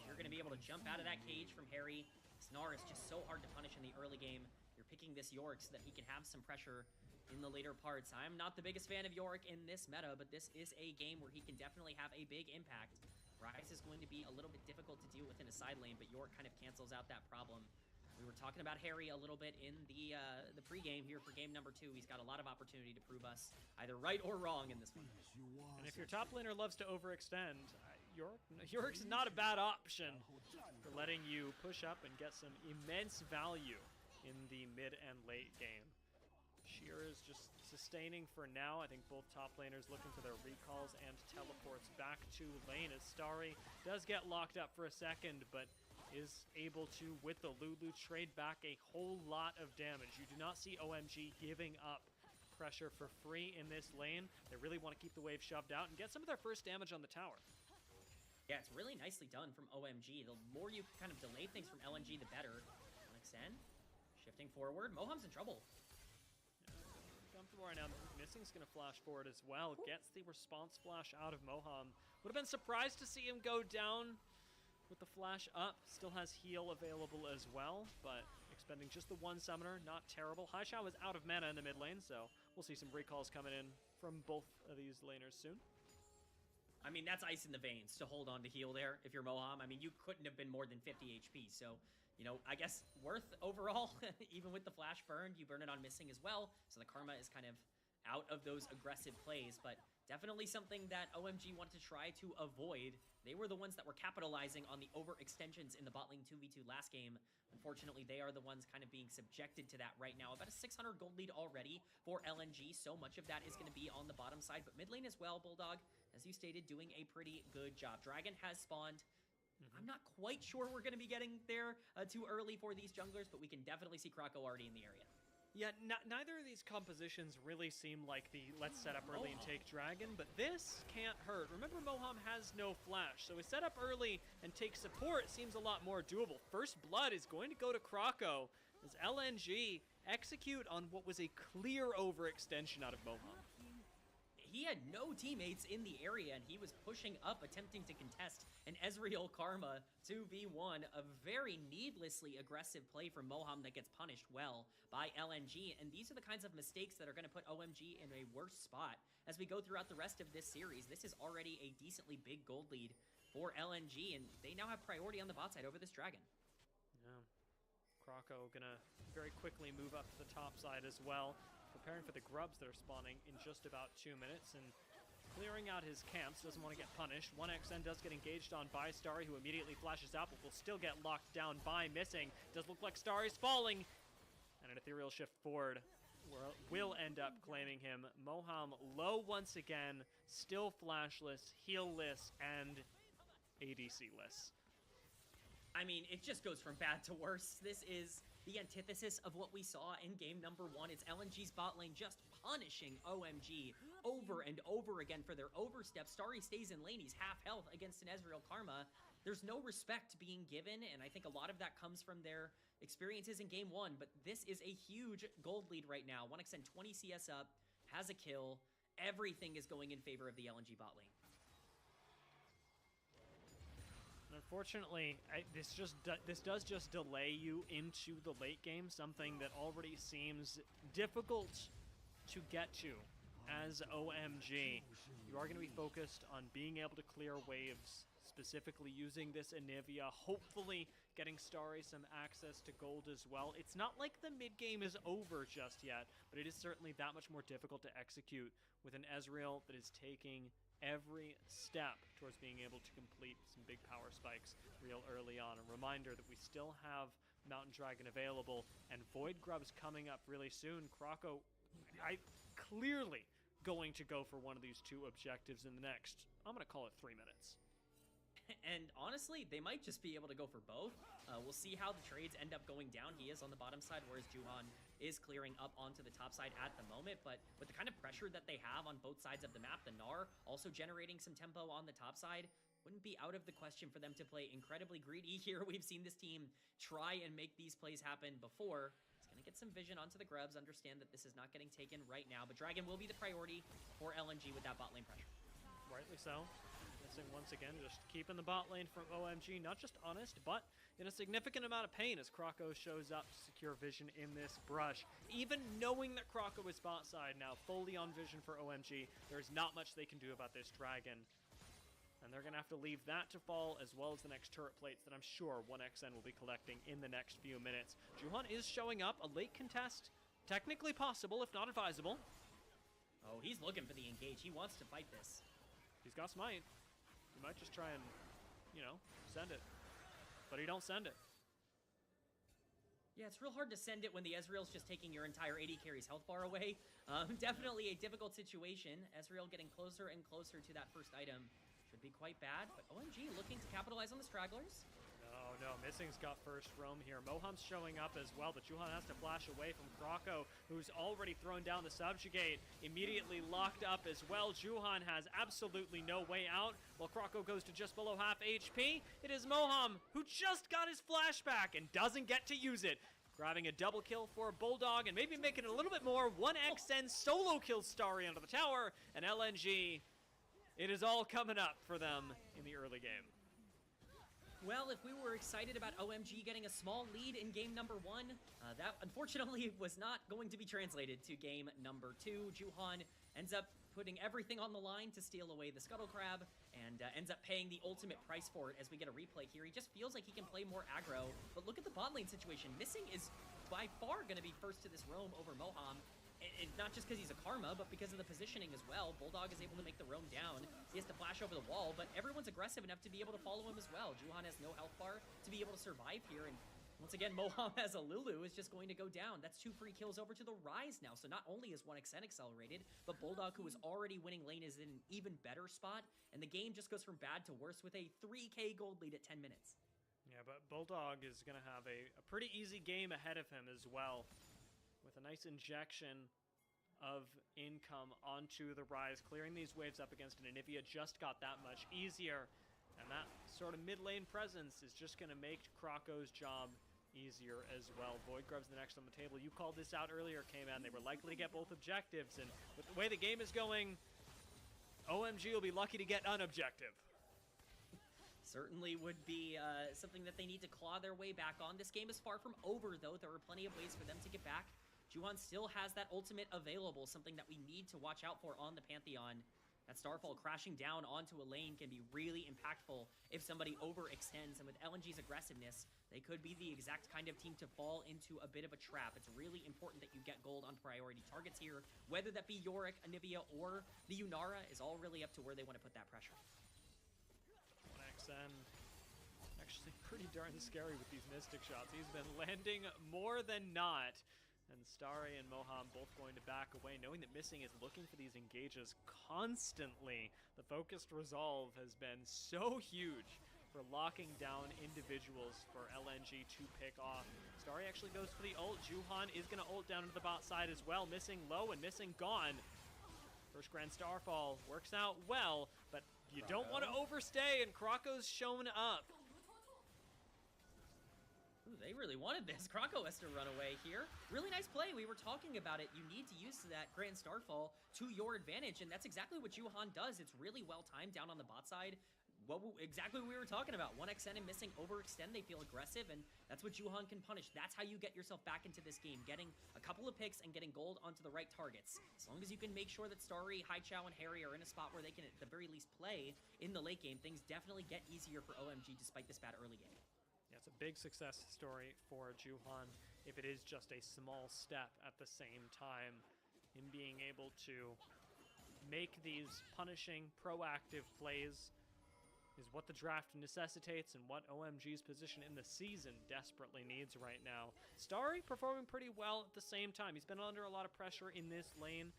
You're going to be able to jump out of that cage from Harry. Snar is just so hard to punish in the early game. You're picking this Yorick so that he can have some pressure in the later parts. I'm not the biggest fan of Yorick in this meta, but this is a game where he can definitely have a big impact. Ryze is going to be a little bit difficult to deal with in a side lane, but Yorick kind of cancels out that problem. We were talking about Harry a little bit in the pregame here for game number 2. He's got a lot of opportunity to prove us either right or wrong in this one. And if your top laner loves to overextend, Yorick's not a bad option for letting you push up and get some immense value in the mid and late game. Sheer is just sustaining for now. I think both top laners looking for their recalls and teleports back to lane as Starry does get locked up for a second, but is able to, with the Lulu, trade back a whole lot of damage. You do not see OMG giving up pressure for free in this lane. They really want to keep the wave shoved out and get some of their first damage on the tower. Yeah, it's really nicely done from OMG. The more you kind of delay things from LNG, the better. Xen shifting forward. Moham's in trouble. Comfortable right now. Missing's going to flash forward as well. Gets the response flash out of Moham. Would have been surprised to see him go down with the flash up. Still has heal available as well, but expending just the one summoner, not terrible. Haishao is out of mana in the mid lane, so we'll see some recalls coming in from both of these laners soon. I mean, that's ice in the veins to hold on to heal there if you're Moham. I mean, you couldn't have been more than 50 HP, so, you know, I guess worth overall. Even with the flash burned, you burn it on missing as well, so the Karma is kind of out of those aggressive plays, but definitely something that OMG wanted to try to avoid. They were the ones that were capitalizing on the overextensions in the bot lane 2v2 last game. Unfortunately, they are the ones kind of being subjected to that right now. About a 600 gold lead already for LNG. So much of that is going to be on the bottom side, but mid lane as well, Bulldog, as you stated, doing a pretty good job. Dragon has spawned. I'm not quite sure we're going to be getting there too early for these junglers, but we can definitely see Kroko already in the area. Yeah, neither of these compositions really seem like the let's set up early and take dragon, but this can't hurt. Remember, Moham has no flash, so his set up early and take support seems a lot more doable. First blood is going to go to Kroko as LNG execute on what was a clear overextension out of Moham. He had no teammates in the area, and he was pushing up, attempting to contest an Ezreal Karma 2v1. A very needlessly aggressive play from Moham that gets punished well by LNG, and these are the kinds of mistakes that are going to put OMG in a worse spot as we go throughout the rest of this series. This is already a decently big gold lead for LNG, and they now have priority on the bot side over this dragon. Yeah. Kroko gonna very quickly move up to the top side as well, preparing for the grubs that are spawning in just about 2 minutes and clearing out his camps. Doesn't want to get punished. 1xN does get engaged on by Starry, who immediately flashes out, but will still get locked down by Missing. Does look like Starry's falling, and an ethereal shift forward will end up claiming him. Moham low once again, still flashless, heal-less, and ADC-less. I mean, it just goes from bad to worse. This is the antithesis of what we saw in game number 1. It's LNG's bot lane just punishing OMG over and over again for their overstep. Starry stays in lane. He's half health against an Ezreal Karma. There's no respect being given, and I think a lot of that comes from their experiences in game 1, but this is a huge gold lead right now. 1xN 20 CS up, has a kill. Everything is going in favor of the LNG bot lane. Unfortunately, this does just delay you into the late game, something that already seems difficult to get to as OMG. You are going to be focused on being able to clear waves, specifically using this Anivia, hopefully getting Starry some access to gold as well. It's not like the mid game is over just yet, but it is certainly that much more difficult to execute with an Ezreal that is taking every step towards being able to complete some big power spikes real early on. A reminder that we still have Mountain Dragon available and Void Grubs coming up really soon. Kroko, clearly going to go for one of these two objectives in the next, I'm going to call it 3 minutes. And honestly, they might just be able to go for both. We'll see how the trades end up going down. He is on the bottom side, whereas Juhan is clearing up onto the top side at the moment. But with the kind of pressure that they have on both sides of the map, the Gnar also generating some tempo on the top side, wouldn't be out of the question for them to play incredibly greedy here. We've seen this team try and make these plays happen before. It's going to get some vision onto the grubs, understand that this is not getting taken right now, but Dragon will be the priority for LNG with that bot lane pressure. Rightly so. Missing once again, just keeping the bot lane from OMG, not just honest, but in a significant amount of pain as Kroko shows up to secure vision in this brush. Even knowing that Kroko is bot side now, fully on vision for OMG, there's not much they can do about this dragon. And they're going to have to leave that to fall, as well as the next turret plates that I'm sure 1xN will be collecting in the next few minutes. Juhan is showing up, a late contest, technically possible, if not advisable. Oh, he's looking for the engage. He wants to fight this. He's got smite. He might just try and, send it. But he don't send it. Yeah, it's real hard to send it when the Ezreal's just taking your entire AD carry's health bar away. Definitely a difficult situation. Ezreal getting closer and closer to that first item. Should be quite bad, but OMG looking to capitalize on the stragglers. No, Missing's got first roam here. Moham's showing up as well, but Juhan has to flash away from Kroko, who's already thrown down the subjugate, immediately locked up as well. Juhan has absolutely no way out, while Kroko goes to just below half HP. It is Moham, who just got his flashback and doesn't get to use it. Grabbing a double kill for Bulldog and maybe making it a little bit more. 1xN solo kills Starry under the tower, and LNG, it is all coming up for them in the early game. Well, if we were excited about OMG getting a small lead in game number 1, that unfortunately was not going to be translated to game number 2. Juhan ends up putting everything on the line to steal away the Scuttle Crab and ends up paying the ultimate price for it as we get a replay here. He just feels like he can play more aggro, but look at the bot lane situation. Missing is by far going to be first to this roam over Moham. not just because he's a Karma, but because of the positioning as well. Bulldog is able to make the roam down. He has to flash over the wall, but everyone's aggressive enough to be able to follow him as well. Juhan has no health bar to be able to survive here, and once again, Moham as a Lulu is just going to go down. That's 2 free kills over to the Rise now. So not only is 1xN accelerated, but Bulldog, who was already winning lane, is in an even better spot, and the game just goes from bad to worse with a 3k gold lead at 10 minutes. Yeah, but Bulldog is going to have a pretty easy game ahead of him as well, with a nice injection of income onto the Rise. Clearing these waves up against an Anivia just got that much easier, and that sort of mid lane presence is just going to make Krako's job easier as well. Void Grub's the next on the table. You called this out earlier, K-Man. They were likely to get both objectives, and with the way the game is going, OMG will be lucky to get an objective. Certainly would be something that they need to claw their way back on. This game is far from over, though. There are plenty of ways for them to get back. Juhan still has that ultimate available, something that we need to watch out for on the Pantheon. That Starfall crashing down onto a lane can be really impactful if somebody overextends, and with LNG's aggressiveness, they could be the exact kind of team to fall into a bit of a trap. It's really important that you get gold on priority targets here, whether that be Yorick, Anivia, or the Yunara is all really up to where they want to put that pressure. 1xN actually pretty darn scary with these Mystic shots. He's been landing more than not. And Starry and Moham both going to back away, knowing that Missing is looking for these engages constantly. The focused resolve has been so huge for locking down individuals for LNG to pick off. Starry actually goes for the ult. Juhan is going to ult down into the bot side as well. Missing low and Missing gone. First Grand Starfall works out well, but you don't want to overstay, and Krako's shown up. Ooh, they really wanted this. Krako has to run away here. Really nice play. We were talking about it. You need to use that Grand Starfall to your advantage, and that's exactly what Juhan does. It's really well timed down on the bot side. Exactly what we were talking about. 1xN and Missing overextend. They feel aggressive, and that's what Juhan can punish. That's how you get yourself back into this game, getting a couple of picks and getting gold onto the right targets. As long as you can make sure that Starry, Haichao, and Harry are in a spot where they can at the very least play in the late game, things definitely get easier for OMG despite this bad early game. Yeah, it's a big success story for Juhan, if it is just a small step at the same time. Him being able to make these punishing, proactive plays is what the draft necessitates and what OMG's position in the season desperately needs right now. Starry performing pretty well at the same time. He's been under a lot of pressure in this lane.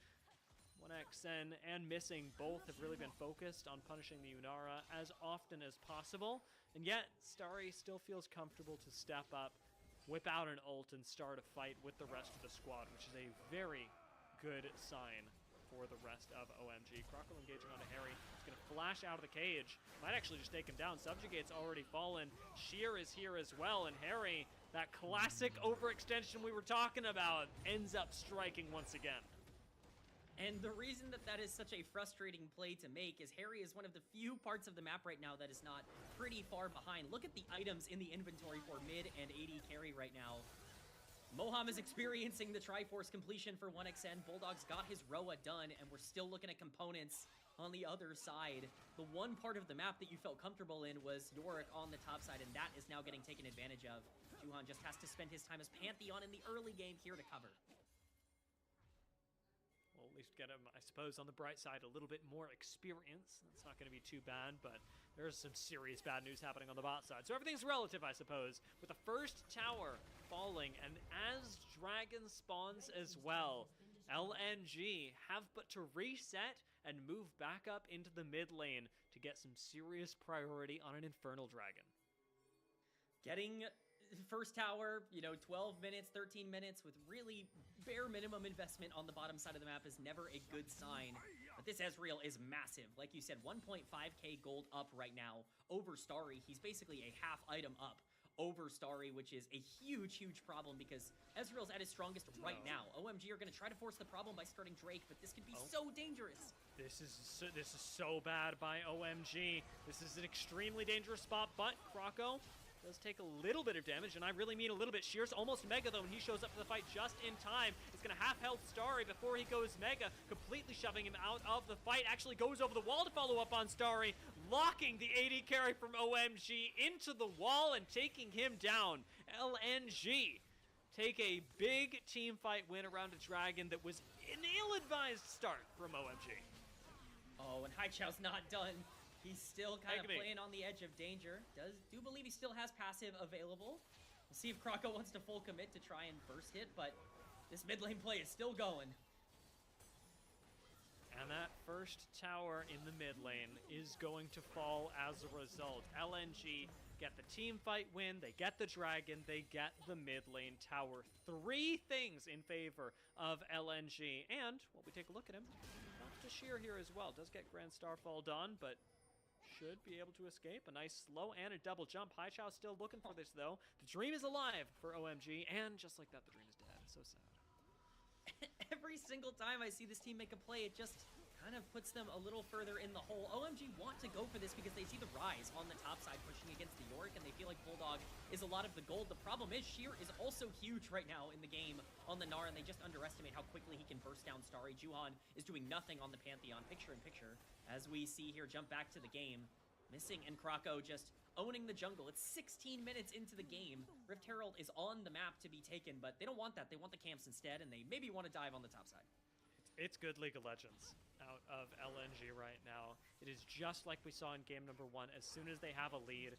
1xN and Missing both have really been focused on punishing the Yunara as often as possible, and yet Starry still feels comfortable to step up, whip out an ult, and start a fight with the rest of the squad, which is a very good sign for the rest of OMG. Krako engaging onto Harry. He's going to flash out of the cage. Might actually just take him down. Subjugate's already fallen. Sheer is here as well, and Harry, that classic overextension we were talking about, ends up striking once again. And the reason that that is such a frustrating play to make is Harry is one of the few parts of the map right now that is not pretty far behind. Look at the items in the inventory for mid and AD carry right now. Moham is experiencing the Triforce completion for 1xN. Bulldog's got his Roa done, and we're still looking at components on the other side. The one part of the map that you felt comfortable in was Yorick on the top side, and that is now getting taken advantage of. Juhan just has to spend his time as Pantheon in the early game here to cover. We'll at least get him, I suppose, on the bright side, a little bit more experience. That's not going to be too bad, but there's some serious bad news happening on the bot side. So everything's relative, I suppose, with the first tower falling, and as Dragon spawns as well, LNG have but to reset and move back up into the mid lane to get some serious priority on an Infernal Dragon. Getting first tower, 12 minutes, 13 minutes with really bare minimum investment on the bottom side of the map is never a good sign. But this Ezreal is massive. Like you said, 1.5k gold up right now over Starry. He's basically a half item up over Starry, which is a huge, huge problem because Ezreal's at his strongest right now. OMG are going to try to force the problem by starting Drake, but this could be so dangerous. This is so bad by OMG. This is an extremely dangerous spot, but Krako does take a little bit of damage, and I really mean a little bit. Sheer's almost Mega, though, and he shows up for the fight just in time. He's going to half-health Starry before he goes Mega, completely shoving him out of the fight. Actually goes over the wall to follow up on Starry, locking the AD carry from OMG into the wall and taking him down. LNG take a big team fight win around a Dragon that was an ill-advised start from OMG. Oh, and Haichao's not done. He's still kind of Agony. playing on the edge of danger. Do believe he still has passive available. We'll see if Krako wants to full commit to try and burst hit, but this mid lane play is still going. And that first tower in the mid lane is going to fall as a result. LNG get the team fight win, they get the dragon, they get the mid lane tower. 3 things in favor of LNG. And, while we take a look at him, not to sheer here as well. Does get Grand Starfall done, but should be able to escape. A nice slow and a double jump. Haichao still looking for this, though. The dream is alive for OMG, and just like that, the dream is dead. So sad. Every single time I see this team make a play, it just kind of puts them a little further in the hole. OMG want to go for this because they see the rise on the top side pushing against the Yorick, and they feel like Bulldog is a lot of the gold. The problem is Sheer is also huge right now in the game on the Gnar, and they just underestimate how quickly he can burst down Starry. Juhan is doing nothing on the Pantheon, picture in picture, as we see here jump back to the game. Missing and Krako just owning the jungle. It's 16 minutes into the game. Rift Herald is on the map to be taken, but they don't want that. They want the camps instead, and they maybe want to dive on the top side. It's good League of Legends out of LNG right now. It is just like we saw in game number 1. As soon as they have a lead,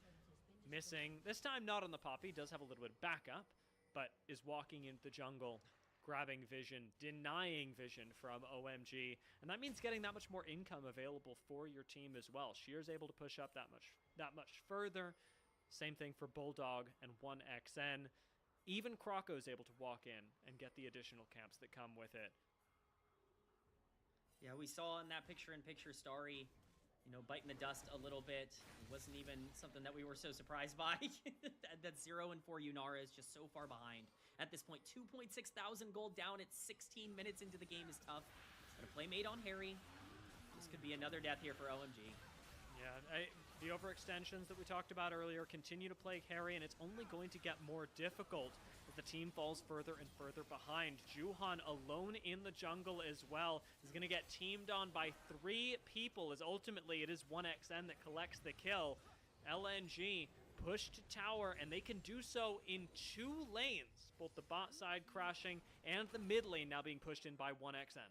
missing, this time not on the Poppy, does have a little bit of backup, but is walking into the jungle, grabbing vision, denying vision from OMG, and that means getting that much more income available for your team as well. Sheer's able to push up that much further. Same thing for Bulldog and 1XN. Even Krako is able to walk in and get the additional camps that come with it. Yeah, we saw in that picture-in-picture Starry, you know, biting the dust a little bit. It wasn't even something that we were so surprised by. that 0 and 4 Yunara is just so far behind. At this point, 2.6 thousand gold down at 16 minutes into the game is tough. Gonna play mate on Harry. This could be another death here for OMG. Yeah, the overextensions that we talked about earlier continue to plague Harry, and it's only going to get more difficult as the team falls further and further behind. Juhan alone in the jungle as well is going to get teamed on by 3 people, as ultimately it is 1XN that collects the kill. LNG pushed to tower, and they can do so in 2 lanes, both the bot side crashing and the mid lane now being pushed in by 1XN.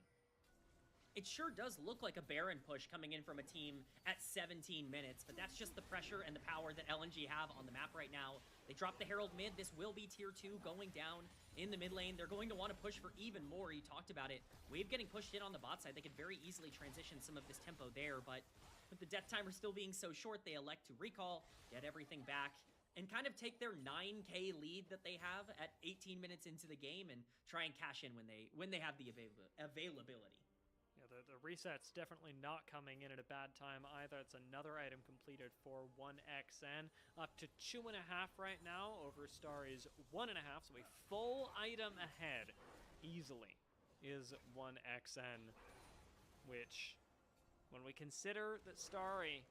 It sure does look like a Baron push coming in from a team at 17 minutes, but that's just the pressure and the power that LNG have on the map right now. They drop the Herald mid. This will be tier 2 going down in the mid lane. They're going to want to push for even more. You talked about it. Wave getting pushed in on the bot side. They could very easily transition some of this tempo there, but with the death timer still being so short, they elect to recall, get everything back, and kind of take their 9k lead that they have at 18 minutes into the game and try and cash in when they have the availability. Yeah, the reset's definitely not coming in at a bad time either. It's another item completed for 1XN. Up to 2.5 right now over Starry's 1.5, so a full item ahead easily is 1XN, which, when we consider that Starry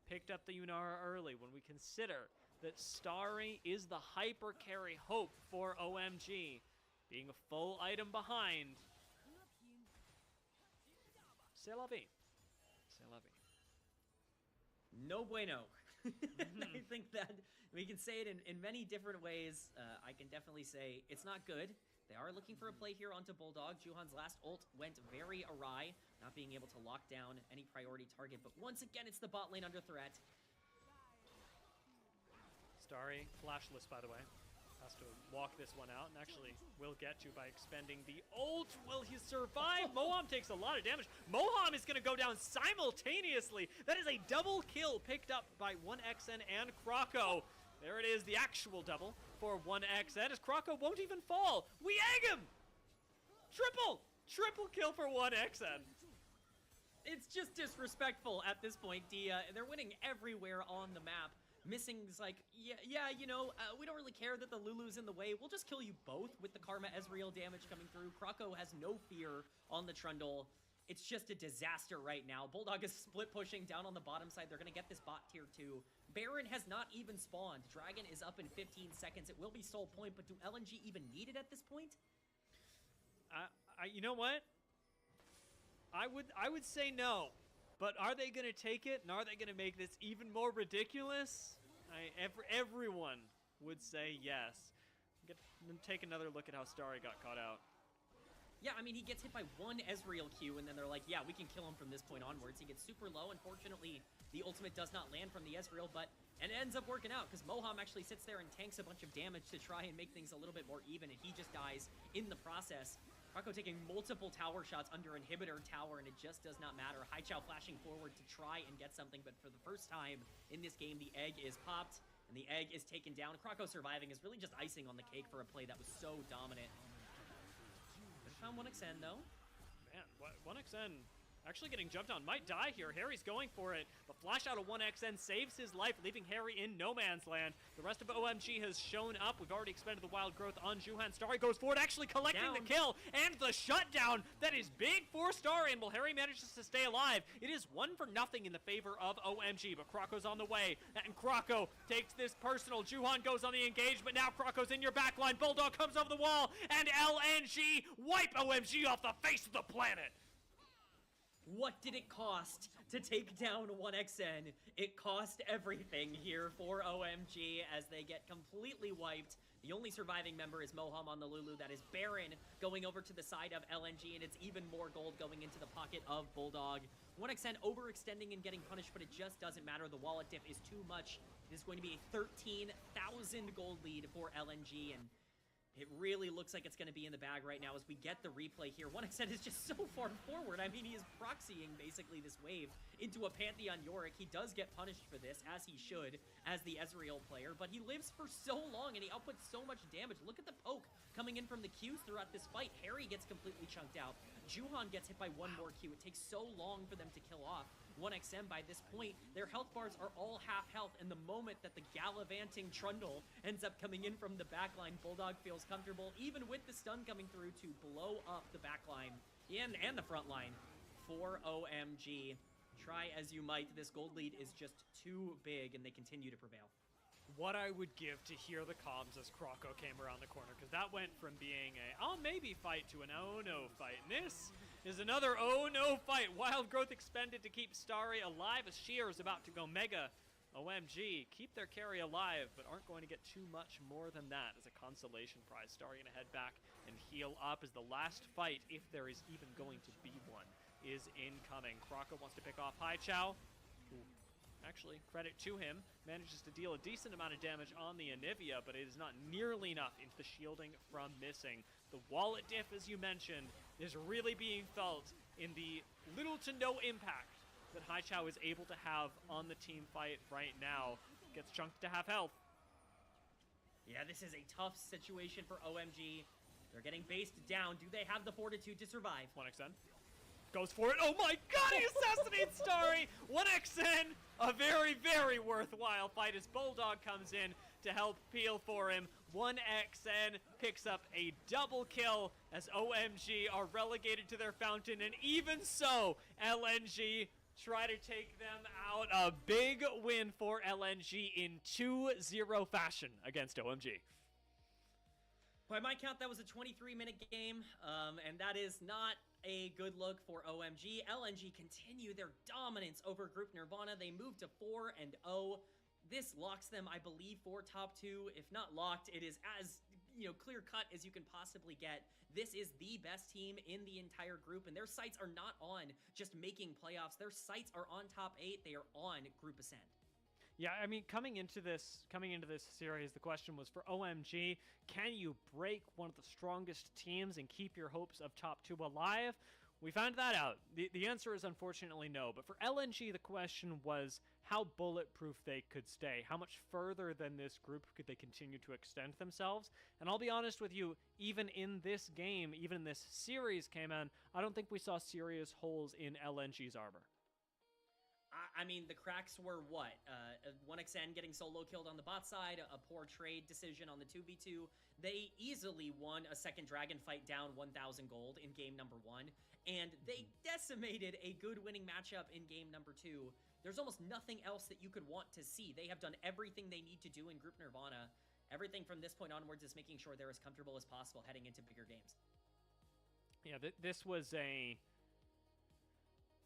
picked up the Yunara early, when we consider that Starry is the hyper carry hope for OMG, being a full item behind, c'est la vie. C'est la vie. No bueno. I think that we can say it in many different ways. I can definitely say it's not good. They are looking for a play here onto Bulldog. Juhan's last ult went very awry, not being able to lock down any priority target. But once again, it's the bot lane under threat. Starry, flashless by the way, has to walk this one out, and actually will get you by expending the ult. Will he survive? Moham takes a lot of damage. Moham is going to go down simultaneously. That is a double kill picked up by 1XN and Krako. There it is, the actual double for 1XN, as Krako won't even fall. We egg him! Triple kill for 1XN. It's just disrespectful at this point, Dia. They're winning everywhere on the map. Missing's like, yeah, you know, we don't really care that the Lulu's in the way. We'll just kill you both with the Karma Ezreal damage coming through. Krako has no fear on the Trundle. It's just a disaster right now. Bulldog is split pushing down on the bottom side. They're going to get this bot tier 2. Baron has not even spawned. Dragon is up in 15 seconds. It will be soul point, but do LNG even need it at this point? You know what? I would say no. But are they going to take it, and are they going to make this even more ridiculous? Everyone would say yes. Take another look at how Starry got caught out. Yeah, I mean, he gets hit by one Ezreal Q, and then they're like, yeah, we can kill him from this point onwards. He gets super low. Unfortunately, the ultimate does not land from the Ezreal, and it ends up working out, because Moham actually sits there and tanks a bunch of damage to try and make things a little bit more even, and he just dies in the process. Krako taking multiple tower shots under Inhibitor Tower, and it just does not matter. Haichao flashing forward to try and get something, but for the first time in this game, the egg is popped, and the egg is taken down. Krako surviving is really just icing on the cake for a play that was so dominant. Found 1xN though. Man, 1xN actually getting jumped on. Might die here. Harry's going for it. The flash out of 1xN saves his life, leaving Harry in no man's land. The rest of OMG has shown up. We've already expended the wild growth on Juhan. Starry goes forward, actually collecting the kill and the shutdown. That is big for Starry, and while Harry manages to stay alive, it is 1-0 in the favor of OMG, but Krako's on the way, and Krako takes this personal. Juhan goes on the engagement. Now Krako's in your backline. Bulldog comes over the wall, and LNG wipe OMG off the face of the planet. What did it cost to take down 1xN? It cost everything here for OMG as they get completely wiped. The only surviving member is Moham on the Lulu. That is Baron going over to the side of LNG, and it's even more gold going into the pocket of Bulldog. 1xN overextending and getting punished, but it just doesn't matter. The wallet dip is too much. It is going to be a 13,000 gold lead for LNG, and it really looks like it's going to be in the bag right now as we get the replay here. 1xN is just so far forward. I mean, he is proxying basically this wave into a Pantheon Yorick. He does get punished for this, as he should, as the Ezreal player, but he lives for so long and he outputs so much damage. Look at the poke coming in from the Qs throughout this fight. Harry gets completely chunked out. Juhan gets hit by one more Q. It takes so long for them to kill off 1xN. By this point, their health bars are all half health, and the moment that the gallivanting Trundle ends up coming in from the backline, Bulldog feels comfortable, even with the stun coming through, to blow up the backline and the front line for OMG. Try as you might, this gold lead is just too big, and they continue to prevail. What I would give to hear the comms as Krako came around the corner, because that went from being a "oh maybe" fight to an "oh no" fight. And this is another "oh no" fight. Wild growth expended to keep Starry alive as Sheer is about to go mega. OMG keep their carry alive, but aren't going to get too much more than that as a consolation prize. Starry gonna head back and heal up as the last fight, if there is even going to be one, is incoming. Krako wants to pick off Haichao. Actually, credit to him, manages to deal a decent amount of damage on the Anivia, but it is not nearly enough into the shielding from missing. The wallet diff, as you mentioned, is really being felt in the little to no impact that Haichao is able to have on the team fight right now. Gets chunked to half health. Yeah, this is a tough situation for OMG. They're getting based down. Do they have the fortitude to survive? 1xN goes for it. Oh my god, he assassinates Starry! 1xN, a very, very worthwhile fight as Bulldog comes in to help peel for him. 1xN picks up a double kill as OMG are relegated to their fountain, and even so, LNG try to take them out. A big win for LNG in 2-0 fashion against OMG. By my count, that was a 23-minute game, and that is not a good look for OMG. LNG continue their dominance over Group Nirvana. They move to 4-0. This locks them, I believe, for top 2. If not locked, it is as clear-cut as you can possibly get. This is the best team in the entire group, and their sights are not on just making playoffs. Their sights are on top 8. They are on Group Ascent. Yeah, I mean, coming into this series, the question was for OMG, can you break one of the strongest teams and keep your hopes of top 2 alive? We found that out. The answer is unfortunately no. But for LNG, the question was how bulletproof they could stay. How much further than this group could they continue to extend themselves? And I'll be honest with you, even in this game, even in this series, K-Man, I don't think we saw serious holes in LNG's armor. I mean, the cracks were what? 1xN getting solo killed on the bot side, a poor trade decision on the 2v2. They easily won a second dragon fight down 1,000 gold in game number 1, and they decimated a good winning matchup in game number 2. There's almost nothing else that you could want to see. They have done everything they need to do in Group Nirvana. Everything from this point onwards is making sure they're as comfortable as possible heading into bigger games. Yeah, this was a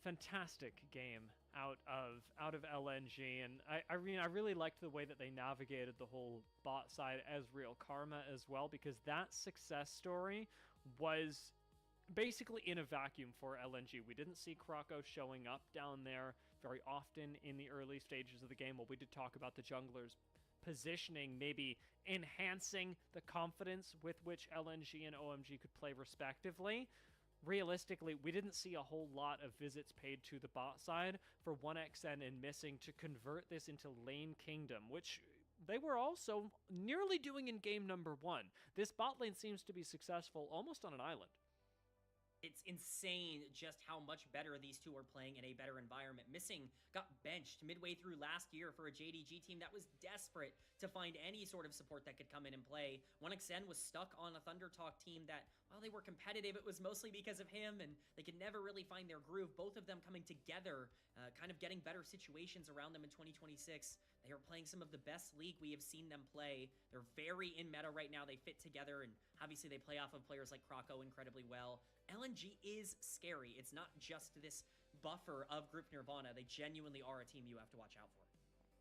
fantastic game out of LNG, and I mean, I really liked the way that they navigated the whole bot side Ezreal Karma as well, because that success story was basically in a vacuum for LNG. We didn't see Krako showing up down there very often in the early stages of the game. Well, we did talk about the junglers positioning, maybe enhancing the confidence with which LNG and OMG could play respectively. Realistically, we didn't see a whole lot of visits paid to the bot side for 1xN and Missing to convert this into lane kingdom, which they were also nearly doing in game number 1. This bot lane seems to be successful almost on an island. It's insane just how much better these two are playing in a better environment. Missing got benched midway through last year for a JDG team that was desperate to find any sort of support that could come in and play. 1xN was stuck on a Thunder Talk team that, while they were competitive, it was mostly because of him, and they could never really find their groove. Both of them coming together, kind of getting better situations around them in 2026. They are playing some of the best league we have seen them play. They're very in meta right now. They fit together, and obviously they play off of players like Krako incredibly well. LNG is scary. It's not just this buffer of Group Nirvana. They genuinely are a team you have to watch out for.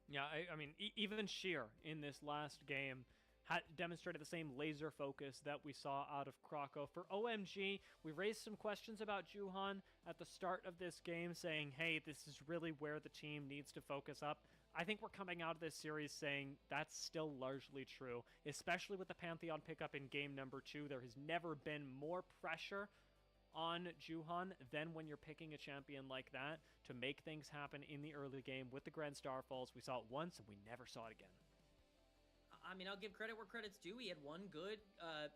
Yeah, I mean, even Sheer in this last game had demonstrated the same laser focus that we saw out of Krako. For OMG, we raised some questions about Juhan at the start of this game, saying, hey, this is really where the team needs to focus up. I think we're coming out of this series saying that's still largely true, especially with the Pantheon pickup in game number 2. There has never been more pressure on Juhan than when you're picking a champion like that to make things happen in the early game with the Grand Starfalls. We saw it once and we never saw it again. I mean, I'll give credit where credit's due. He had one good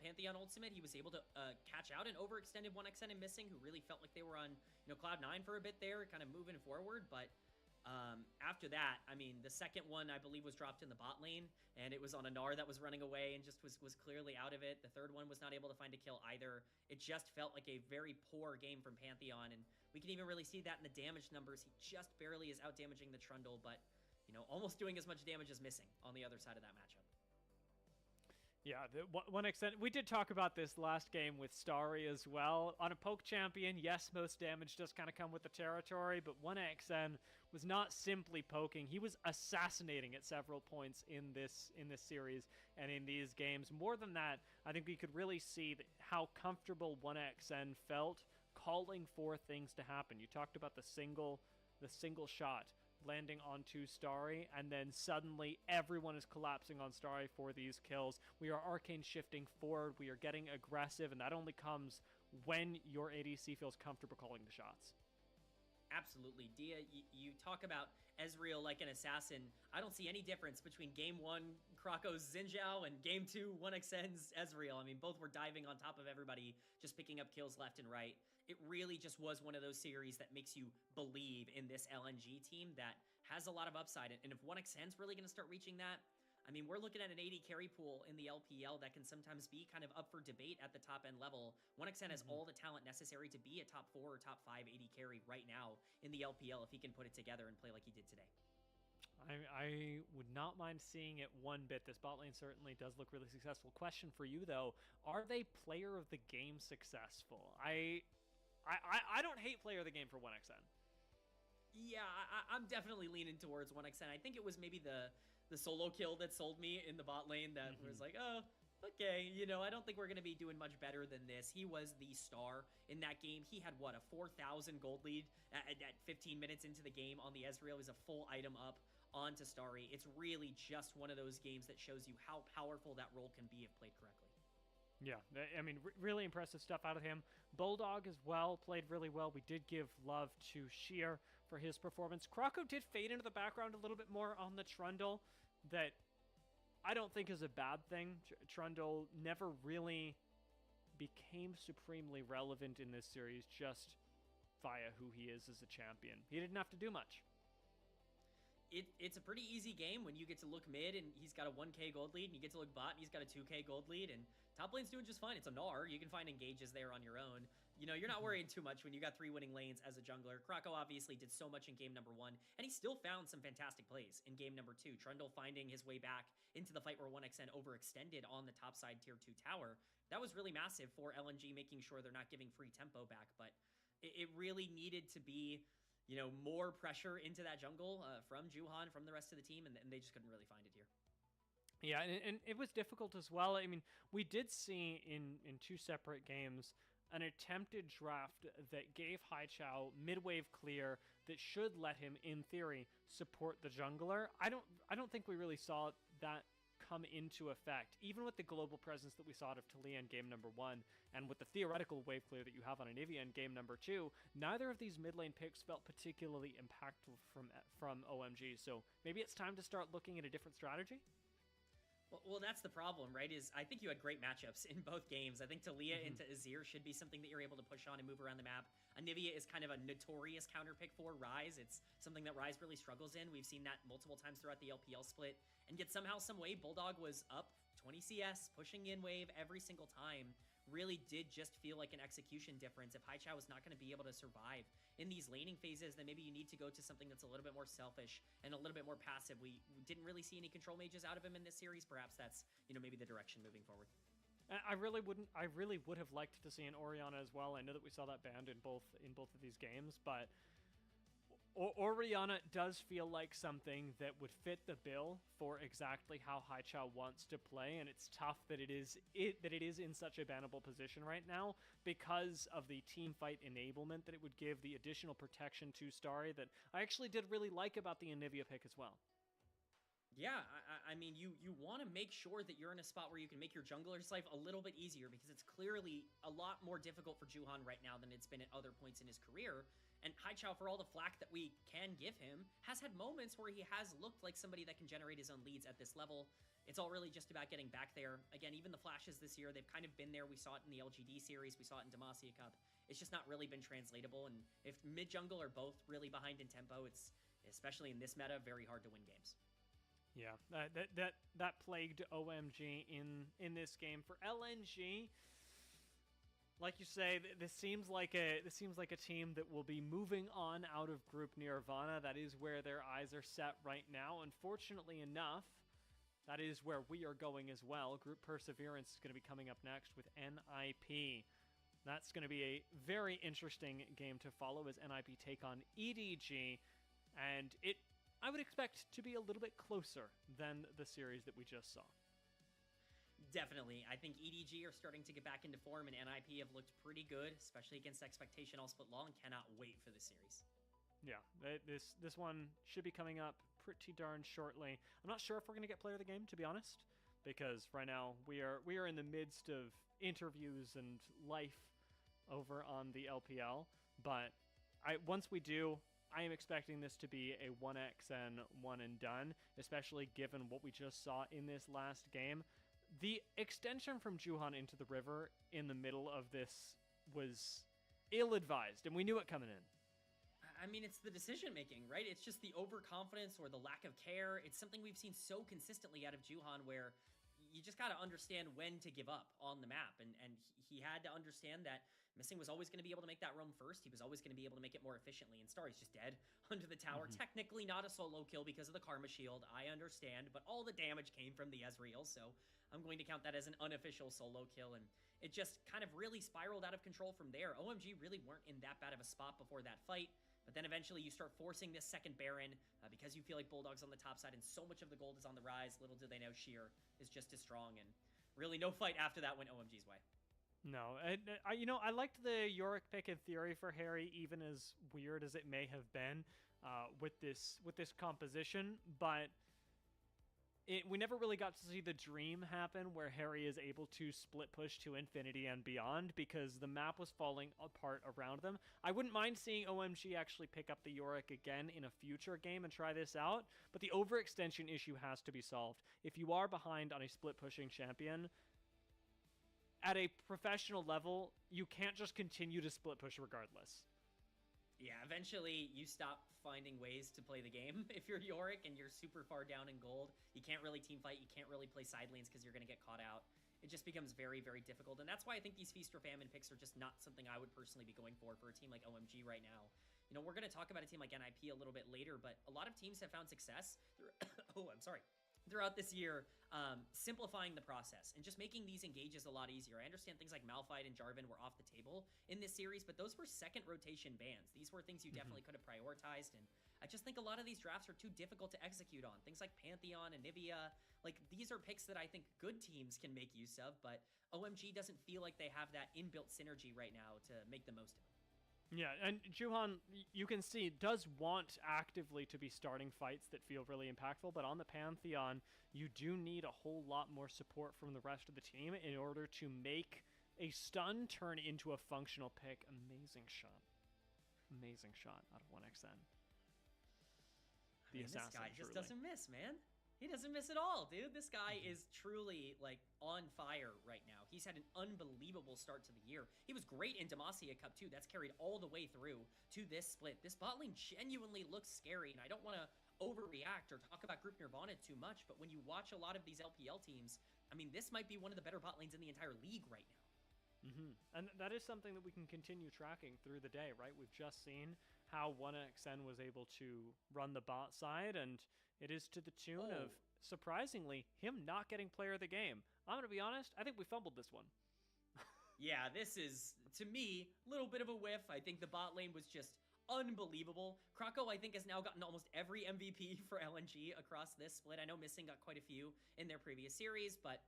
Pantheon ultimate. He was able to catch out an overextended 1xN and Missing, who really felt like they were on, cloud 9 for a bit there, kind of moving forward. But after that, I mean, the second one, I believe, was dropped in the bot lane, and it was on a Gnar that was running away and just was clearly out of it. The third one was not able to find a kill either. It just felt like a very poor game from Pantheon, and we can even really see that in the damage numbers. He just barely is out-damaging the Trundle, but, almost doing as much damage as Missing on the other side of that matchup. Yeah, one extent. We did talk about this last game with Starry as well. On a poke champion, yes, most damage does kind of come with the territory, but 1xN was not simply poking. He was assassinating at several points in this series and in these games. More than that, I think we could really see how comfortable 1xN felt calling for things to happen. You talked about the single shot landing onto Starry, and then suddenly everyone is collapsing on Starry for these kills. We are arcane shifting forward, we are getting aggressive, and that only comes when your ADC feels comfortable calling the shots. Absolutely. Dia, you talk about Ezreal like an assassin. I don't see any difference between game 1 Krako's Xin Zhao and game 2 1xN's Ezreal. I mean, both were diving on top of everybody, just picking up kills left and right. It really just was one of those series that makes you believe in this LNG team that has a lot of upside. And if 1xN's really going to start reaching that, I mean, we're looking at an 80 carry pool in the LPL that can sometimes be kind of up for debate at the top end level. 1xN has all the talent necessary to be a top 4 or top 5 80 carry right now in the LPL if he can put it together and play like he did today. I would not mind seeing it one bit. This bot lane certainly does look really successful. Question for you, though. Are they player of the game successful? I don't hate player of the game for 1xN. Yeah, I'm definitely leaning towards 1xN. I think it was maybe the solo kill that sold me in the bot lane that was like, oh, okay, I don't think we're going to be doing much better than this. He was the star in that game. He had, a 4,000 gold lead at 15 minutes into the game on the Ezreal. He was a full item up onto Starry. It's really just one of those games that shows you how powerful that role can be if played correctly. Yeah, I mean, really impressive stuff out of him. Bulldog as well, played really well. We did give love to Sheer for his performance. Krako did fade into the background a little bit more on the Trundle, that I don't think is a bad thing. Trundle never really became supremely relevant in this series just via who he is as a champion. He didn't have to do much. It's a pretty easy game when you get to look mid and he's got a 1k gold lead, and you get to look bot and he's got a 2k gold lead, and top lane's doing just fine. It's a Gnar. You can find engages there on your own. You're not worrying too much when you got 3 winning lanes as a jungler. Krako obviously did so much in game number 1, and he still found some fantastic plays in game number 2. Trundle finding his way back into the fight where 1xN overextended on the top side tier 2 tower. That was really massive for LNG, making sure they're not giving free tempo back, but it really needed to be more pressure into that jungle from Juhan, from the rest of the team, and they just couldn't really find it here. Yeah, and it was difficult as well. I mean, we did see in 2 separate games an attempted draft that gave Haichao mid-wave clear that should let him, in theory, support the jungler. I don't think we really saw that come into effect, even with the global presence that we saw out of Talia in game number 1, and with the theoretical wave clear that you have on Anivia in game number 2. Neither of these mid lane picks felt particularly impactful from OMG, so maybe it's time to start looking at a different strategy? Well, that's the problem, right? Is I think you had great matchups in both games. I think Talia into Azir should be something that you're able to push on and move around the map. Anivia is kind of a notorious counter pick for Ryze. It's something that Ryze really struggles in. We've seen that multiple times throughout the LPL split. And yet somehow, some way, Bulldog was up 20 CS, pushing in wave every single time. Really did just feel like an execution difference. If Haichao is not going to be able to survive in these laning phases, then maybe you need to go to something that's a little bit more selfish and a little bit more passive. We didn't really see any control mages out of him in this series. Perhaps that's, maybe the direction moving forward. I really would have liked to see an Orianna as well. I know that we saw that banned in both of these games, but Orianna does feel like something that would fit the bill for exactly how Haichao wants to play, and it's tough that it is in such a bannable position right now because of the team fight enablement that it would give, the additional protection to Starry that I actually did really like about the Anivia pick as well. Yeah, I mean, you want to make sure that you're in a spot where you can make your jungler's life a little bit easier, because it's clearly a lot more difficult for Juhan right now than it's been at other points in his career. And Haichao, for all the flack that we can give him, has had moments where he has looked like somebody that can generate his own leads at this level. It's all really just about getting back there. Again, even the flashes this year, they've kind of been there. We saw it in the LGD series. We saw it in Demacia Cup. It's just not really been translatable. And if mid-jungle are both really behind in tempo, it's, especially in this meta, very hard to win games. Yeah, that plagued OMG in this game. For LNG, like you say, this seems like a team that will be moving on out of Group Nirvana. That is where their eyes are set right now. Unfortunately enough, that is where we are going as well. Group Perseverance is going to be coming up next with NiP. That's going to be a very interesting game to follow as NiP take on EDG, and I would expect to be a little bit closer than the series that we just saw. Definitely. I think EDG are starting to get back into form, and NiP have looked pretty good, especially against expectation all split long. Cannot wait for the series. Yeah, this one should be coming up pretty darn shortly. I'm not sure if we're going to get player of the game, to be honest, because right now we are in the midst of interviews and life over on the LPL, but once we do, I am expecting this to be a 1x and one and done, especially given what we just saw in this last game. The extension from Juhan into the river in the middle of this was ill-advised, and we knew it coming in. I mean, it's the decision-making, right? It's just the overconfidence or the lack of care. It's something we've seen so consistently out of Juhan, where you just got to understand when to give up on the map. And he had to understand that Missing was always going to be able to make that roam first. He was always going to be able to make it more efficiently. And Starry's just dead under the tower. Technically not a solo kill because of the Karma Shield. I understand, but all the damage came from the Ezreal, so I'm going to count that as an unofficial solo kill. And it just kind of really spiraled out of control from there. OMG really weren't in that bad of a spot before that fight. But then eventually you start forcing this second Baron because you feel like Bulldog's on the top side and so much of the gold is on the rise. Little do they know Sheer is just as strong, and really no fight after that went OMG's way. No, I liked the Yorick pick in theory for Harry, even as weird as it may have been with this composition, but we never really got to see the dream happen where Harry is able to split push to infinity and beyond because the map was falling apart around them. I wouldn't mind seeing OMG actually pick up the Yorick again in a future game and try this out, but the overextension issue has to be solved. If you are behind on a split pushing champion, at a professional level, you can't just continue to split push regardless. Yeah, eventually you stop finding ways to play the game. If you're Yorick and you're super far down in gold, you can't really team fight, you can't really play side lanes because you're going to get caught out. It just becomes very, very difficult, and that's why I think these Feast or Famine picks are just not something I would personally be going for a team like OMG right now. You know, we're going to talk about a team like NiP a little bit later, but a lot of teams have found success throughout this year, simplifying the process and just making these engages a lot easier. I understand things like Malphite and Jarvan were off the table in this series, but those were second rotation bans. These were things you definitely could have prioritized, and I just think a lot of these drafts are too difficult to execute on. Things like Pantheon and Nivea, like these are picks that I think good teams can make use of, but OMG doesn't feel like they have that inbuilt synergy right now to make the most of it. Yeah, and Juhan, you can see, does want actively to be starting fights that feel really impactful, but on the Pantheon, you do need a whole lot more support from the rest of the team in order to make a stun turn into a functional pick. Amazing shot. Amazing shot out of 1xN. This guy just doesn't miss, man. He doesn't miss at all, dude. This guy is truly, like, on fire right now. He's had an unbelievable start to the year. He was great in Demacia Cup, too. That's carried all the way through to this split. This bot lane genuinely looks scary, and I don't want to overreact or talk about Group Nirvana too much, but when you watch a lot of these LPL teams, I mean, this might be one of the better bot lanes in the entire league right now. And that is something that we can continue tracking through the day, right? We've just seen how 1xN was able to run the bot side, and it is to the tune of, surprisingly, him not getting player of the game. I'm going to be honest, I think we fumbled this one. Yeah, this is, to me, a little bit of a whiff. I think the bot lane was just unbelievable. Krako, I think, has now gotten almost every MVP for LNG across this split. I know Missing got quite a few in their previous series, but,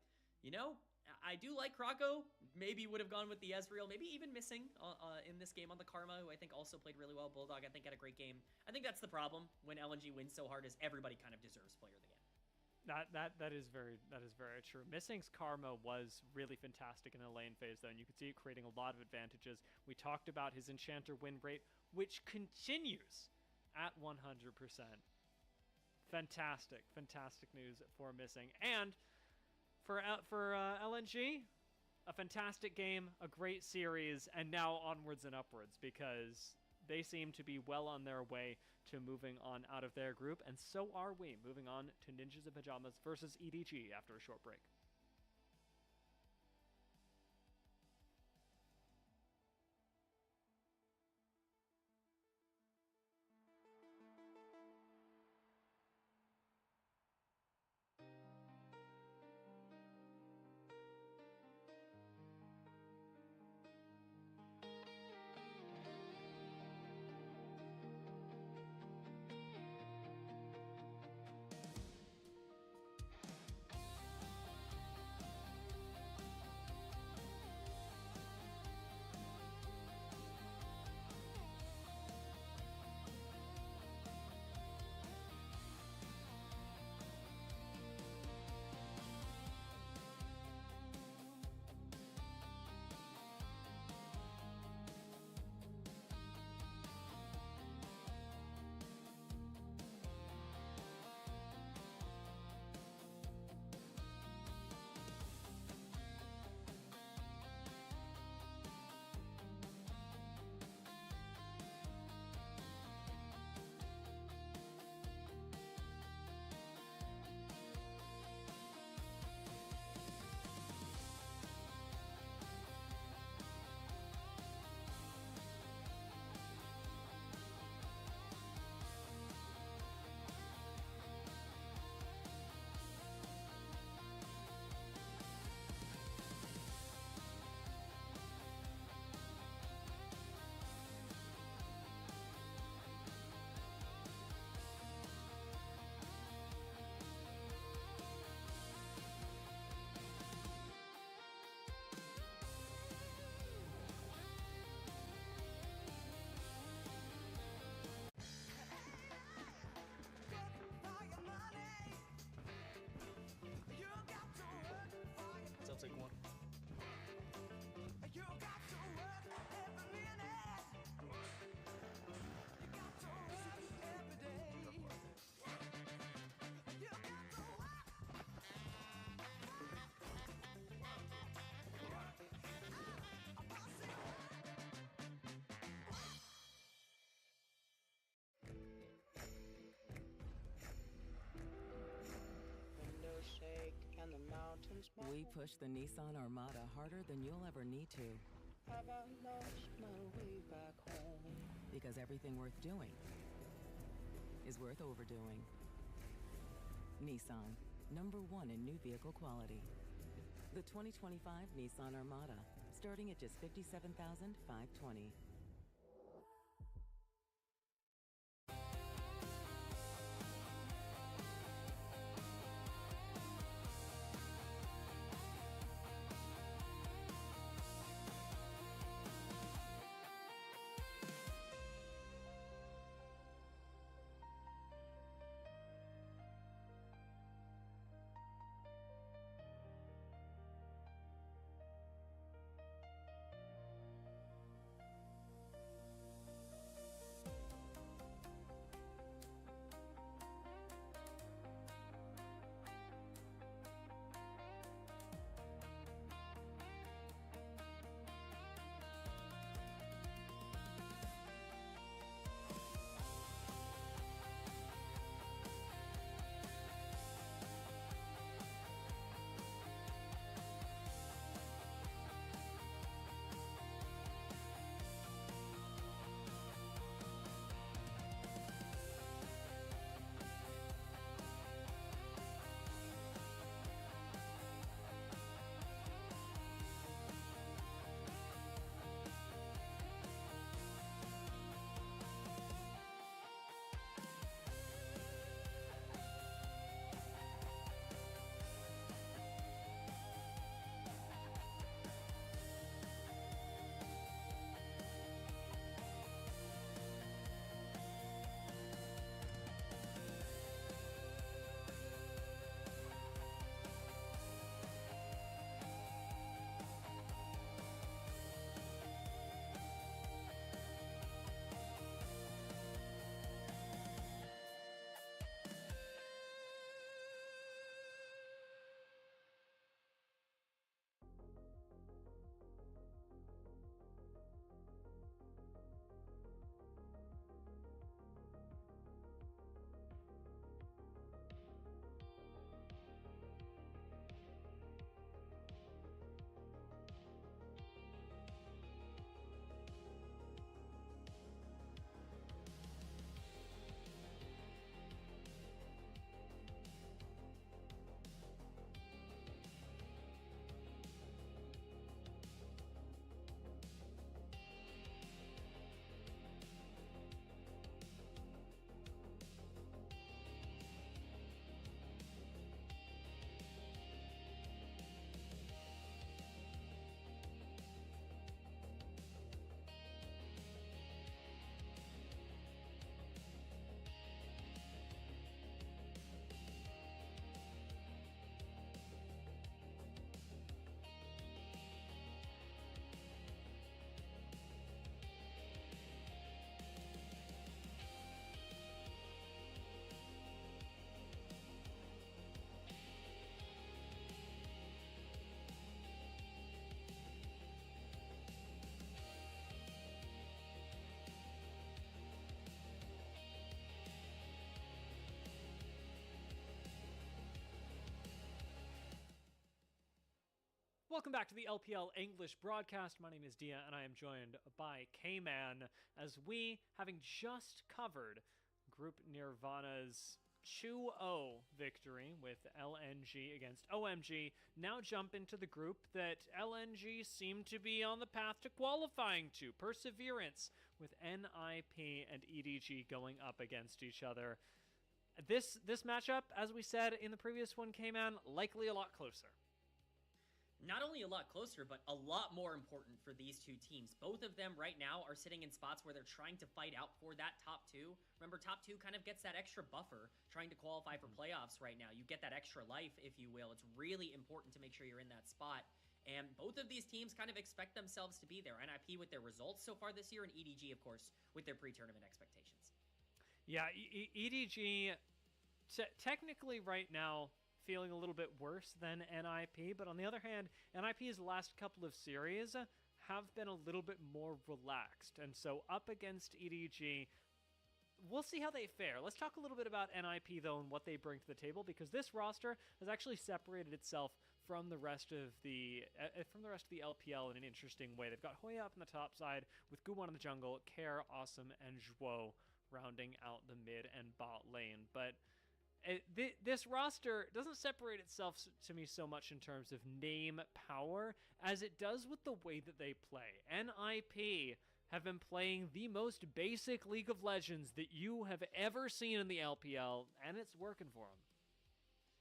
you know, I do like Krako. Maybe would have gone with the Ezreal. Maybe even Missing in this game on the Karma, who I think also played really well. Bulldog, I think, had a great game. I think that's the problem when LNG wins so hard, is everybody kind of deserves player of the game. That is very true. Missing's Karma was really fantastic in the lane phase, though, and you could see it creating a lot of advantages. We talked about his Enchanter win rate, which continues at 100%. Fantastic news for Missing. And for LNG, a fantastic game, a great series, and now onwards and upwards, because they seem to be well on their way to moving on out of their group, and so are we, moving on to Ninjas in Pajamas versus EDG after a short break. Sounds like one. We push the Nissan Armada harder than you'll ever need to. Because everything worth doing is worth overdoing. Nissan, #1 in new vehicle quality. The 2025 Nissan Armada, starting at just $57,520. Welcome back to the LPL English broadcast. My name is Dia, and I am joined by K-Man as we, having just covered Group Nirvana's 2-0 victory with LNG against OMG, now jump into the group that LNG seem to be on the path to qualifying to. Perseverance, with NiP and EDG going up against each other. This matchup, as we said in the previous one, K-Man, likely a lot closer. Not only a lot closer, but a lot more important for these two teams. Both of them right now are sitting in spots where they're trying to fight out for that top two. Remember, top two kind of gets that extra buffer trying to qualify for playoffs right now. You get that extra life, if you will. It's really important to make sure you're in that spot. And both of these teams kind of expect themselves to be there. NiP with their results so far this year, and EDG, of course, with their pre-tournament expectations. Yeah, EDG, technically right now, feeling a little bit worse than NiP, but on the other hand, NiP's last couple of series have been a little bit more relaxed, and so up against EDG, we'll see how they fare. Let's talk a little bit about NiP, though, and what they bring to the table, because this roster has actually separated itself from the rest of the LPL in an interesting way. They've got Hoya up in the top side, with Guwon in the jungle, Care, Awesome, and Zhuo rounding out the mid and bot lane, but this roster doesn't separate itself to me so much in terms of name power as it does with the way that they play. NiP have been playing the most basic League of Legends that you have ever seen in the LPL, and it's working for them.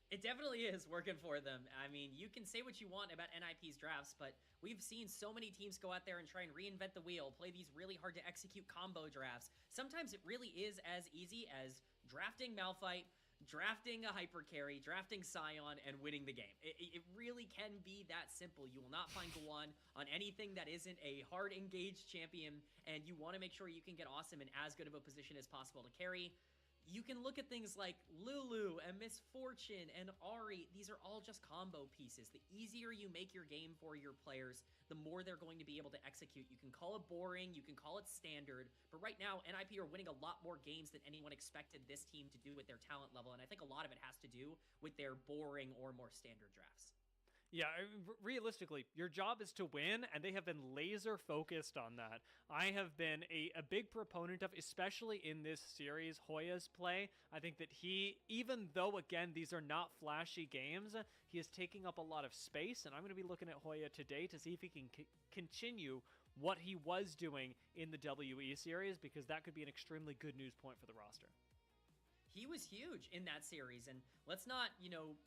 It definitely is working for them. I mean, you can say what you want about NiP's drafts, but we've seen so many teams go out there and try and reinvent the wheel, play these really hard to execute combo drafts. Sometimes it really is as easy as drafting Malphite, drafting a hyper carry, drafting Sion, and winning the game. It really can be that simple. You will not find Guwon on anything that isn't a hard engaged champion, and you want to make sure you can get Awesome in as good of a position as possible to carry. You can look at things like Lulu and Misfortune and Ahri. These are all just combo pieces. The easier you make your game for your players, the more they're going to be able to execute. You can call it boring, you can call it standard, but right now, NiP are winning a lot more games than anyone expected this team to do with their talent level, and I think a lot of it has to do with their boring or more standard drafts. Yeah, realistically, your job is to win, and they have been laser focused on that. I have been a big proponent of, especially in this series, Hoya's play. I think that he, even though, again, these are not flashy games, he is taking up a lot of space, and I'm going to be looking at Hoya today to see if he can continue what he was doing in the WE series, because that could be an extremely good news point for the roster. He was huge in that series, and let's not,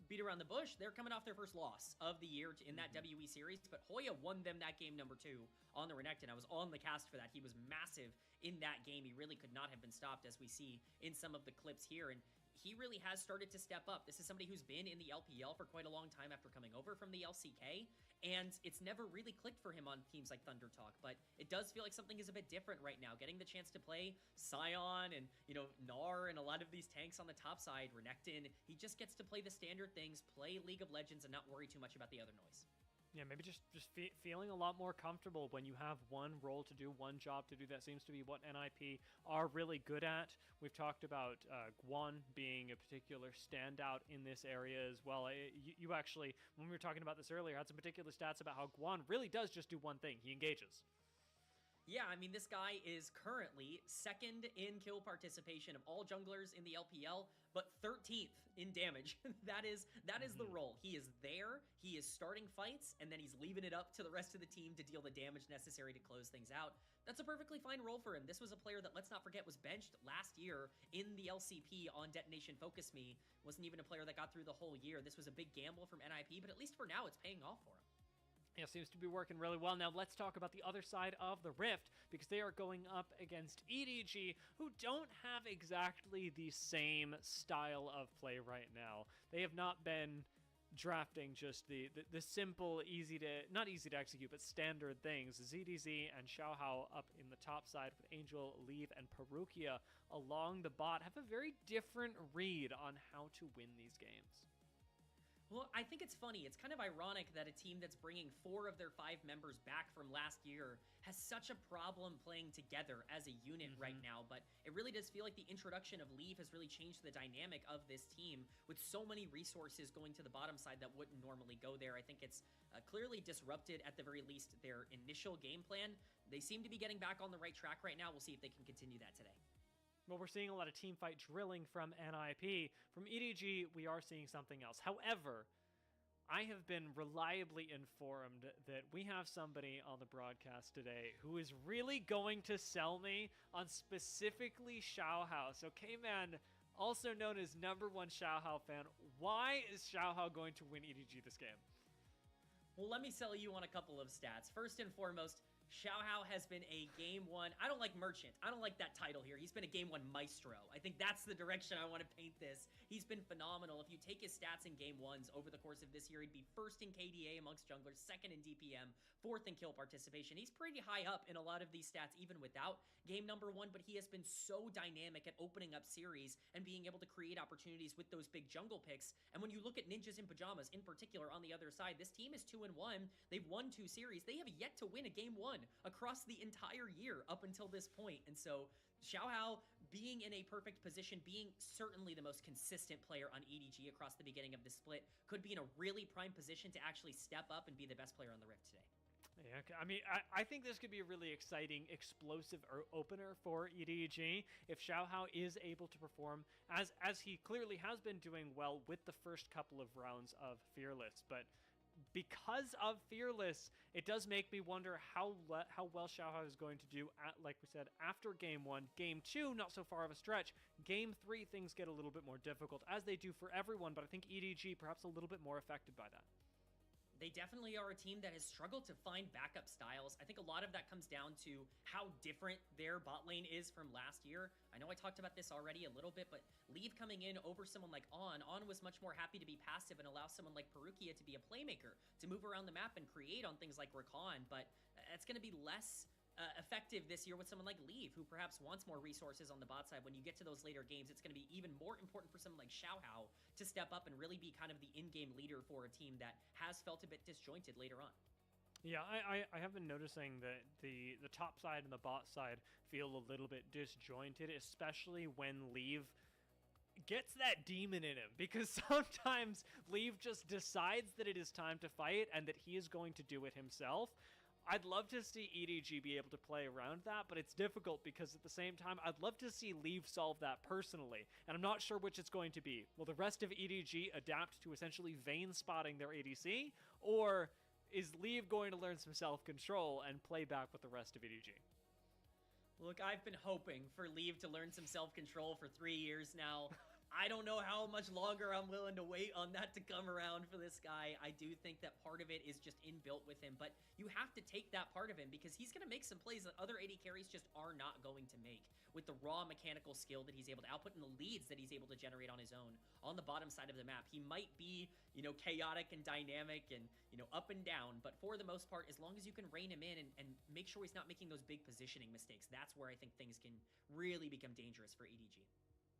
beat around the bush. They're coming off their first loss of the year in that WE series, but Hoya won them that game number 2 on the Renekton. I was on the cast for that. He was massive in that game. He really could not have been stopped, as we see in some of the clips here, and he really has started to step up. This is somebody who's been in the LPL for quite a long time after coming over from the LCK, and it's never really clicked for him on teams like Thunder Talk, but it does feel like something is a bit different right now. Getting the chance to play Sion and, Gnar and a lot of these tanks on the top side, Renekton, he just gets to play the standard things, play League of Legends, and not worry too much about the other noise. Yeah, maybe just feeling a lot more comfortable when you have one role to do, one job to do. That seems to be what NiP are really good at. We've talked about Guwon being a particular standout in this area as well. You actually, when we were talking about this earlier, had some particular stats about how Guwon really does just do one thing. He engages. Yeah, I mean, this guy is currently second in kill participation of all junglers in the LPL, but 13th in damage. that is the role. He is there, he is starting fights, and then he's leaving it up to the rest of the team to deal the damage necessary to close things out. That's a perfectly fine role for him. This was a player that, let's not forget, was benched last year in the LCP on Detonation Focus Me. Wasn't even a player that got through the whole year. This was a big gamble from NiP, but at least for now, it's paying off for him. Yeah, seems to be working really well. Now let's talk about the other side of the Rift, because they are going up against EDG, who don't have exactly the same style of play right now. They have not been drafting just the simple, not easy to execute, but standard things. ZDZ and Xiaohao up in the top side with Angel, Leave, and Perukia along the bot have a very different read on how to win these games. Well, I think it's funny. It's kind of ironic that a team that's bringing 4 of their 5 members back from last year has such a problem playing together as a unit right now, but it really does feel like the introduction of Leave has really changed the dynamic of this team with so many resources going to the bottom side that wouldn't normally go there. I think it's clearly disrupted, at the very least, their initial game plan. They seem to be getting back on the right track right now. We'll see if they can continue that today. Well, we're seeing a lot of team fight drilling from NiP. From EDG, we are seeing something else. However, I have been reliably informed that we have somebody on the broadcast today who is really going to sell me on specifically Xiaohao. So K-Man, also known as #1 Xiaohao fan, why is Xiaohao going to win EDG this game? Well, let me sell you on a couple of stats. First and foremost, Xiaohao has been a Game 1. I don't like Merchant. I don't like that title here. He's been a Game 1 Maestro. I think that's the direction I want to paint this. He's been phenomenal. If you take his stats in Game 1s over the course of this year, he'd be 1st in KDA amongst junglers, 2nd in DPM, 4th in kill participation. He's pretty high up in a lot of these stats, even without game #1, but he has been so dynamic at opening up series and being able to create opportunities with those big jungle picks. And when you look at Ninjas in Pajamas, in particular, on the other side, this team is 2-1. They've won 2 series. They have yet to win a Game 1 across the entire year up until this point. And so Xiaohao being in a perfect position, being certainly the most consistent player on EDG across the beginning of the split, could be in a really prime position to actually step up and be the best player on the Rift today. Yeah, I mean, I think this could be a really exciting, explosive opener for EDG if Xiaohao is able to perform as he clearly has been doing well with the first couple of rounds of Fearless. But because of Fearless, it does make me wonder how well Xiaohao is going to do, like we said, after Game 1. Game 2, not so far of a stretch. Game 3, things get a little bit more difficult, as they do for everyone, but I think EDG perhaps a little bit more affected by that. They definitely are a team that has struggled to find backup styles. I think a lot of that comes down to how different their bot lane is from last year. I know I talked about this already a little bit, but Leave coming in over someone like On was much more happy to be passive and allow someone like Perukia to be a playmaker, to move around the map and create on things like Rakan, but it's going to be less effective this year with someone like Leave, who perhaps wants more resources on the bot side. When you get to those later games, it's going to be even more important for someone like Xiaohao to step up and really be kind of the in-game leader for a team that has felt a bit disjointed later on. Yeah, I have been noticing that the top side and the bot side feel a little bit disjointed, especially when Leave gets that demon in him, because sometimes Leave just decides that it is time to fight and that he is going to do it himself. I'd love to see EDG be able to play around that, but it's difficult because at the same time, I'd love to see Leave solve that personally, and I'm not sure which it's going to be. Will the rest of EDG adapt to essentially vein spotting their ADC, or is Leave going to learn some self-control and play back with the rest of EDG? Look, I've been hoping for Leave to learn some self-control for 3 years now. I don't know how much longer I'm willing to wait on that to come around for this guy. I do think that part of it is just inbuilt with him, but you have to take that part of him because he's going to make some plays that other AD carries just are not going to make with the raw mechanical skill that he's able to output and the leads that he's able to generate on his own on the bottom side of the map. He might be, chaotic and dynamic and, up and down, but for the most part, as long as you can rein him in and make sure he's not making those big positioning mistakes, that's where I think things can really become dangerous for EDG.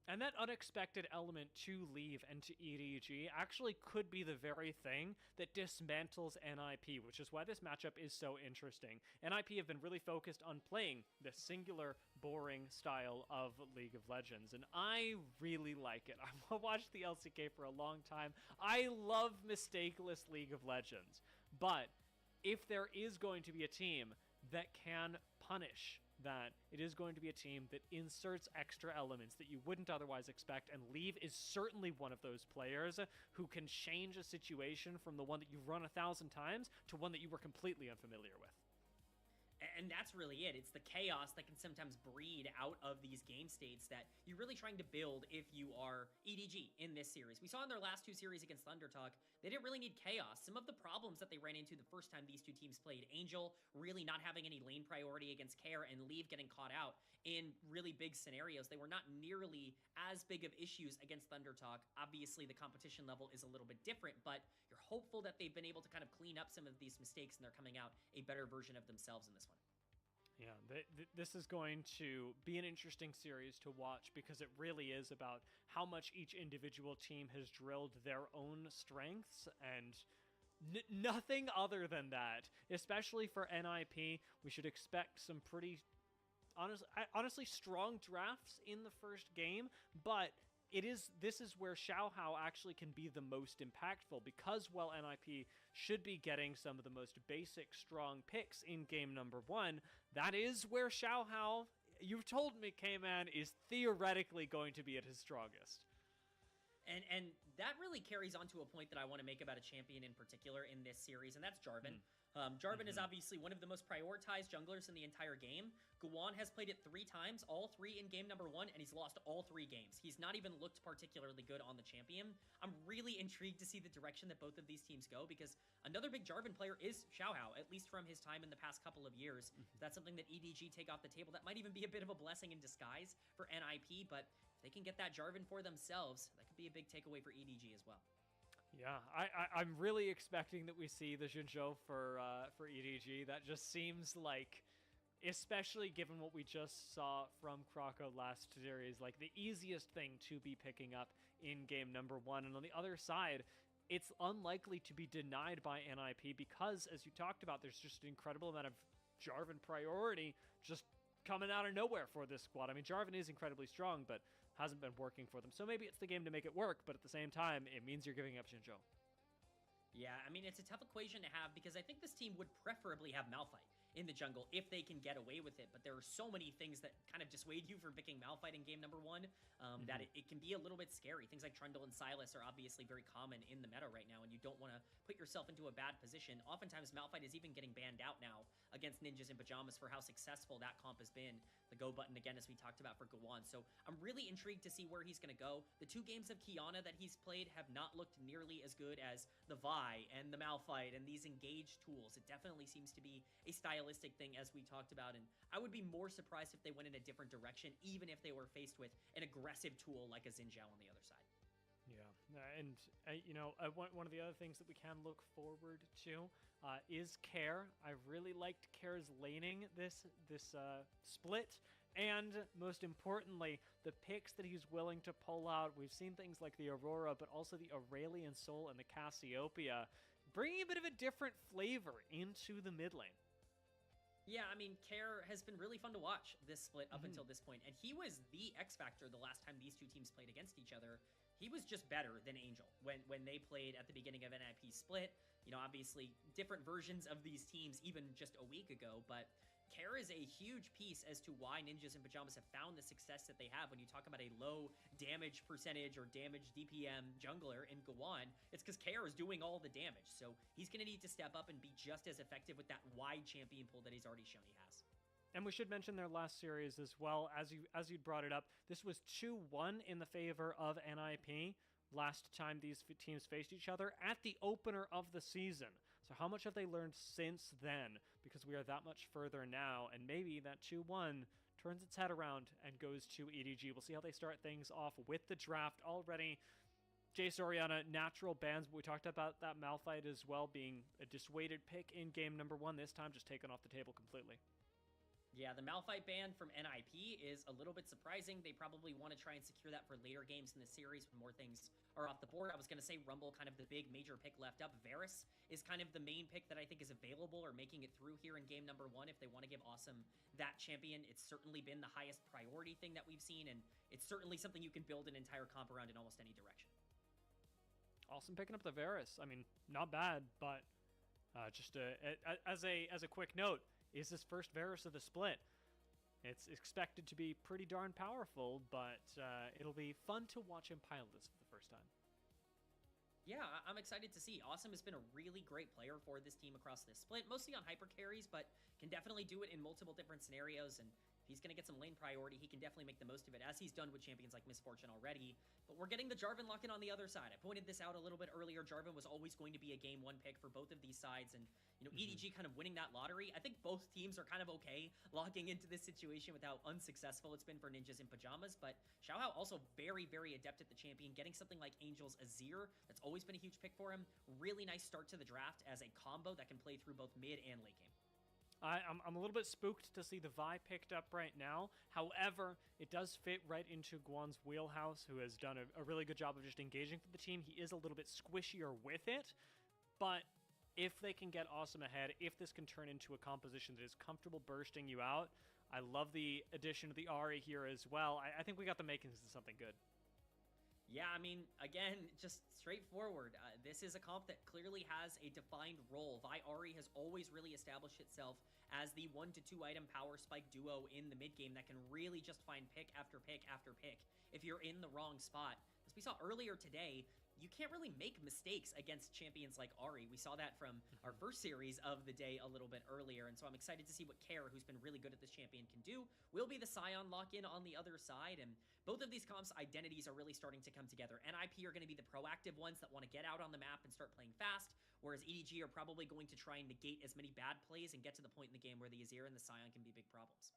And that unexpected element to Leave and to EDG actually could be the very thing that dismantles NiP, which is why this matchup is so interesting. NiP have been really focused on playing the singular, boring style of League of Legends, and I really like it. I've watched the LCK for a long time. I love mistakeless League of Legends, but if there is going to be a team that can punish that, it is going to be a team that inserts extra elements that you wouldn't otherwise expect, and Leave is certainly one of those players who can change a situation from the one that you've run 1,000 times to one that you were completely unfamiliar with. And that's really it. It's the chaos that can sometimes breed out of these game states that you're really trying to build if you are EDG in this series. We saw in their last 2 series against Thundertalk, they didn't really need chaos. Some of the problems that they ran into the first time these two teams played, Angel really not having any lane priority against Care and Leave getting caught out in really big scenarios, they were not nearly as big of issues against Thundertalk. Obviously, the competition level is a little bit different, but you're hopeful that they've been able to kind of clean up some of these mistakes and they're coming out a better version of themselves in this one. Yeah, this is going to be an interesting series to watch because it really is about how much each individual team has drilled their own strengths and nothing other than that. Especially for NiP, we should expect some pretty honestly strong drafts in the first game, but this is where Xiaohao actually can be the most impactful because while NiP should be getting some of the most basic strong picks in game number 1, that is where Xiaohao, you've told me, K-Man, is theoretically going to be at his strongest. And that really carries on to a point that I want to make about a champion in particular in this series, and that's Jarvan. Jarvan is obviously one of the most prioritized junglers in the entire game. Guan has played it 3 times, all 3 in game number 1, and he's lost all 3 games. He's not even looked particularly good on the champion. I'm really intrigued to see the direction that both of these teams go, because another big Jarvan player is Xiaohao, at least from his time in the past couple of years. That's something that EDG take off the table. That might even be a bit of a blessing in disguise for NiP, but if they can get that Jarvan for themselves, that could be a big takeaway for EDG as well. Yeah, I'm really expecting that we see the Jinzhou for EDG. That just seems like, especially given what we just saw from Krakow last series, like the easiest thing to be picking up in game number 1. And on the other side, it's unlikely to be denied by NiP because, as you talked about, there's just an incredible amount of Jarvan priority just coming out of nowhere for this squad. I mean, Jarvan is incredibly strong, but hasn't been working for them. So maybe it's the game to make it work, but at the same time, it means you're giving up Jinzhou. Yeah, I mean, it's a tough equation to have because I think this team would preferably have Malphite in the jungle if they can get away with it, but there are so many things that kind of dissuade you from picking Malphite in game number 1 that it can be a little bit scary. Things like Trundle and Sylas are obviously very common in the meta right now, and you don't want to put yourself into a bad position. Oftentimes, Malphite is even getting banned out now against Ninjas in Pajamas for how successful that comp has been. The go button, again, as we talked about for Guan. So I'm really intrigued to see where he's going to go. The 2 games of Qiyana that he's played have not looked nearly as good as the Vi and the Malphite and these engaged tools. It definitely seems to be a stylistic thing, as we talked about, and I would be more surprised if they went in a different direction, even if they were faced with an aggressive tool like a Xin Zhao on the other side. Yeah, and you know, one of the other things that we can look forward to is Care. I really liked Care's laning this split, and most importantly, the picks that he's willing to pull out. We've seen things like the Aurora, but also the Aurelian Soul and the Cassiopeia, bringing a bit of a different flavor into the mid lane. Yeah, I mean, Care has been really fun to watch this split up until this point, and he was the X factor the last time these 2 teams played against each other. He was just better than Angel when they played at the beginning of NiP Split. You know, obviously different versions of these teams even just a week ago, but Care is a huge piece as to why Ninjas in Pajamas have found the success that they have. When you talk about a low damage percentage or damage DPM jungler in Guan, it's because Care is doing all the damage. So he's going to need to step up and be just as effective with that wide champion pool that he's already shown he has. And we should mention their last series as well. As you brought it up, this was 2-1 in the favor of NiP last time these teams faced each other at the opener of the season. So how much have they learned since then? Because we are that much further now, and maybe that 2-1 turns its head around and goes to EDG. We'll see how they start things off with the draft already. Jace Oriana, natural bans, but we talked about that Malphite as well being a dissuaded pick in game number 1, this time just taken off the table completely. Yeah, the Malphite ban from NiP is a little bit surprising. They probably want to try and secure that for later games in the series when more things are off the board. I was going to say Rumble, kind of the big major pick left up. Varus is kind of the main pick that I think is available or making it through here in game number 1 if they want to give Awesome that champion. It's certainly been the highest priority thing that we've seen, and it's certainly something you can build an entire comp around in almost any direction. Awesome picking up the Varus. I mean, not bad, but just as a quick note, is his first Varus of the split. It's expected to be pretty darn powerful, but it'll be fun to watch him pilot this for the first time. Yeah, I'm excited to see. Awesome has been a really great player for this team across this split, mostly on hyper carries, but can definitely do it in multiple different scenarios, and if he's going to get some lane priority, he can definitely make the most of it, as he's done with champions like Misfortune already. But we're getting the Jarvan lock-in on the other side. I pointed this out a little bit earlier. Jarvan was always going to be a game 1 pick for both of these sides, and you know, EDG kind of winning that lottery. I think both teams are kind of okay locking into this situation with how unsuccessful it's been for Ninjas in Pajamas, but Xiaohao also very, very adept at the champion, getting something like Angel's Azir. That's always been a huge pick for him. Really nice start to the draft as a combo that can play through both mid and late game. I'm a little bit spooked to see the Vi picked up right now. However, it does fit right into Guan's wheelhouse, who has done a really good job of just engaging for the team. He is a little bit squishier with it, but if they can get awesome ahead, if this can turn into a composition that is comfortable bursting you out, I love the addition of the Ahri here as well. I think we got the makings of something good. Yeah, I mean, again, just straightforward. This is a comp that clearly has a defined role. Vi Ahri has always really established itself as the 1 to 2 item power spike duo in the mid game that can really just find pick after pick after pick if you're in the wrong spot. As we saw earlier today, you can't really make mistakes against champions like Ahri. We saw that from our first series of the day a little bit earlier, and so I'm excited to see what Care, who's been really good at this champion, can do. Will be the Scion lock-in on the other side, and both of these comps' identities are really starting to come together. NiP are going to be the proactive ones that want to get out on the map and start playing fast, whereas EDG are probably going to try and negate as many bad plays and get to the point in the game where the Azir and the Scion can be big problems.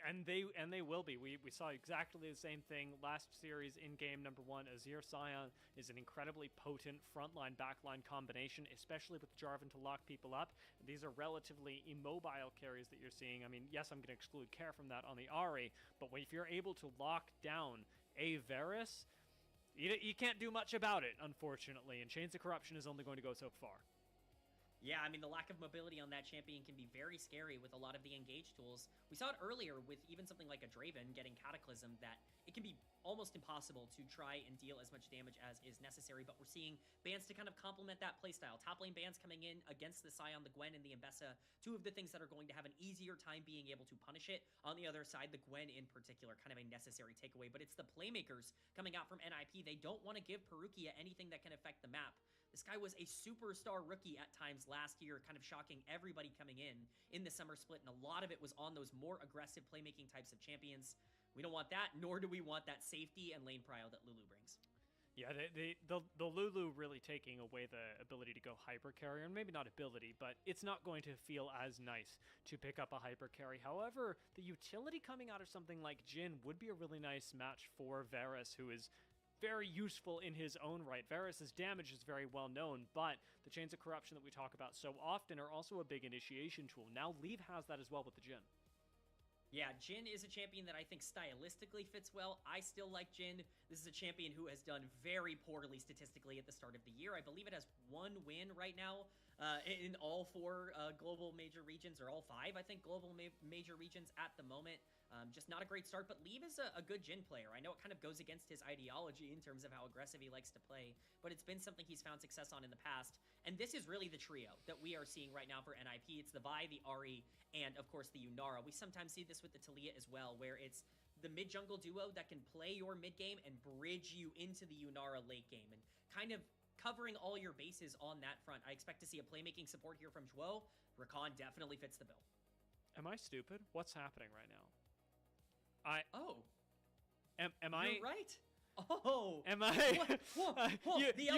And they will be. We saw exactly the same thing last series in game number 1. Azir Scion is an incredibly potent frontline backline combination, especially with Jarvan to lock people up. These are relatively immobile carries that you're seeing. I mean, yes, I'm going to exclude Care from that on the Ahri, but if you're able to lock down a Varus, you can't do much about it, unfortunately, and Chains of Corruption is only going to go so far. Yeah, I mean, the lack of mobility on that champion can be very scary with a lot of the engage tools. We saw it earlier with even something like a Draven getting Cataclysm, that it can be almost impossible to try and deal as much damage as is necessary, but we're seeing bans to kind of complement that playstyle. Top lane bans coming in against the Scion, the Gwen, and the Ambessa, two of the things that are going to have an easier time being able to punish it. On the other side, the Gwen in particular, kind of a necessary takeaway, but it's the playmakers coming out from NiP. They don't want to give Perukia anything that can affect the map. This guy was a superstar rookie at times last year, kind of shocking everybody coming in the summer split, and a lot of it was on those more aggressive playmaking types of champions. We don't want that, nor do we want that safety and lane prio that Lulu brings. Yeah, the Lulu really taking away the ability to go hyper carry, and maybe not ability, but it's not going to feel as nice to pick up a hyper carry. However, the utility coming out of something like Jhin would be a really nice match for Varus, who is very useful in his own right. Varus's damage is very well known, but the Chains of Corruption that we talk about so often are also a big initiation tool. Now Leave has that as well with the Jhin. Yeah, Jhin is a champion that I think stylistically fits well. I still like Jhin. This is a champion who has done very poorly statistically at the start of the year. I believe it has 1 win right now in all 4 global major regions, or all 5, I think, global major regions at the moment. Just not a great start, but Leave is a good Jhin player. I know it kind of goes against his ideology in terms of how aggressive he likes to play, but it's been something he's found success on in the past. And this is really the trio that we are seeing right now for NiP. It's the Vi, the Ahri, and of course the Yunara. We sometimes see this with the Talia as well, where it's the mid-jungle duo that can play your mid-game and bridge you into the Yunara late game, and kind of covering all your bases on that front. I expect to see a playmaking support here from Zhuo. Rakan definitely fits the bill. Am I stupid? What's happening right now? Am I right? Oh, am I? What? The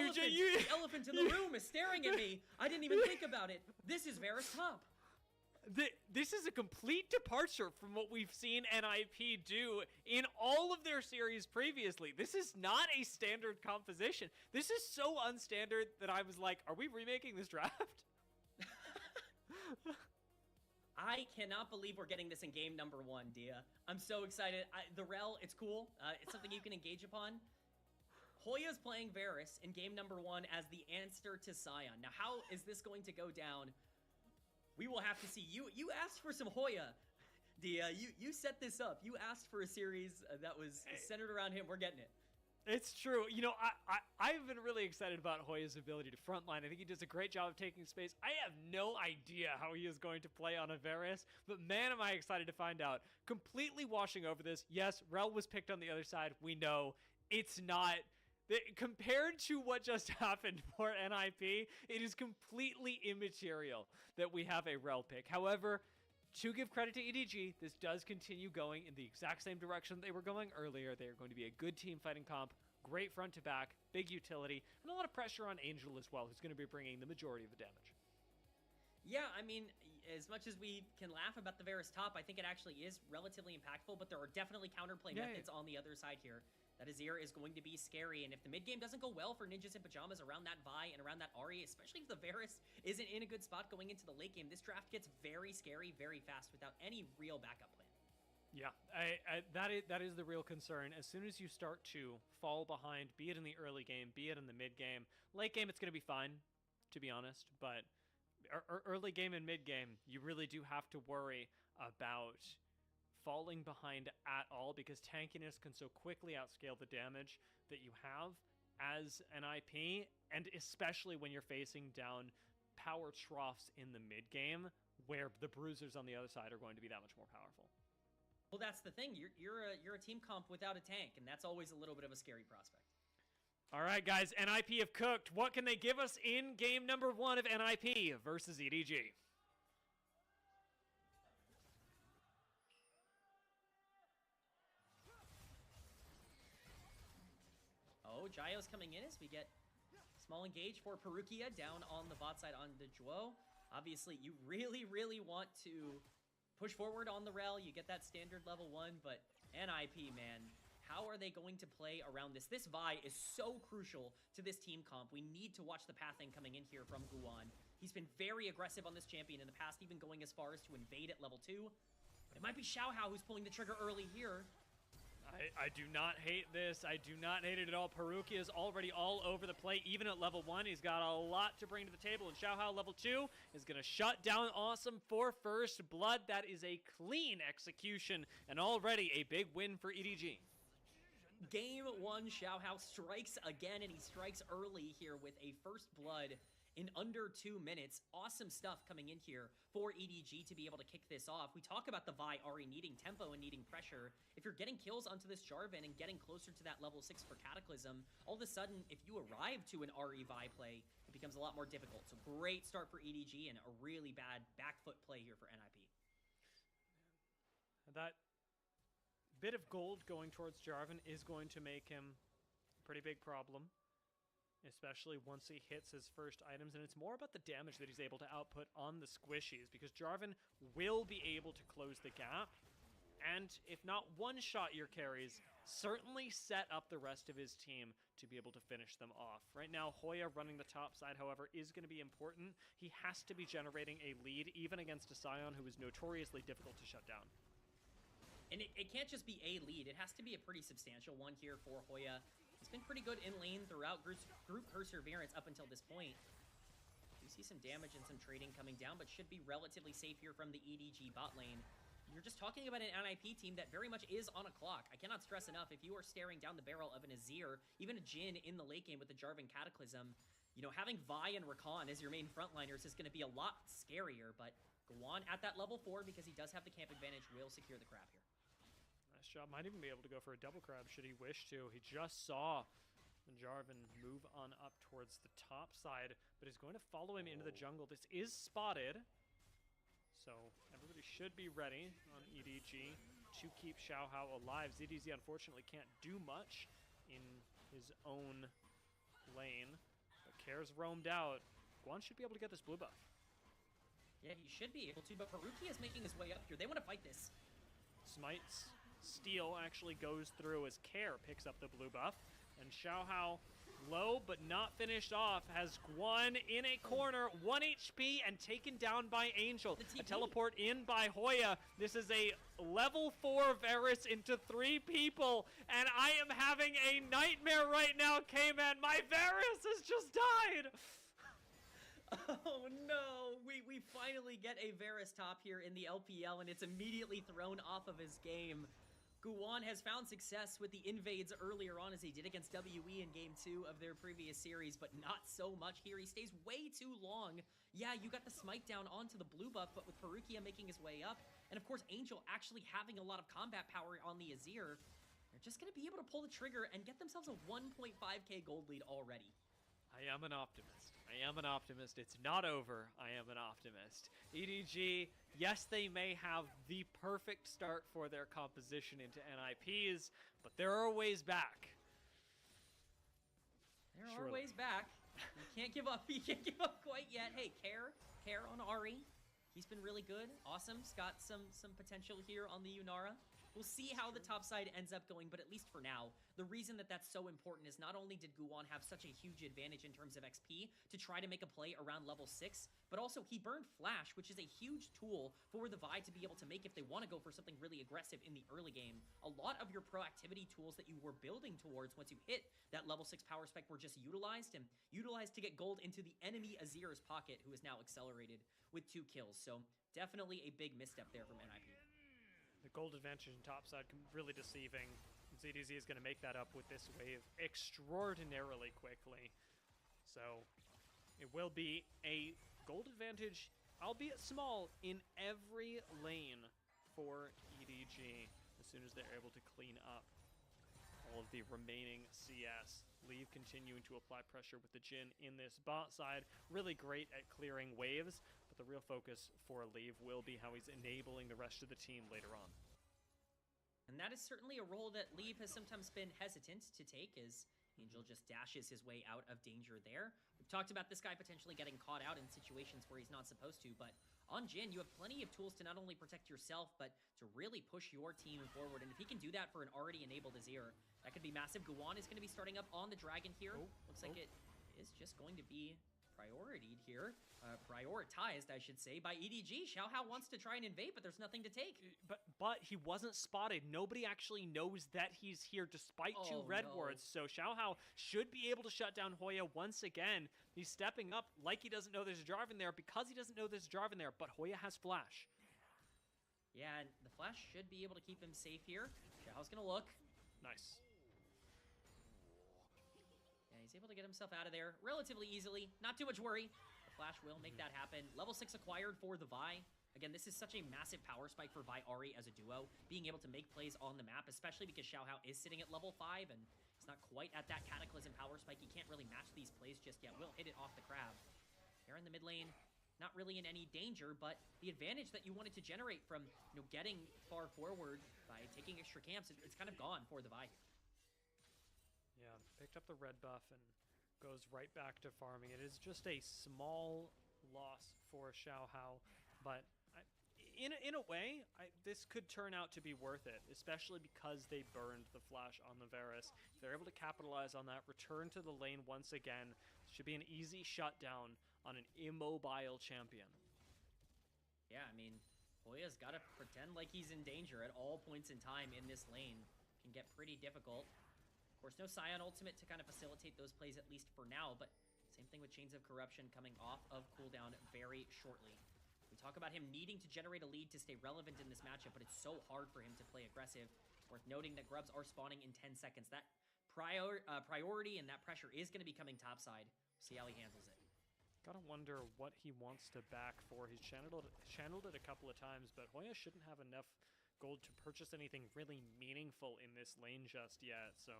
elephant in the room is staring at me. I didn't even think about it. This is Varus top. This is a complete departure from what we've seen NiP do in all of their series previously. This is not a standard composition. This is so unstandard that I was like, are we remaking this draft? I cannot believe we're getting this in game number 1, Dia. I'm so excited. The Rel, it's cool. It's something you can engage upon. Hoya's playing Varus in game number 1 as the answer to Scion. Now, how is this going to go down? We will have to see. You asked for some Hoya, Dia. You set this up. You asked for a series that was centered around him. We're getting it. It's true. You know, I've been really excited about Hoya's ability to frontline. I think he does a great job of taking space. I have no idea how he is going to play on a Varus, but man, am I excited to find out. Completely washing over this. Yes, Rel was picked on the other side. We know it's not. Compared to what just happened for NiP, it is completely immaterial that we have a Rel pick. However, to give credit to EDG, this does continue going in the exact same direction they were going earlier. They are going to be a good team fighting comp, great front to back, big utility, and a lot of pressure on Angel as well, who's going to be bringing the majority of the damage. Yeah, I mean, as much as we can laugh about the Varus top, I think it actually is relatively impactful, but there are definitely counterplay methods on the other side here. That Azir is going to be scary, and if the mid game doesn't go well for Ninjas in Pajamas around that Vi and around that Ahri, especially if the Varus isn't in a good spot going into the late game, this draft gets very scary very fast without any real backup plan. Yeah, that is the real concern. As soon as you start to fall behind, be it in the early game, be it in the mid game, late game it's going to be fine, to be honest, but early game and mid game, you really do have to worry about falling behind at all, because tankiness can so quickly outscale the damage that you have as an IP, and especially when you're facing down power troughs in the mid game, where the bruisers on the other side are going to be that much more powerful. Well, that's the thing. You're a team comp without a tank, and that's always a little bit of a scary prospect. All right, guys, NiP have cooked. What can they give us in game number 1 of NiP versus EDG? Oh, Jayo's coming in as we get small engage for Perukia down on the bot side on the Juo. Obviously, you really, really want to push forward on the rel. You get that standard level 1, but NiP, man, how are they going to play around this? This Vi is so crucial to this team comp. We need to watch the pathing coming in here from Guan. He's been very aggressive on this champion in the past, even going as far as to invade at level 2. But it might be Xiaohao who's pulling the trigger early here. I do not hate this. I do not hate it at all. Perukia is already all over the plate, even at level 1. He's got a lot to bring to the table, and Xiaohao level 2 is going to shut down Awesome for first blood. That is a clean execution, and already a big win for EDG. Game 1, Xiaohao strikes again, and he strikes early here with a first blood in under 2 minutes. Awesome stuff coming in here for EDG to be able to kick this off. We talk about the Vi already needing tempo and needing pressure. If you're getting kills onto this Jarvan and getting closer to that level 6 for Cataclysm, all of a sudden, if you arrive to an RE Vi play, it becomes a lot more difficult. So great start for EDG and a really bad back foot play here for NiP. That bit of gold going towards Jarvan is going to make him a pretty big problem, especially once he hits his first items, and it's more about the damage that he's able to output on the squishies, because Jarvan will be able to close the gap, and if not one-shot your carries, certainly set up the rest of his team to be able to finish them off. Right now, Hoya running the top side, however, is going to be important. He has to be generating a lead, even against a Sion who is notoriously difficult to shut down. And it can't just be a lead. It has to be a pretty substantial one here for Hoya. He's been pretty good in lane throughout group perseverance up until this point. You see some damage and some trading coming down, but should be relatively safe here from the EDG bot lane. You're just talking about an NiP team that very much is on a clock. I cannot stress enough, if you are staring down the barrel of an Azir, even a Jhin in the late game with the Jarvan Cataclysm, you know, having Vi and Rakan as your main frontliners is going to be a lot scarier, but Guan at that level 4, because he does have the camp advantage, will secure the crab here. Nice job. Might even be able to go for a double crab should he wish to. He just saw Jarvan move on up towards the top side, but is going to follow him into the jungle. This is spotted, so everybody should be ready on EDG to keep Xiaohao alive. ZDZ unfortunately can't do much in his own lane, but Care's roamed out. Guan should be able to get this blue buff. Yeah, he should be able to, but Perukia is making his way up here. They want to fight this. Smite's steal actually goes through as Care picks up the blue buff, and Xiaohao, low but not finished off, has Guan in a corner, 1 HP, and taken down by Angel. A teleport in by Hoya. This is a level 4 Varus into 3 people, and I am having a nightmare right now, K-Man. My Varus has just died! Oh no, we finally get a Varus top here in the LPL, and it's immediately thrown off of his game. Guan has found success with the invades earlier on, as he did against WE in Game 2 of their previous series, but not so much here. He stays way too long. Yeah, you got the smite down onto the blue buff, but with Perukia making his way up, and of course Angel actually having a lot of combat power on the Azir, they're just going to be able to pull the trigger and get themselves a 1.5k gold lead already. I am an optimist. I am an optimist. It's not over. I am an optimist. EDG, yes, they may have the perfect start for their composition into NiPs, but there are ways back. There are ways back. You can't give up. You can't give up quite yet. Hey, Care on Ahri. He's been really good. Awesome's got some potential here on the Yunara. We'll see how the top side ends up going, but at least for now, the reason that that's so important is not only did Guwon have such a huge advantage in terms of XP to try to make a play around level 6, but also he burned Flash, which is a huge tool for the Vi to be able to make if they want to go for something really aggressive in the early game. A lot of your proactivity tools that you were building towards once you hit that level 6 power spike were just utilized to get gold into the enemy Azir's pocket, who is now accelerated with 2 kills. So definitely a big misstep there from NiP. The gold advantage in topside really deceiving. EDG is going to make that up with this wave extraordinarily quickly. So it will be a gold advantage, albeit small, in every lane for EDG as soon as they're able to clean up all of the remaining CS. Leave continuing to apply pressure with the Jhin in this bot side. Really great at clearing waves, but the real focus for Leave will be how he's enabling the rest of the team later on. And that is certainly a role that Leave has sometimes been hesitant to take, as Angel just dashes his way out of danger there. We've talked about this guy potentially getting caught out in situations where he's not supposed to, but on Jhin, you have plenty of tools to not only protect yourself, but to really push your team forward. And if he can do that for an already enabled Azir, that could be massive. Guwon is going to be starting up on the Dragon here. Looks like it is just going to be prioritized here. Prioritized, I should say, by EDG. Xiaohao wants to try and invade, but there's nothing to take. But he wasn't spotted. Nobody actually knows that he's here despite 2 red wards. So Xiaohao should be able to shut down Hoya once again. He's stepping up like he doesn't know there's a Jarvan there because he doesn't know there's a Jarvan there, but Hoya has flash. Yeah, and the flash should be able to keep him safe here. Xiaohao's gonna look. Nice. Yeah, he's able to get himself out of there relatively easily. Not too much worry. Flash will make that happen. Level 6 acquired for the Vi. Again, this is such a massive power spike for Vi Ahri as a duo, being able to make plays on the map, especially because Xiaohao is sitting at level 5 and he's not quite at that Cataclysm power spike. He can't really match these plays just yet. Will hit it off the crab. Here in the mid lane, not really in any danger, but the advantage that you wanted to generate from getting far forward by taking extra camps, it's kind of gone for the Vi here. Yeah, picked up the red buff and goes right back to farming. It is just a small loss for Xiaohao, but in a way, this could turn out to be worth it, especially because they burned the flash on the Varus. If they're able to capitalize on that, return to the lane once again, should be an easy shutdown on an immobile champion. Yeah, I mean, Hoya's got to pretend like he's in danger at all points in time in this lane. Can get pretty difficult. Of course, no Scion ultimate to kind of facilitate those plays, at least for now, but same thing with Chains of Corruption coming off of cooldown very shortly. We talk about him needing to generate a lead to stay relevant in this matchup, but it's so hard for him to play aggressive. Worth noting that Grubs are spawning in 10 seconds. That priority and that pressure is going to be coming topside. We'll see how he handles it. Gotta wonder what he wants to back for. He's channeled it a couple of times, but Hoya shouldn't have enough gold to purchase anything really meaningful in this lane just yet, so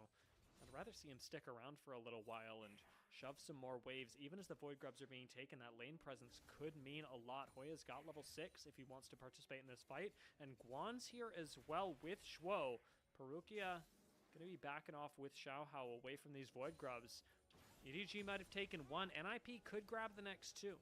I'd rather see him stick around for a little while and shove some more waves. Even as the Void Grubs are being taken, that lane presence could mean a lot. Hoya's got level 6 if he wants to participate in this fight, and Guan's here as well with Shuo. Perukia gonna be backing off with Xiaohao away from these Void Grubs. EDG might have taken 1. NiP could grab the next 2.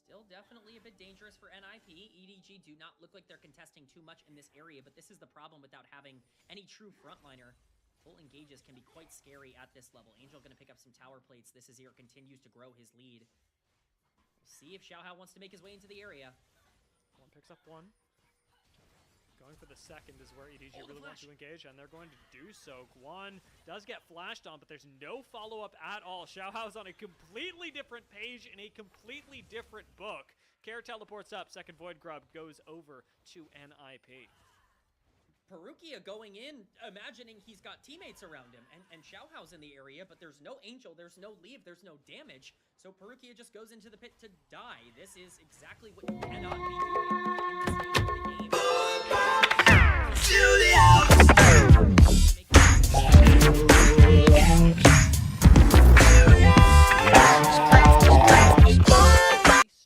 Still definitely a bit dangerous for NiP. EDG do not look like they're contesting too much in this area, but this is the problem without having any true frontliner. Full engages can be quite scary at this level. Angel going to pick up some tower plates. This Azir continues to grow his lead. We'll see if Xiaohao wants to make his way into the area. One picks up 1. Going for the second is where EDG really wants to engage, and they're going to do so. Guan does get flashed on, but there's no follow-up at all. Xiaohao's on a completely different page in a completely different book. Care teleports up. Second Void Grub goes over to NiP. Perukia going in, imagining he's got teammates around him, and Xiaohao's in the area, but there's no Angel, there's no leave, there's no damage, so Perukia just goes into the pit to die. This is exactly what you cannot be doing in this stage of the game.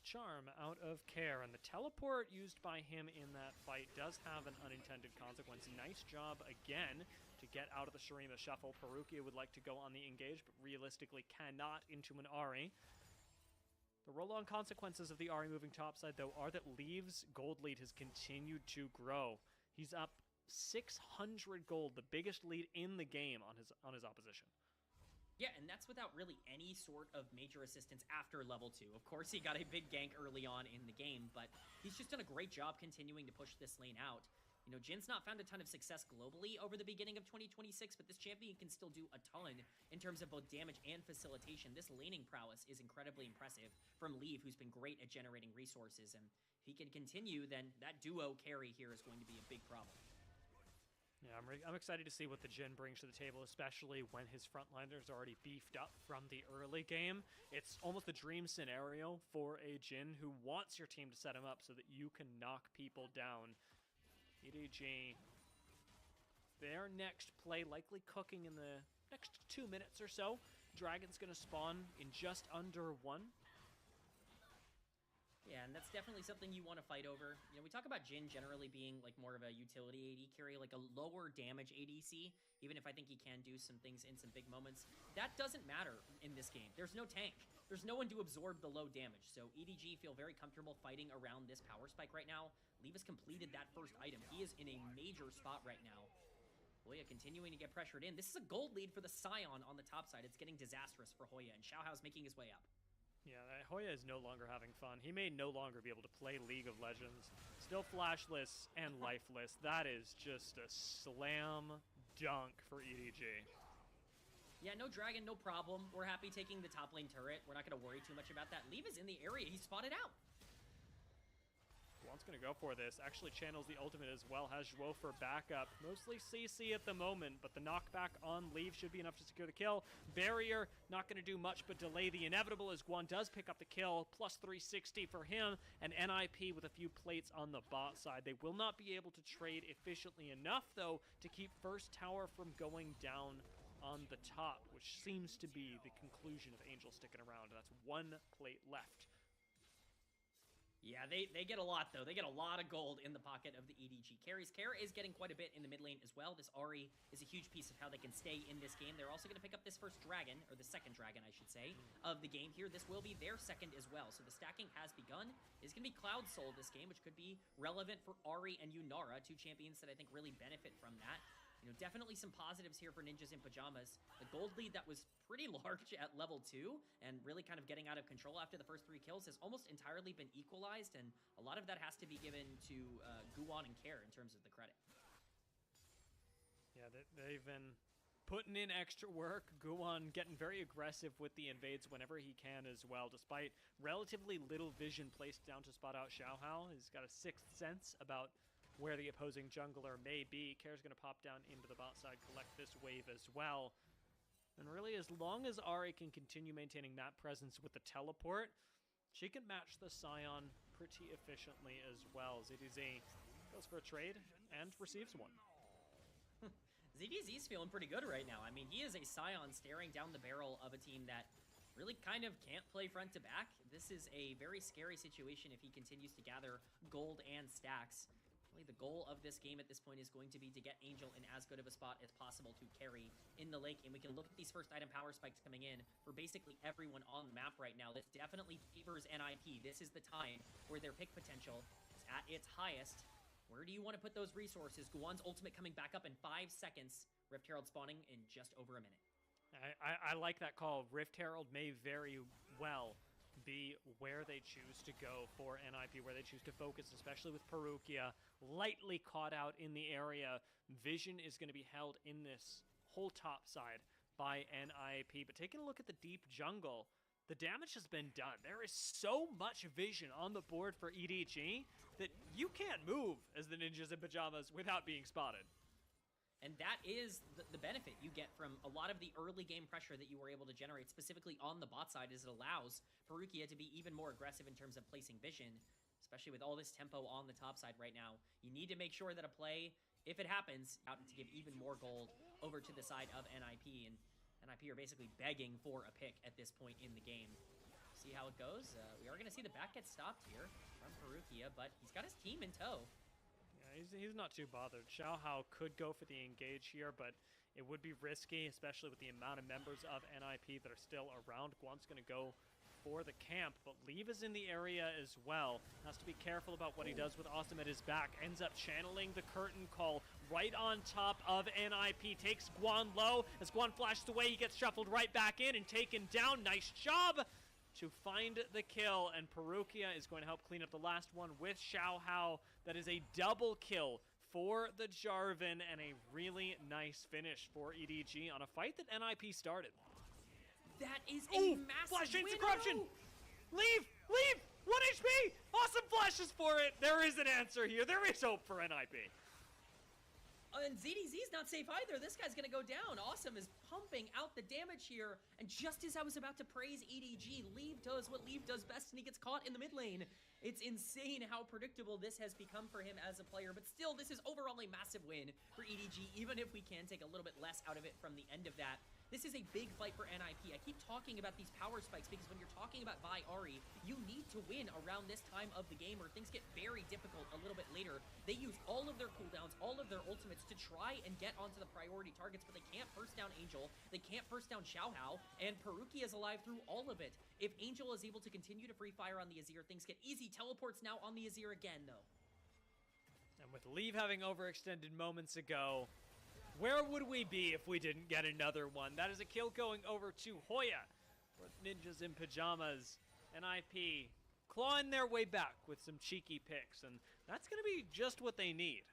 Charm out of Care, and the teleport used by him in that fight does have an unintended consequence. Nice job again to get out of the Shurima shuffle. Perukia would like to go on the engage, but realistically cannot into an Ahri. The roll-on consequences of the Ahri moving topside, though, are that Leave's gold lead has continued to grow. He's up 600 gold, the biggest lead in the game on his opposition. Yeah, and that's without really any sort of major assistance after level 2. Of course, he got a big gank early on in the game, but he's just done a great job continuing to push this lane out. You know, Jin's not found a ton of success globally over the beginning of 2026, but this champion can still do a ton in terms of both damage and facilitation. This laning prowess is incredibly impressive from Leave, who's been great at generating resources, and if he can continue, then that duo carry here is going to be a big problem. Yeah, I'm excited to see what the Jhin brings to the table, especially when his frontliners are already beefed up from the early game. It's almost the dream scenario for a Jhin who wants your team to set him up so that you can knock people down. EDG, their next play likely cooking in the next 2 minutes or so. Dragon's going to spawn in just under 1. Yeah, and that's definitely something you want to fight over. You know, we talk about Jhin generally being like more of a utility AD carry, like a lower damage ADC, even if I think he can do some things in some big moments. That doesn't matter in this game. There's no tank. There's no one to absorb the low damage. So EDG feel very comfortable fighting around this power spike right now. Leave has completed that first item. He is in a major spot right now. Hoya continuing to get pressured in. This is a gold lead for the Scion on the top side. It's getting disastrous for Hoya, and Xiaohao's making his way up. Yeah, Hoya is no longer having fun. He may no longer be able to play League of Legends. Still flashless and lifeless. That is just a slam dunk for EDG. Yeah, no dragon, no problem. We're happy taking the top lane turret. We're not going to worry too much about that. Leave is in the area. He's spotted out. Juan's going to go for this. Actually channels the ultimate as well. Has Zhuo for backup. Mostly CC at the moment, but the knockback on Leave should be enough to secure the kill. Barrier, not going to do much but delay the inevitable as Guan does pick up the kill. Plus 360 for him, and NiP with a few plates on the bot side. They will not be able to trade efficiently enough, though, to keep first tower from going down on the top, which seems to be the conclusion of Angel sticking around. That's 1 plate left. Yeah, they get a lot, though. They get a lot of gold in the pocket of the EDG carries. Kara is getting quite a bit in the mid lane as well. This Ahri is a huge piece of how they can stay in this game. They're also going to pick up this first dragon, or the second dragon, I should say, of the game here. This will be their second as well, so the stacking has begun. It's going to be Cloud Soul this game, which could be relevant for Ahri and Yunara, 2 champions that I think really benefit from that. You know, definitely some positives here for Ninjas in Pajamas. The gold lead that was pretty large at level 2 and really kind of getting out of control after the first 3 kills has almost entirely been equalized, and a lot of that has to be given to Guan and Care in terms of the credit. Yeah, they've been putting in extra work. Guan getting very aggressive with the invades whenever he can as well, despite relatively little vision placed down to spot out Xiaohao. He's got a 6th sense about where the opposing jungler may be. Kare's going to pop down into the bot side, collect this wave as well. And really, as long as Ahri can continue maintaining that presence with the teleport, she can match the Scion pretty efficiently as well. ZDZ goes for a trade and receives one. ZDZ's feeling pretty good right now. I mean, he is a Scion staring down the barrel of a team that really kind of can't play front to back. This is a very scary situation if he continues to gather gold and stacks. Really, the goal of this game at this point is going to be to get Angel in as good of a spot as possible to carry in the lake, and we can look at these first item power spikes coming in for basically everyone on the map right now. This definitely favors NiP. This is the time where their pick potential is at its highest. Where do you want to put those resources? Guan's ultimate coming back up in 5 seconds. Rift Herald spawning in just over a minute. I like that call. Rift Herald may very well be where they choose to go for NiP, where they choose to focus, especially with Perukia lightly caught out in the area. Vision is going to be held in this whole top side by NiP, but taking a look at the deep jungle, the damage has been done. There is so much vision on the board for EDG that you can't move as the Ninjas in Pajamas without being spotted. And that is the benefit you get from a lot of the early game pressure that you were able to generate, specifically on the bot side, is it allows Perukia to be even more aggressive in terms of placing vision, especially with all this tempo on the top side right now. You need to make sure that a play, if it happens, out to give even more gold over to the side of NiP, and NiP are basically begging for a pick at this point in the game. See how it goes. We are going to see the back get stopped here from Perukia, but he's got his team in tow. He's not too bothered. Xiaohao could go for the engage here, but it would be risky, especially with the amount of members of NiP that are still around. Guan's going to go for the camp, but Leave is in the area as well. Has to be careful about what he does with Awesome at his back. Ends up channeling the curtain call right on top of NiP. Takes Guan low. As Guan flashes away, he gets shuffled right back in and taken down. Nice job to find the kill, and Perukia is going to help clean up the last one with Xiao Hao. That is a double kill for the Jarvan and a really nice finish for EDG on a fight that NiP started. That is a massive Flash chain win. corruption! Oh! Leave! 1 HP! Awesome flashes for it! There is an answer here. There is hope for NiP. And ZDZ's not safe either. This guy's gonna go down. Awesome is pumping out the damage here. And just as I was about to praise EDG, Leave does what Leave does best and he gets caught in the mid lane. It's insane how predictable this has become for him as a player, but still, this is overall a massive win for EDG, even if we can take a little bit less out of it from the end of that. This is a big fight for NiP. I keep talking about these power spikes because when you're talking about Vi Ahri, you need to win around this time of the game or things get very difficult a little bit later. They use all of their cooldowns, all of their ultimates to try and get onto the priority targets, but they can't first down Angel, they can't first down Xiao Hao, and Perukia is alive through all of it. If Angel is able to continue to free fire on the Azir, things get easy. Teleports now on the Azir again, though. And with Leave having overextended moments ago, where would we be if we didn't get another one? That is a kill going over to Hoya. For Ninjas in Pajamas. NiP clawing their way back with some cheeky picks, and that's going to be just what they need.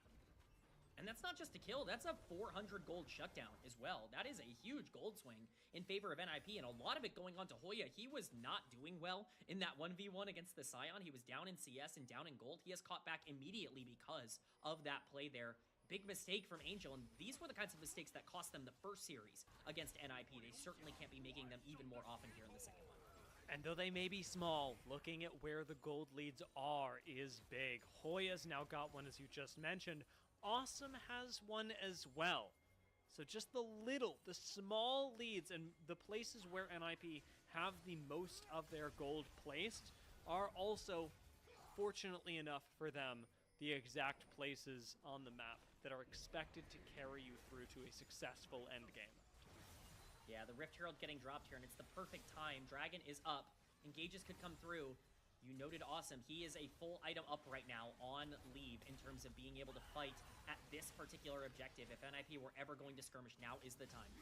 And that's not just a kill, that's a 400 gold shutdown as well. That is a huge gold swing in favor of NiP, and a lot of it going on to Hoya. He was not doing well in that 1v1 against the Scion. He was down in CS and down in gold. He has caught back immediately because of that play there. Big mistake from Angel, and these were the kinds of mistakes that cost them the first series against NiP. They certainly can't be making them even more often here in the second one. And though they may be small, looking at where the gold leads are is big. Hoya's now got one, as you just mentioned. Awesome has one as well. So just the small leads and the places where NiP have the most of their gold placed are also, fortunately enough for them, the exact places on the map that are expected to carry you through to a successful endgame. Yeah, the Rift Herald getting dropped here, and it's the perfect time. Dragon is up. Engages could come through. You noted Awesome. He is a full item up right now on Leave in terms of being able to fight at this particular objective. If NiP were ever going to skirmish, now is the time.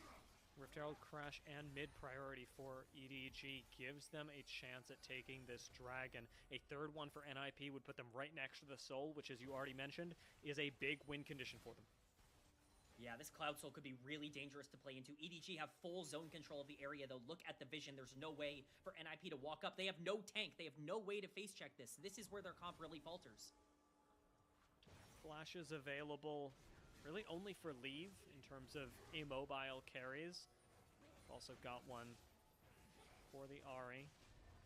Rift Herald Crash and mid priority for EDG gives them a chance at taking this dragon. A third one for NiP would put them right next to the Soul, which, as you already mentioned, is a big win condition for them. Yeah, this Cloud Soul could be really dangerous to play into. EDG have full zone control of the area, though. Look at the vision. There's no way for NiP to walk up. They have no tank. They have no way to face check this. This is where their comp really falters. Flashes available really only for Leave in terms of immobile carries. Also got one for the Ahri,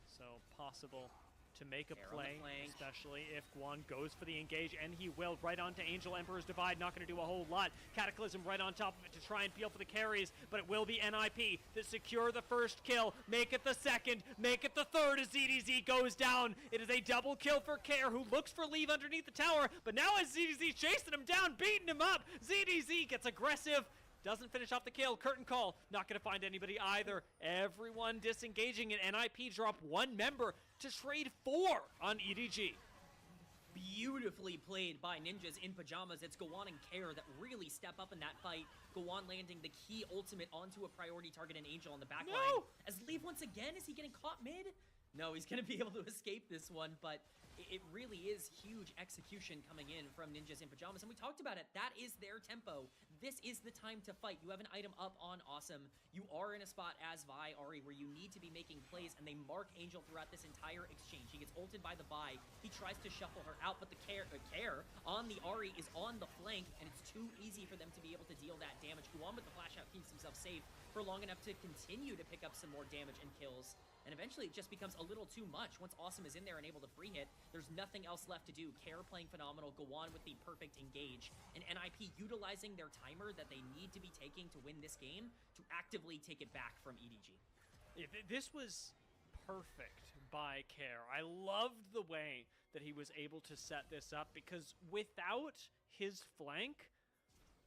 so possible to make a play, especially if Guan goes for the engage, and he will, right onto Angel. Emperor's Divide, not going to do a whole lot. Cataclysm right on top of it to try and peel for the carries, but it will be NiP that secure the first kill, make it the second, make it the third as ZDZ goes down. It is a double kill for Care, who looks for Leave underneath the tower, but now as ZDZ chasing him down, beating him up, ZDZ gets aggressive, doesn't finish off the kill. Curtain Call, not going to find anybody either. Everyone disengaging, and NiP drop one member to trade 4 on EDG. Beautifully played by Ninjas in Pajamas. It's Gowan and Care that really step up in that fight. Gowan landing the key ultimate onto a priority target and Angel on the back line. As Leave once again, is he getting caught mid? No, he's going to be able to escape this one, but it really is huge execution coming in from Ninjas in Pajamas, and we talked about it. That is their tempo. This is the time to fight. You have an item up on Awesome. You are in a spot as Vi Ahri where you need to be making plays, and they mark Angel throughout this entire exchange. He gets ulted by the Vi. He tries to shuffle her out, but the care on the Ahri is on the flank, and it's too easy for them to be able to deal that damage. Guan with the flash out keeps himself safe for long enough to continue to pick up some more damage and kills. And eventually it just becomes a little too much. Once Awesome is in there and able to free hit, there's nothing else left to do. Care playing phenomenal, Gowan with the perfect engage, and NiP utilizing their timer that they need to be taking to win this game to actively take it back from EDG. This was perfect by Care. I loved the way that he was able to set this up, because without his flank,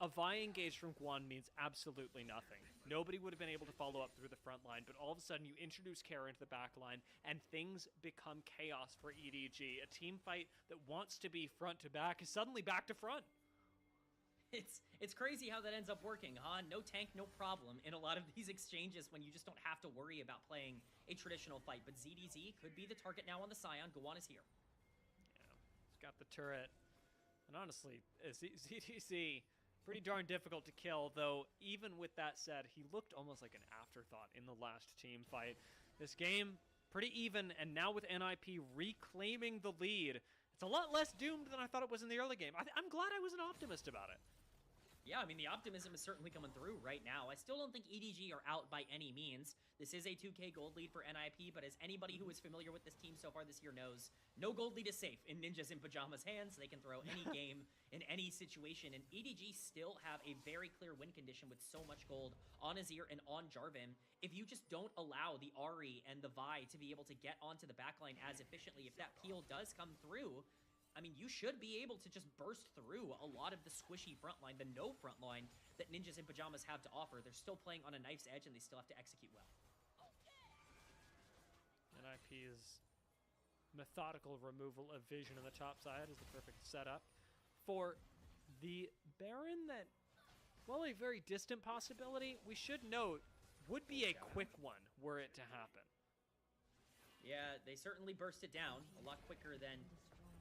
a Vi engage from Guan means absolutely nothing. Nobody would have been able to follow up through the front line, but all of a sudden you introduce Kara into the back line, and things become chaos for EDG. A team fight that wants to be front to back is suddenly back to front. It's crazy how that ends up working, huh? No tank, no problem in a lot of these exchanges when you just don't have to worry about playing a traditional fight. But ZDZ could be the target now on the Scion. Guan is here. Yeah, he's got the turret. And honestly, ZDZ, pretty darn difficult to kill, though even with that said, he looked almost like an afterthought in the last team fight. This game, pretty even, and now with NiP reclaiming the lead, it's a lot less doomed than I thought it was in the early game. I'm glad I was an optimist about it. Yeah, I mean, the optimism is certainly coming through right now. I still don't think EDG are out by any means. This is a 2K gold lead for NiP, but as anybody who is familiar with this team so far this year knows, no gold lead is safe in Ninjas in Pajamas' hands. They can throw any game in any situation, and EDG still have a very clear win condition with so much gold on Azir and on Jarvan. If you just don't allow the Ahri and the Vi to be able to get onto the backline as efficiently, if that peel does come through, I mean, you should be able to just burst through a lot of the squishy front line, the no front line that Ninjas in Pajamas have to offer. They're still playing on a knife's edge, and they still have to execute well. NiP's methodical removal of vision on the top side is the perfect setup for the Baron that, while a very distant possibility, we should note, would be a quick one were it to happen. Yeah, they certainly burst it down a lot quicker than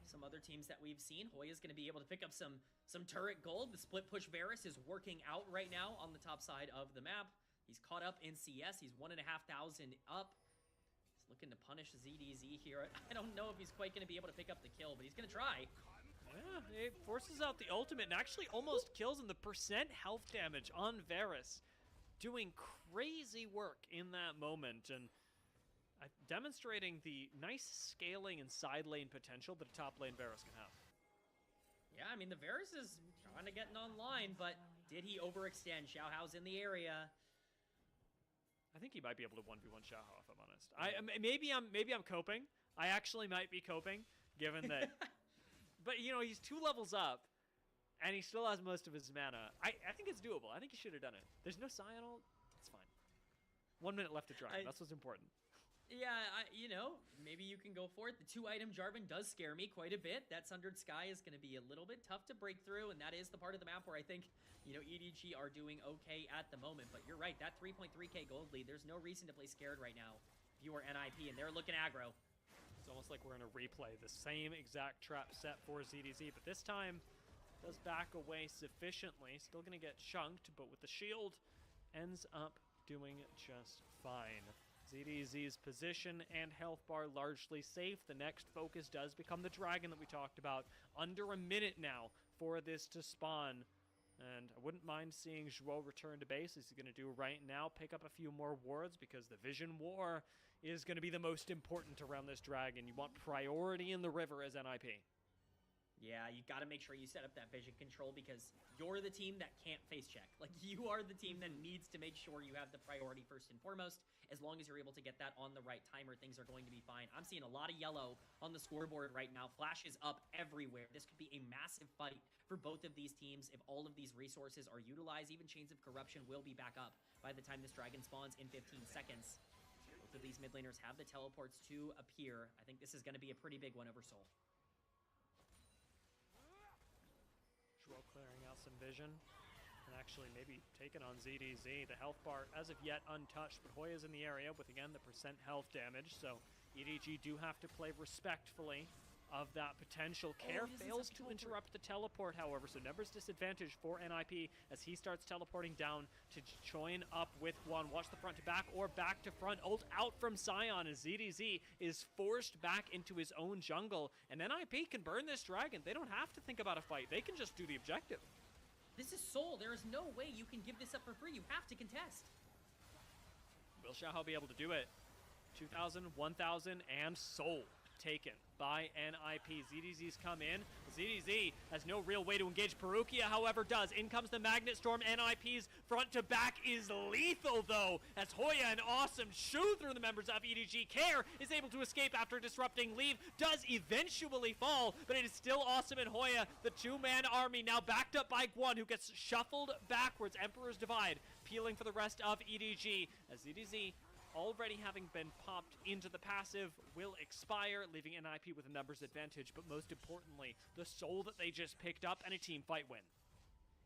some other teams that we've seen. Hoya's going to be able to pick up some turret gold. The split push Varus is working out right now on the top side of the map. He's caught up in CS. He's 1,500 up. He's looking to punish ZDZ here. I don't know if he's quite going to be able to pick up the kill, but he's going to try. Yeah, it forces out the ultimate and actually almost kills him. The percent health damage on Varus doing crazy work in that moment, and demonstrating the nice scaling and side lane potential that a top lane Varus can have. Yeah, I mean, the Varus is trying to get online, but did he overextend? Xiaohao's in the area. I think he might be able to 1v1 Xiaohao, if I'm honest. Maybe I'm coping. I actually might be coping, given that... But, you know, he's 2 levels up, and he still has most of his mana. I think it's doable. I think he should have done it. There's no Scion ult. It's fine. 1 minute left to try. That's what's important. Yeah, you know, maybe you can go for it. The 2-item Jarvan does scare me quite a bit. That Sundered Sky is going to be a little bit tough to break through, and that is the part of the map where I think, you know, EDG are doing okay at the moment. But you're right, that 3.3k gold lead, there's no reason to play scared right now if you are NiP, and they're looking aggro. It's almost like we're in a replay. The same exact trap set for ZDZ, but this time does back away sufficiently. Still going to get chunked, but with the shield, ends up doing just fine. ZDZ's position and health bar largely safe. The next focus does become the dragon that we talked about. Under a minute now for this to spawn. And I wouldn't mind seeing Zhuo return to base, as he's going to do right now. Pick up a few more wards, because the vision war is going to be the most important around this dragon. You want priority in the river as NiP. Yeah, you got to make sure you set up that vision control, because you're the team that can't face check. Like, you are the team that needs to make sure you have the priority first and foremost. As long as you're able to get that on the right timer, things are going to be fine. I'm seeing a lot of yellow on the scoreboard right now. Flash is up everywhere. This could be a massive fight for both of these teams if all of these resources are utilized. Even Chains of Corruption will be back up by the time this dragon spawns in 15 seconds. Both of these mid laners have the teleports to appear. I think this is going to be a pretty big one over Soul. Clearing out some vision, and actually maybe taking on ZDZ. The health bar as of yet untouched, but Hoya's in the area with, again, the percent health damage, so EDG do have to play respectfully of that potential. Care fails to interrupt the teleport, however, so numbers disadvantage for NiP as he starts teleporting down to join up with Guan. Watch the front to back or back to front. Ult out from Scion as ZDZ is forced back into his own jungle, and NiP can burn this dragon. They don't have to think about a fight. They can just do the objective. This is Soul. There is no way you can give this up for free. You have to contest. Will Xiaohao be able to do it? 2,000, 1,000, and Soul taken by NiP. ZDZ's come in. ZDZ has no real way to engage. Perukia, however, does. In comes the Magnet Storm. NiP's front to back is lethal, though, as Hoya, an awesome shoot through the members of EDG. Care is able to escape after disrupting leave. Does eventually fall, but it is still awesome in Hoya. The 2-man army now backed up by Guan, who gets shuffled backwards. Emperor's Divide peeling for the rest of EDG, as ZDZ, already having been popped into the passive, will expire, leaving NiP with a numbers advantage, but most importantly, the soul that they just picked up and a team fight win.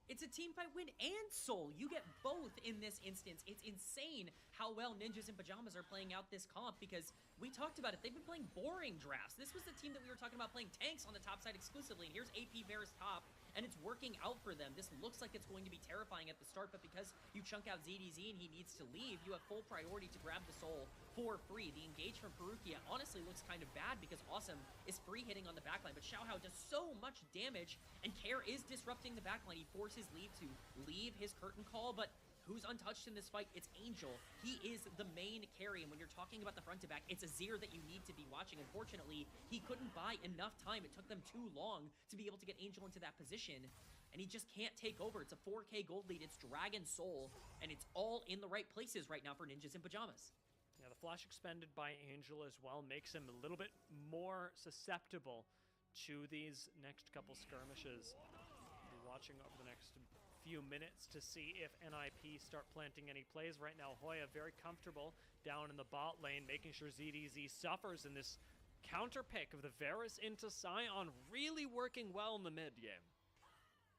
It's a team fight win and soul. You get both in this instance. It's insane how well Ninjas in Pajamas are playing out this comp because we talked about it. They've been playing boring drafts. This was the team that we were talking about playing tanks on the top side exclusively. And here's AP Varus top, and it's working out for them. This looks like it's going to be terrifying at the start, but because you chunk out ZDZ and he needs to leave, you have full priority to grab the soul for free. The engage from Perukia honestly looks kind of bad because Awesome is free hitting on the backline, but Xiaohao does so much damage, and Care is disrupting the backline. He forces Leave to leave his curtain call, but who's untouched in this fight? It's Angel. He is the main carry, and when you're talking about the front to back, it's Azir that you need to be watching. Unfortunately, he couldn't buy enough time. It took them too long to be able to get Angel into that position, and he just can't take over. It's a 4K gold lead. It's Dragon Soul, and it's all in the right places right now for Ninjas in Pajamas. Yeah, the flash expended by Angel as well makes him a little bit more susceptible to these next couple skirmishes. We'll be watching over the next few minutes to see if NiP start planting any plays. Right now, Hoya very comfortable down in the bot lane, making sure ZDZ suffers in this counter pick of the Varus into Sion, really working well in the mid game.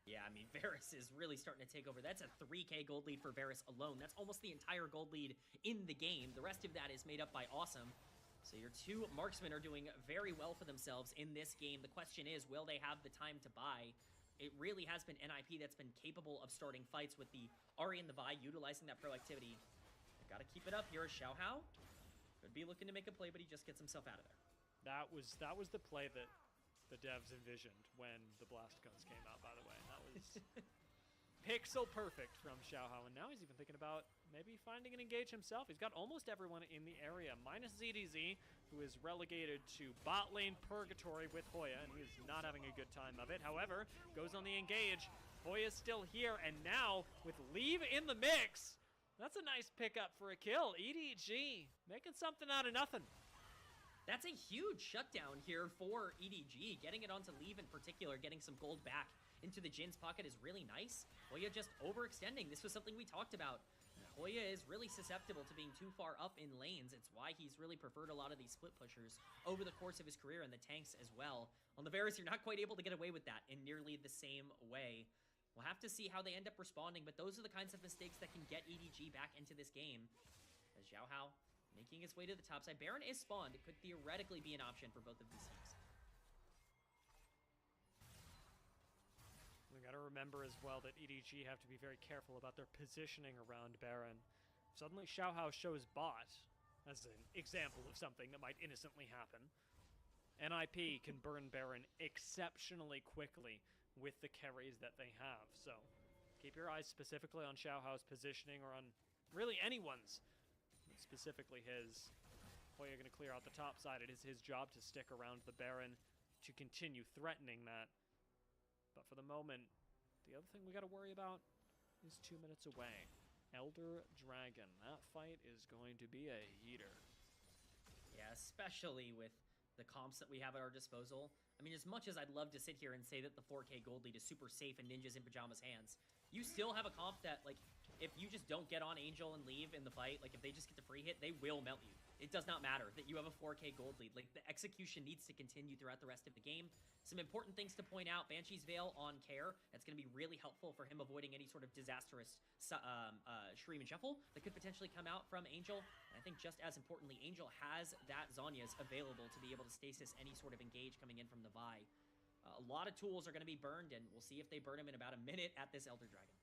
Yeah, I mean, Varus is really starting to take over. That's a 3K gold lead for Varus alone. That's almost the entire gold lead in the game. The rest of that is made up by Awesome. So your two marksmen are doing very well for themselves in this game. The question is, will they have the time to buy? It really has been NiP that's been capable of starting fights with the Ahri and the Vi, utilizing that proactivity. Gotta keep it up here as Xiaohao could be looking to make a play, but he just gets himself out of there. That was the play that the devs envisioned when the blast guns came out, by the way. That was pixel perfect from Xiaohao, and now he's even thinking about maybe finding an engage himself. He's got almost everyone in the area, minus ZDZ, who is relegated to bot lane purgatory with Hoya, and he is not having a good time of it. However, goes on the engage. Hoya's still here, and now with Leave in the mix, that's a nice pickup for a kill. EDG making something out of nothing. That's a huge shutdown here for EDG. Getting it onto Leave in particular, getting some gold back into the Jin's pocket is really nice. Hoya just overextending. This was something we talked about. Hoya is really susceptible to being too far up in lanes. It's why he's really preferred a lot of these split pushers over the course of his career, and the tanks as well. On the Varus, you're not quite able to get away with that in nearly the same way. We'll have to see how they end up responding, but those are the kinds of mistakes that can get EDG back into this game. As Xiaohao making his way to the top side. Baron is spawned. It could theoretically be an option for both of these teams. We got to remember as well that EDG have to be very careful about their positioning around Baron. Suddenly Xiaohao shows bot as an example of something that might innocently happen. NiP can burn Baron exceptionally quickly with the carries that they have. So keep your eyes specifically on Xiaohao's positioning, or on really anyone's, but specifically his. Hoya going to clear out the top side. It is his job to stick around the Baron to continue threatening that. But for the moment, the other thing we got to worry about is 2 minutes away. Elder Dragon. That fight is going to be a heater. Yeah, especially with the comps that we have at our disposal. I mean, as much as I'd love to sit here and say that the 4K gold lead is super safe in Ninjas in Pajamas' hands, you still have a comp that, like, if you just don't get on Angel and Leave in the fight, like, if they just get the free hit, they will melt you. It does not matter that you have a 4K gold lead. Like, the execution needs to continue throughout the rest of the game. Some important things to point out. Banshee's Veil on Care. That's going to be really helpful for him avoiding any sort of disastrous Shreem and Shuffle that could potentially come out from Angel. And I think just as importantly, Angel has that Zhonya's available to be able to stasis any sort of engage coming in from the Vi. A lot of tools are going to be burned, and we'll see if they burn him in about a minute at this Elder Dragon.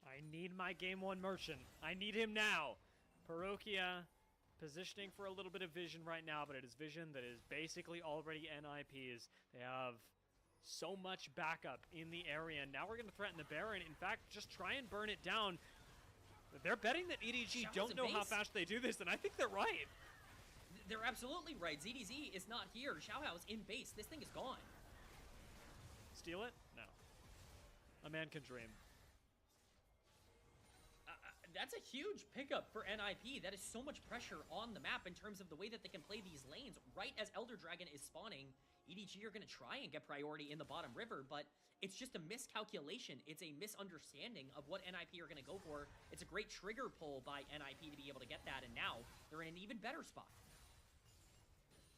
I need my Game 1 Merchant. I need him now. Perukia positioning for a little bit of vision right now, but it is vision that is basically already NiP's. They have so much backup in the area. Now we're going to threaten the Baron. In fact, just try and burn it down. They're betting that EDG don't know how fast they do this, and I think they're right. They're absolutely right. ZDZ is not here. Xiaohao's in base. This thing is gone. Steal it? No. A man can dream. That's a huge pickup for NiP. That is so much pressure on the map in terms of the way that they can play these lanes. Right as Elder Dragon is spawning, EDG are going to try and get priority in the bottom river, but it's just a miscalculation. It's a misunderstanding of what NiP are going to go for. It's a great trigger pull by NiP to be able to get that, and now they're in an even better spot.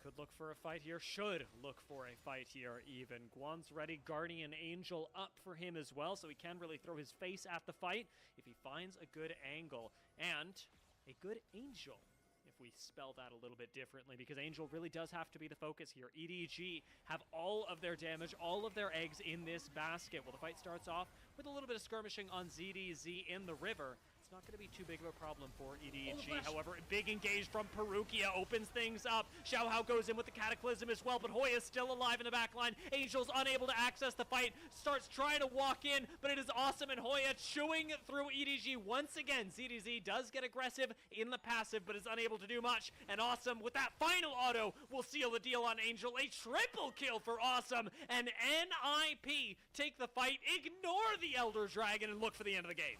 Could look for a fight here, should look for a fight here even. Guan's ready, Guardian Angel up for him as well, so he can really throw his face at the fight if he finds a good angle. And a good Angel, if we spell that a little bit differently, because Angel really does have to be the focus here. EDG have all of their damage, all of their eggs in this basket. Well, the fight starts off with a little bit of skirmishing on ZDZ in the river. It's not going to be too big of a problem for EDG. However, big engage from Perukia opens things up. Xiaohao goes in with the Cataclysm as well, but Hoya's still alive in the backline. Angel's unable to access the fight, starts trying to walk in, but it is Awesome and Hoya chewing through EDG once again. ZDZ does get aggressive in the passive, but is unable to do much, and Awesome, with that final auto, will seal the deal on Angel. A triple kill for Awesome, and NiP take the fight, ignore the Elder Dragon, and look for the end of the game.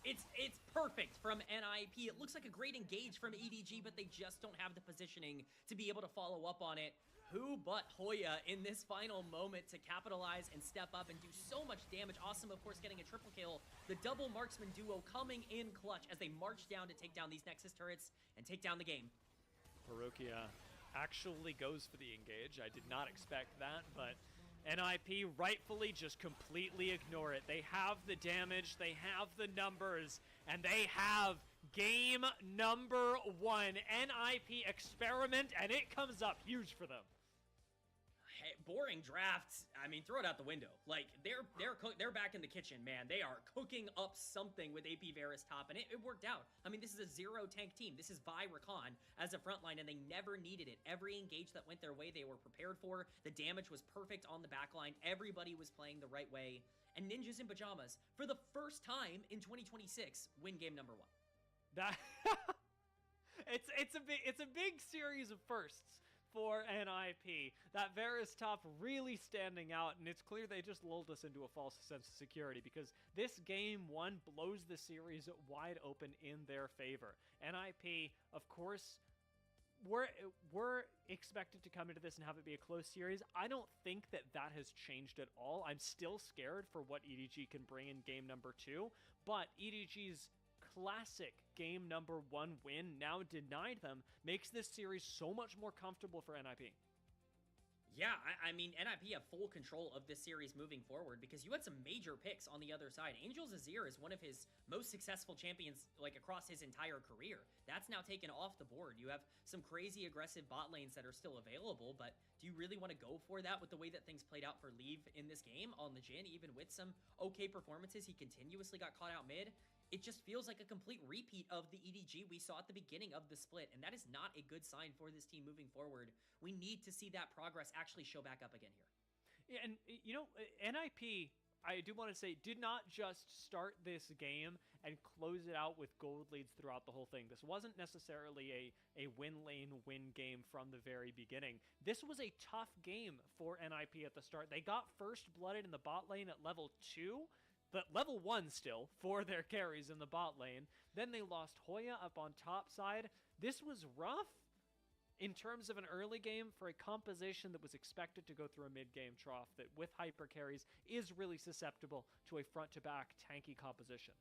It's perfect from NiP. It looks like a great engage from EDG, but they just don't have the positioning to be able to follow up on it. Who but Hoya in this final moment to capitalize and step up and do so much damage. Awesome, of course, getting a triple kill. The double marksman duo coming in clutch as they march down to take down these Nexus turrets and take down the game. Perukia actually goes for the engage. I did not expect that, but NiP rightfully just completely ignore it. They have the damage, they have the numbers, and they have game number 1. NiP experiment, and it comes up huge for them. Hey, boring drafts. I mean, throw it out the window. Like they're back in the kitchen, man. They are cooking up something with AP Varus top, and it worked out. I mean, this is a 0 tank team. This is Vi Rakan as a frontline, and they never needed it. Every engage that went their way, they were prepared for. The damage was perfect on the backline. Everybody was playing the right way. And Ninjas in Pajamas, for the first time in 2026, win game number 1. That it's a big series of firsts for NiP. That Varus top really standing out, and it's clear they just lulled us into a false sense of security, because this game 1 blows the series wide open in their favor. NiP, of course, we're expected to come into this and have it be a close series. I don't think that has changed at all. I'm still scared for what EDG can bring in game number 2, but EDG's classic game number 1 win, now denied them, makes this series so much more comfortable for NiP. Yeah, I mean, NiP have full control of this series moving forward, because you had some major picks on the other side. Angel's Azir is one of his most successful champions, like, across his entire career. That's now taken off the board. You have some crazy aggressive bot lanes that are still available, but do you really want to go for that with the way that things played out for Leave in this game on the Jhin? Even with some okay performances, he continuously got caught out mid. It just feels like a complete repeat of the EDG we saw at the beginning of the split, and that is not a good sign for this team moving forward. We need to see that progress actually show back up again here. Yeah, and, you know, NiP, I do want to say, did not just start this game and close it out with gold leads throughout the whole thing. This wasn't necessarily a win lane win game from the very beginning. This was a tough game for NiP at the start. They got first blooded in the bot lane at level 2, but level 1 still for their carries in the bot lane. Then they lost Hoya up on top side. This was rough in terms of an early game for a composition that was expected to go through a mid-game trough that, with hyper carries, is really susceptible to a front-to-back tanky composition.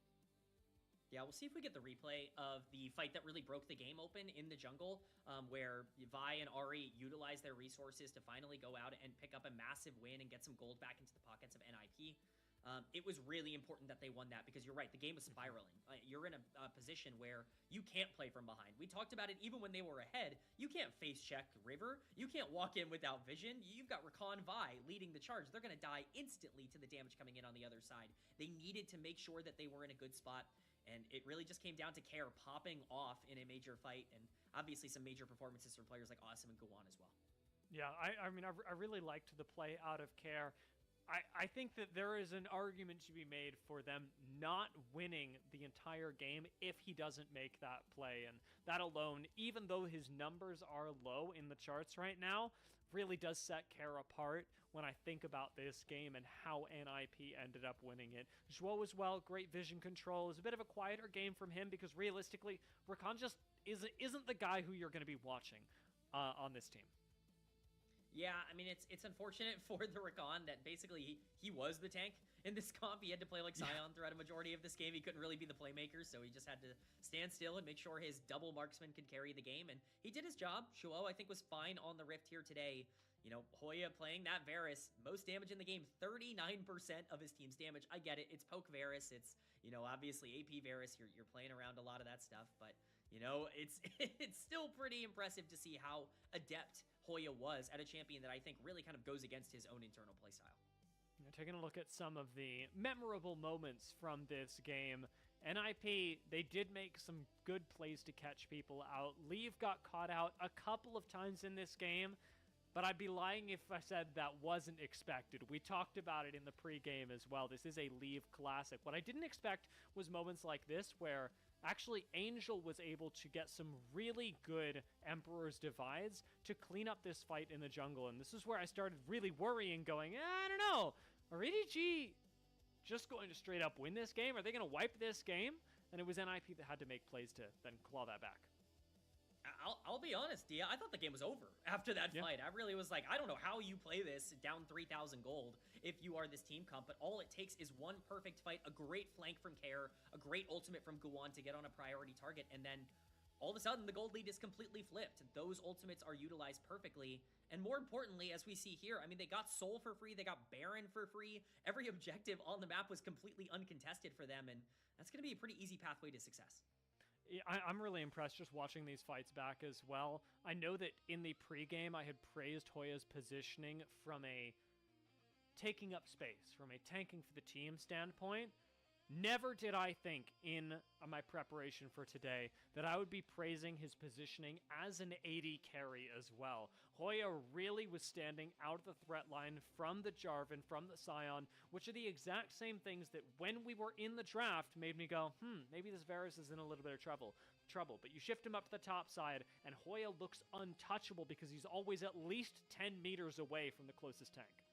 Yeah, we'll see if we get the replay of the fight that really broke the game open in the jungle, where Vi and Ahri utilized their resources to finally go out and pick up a massive win and get some gold back into the pockets of NiP. It was really important that they won that, because you're right, the game was spiraling. You're in a position where you can't play from behind. We talked about it even when they were ahead. You can't face check River. You can't walk in without vision. You've got Rakan Vi leading the charge. They're going to die instantly to the damage coming in on the other side. They needed to make sure that they were in a good spot, and it really just came down to Care popping off in a major fight, and obviously some major performances from players like Awesome and Guan as well. Yeah, I mean, I really liked the play out of Care. I think that there is an argument to be made for them not winning the entire game if he doesn't make that play. And that alone, even though his numbers are low in the charts right now, really does set Care apart when I think about this game and how NiP ended up winning it. Zhuo as well, great vision control. Is a bit of a quieter game from him, because realistically, Rakan just isn't the guy who you're going to be watching on this team. Yeah, I mean, it's unfortunate for the Rakan that basically he was the tank in this comp. He had to play like Scion throughout a majority of this game. He couldn't really be the playmaker, so he just had to stand still and make sure his double marksman could carry the game, and he did his job. Shuo, I think, was fine on the Rift here today. You know, Hoya playing that Varus, most damage in the game, 39% of his team's damage. I get it, it's poke Varus, it's, you know, obviously AP Varus, you're playing around a lot of that stuff, but, you know, it's still pretty impressive to see how adept Hoya was at a champion that I think really kind of goes against his own internal playstyle. Taking a look at some of the memorable moments from this game, NiP, they did make some good plays to catch people out. Leave got caught out a couple of times in this game, but I'd be lying if I said that wasn't expected. We talked about it in the pregame as well. This is a Leave classic. What I didn't expect was moments like this where actually Angel was able to get some really good Emperor's Divides to clean up this fight in the jungle. And this is where I started really worrying, going, I don't know, are EDG just going to straight up win this game? Are they going to wipe this game? And it was NiP that had to make plays to then claw that back. I'll be honest, Dia, I thought the game was over after that fight. I really was like, I don't know how you play this down 3,000 gold if you are this team comp, but all it takes is one perfect fight, a great flank from Care, a great ultimate from Guan to get on a priority target, and then all of a sudden the gold lead is completely flipped. Those ultimates are utilized perfectly, and more importantly, as we see here, I mean, they got Soul for free, they got Baron for free, every objective on the map was completely uncontested for them, and that's going to be a pretty easy pathway to success. I'm really impressed just watching these fights back as well. I know that in the pregame, I had praised Hoya's positioning from a taking up space, from a tanking for the team standpoint. Never did I think in my preparation for today that I would be praising his positioning as an AD carry as well. Hoya really was standing out of the threat line from the Jarvan, from the Scion, which are the exact same things that when we were in the draft made me go, maybe this Varus is in a little bit of trouble. But you shift him up to the top side, and Hoya looks untouchable because he's always at least 10 meters away from the closest tank.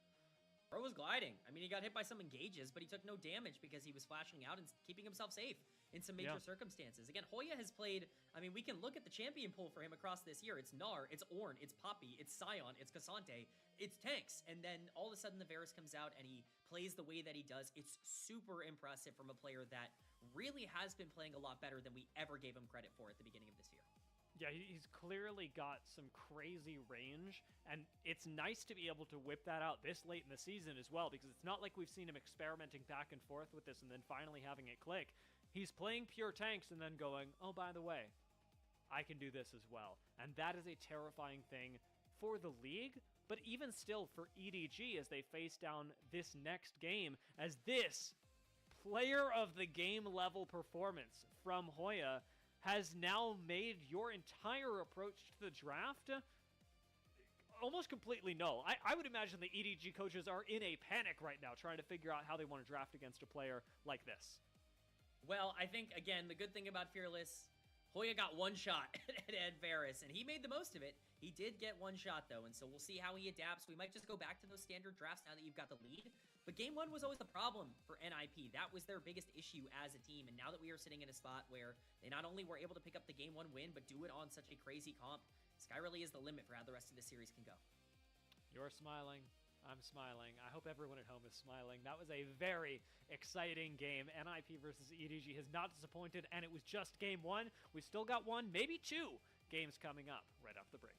Bro was gliding. I mean, he got hit by some engages, but he took no damage because he was flashing out and keeping himself safe in some major circumstances. Again, Hoya has played, I mean, we can look at the champion pool for him across this year. It's Gnar, it's Ornn, it's Poppy, it's Scion, it's Cassante, it's tanks. And then all of a sudden the Varus comes out and he plays the way that he does. It's super impressive from a player that really has been playing a lot better than we ever gave him credit for at the beginning of this year. Yeah, he's clearly got some crazy range, and it's nice to be able to whip that out this late in the season as well, because it's not like we've seen him experimenting back and forth with this and then finally having it click. He's playing pure tanks and then going, oh, by the way, I can do this as well. And that is a terrifying thing for the league, but even still for EDG as they face down this next game, as this player of the game level performance from Hoya has now made your entire approach to the draft almost completely null. I would imagine the EDG coaches are in a panic right now trying to figure out how they want to draft against a player like this. Well, I think, again, the good thing about Fearless, Hoya got one shot at Varus, and he made the most of it. He did get one shot, though, and so we'll see how he adapts. We might just go back to those standard drafts now that you've got the lead. But game one was always the problem for NiP. That was their biggest issue as a team, and now that we are sitting in a spot where they not only were able to pick up the game one win, but do it on such a crazy comp, sky really is the limit for how the rest of the series can go. You're smiling. I'm smiling. I hope everyone at home is smiling. That was a very exciting game. NiP versus EDG has not disappointed, and it was just game one. We've still got one, maybe two games coming up right off the break.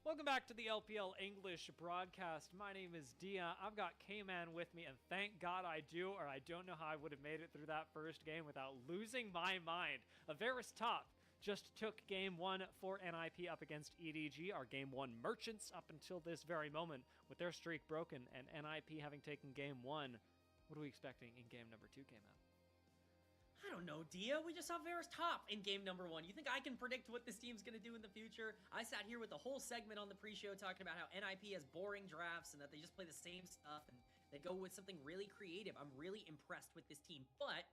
Welcome back to the LPL English broadcast. My name is Dia. I've got K-Man with me, and thank God I do, or I don't know how I would have made it through that first game without losing my mind. Averus Top just took game 1 for NiP up against EDG, our game 1 merchants up until this very moment, with their streak broken and NiP having taken game 1. What are we expecting in game number 2, K-Man? I don't know, Dia. We just saw Varus top in game number 1. You think I can predict what this team's going to do in the future? I sat here with a whole segment on the pre-show talking about how NiP has boring drafts and that they just play the same stuff and they go with something really creative. I'm really impressed with this team, but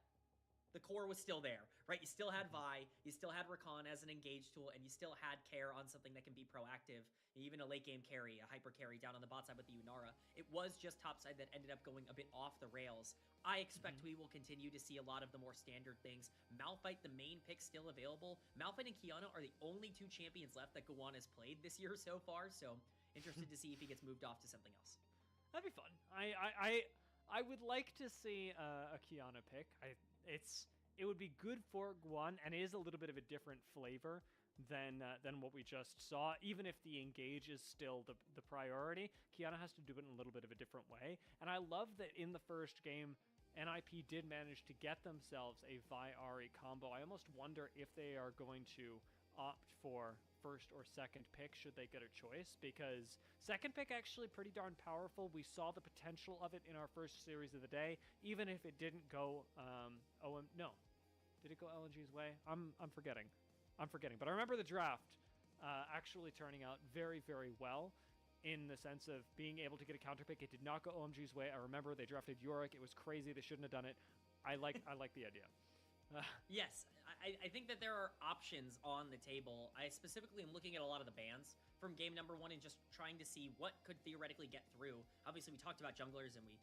the core was still there, right? You still had Vi, you still had Rakan as an engage tool, and you still had Care on something that can be proactive, even a late game carry, a hyper carry down on the bot side with the Unara. It was just top side that ended up going a bit off the rails. I expect we will continue to see a lot of the more standard things. Malphite, the main pick, still available. Malphite and Qiyana are the only 2 champions left that Gowon has played this year so far, so interested to see if he gets moved off to something else. That'd be fun. I would like to see a Qiyana pick. It would be good for Gowon, and it is a little bit of a different flavor than what we just saw. Even if the engage is still the priority, Qiyana has to do it in a little bit of a different way. And I love that in the first game, NiP did manage to get themselves a Vi-Ahri combo. I almost wonder if they are going to opt for first or second pick should they get a choice, because second pick actually pretty darn powerful. We saw the potential of it in our first series of the day, even if it didn't go no. Did it go LNG's way? I'm forgetting. But I remember the draft actually turning out very, very well in the sense of being able to get a counter pick. It did not go OMG's way. I remember they drafted Yorick. It was crazy. They shouldn't have done it. I like the idea. Yes, I think that there are options on the table. I specifically am looking at a lot of the bans from game number 1 and just trying to see what could theoretically get through. Obviously, we talked about junglers and we,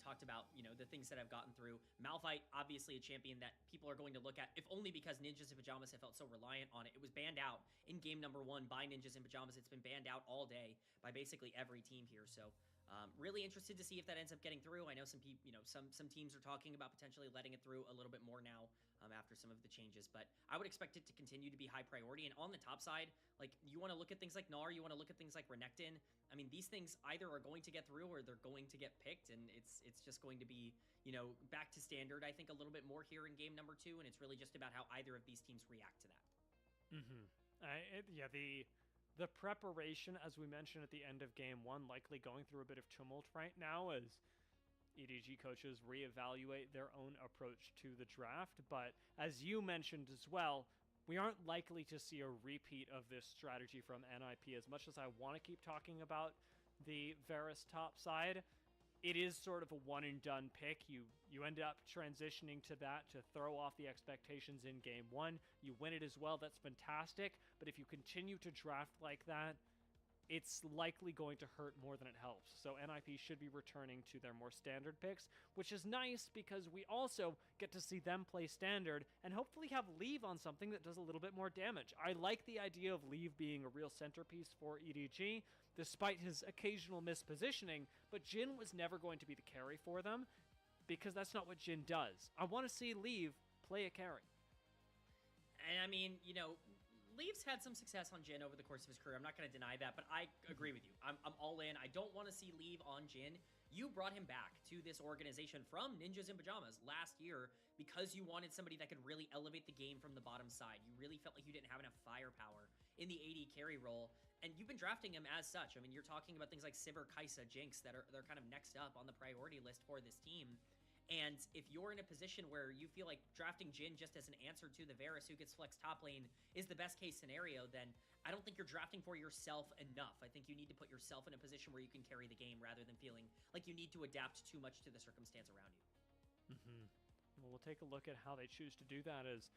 talked about, the things that have gotten through. Malphite, obviously a champion that people are going to look at, if only because Ninjas in Pajamas have felt so reliant on it. It was banned out in game number 1 by Ninjas in Pajamas. It's been banned out all day by basically every team here. So really interested to see if that ends up getting through. I know some people, some teams are talking about potentially letting it through a little bit more now after some of the changes, but I would expect it to continue to be high priority. And on the top side, like you want to look at things like Gnar, you want to look at things like Renekton. I mean, these things either are going to get through or they're going to get picked, and it's just going to be, back to standard, I think, a little bit more here in game number 2, and it's really just about how either of these teams react to that. The preparation, as we mentioned at the end of game 1, likely going through a bit of tumult right now as EDG coaches reevaluate their own approach to the draft. But as you mentioned as well, we aren't likely to see a repeat of this strategy from NiP. As much as I want to keep talking about the Varus top side, it is sort of a one-and-done pick. You end up transitioning to that to throw off the expectations in game 1. You win it as well. That's fantastic. But if you continue to draft like that, it's likely going to hurt more than it helps. So NiP should be returning to their more standard picks, which is nice because we also get to see them play standard and hopefully have Leave on something that does a little bit more damage. I like the idea of Leave being a real centerpiece for EDG, despite his occasional mispositioning, but Jhin was never going to be the carry for them because that's not what Jhin does. I want to see Leave play a carry. And I mean, Leave's had some success on Jhin over the course of his career. I'm not going to deny that, but I agree with you. I'm all in. I don't want to see Leave on Jhin. You brought him back to this organization from Ninjas in Pajamas last year because you wanted somebody that could really elevate the game from the bottom side. You really felt like you didn't have enough firepower in the AD carry role, and you've been drafting him as such. I mean, you're talking about things like Sivir, Kai'Sa, Jinx they're kind of next up on the priority list for this team. And if you're in a position where you feel like drafting Jhin just as an answer to the Varus who gets flex top lane is the best case scenario, then I don't think you're drafting for yourself enough. I think you need to put yourself in a position where you can carry the game rather than feeling like you need to adapt too much to the circumstance around you. Well, we'll take a look at how they choose to do that as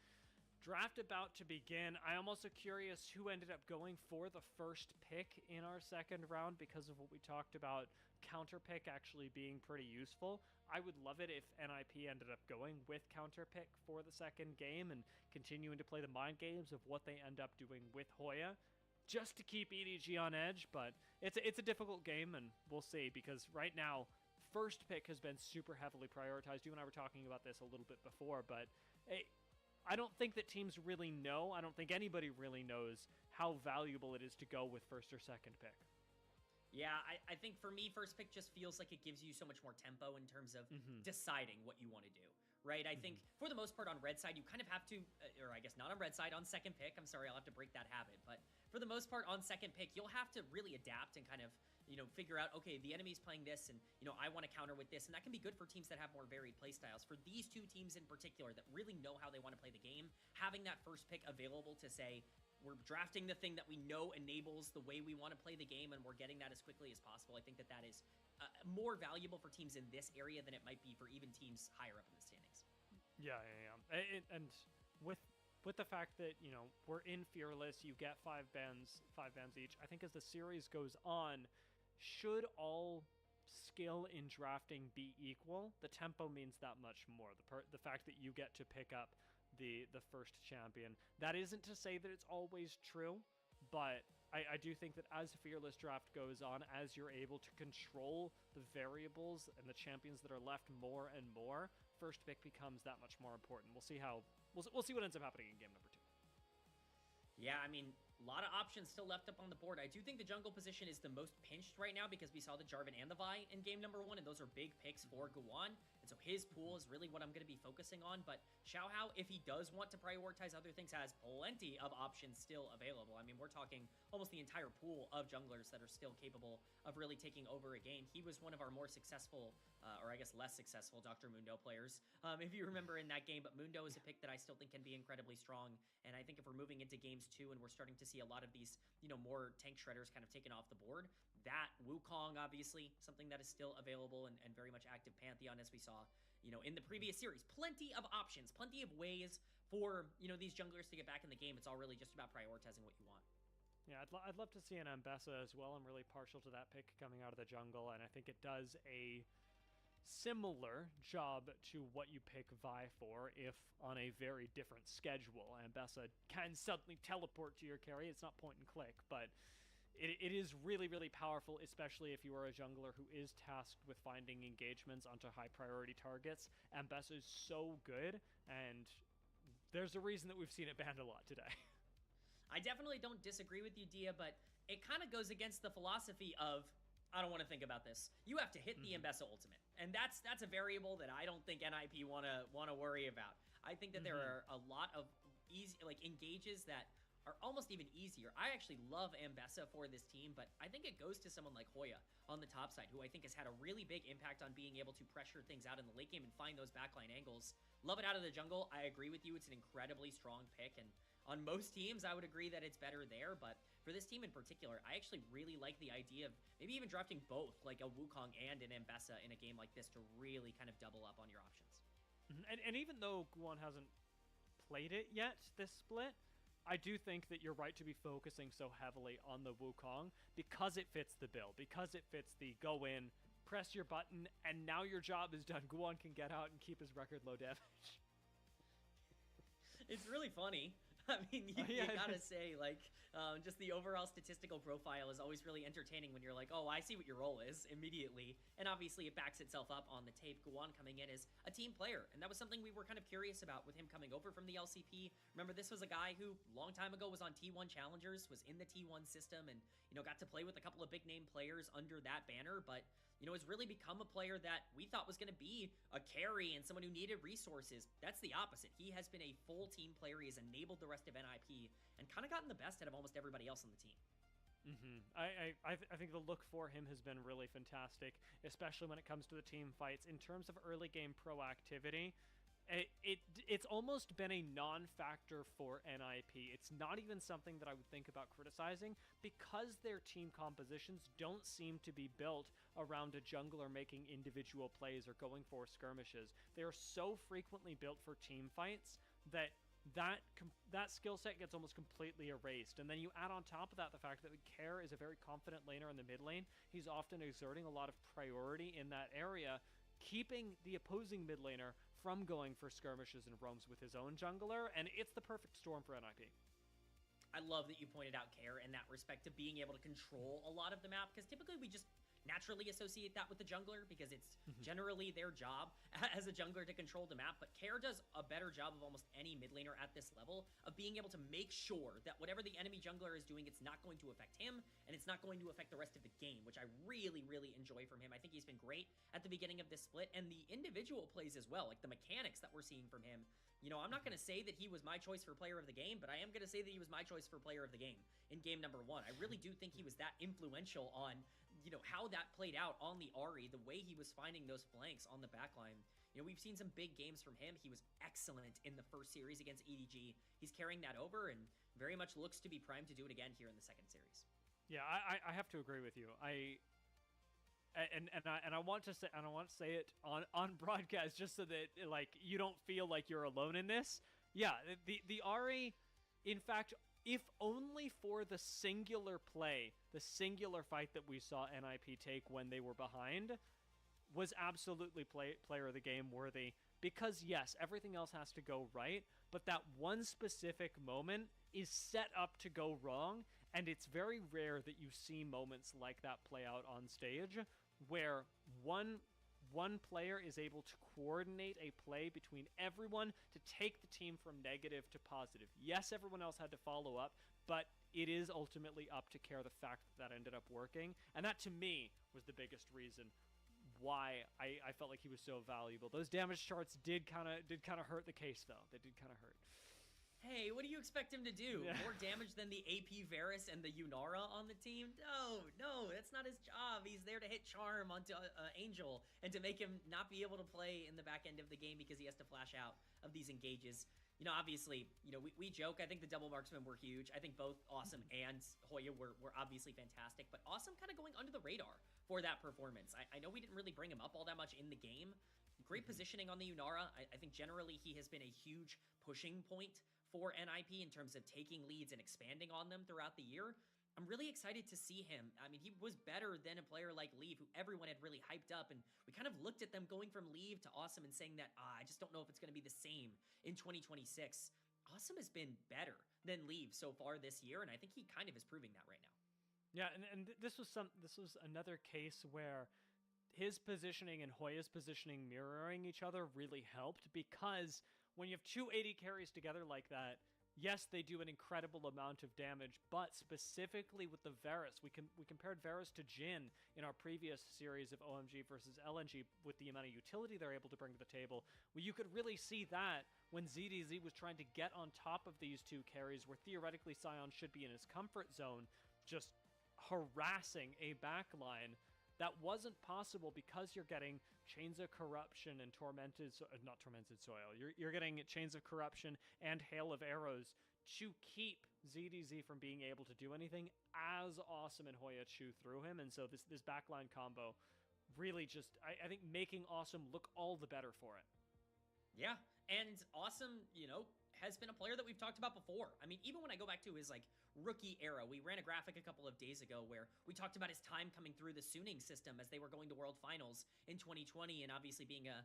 draft about to begin. I am also curious who ended up going for the first pick in our second round because of what we talked about, counter pick actually being pretty useful. I would love it if NiP ended up going with counter pick for the second game and continuing to play the mind games of what they end up doing with Hoya just to keep EDG on edge, but it's a difficult game and we'll see because right now first pick has been super heavily prioritized. You and I were talking about this a little bit before, but I don't think that teams really know. I don't think anybody really knows how valuable it is to go with first or second pick. Yeah, I think for me, first pick just feels like it gives you so much more tempo in terms of deciding what you want to do, right? I think for the most part on red side, you kind of have to, or I guess not on red side, on second pick. I'm sorry, I'll have to break that habit. But for the most part on second pick, you'll have to really adapt and kind of, you know, figure out, okay, the enemy's playing this and, you know, I want to counter with this. And that can be good for teams that have more varied play styles. For these two teams in particular that really know how they want to play the game, having that first pick available to say, we're drafting the thing that we know enables the way we want to play the game, and we're getting that as quickly as possible. I think that that is more valuable for teams in this area than it might be for even teams higher up in the standings. Yeah. And with the fact that, you know, we're in Fearless, you get 5 bans each. I think as the series goes on, should all skill in drafting be equal, the tempo means that much more. The fact that you get to pick up the first champion. That isn't to say that it's always true, but I do think that as Fearless draft goes on, as you're able to control the variables and the champions that are left more and more, first pick becomes that much more important. We'll see what ends up happening in game number 2. Yeah, I mean, a lot of options still left up on the board. I do think the jungle position is the most pinched right now because we saw the Jarvan and the Vi in game number 1, and those are big picks for Guan. And so his pool is really what I'm going to be focusing on. But Xiaohao, if he does want to prioritize other things, has plenty of options still available. I mean, we're talking almost the entire pool of junglers that are still capable of really taking over a game. He was one of our more successful, or I guess less successful, Dr. Mundo players, if you remember in that game. But Mundo is a pick that I still think can be incredibly strong. And I think if we're moving into games 2 and we're starting to see a lot of these, you know, more tank shredders kind of taken off the board, that Wukong, obviously, something that is still available and very much active Pantheon, as we saw, you know, in the previous series. Plenty of options, plenty of ways for, you know, these junglers to get back in the game. It's all really just about prioritizing what you want. Yeah, I'd love to see an Ambessa as well. I'm really partial to that pick coming out of the jungle, and I think it does a similar job to what you pick Vi for, if on a very different schedule. Ambessa can suddenly teleport to your carry. It's not point and click, but it is really, really powerful, especially if you are a jungler who is tasked with finding engagements onto high priority targets. Ambessa is so good, and there's a reason that we've seen it banned a lot today. I definitely don't disagree with you, Dia, but it kind of goes against the philosophy of, I don't want to think about this. You have to hit the Ambessa ultimate, and that's a variable that I don't think NiP want to worry about. I think that there are a lot of easy, like, engages that are almost even easier. I actually love Ambessa for this team, but I think it goes to someone like Hoya on the top side, who I think has had a really big impact on being able to pressure things out in the late game and find those backline angles. Love it out of the jungle. I agree with you. It's an incredibly strong pick, and on most teams, I would agree that it's better there, but for this team in particular, I actually really like the idea of maybe even drafting both, like a Wukong and an Ambessa in a game like this to really kind of double up on your options. And even though Guan hasn't played it yet, this split, I do think that you're right to be focusing so heavily on the Wukong because it fits the bill, because it fits the go in, press your button, and now your job is done. Guan can get out and keep his record low damage. It's really funny. I mean, you gotta say, like, just the overall statistical profile is always really entertaining when you're like, oh, I see what your role is immediately. And obviously it backs itself up on the tape. Guan coming in as a team player. And that was something we were kind of curious about with him coming over from the LCP. Remember, this was a guy who long time ago was on T1 Challengers, was in the T1 system, and, you know, got to play with a couple of big name players under that banner. But, you know, has really become a player that we thought was going to be a carry and someone who needed resources. That's the opposite. He has been a full team player. He has enabled the rest of NiP and kind of gotten the best out of almost everybody else on the team. I think the look for him has been really fantastic, especially when it comes to the team fights. In terms of early game proactivity, it's almost been a non-factor for NiP. It's not even something that I would think about criticizing because their team compositions don't seem to be built around a jungler making individual plays or going for skirmishes. They are so frequently built for team fights that skill set gets almost completely erased. And then you add on top of that the fact that Care is a very confident laner in the mid lane. He's often exerting a lot of priority in that area, keeping the opposing mid laner from going for skirmishes and roams with his own jungler, and it's the perfect storm for NiP. I love that you pointed out Care in that respect, to being able to control a lot of the map, because typically we just naturally associate that with the jungler because it's generally their job as a jungler to control the map, but Care does a better job of almost any mid laner at this level of being able to make sure that whatever the enemy jungler is doing, it's not going to affect him, and it's not going to affect the rest of the game, which I really, really enjoy from him. I think he's been great at the beginning of this split, and the individual plays as well, like the mechanics that we're seeing from him. You know, I'm not going to say that he was my choice for player of the game, but I am going to say that he was my choice for player of the game in game number 1. I really do think he was that influential on, you know, how that played out on the Ahri, the way he was finding those flanks on the backline. You know, we've seen some big games from him. He was excellent in the first series against EDG. He's carrying that over and very much looks to be primed to do it again here in the second series. Yeah, I have to agree with you. I want to say it on broadcast just so that like you don't feel like you're alone in this. Yeah, the Ahri, in fact, if only for the singular play, the singular fight that we saw NiP take when they were behind, was absolutely player of the game worthy. Because yes, everything else has to go right, but that one specific moment is set up to go wrong, and it's very rare that you see moments like that play out on stage, where one player is able to coordinate a play between everyone to take the team from negative to positive. Yes, everyone else had to follow up, but it is ultimately up to Care the fact that ended up working, and that to me was the biggest reason why I felt like he was so valuable. Those damage charts did kind of hurt the case though. They did kind of hurt. Hey, what do you expect him to do? Yeah. More damage than the AP Varus and the Yunara on the team? No, that's not his job. He's there to hit charm onto Angel and to make him not be able to play in the back end of the game because he has to flash out of these engages. You know, obviously, you know, we joke. I think the double marksmen were huge. I think both Awesome and Hoya were obviously fantastic, but Awesome kind of going under the radar for that performance. I know we didn't really bring him up all that much in the game. Great positioning on the Yunara. I think generally he has been a huge pushing point for NiP in terms of taking leads and expanding on them throughout the year. I'm really excited to see him. I mean, he was better than a player like Leave, who everyone had really hyped up, and we kind of looked at them going from Leave to Awesome and saying that, I just don't know if it's going to be the same in 2026. Awesome has been better than Leave so far this year, and I think he kind of is proving that right now. Yeah, and this was another case where his positioning and Hoya's positioning mirroring each other really helped, because when you have two AD carries together like that, yes, they do an incredible amount of damage, but specifically with the Varus, we compared Varus to Jhin in our previous series of OMG versus LNG with the amount of utility they're able to bring to the table. Well, you could really see that when ZDZ was trying to get on top of these two carries, where theoretically Sion should be in his comfort zone, just harassing a backline. That wasn't possible because you're getting Chains of Corruption and not Tormented Soil. You're getting Chains of Corruption and Hail of Arrows to keep ZDZ from being able to do anything as Awesome and Hoya chew through him. And so this backline combo really just, I think, making Awesome look all the better for it. Yeah, and Awesome, you know, has been a player that we've talked about before. I mean, even when I go back to his, like, rookie era, we ran a graphic a couple of days ago where we talked about his time coming through the Suning system as they were going to World Finals in 2020, and obviously being a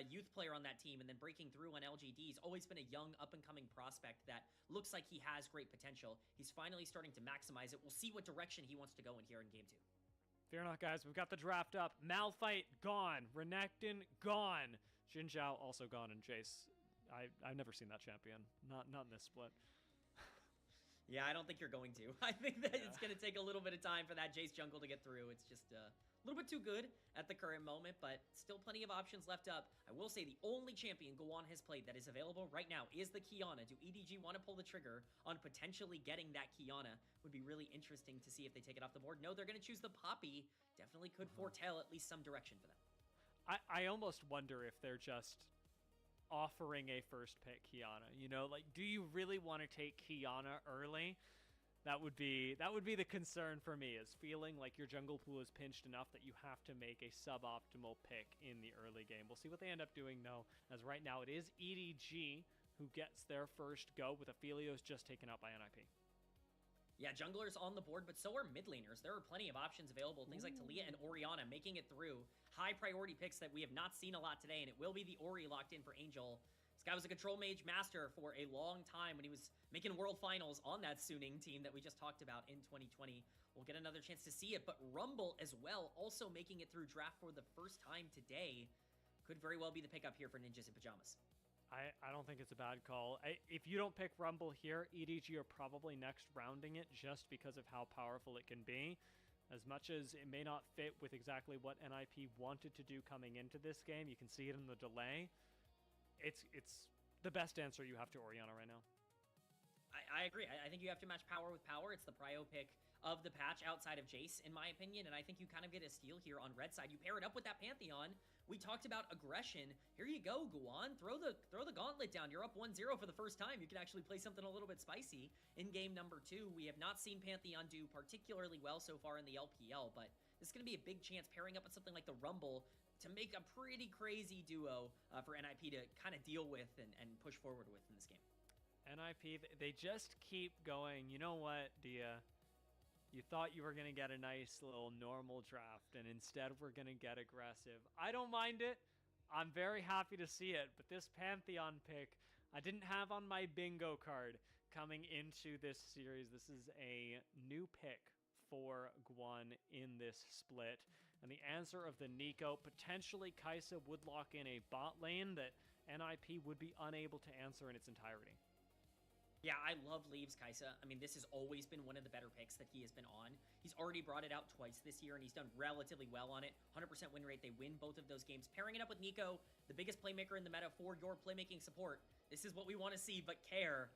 youth player on that team and then breaking through on LGD. He's always been a young, up-and-coming prospect that looks like he has great potential. He's finally starting to maximize it. We'll see what direction he wants to go in here in Game 2. Fear not, guys. We've got the draft up. Malphite, gone. Renekton, gone. Xin Zhao, also gone. And Jace, I've never seen that champion. Not in this split. Yeah, I don't think you're going to. I think that it's going to take a little bit of time for that Jace jungle to get through. It's just a little bit too good at the current moment, but still plenty of options left up. I will say the only champion Guan has played that is available right now is the Qiyana. Do EDG want to pull the trigger on potentially getting that Qiyana? Would be really interesting to see if they take it off the board. No, they're going to choose the Poppy. Definitely could foretell at least some direction for them. I almost wonder if they're just offering a first pick Qiyana. You know, like, do you really want to take Qiyana early? That would be the concern for me, is feeling like your jungle pool is pinched enough that you have to make a suboptimal pick in the early game. We'll see what they end up doing, though, as right now it is EDG who gets their first go, with Aphelios just taken out by NiP. Yeah, junglers on the board, but so are mid laners. There are plenty of options available. Things like Talia and Orianna making it through. High priority picks that we have not seen a lot today, and it will be the Ori locked in for Angel. This guy was a control mage master for a long time when he was making world finals on that Suning team that we just talked about in 2020. We'll get another chance to see it, but Rumble as well, also making it through draft for the first time today. Could very well be the pickup here for Ninjas in Pajamas. I don't think it's a bad call. If you don't pick Rumble here, EDG are probably next rounding it just because of how powerful it can be. As much as it may not fit with exactly what NiP wanted to do coming into this game, you can see it in the delay. It's the best answer you have to Orianna right now. I agree. I think you have to match power with power. It's the prio pick of the patch outside of Jace, in my opinion, and I think you kind of get a steal here on red side. You pair it up with that Pantheon. We talked about aggression. Here you go, Guan. Throw the gauntlet down. You're up 1-0 for the first time. You can actually play something a little bit spicy in game number 2. We have not seen Pantheon do particularly well so far in the LPL, but this is going to be a big chance pairing up with something like the Rumble to make a pretty crazy duo for NiP to kind of deal with and push forward with in this game. NiP, they just keep going. You know what, Dia? You thought you were going to get a nice little normal draft, and instead we're going to get aggressive. I don't mind it. I'm very happy to see it, but this Pantheon pick, I didn't have on my bingo card coming into this series. This is a new pick for Guan in this split. And the answer of the Nico, potentially Kai'Sa would lock in a bot lane that NiP would be unable to answer in its entirety. Yeah, I love Leaves Kai'Sa. I mean, this has always been one of the better picks that he has been on. He's already brought it out twice this year, and he's done relatively well on it. 100% win rate. They win both of those games. Pairing it up with Nico, the biggest playmaker in the meta for your playmaking support. This is what we want to see, but Care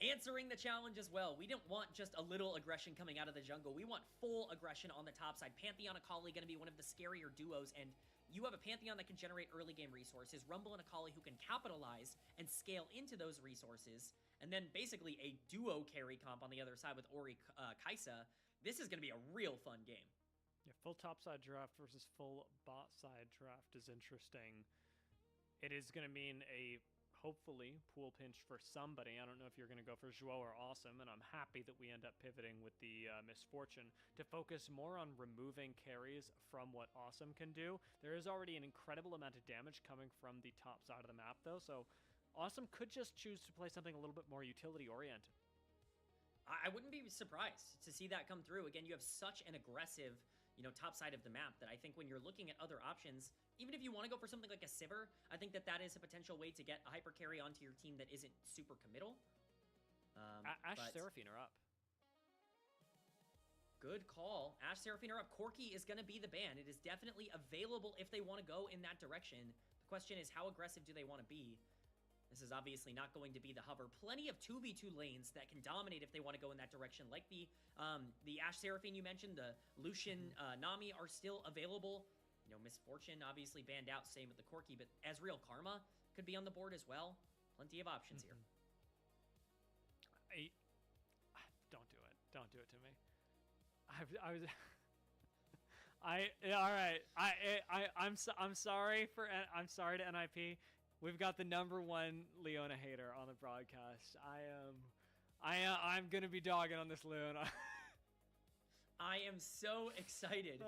answering the challenge as well. We didn't want just a little aggression coming out of the jungle. We want full aggression on the top side. Pantheon Akali going to be one of the scarier duos, and you have a Pantheon that can generate early game resources, Rumble and Akali who can capitalize and scale into those resources, and then basically a duo carry comp on the other side with Ori Kai'Sa. This is going to be a real fun game. Yeah, full topside draft versus full bot side draft is interesting. It is going to mean a hopefully pool pinch for somebody. I don't know if you're going to go for Zhuo or Awesome, and I'm happy that we end up pivoting with the Misfortune to focus more on removing carries from what Awesome can do. There is already an incredible amount of damage coming from the top side of the map, though, so Awesome could just choose to play something a little bit more utility-oriented. I wouldn't be surprised to see that come through. Again, you have such an aggressive, top side of the map that I think when you're looking at other options, even if you want to go for something like a Sivir, I think that is a potential way to get a hyper carry onto your team that isn't super committal. Ashe Seraphine are up. Good call. Ashe Seraphine are up. Corki is going to be the ban. It is definitely available if they want to go in that direction. The question is, how aggressive do they want to be? This is obviously not going to be the hover. Plenty of 2v2 lanes that can dominate if they want to go in that direction. Like the Ashe Seraphine you mentioned, the Lucian Nami are still available. Misfortune obviously banned out, same with the Corki, but Ezreal Karma could be on the board as well. Plenty of options here. Don't do it. Don't do it to me. All right. I'm sorry to NiP. We've got the #1 Leona hater on the broadcast. I'm gonna be dogging on this Leona. I am so excited.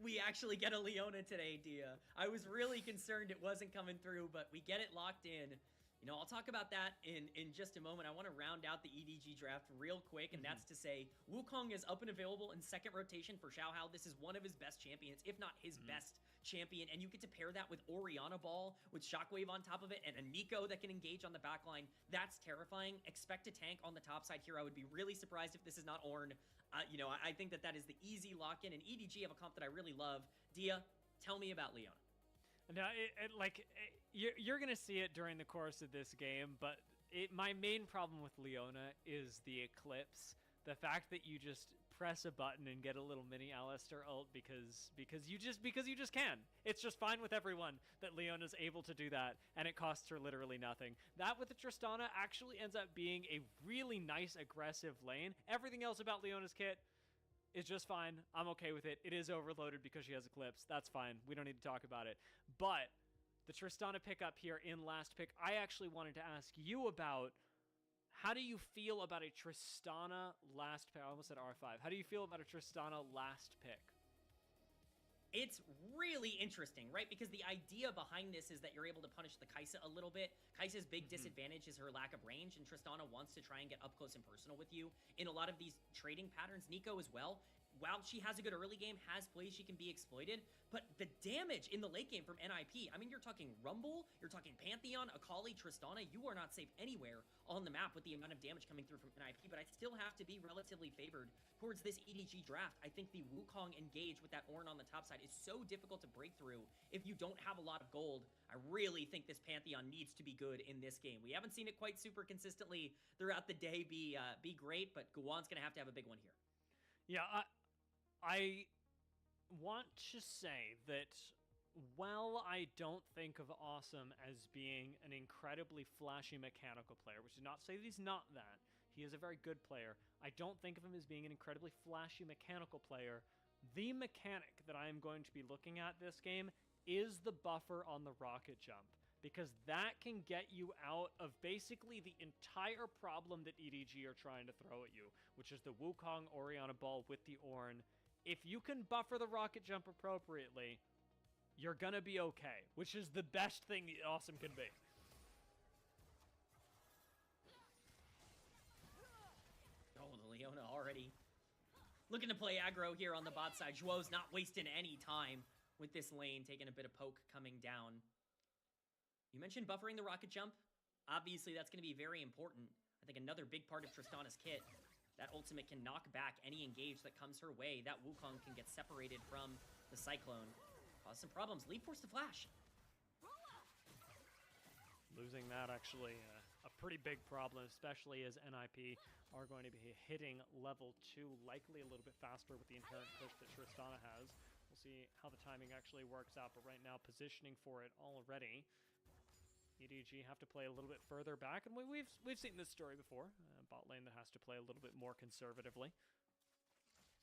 We actually get a Leona today, Dia. I was really concerned it wasn't coming through, but we get it locked in. I'll talk about that in just a moment. I want to round out the EDG draft real quick, and that's to say Wukong is up and available in second rotation for Xiaohao. This is one of his best champions, if not his best champion, and you get to pair that with Orianna Ball, with Shockwave on top of it, and a Nico that can engage on the back line. That's terrifying. Expect a tank on the top side here. I would be really surprised if this is not Ornn. I think that is the easy lock-in, and EDG have a comp that I really love. Dia, tell me about Leona. Now, you're going to see it during the course of this game, but my main problem with Leona is the Eclipse. The fact that you just press a button and get a little mini Alistar ult because you just can. It's just fine with everyone that Leona's able to do that, and it costs her literally nothing. That with the Tristana actually ends up being a really nice aggressive lane. Everything else about Leona's kit is just fine. I'm okay with it. It is overloaded because she has Eclipse. That's fine. We don't need to talk about it. But the Tristana pickup here in last pick, I actually wanted to ask you about. How do you feel about a Tristana last pick? I almost said R5. How do you feel about a Tristana last pick? It's really interesting, right? Because the idea behind this is that you're able to punish the Kai'Sa a little bit. Kai'Sa's big disadvantage is her lack of range, and Tristana wants to try and get up close and personal with you. In a lot of these trading patterns, Nico as well, while she has a good early game, has plays she can be exploited, but the damage in the late game from NiP, I mean, you're talking Rumble, you're talking Pantheon, Akali, Tristana, you are not safe anywhere on the map with the amount of damage coming through from NiP, but I still have to be relatively favored towards this EDG draft. I think the Wukong engage with that Ornn on the top side is so difficult to break through if you don't have a lot of gold. I really think this Pantheon needs to be good in this game. We haven't seen it quite super consistently throughout the day be great, but Guwan's gonna have to have a big one here. Yeah, I want to say that while I don't think of Awesome as being an incredibly flashy mechanical player, which is not to say that he's not that, he is a very good player, I don't think of him as being an incredibly flashy mechanical player. The mechanic that I am going to be looking at this game is the buffer on the rocket jump, because that can get you out of basically the entire problem that EDG are trying to throw at you, which is the Wukong Orianna ball with the Ornn. If you can buffer the rocket jump appropriately, you're gonna be okay, which is the best thing that Awesome can be. Oh, the Leona already looking to play aggro here on the bot side. Zhuo's not wasting any time with this lane, taking a bit of poke coming down. You mentioned buffering the rocket jump. Obviously, that's going to be very important. I think another big part of Tristana's kit, that ultimate can knock back any engage that comes her way. That Wukong can get separated from the Cyclone. Cause some problems. Leap Force to Flash. Losing that actually a pretty big problem, especially as NiP are going to be hitting level 2, likely a little bit faster with the inherent push that Tristana has. We'll see how the timing actually works out, but right now positioning for it already. EDG have to play a little bit further back, and we've seen this story before. Bot lane that has to play a little bit more conservatively.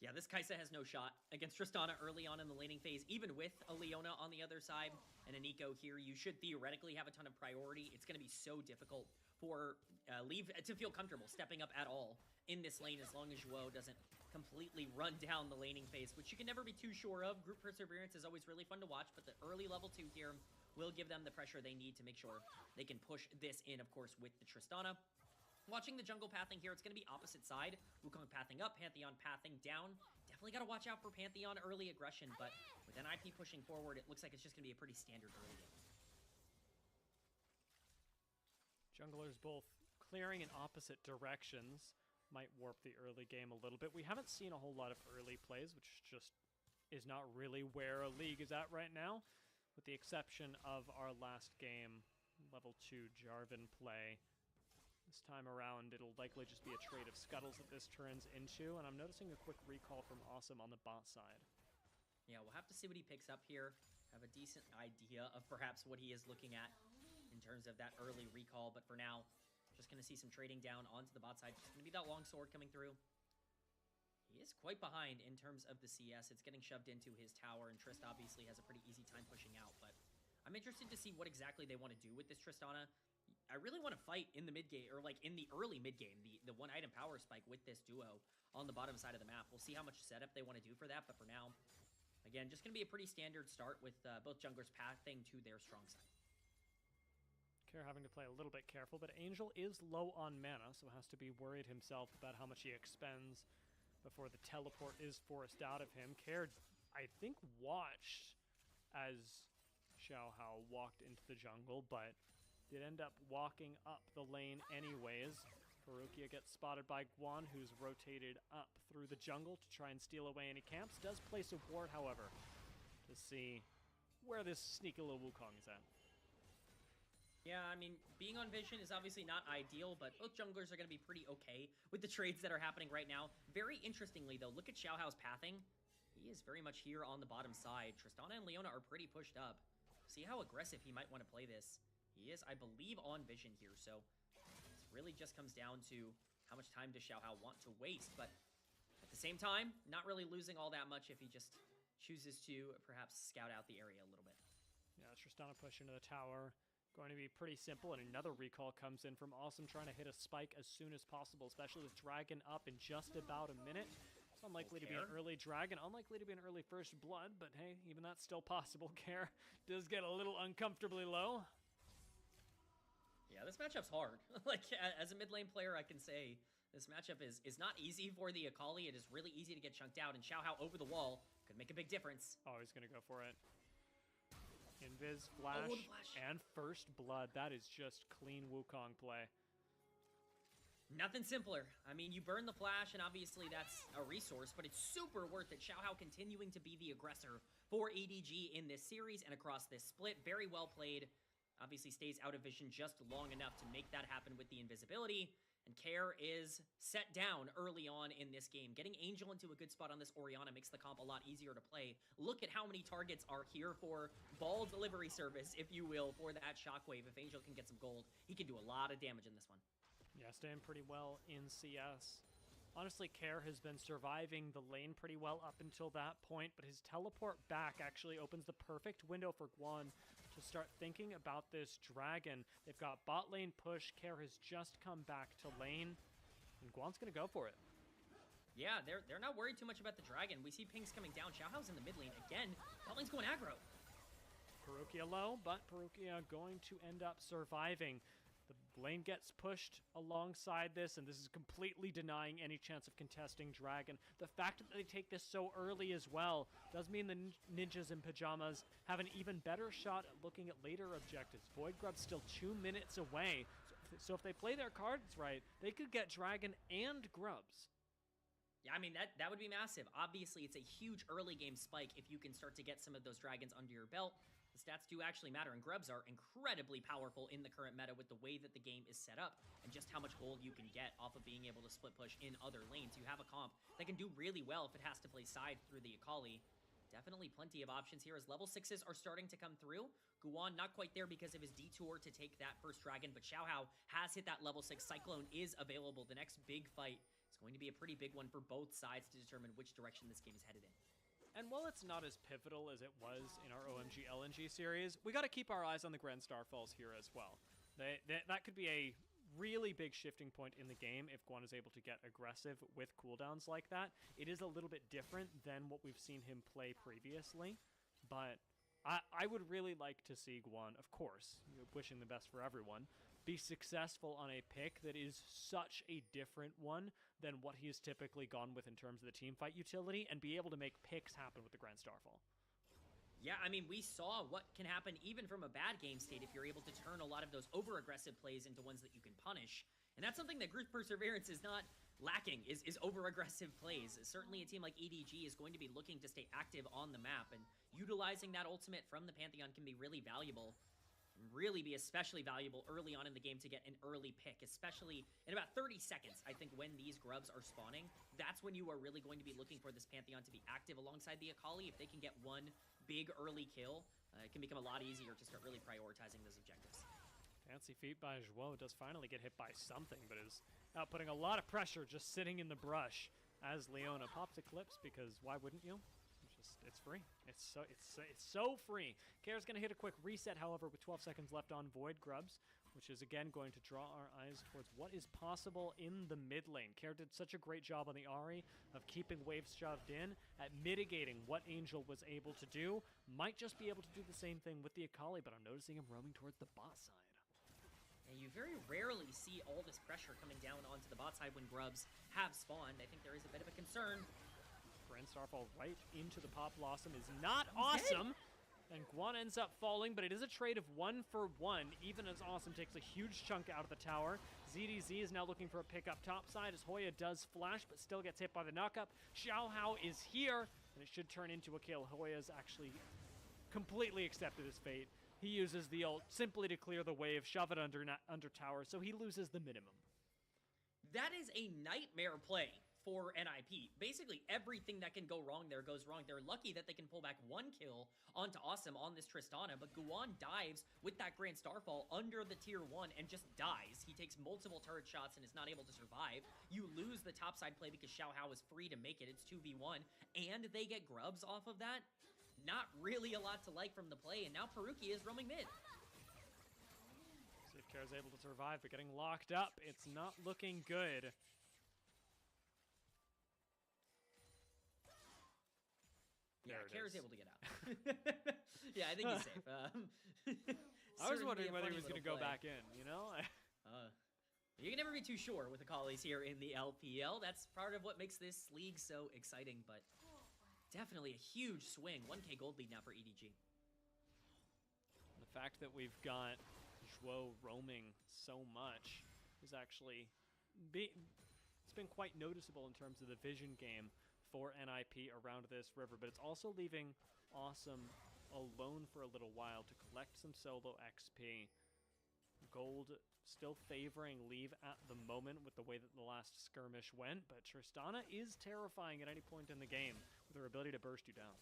Yeah, this Kai'Sa has no shot against Tristana early on in the laning phase, even with a Leona on the other side and a Nico here. You should theoretically have a ton of priority. It's going to be so difficult for Leave to feel comfortable stepping up at all in this lane as long as Zhuo doesn't completely run down the laning phase, which you can never be too sure of. Group Perseverance is always really fun to watch, but the early level 2 here will give them the pressure they need to make sure they can push this in, of course, with the Tristana. Watching the jungle pathing here, it's going to be opposite side. Wukong pathing up, Pantheon pathing down. Definitely got to watch out for Pantheon early aggression, but with NiP pushing forward, it looks like it's just going to be a pretty standard early game. Junglers both clearing in opposite directions might warp the early game a little bit. We haven't seen a whole lot of early plays, which just is not really where a league is at right now, with the exception of our last game, level 2 Jarvan play. This time around, it'll likely just be a trade of scuttles that this turns into, and I'm noticing a quick recall from Awesome on the bot side. Yeah, we'll have to see what he picks up here. Have a decent idea of perhaps what he is looking at in terms of that early recall, but for now, just going to see some trading down onto the bot side. Just going to be that long sword coming through. He is quite behind in terms of the CS. It's getting shoved into his tower, and Trist obviously has a pretty easy time pushing out, but I'm interested to see what exactly they want to do with this Tristana. I really want to fight in the mid-game, or like in the early mid-game, the one-item power spike with this duo on the bottom side of the map. We'll see how much setup they want to do for that, but for now, again, just going to be a pretty standard start with both junglers pathing to their strong side. Care having to play a little bit careful, but Angel is low on mana, so has to be worried himself about how much he expends before the teleport is forced out of him. Care, I think, watched as Xiaohao walked into the jungle, but did end up walking up the lane anyways. Perukia gets spotted by Guan, who's rotated up through the jungle to try and steal away any camps. Does place a ward, however, to see where this sneaky little Wukong is at. Yeah, I mean, being on vision is obviously not ideal, but both junglers are going to be pretty okay with the trades that are happening right now. Very interestingly, though, look at Xiaohao's pathing. He is very much here on the bottom side. Tristana and Leona are pretty pushed up. See how aggressive he might want to play this. He is, I believe, on vision here, so it really just comes down to how much time does Xiaohao want to waste, but at the same time, not really losing all that much if he just chooses to perhaps scout out the area a little bit. Yeah, Tristana push into the tower. Going to be pretty simple, and another recall comes in from Awesome, trying to hit a spike as soon as possible, especially with Dragon up in just about a minute. It's unlikely to be an early dragon, unlikely to be an early first blood, but hey, even that's still possible. Care does get a little uncomfortably low. Yeah, this matchup's hard. Like, as a mid lane player, I can say this matchup is not easy for the Akali. It is really easy to get chunked out, and Xiaohao over the wall could make a big difference. Oh, he's going to go for it. Invis, flash, and first blood. That is just clean Wukong play. Nothing simpler. I mean, you burn the flash, and obviously that's a resource, but it's super worth it. Xiaohao continuing to be the aggressor for EDG in this series and across this split. Very well played. Obviously stays out of vision just long enough to make that happen with the invisibility. And Care is set down early on in this game. Getting Angel into a good spot on this Orianna makes the comp a lot easier to play. Look at how many targets are here for ball delivery service, if you will, for that Shockwave. If Angel can get some gold, he can do a lot of damage in this one. Yeah, staying pretty well in CS. Honestly, Care has been surviving the lane pretty well up until that point, but his teleport back actually opens the perfect window for Guan to start thinking about this dragon. They've got bot lane push. Care has just come back to lane, and Guan's going to go for it. Yeah, they're not worried too much about the dragon. We see pings coming down. Xiaohao's in the mid lane again. Bot lane's going aggro. Perukia low, but Perukia going to end up surviving. The lane gets pushed alongside this, and this is completely denying any chance of contesting Dragon. The fact that they take this so early as well does mean the ninjas in pajamas have an even better shot at looking at later objectives. Void Grub's still 2 minutes away, so if they play their cards right, they could get Dragon and Grubs. Yeah, I mean, that would be massive. Obviously, it's a huge early game spike if you can start to get some of those dragons under your belt. The stats do actually matter, and Grubs are incredibly powerful in the current meta with the way that the game is set up and just how much gold you can get off of being able to split push in other lanes. You have a comp that can do really well if it has to play side through the Akali. Definitely plenty of options here as level 6s are starting to come through. Guan not quite there because of his detour to take that first dragon, but Xiaohao has hit that level 6. Cyclone is available. The next big fight is going to be a pretty big one for both sides to determine which direction this game is headed in. And while it's not as pivotal as it was in our OMG LNG series, we got to keep our eyes on the Grand Starfalls here as well. That could be a really big shifting point in the game if Guan is able to get aggressive with cooldowns like that. It is a little bit different than what we've seen him play previously, but I would really like to see Guan, of course, wishing the best for everyone, be successful on a pick that is such a different one than what he's typically gone with in terms of the team fight utility, and be able to make picks happen with the Grand Starfall. Yeah, I mean, we saw what can happen even from a bad game state if you're able to turn a lot of those over-aggressive plays into ones that you can punish. And that's something that Group Perseverance is not lacking, is over-aggressive plays. Certainly a team like EDG is going to be looking to stay active on the map, and utilizing that ultimate from the Pantheon can be really valuable. Really be especially valuable early on in the game to get an early pick, especially in about 30 seconds. I think when these Grubs are spawning, that's when you are really going to be looking for this Pantheon to be active alongside the Akali. If they can get one big early kill, it can become a lot easier to start really prioritizing those objectives. Fancy feat by Zhuo does finally get hit by something, but is outputting a lot of pressure just sitting in the brush as Leona pops Eclipse, because why wouldn't you? It's free. It's so free. Care's going to hit a quick reset, however, with 12 seconds left on Void Grubs, which is again going to draw our eyes towards what is possible in the mid lane. Care did such a great job on the Ahri of keeping waves shoved in, at mitigating what Angel was able to do. Might just be able to do the same thing with the Akali, but I'm noticing him roaming towards the bot side. And you very rarely see all this pressure coming down onto the bot side when Grubs have spawned. I think there is a bit of a concern. Grand Starfall right into the Pop Blossom is not awesome. And Guan ends up falling, but it is a trade of 1 for 1, even as Awesome takes a huge chunk out of the tower. ZDZ is now looking for a pick up top side as Hoya does flash, but still gets hit by the knockup. Xiaohao is here, and it should turn into a kill. Hoya's actually completely accepted his fate. He uses the ult simply to clear the wave, shove it under tower, so he loses the minimum. That is a nightmare play for NiP. Basically, everything that can go wrong there goes wrong. They're lucky that they can pull back 1 kill onto Awesome on this Tristana, but Guan dives with that Grand Starfall under the tier 1 and just dies. He takes multiple turret shots and is not able to survive. You lose the topside play because Xiaohao is free to make it. It's 2v1, and they get Grubs off of that. Not really a lot to like from the play, and now Perukia is roaming mid. See if Care's able to survive, but getting locked up, it's not looking good. There it Kara's is. able to get out. Yeah, I think he's safe. I was wondering whether he was going to go back in, you know? You can never be too sure with the Collies here in the LPL. That's part of what makes this league so exciting, but definitely a huge swing. 1K gold lead now for EDG. The fact that we've got Zhuo roaming so much is actually... it's been quite noticeable in terms of the vision game for NiP around this river, but it's also leaving Awesome alone for a little while to collect some solo XP. Gold still favoring Leave at the moment with the way that the last skirmish went, but Tristana is terrifying at any point in the game with her ability to burst you down.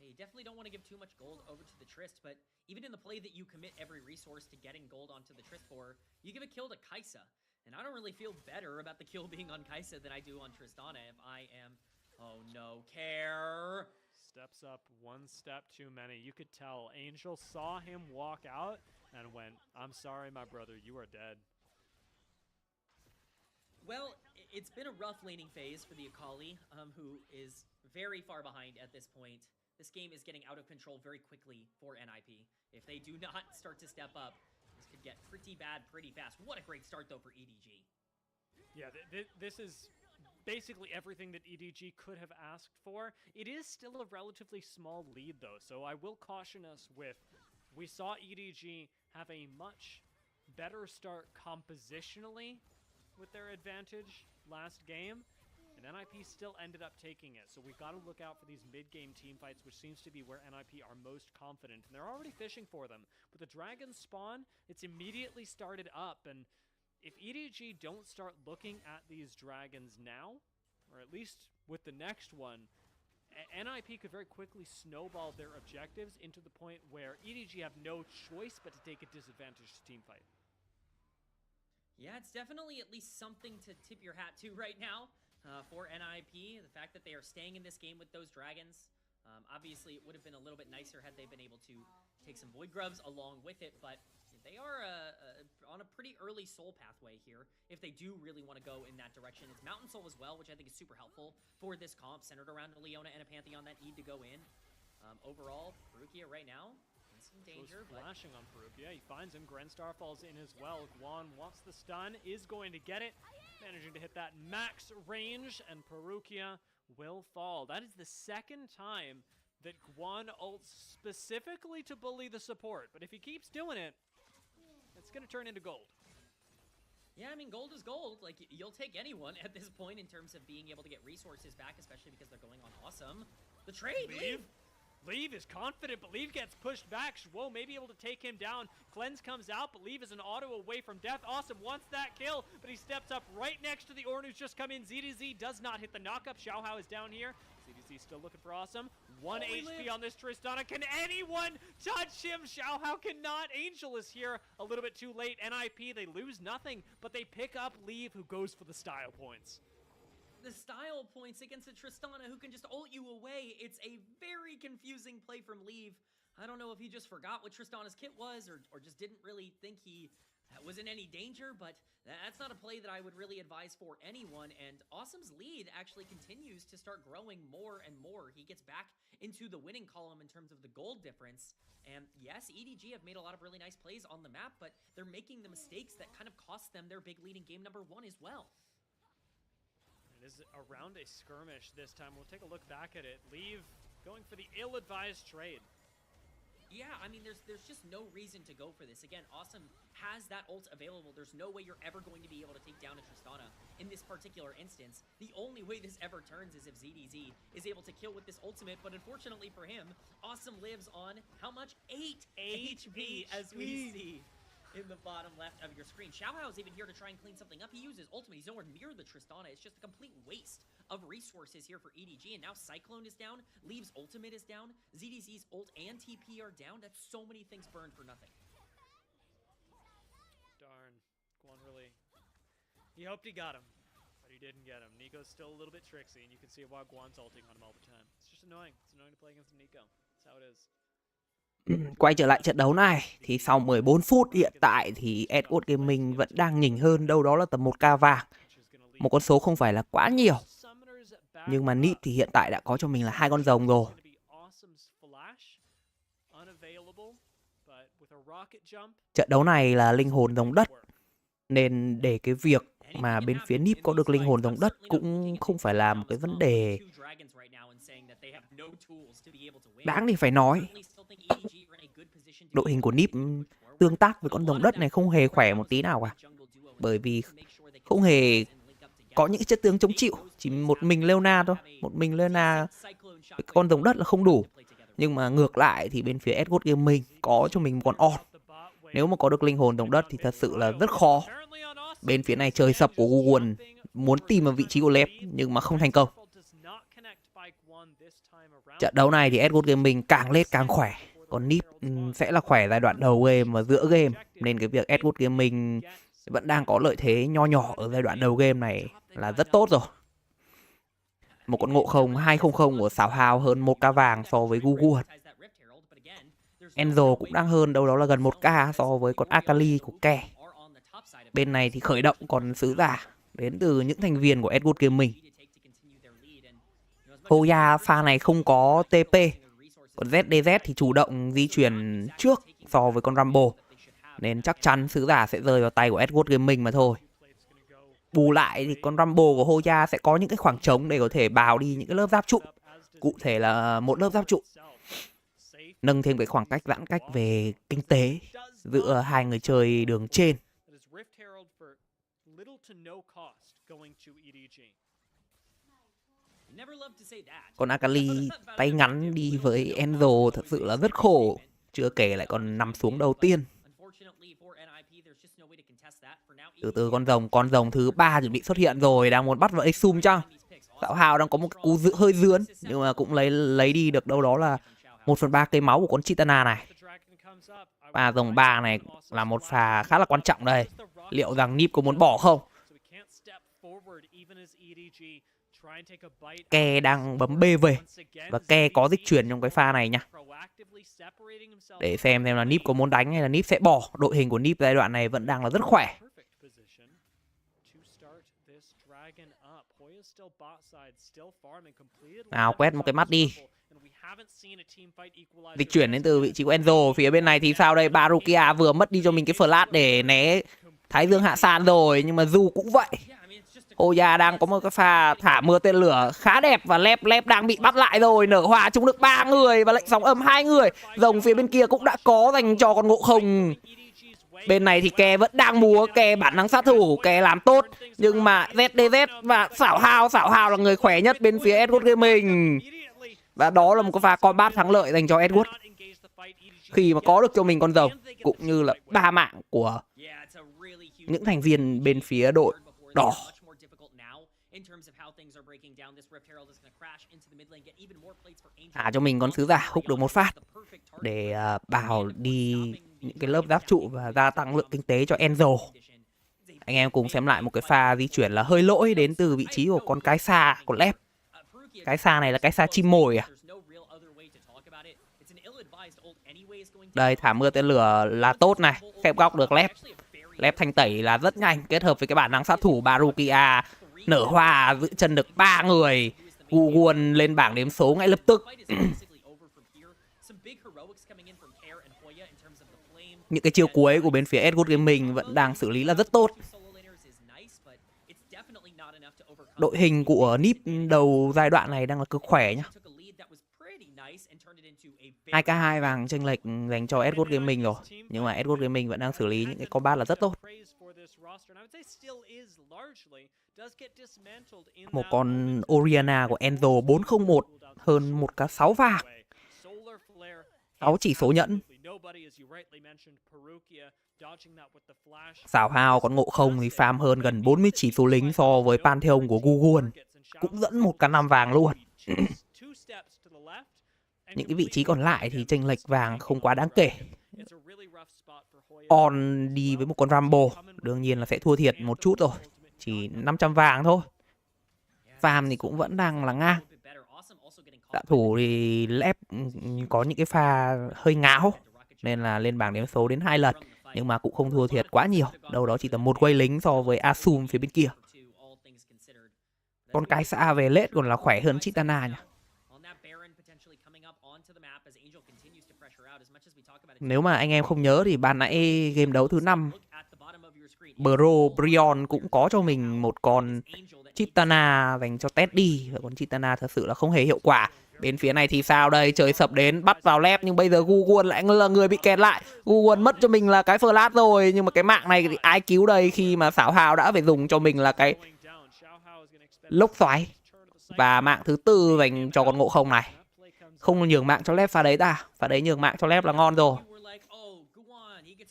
Hey, you definitely don't want to give too much gold over to the Trist, but even in the play that you commit every resource to getting gold onto the Trist for, you give a kill to Kai'Sa. And I don't really feel better about the kill being on Kai'Sa than I do on Tristana if I am... Oh no, Care! Steps up one step too many. You could tell Angel saw him walk out and went, "I'm sorry, my brother, you are dead." Well, it's been a rough laning phase for the Akali, who is very far behind at this point. This game is getting out of control very quickly for NiP. If they do not start to step up, this could get pretty bad pretty fast. What a great start, though, for EDG. Yeah, this is basically everything that EDG could have asked for. It is still a relatively small lead, though, so I will caution us with... We saw EDG have a much better start compositionally with their advantage last game, and NiP still ended up taking it. So we've got to look out for these mid-game team fights, which seems to be where NiP are most confident, and they're already fishing for them. With the dragon spawn, it's immediately started up, and if EDG don't start looking at these dragons now, or at least with the next one, NiP could very quickly snowball their objectives into the point where EDG have no choice but to take a disadvantaged team fight. Yeah, it's definitely at least something to tip your hat to right now for NiP. The fact that they are staying in this game with those dragons. Obviously, it would have been a little bit nicer had they been able to take some Void Grubs along with it, but they are on a pretty early soul pathway here if they do really want to go in that direction. It's Mountain Soul as well, which I think is super helpful for this comp, centered around a Leona and a Pantheon that need to go in. Overall, Perugia right now in some danger. Flashing on Perugia. He finds him. Grenstar falls in as well. Guan wants the stun, is going to get it, managing to hit that max range, and Perugia will fall. That is the second time that Guan ults specifically to bully the support, but if he keeps doing it, it's going to turn into gold. Yeah, I mean, gold is gold. Like, you'll take anyone at this point in terms of being able to get resources back, especially because they're going on Awesome. The trade, Leave is confident, but Leave gets pushed back. Zhuo may be able to take him down. Cleanse comes out, but Leave is an auto away from death. Awesome wants that kill, but he steps up right next to the Ornn who's just come in. ZDZ does not hit the knockup. Xiaohao is down here. ZDZ still looking for Awesome. 1 HP on this Tristana. Can anyone touch him? Xiaohao cannot. Angel is here a little bit too late. NiP, they lose nothing, but they pick up Leave, who goes for the style points. The style points against a Tristana who can just ult you away. It's a very confusing play from Leave. I don't know if he just forgot what Tristana's kit was or just didn't really think he was in any danger, but that's not a play that I would really advise for anyone. And Awesome's lead actually continues to start growing more and more. He gets back into the winning column in terms of the gold difference. And yes, EDG have made a lot of really nice plays on the map, but they're making the mistakes that kind of cost them their big lead in game number 1 as well. It is around a skirmish this time. We'll take a look back at it. Leave going for the ill-advised trade. Yeah, I mean, there's just no reason to go for this. Again, Awesome has that ult available. There's no way you're ever going to be able to take down a Tristana in this particular instance. The only way this ever turns is if ZDZ is able to kill with this ultimate, but unfortunately for him, Awesome lives on how much? 8 HP, as we see in the bottom left of your screen. Xiaohao is even here to try and clean something up. He uses ultimate. He's nowhere near the Tristana. It's just a complete waste of resources here for EDG. And now Cyclone is down. Leave's ultimate is down. ZDZ's ult and TP are down. That's so many things burned for nothing. Darn. Guan really... He hoped he got him, but he didn't get him. Nico's still a little bit tricksy, and you can see why Guan's ulting on him all the time. It's just annoying. It's annoying to play against Nico. That's how it is. Quay trở lại trận đấu này thì sau 14 phút hiện tại thì Edward Gaming vẫn đang nhỉnh hơn đâu đó là tầm 1k vàng. Một con số không phải là quá nhiều. Nhưng mà NiP thì hiện tại đã có cho mình là 2 con rồng rồi. Trận đấu này là linh hồn rồng đất, nên để cái việc mà bên phía NiP có được linh hồn rồng đất cũng không phải là một cái vấn đề đáng để phải nói. Đội hình của NiP tương tác với con rồng đất này không hề khỏe một tí nào cả, bởi vì không hề có những chất tướng chống chịu. Chỉ một mình Leona thôi, một mình Leona con rồng đất là không đủ. Nhưng mà ngược lại thì bên phía Edward Gaming có cho mình một con on. Nếu mà có được linh hồn rồng đất thì thật sự là rất khó. Bên phía này trời sập của Google muốn tìm vào vị trí của Lep nhưng mà không thành công. Trận đấu này thì Edward Gaming càng lết càng khỏe, còn NiP sẽ là khỏe giai đoạn đầu game và giữa game, nên cái việc Edward Gaming vẫn đang có lợi thế nho nhỏ ở giai đoạn đầu game này là rất tốt rồi. Một con ngộ không 200 của Xảo Hào hơn 1k vàng so với Google. Enzo cũng đang hơn đâu đó là gần 1k so với con Akali của Ke. Bên này thì khởi động còn sứ giả đến từ những thành viên của Edward Gaming. Hoya pha này không có TP, còn ZDZ thì chủ động di chuyển trước so với con Rambo, nên chắc chắn sứ giả sẽ rơi vào tay của Edward Gaming mà thôi. Bù lại thì con Rambo của Hoya sẽ có những cái khoảng trống để có thể bào đi những cái lớp giáp trụ, cụ thể là một lớp giáp trụ, nâng thêm cái khoảng cách giãn cách về kinh tế giữa hai người chơi đường trên. Còn Akali tay ngắn đi với Enzo thật sự là rất khổ, chưa kể lại còn nằm xuống đầu tiên. Từ từ con rồng thứ 3 chuẩn bị xuất hiện rồi, đang muốn bắt vào Exum chăng? Xảo Hào đang có một cú hơi dướn nhưng mà cũng lấy đi được đâu đó là 1/3 cây máu của con Chitana này. Pha rồng 3 này là một pha khá là quan trọng đây. Liệu rằng NiP có muốn bỏ không? Ke đang bấm B về và Ke có dịch chuyển trong cái pha này nha. Để xem là NiP có muốn đánh hay là NiP sẽ bỏ. Đội hình của NiP giai đoạn này vẫn đang là rất khỏe. Nào quét một cái mắt đi. Dịch chuyển đến từ vị trí của Enzo. Phía bên này thì sao đây? Barukia vừa mất đi cho mình cái flash để né Thái Dương Hạ San rồi, nhưng mà Du cũng vậy. Oya đang có một cái pha thả mưa tên lửa khá đẹp và Lep đang bị bắt lại rồi. Nở Hòa trúng được 3 người và lệnh sóng âm 2 người. Rồng phía bên kia cũng đã có dành cho con ngộ không. Bên này thì Ke vẫn đang múa, Ke bản năng sát thủ, Ke làm tốt. Nhưng mà ZDZ và Xảo Hào là người khỏe nhất bên phía Edward Gaming. Và đó là một cái pha combat thắng lợi dành cho Edward, khi mà có được cho mình con rồng cũng như là 3 mạng của những thành viên bên phía đội đỏ. Thả cho mình con sứ giả húc được một phát để bào đi những cái lớp giáp trụ và gia tăng lượng kinh tế cho Enzo. Anh em cùng xem lại một cái pha di chuyển là hơi lỗi đến từ vị trí của con cái xa của Lep. Cái xa này là cái xa chim mồi à? Đây, thả mưa tên lửa là tốt này, khép góc được Lep thanh tẩy là rất nhanh, kết hợp với cái bản năng sát thủ Barukia. Nở Hoa giữ chân được 3 người. Google lên bảng đếm số ngay lập tức. Những cái chiêu cuối của bên phía Edward Gaming vẫn đang xử lý là rất tốt. Đội hình của NiP đầu giai đoạn này đang là cực khỏe nhá. 2k2 vàng chênh lệch dành cho Edward Gaming rồi, nhưng mà Edward Gaming vẫn đang xử lý những cái combat là rất tốt. Một con Oriana của Enzo 401 hơn 1k6 vàng, 6 chỉ số nhẫn. Xảo Hào con ngộ không thì farm hơn gần 40 chỉ số lính so với Pantheon của Google, cũng dẫn 1k5 vàng luôn. Những cái vị trí còn lại thì chênh lệch vàng không quá đáng kể. On đi với một con Rambo đương nhiên là sẽ thua thiệt một chút rồi, chỉ 500 vàng thôi. Farm thì cũng vẫn đang là ngang. Đạ thủ thì Lep có những cái pha hơi ngáo nên là lên bảng đếm số đến 2 lần, nhưng mà cũng không thua thiệt quá nhiều, đâu đó chỉ tầm 1 quay lính so với Asum phía bên kia. Con cái xạ về lết còn là khỏe hơn Chitana nhỉ. Nếu mà anh em không nhớ thì ban nãy game đấu thứ 5 Brion cũng có cho mình một con Chitana dành cho Teddy. Và con Chitana thật sự là không hề hiệu quả. Bên phía này thì sao đây? Trời sập đến bắt vào lép, nhưng bây giờ Guguan lại là người bị kẹt lại. Guguan mất cho mình là cái flash rồi, nhưng mà cái mạng này thì ai cứu đây khi mà Xảo Hào đã phải dùng cho mình là cái lốc xoáy. Và mạng thứ 4 dành cho con Ngộ Không này. Không nhường mạng cho lép pha đấy ta. Pha đấy nhường mạng cho lép là ngon rồi.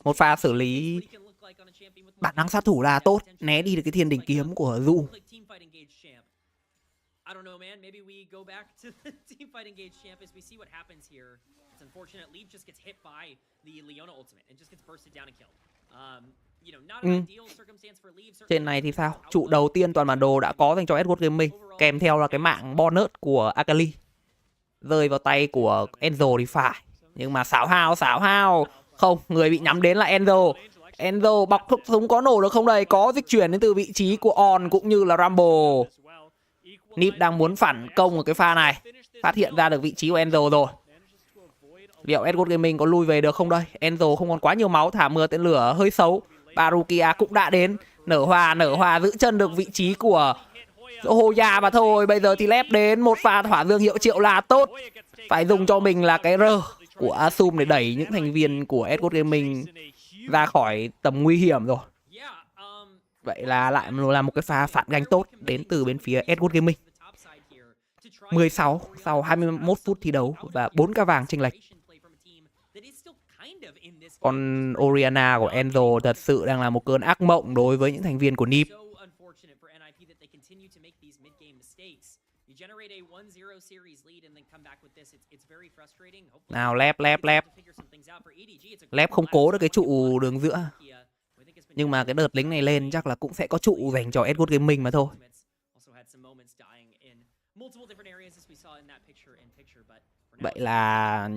Một pha xử lý bản năng sát thủ là tốt, né đi được cái thiên đình kiếm của Du. I don't know, man. Maybe we go back to the team fight engage champ as we see what happens here. It's unfortunate. Leaf just gets hit by the Leona ultimate and just gets bursted down and killed. You know, not an ideal circumstance for Leaf. Trên này thì sao? Trụ đầu tiên toàn bản đồ đã có dành cho Edward Gaming, kèm theo là cái mạng bonus của Akali. Rơi vào tay của Enzo thì phải. Nhưng mà xảo hao. Không, người bị nhắm đến là Enzo. Enzo bọc thuốc súng có nổ được không đây? Có dịch chuyển đến từ vị trí của On cũng như là Rumble. NiP đang muốn phản công ở cái pha này. Phát hiện ra được vị trí của Enzo rồi. Liệu Edward Gaming có lui về được không đây? Enzo không còn quá nhiều máu, thả mưa tên lửa hơi xấu. Barukia cũng đã đến. Nở hòa giữ chân được vị trí của Hoya và thôi. Bây giờ thì lép đến một pha hỏa dương hiệu triệu là tốt. Phải dùng cho mình là cái R của Asum để đẩy những thành viên của Edward Gaming ra khỏi tầm nguy hiểm rồi. Vậy là lại là một cái pha phản gánh tốt đến từ bên phía Edward Gaming. 16 sau 21 phút thi đấu và 4 ca vàng chênh lệch. Còn Oriana của Enzo thật sự đang là một cơn ác mộng đối với những thành viên của NiP. Nào lép. Lép không cố được cái trụ đường giữa. Nhưng mà cái đợt lính này lên chắc là cũng sẽ có trụ dành cho Edward Gaming mà thôi. Vậy là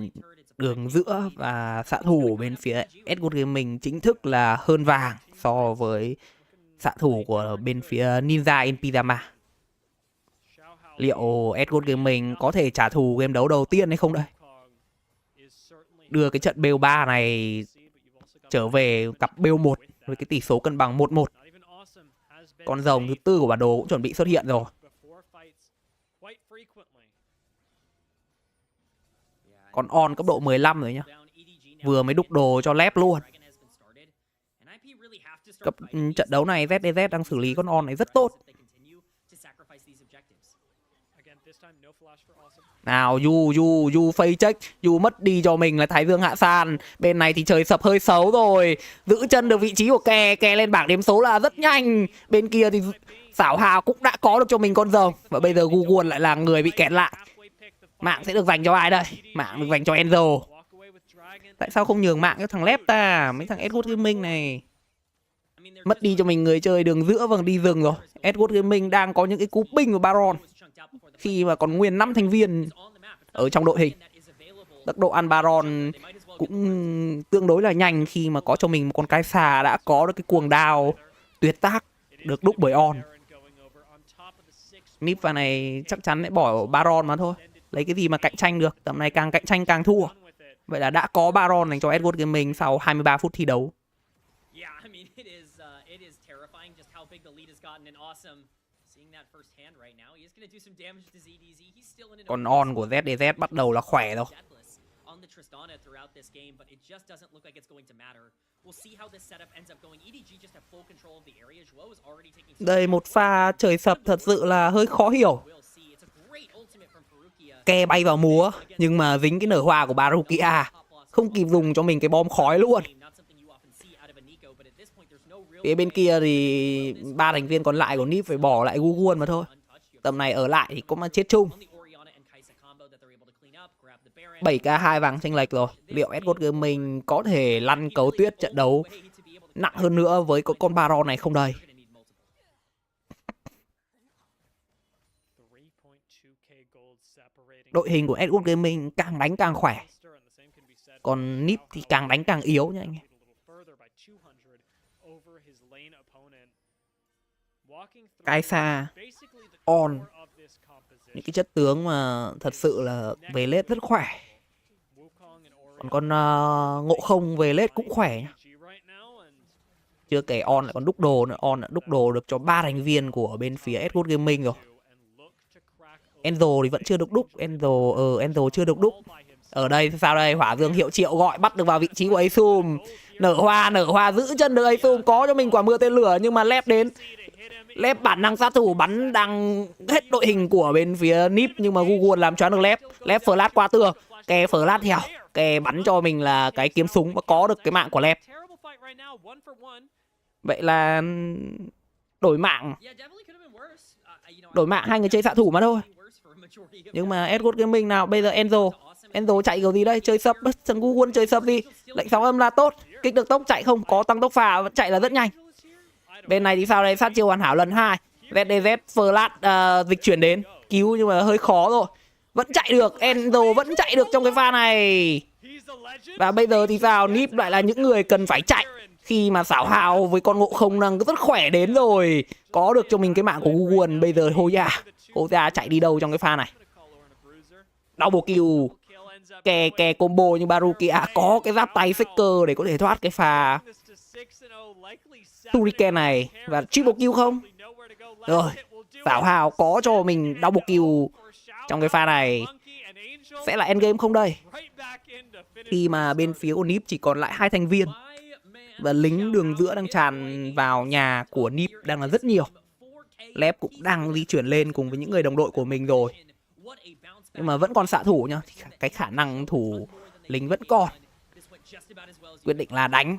đường giữa và xạ thủ bên phía Edward Gaming chính thức là hơn vàng so với xạ thủ của bên phía Ninja in Pyjama. Liệu Edward Gaming có thể trả thù game đấu đầu tiên hay không đây? Đưa cái trận BO3 này trở về cặp BO1 với cái tỷ số cân bằng 1-1. Con rồng thứ 4 của bản đồ cũng chuẩn bị xuất hiện rồi. Còn On cấp độ 15 rồi nhá. Vừa mới đúc đồ cho lép luôn. Trận đấu này ZDZ đang xử lý con On này rất tốt. Nào Yu phây check. Yu mất đi cho mình là Thái Dương hạ san. Bên này thì trời sập hơi xấu rồi. Giữ chân được vị trí của Ke lên bảng đếm số là rất nhanh. Bên kia thì Xảo Hào cũng đã có được cho mình con rồng. Và bây giờ Guguan lại là người bị kẹt lại. Mạng sẽ được dành cho ai đây? Mạng được dành cho Enzo. Tại sao không nhường mạng cho thằng Lép ta? Mấy thằng Edward Gaming này mất đi cho mình người chơi đường giữa, vâng, đi rừng rồi. Edward Gaming đang có những cái cú ping của Baron khi mà còn nguyên 5 thành viên ở trong đội hình. Tốc độ ăn Baron cũng tương đối là nhanh khi mà có cho mình một con cái xà đã có được cái cuồng đao tuyệt tác được đúc bởi On. NiP pha này chắc chắn sẽ bỏ Baron mà thôi. Lấy cái gì mà cạnh tranh được, tầm này càng cạnh tranh càng thua. Vậy là đã có Baron dành cho Edward Gaming sau 23 phút thi đấu. Còn On của ZDZ bắt đầu là khỏe rồi. Đây một pha trời sập thật sự là hơi khó hiểu. Ke bay vào múa nhưng mà dính cái nở hoa của Barukia, không kịp dùng cho mình cái bom khói luôn. Phía bên kia thì 3 thành viên còn lại của NiP phải bỏ lại Guguan mà thôi. Tầm này ở lại thì cũng mà chết chung. 7k 2 vàng chênh lệch rồi. Liệu Edward Gaming có thể lăn cấu tuyết trận đấu nặng hơn nữa với con Baron này không đây? Đội hình của Edward Gaming càng đánh càng khỏe. Còn NiP thì càng đánh càng yếu nha anh em. Cái xa, on, những cái chất tướng mà thật sự là về lết rất khỏe. Còn con Ngộ Không về lết cũng khỏe nhá. Chưa kể on lại còn đúc đồ nữa, on đã đúc đồ được cho 3 thành viên của bên phía Edward Gaming rồi. Enzo thì vẫn chưa được đúc, Enzo chưa được đúc. Ở đây sao đây, Hỏa Dương hiệu triệu gọi bắt được vào vị trí của Asum. Nở hoa giữ chân được Asum, có cho mình quả mưa tên lửa nhưng mà lép đến. Lép bản năng sát thủ bắn đang hết đội hình của bên phía NiP nhưng mà Google làm choáng được lép. Lép flash qua tường, kè flash theo, kè bắn cho mình là cái kiếm súng và có được cái mạng của lép. Vậy là đổi mạng hai người chơi xạ thủ mà thôi. Nhưng mà Edward Gaming nào bây giờ Enzo chạy kiểu gì đây, chơi sập, thằng Google chơi sập gì. Lệnh sóng âm là tốt, kích được tốc chạy không, có tăng tốc phà vẫn chạy là rất nhanh. Bên này thì sao đây, sát chiêu hoàn hảo lần 2. ZDZ flash dịch chuyển đến cứu nhưng mà hơi khó rồi. Vẫn chạy được, Enzo vẫn chạy được trong cái pha này. Và bây giờ thì sao, NiP lại là những người cần phải chạy khi mà xảo hào với con Ngộ Không đang rất khỏe đến rồi. Có được cho mình cái mạng của Google. Bây giờ Hoya chạy đi đâu trong cái pha này. Double kill, kè combo như Barukia, có cái giáp tay Faker để có thể thoát cái pha Turrican này. Và triple kill không? Rồi, xảo hào có cho mình double kill trong cái pha này. Sẽ là endgame không đây? Khi mà bên phía của NiP chỉ còn lại 2 thành viên và lính đường giữa đang tràn vào nhà của NiP đang là rất nhiều. Lep cũng đang di chuyển lên cùng với những người đồng đội của mình rồi. Nhưng mà vẫn còn xạ thủ nhá. Cái khả năng thủ lính vẫn còn. Quyết định là đánh.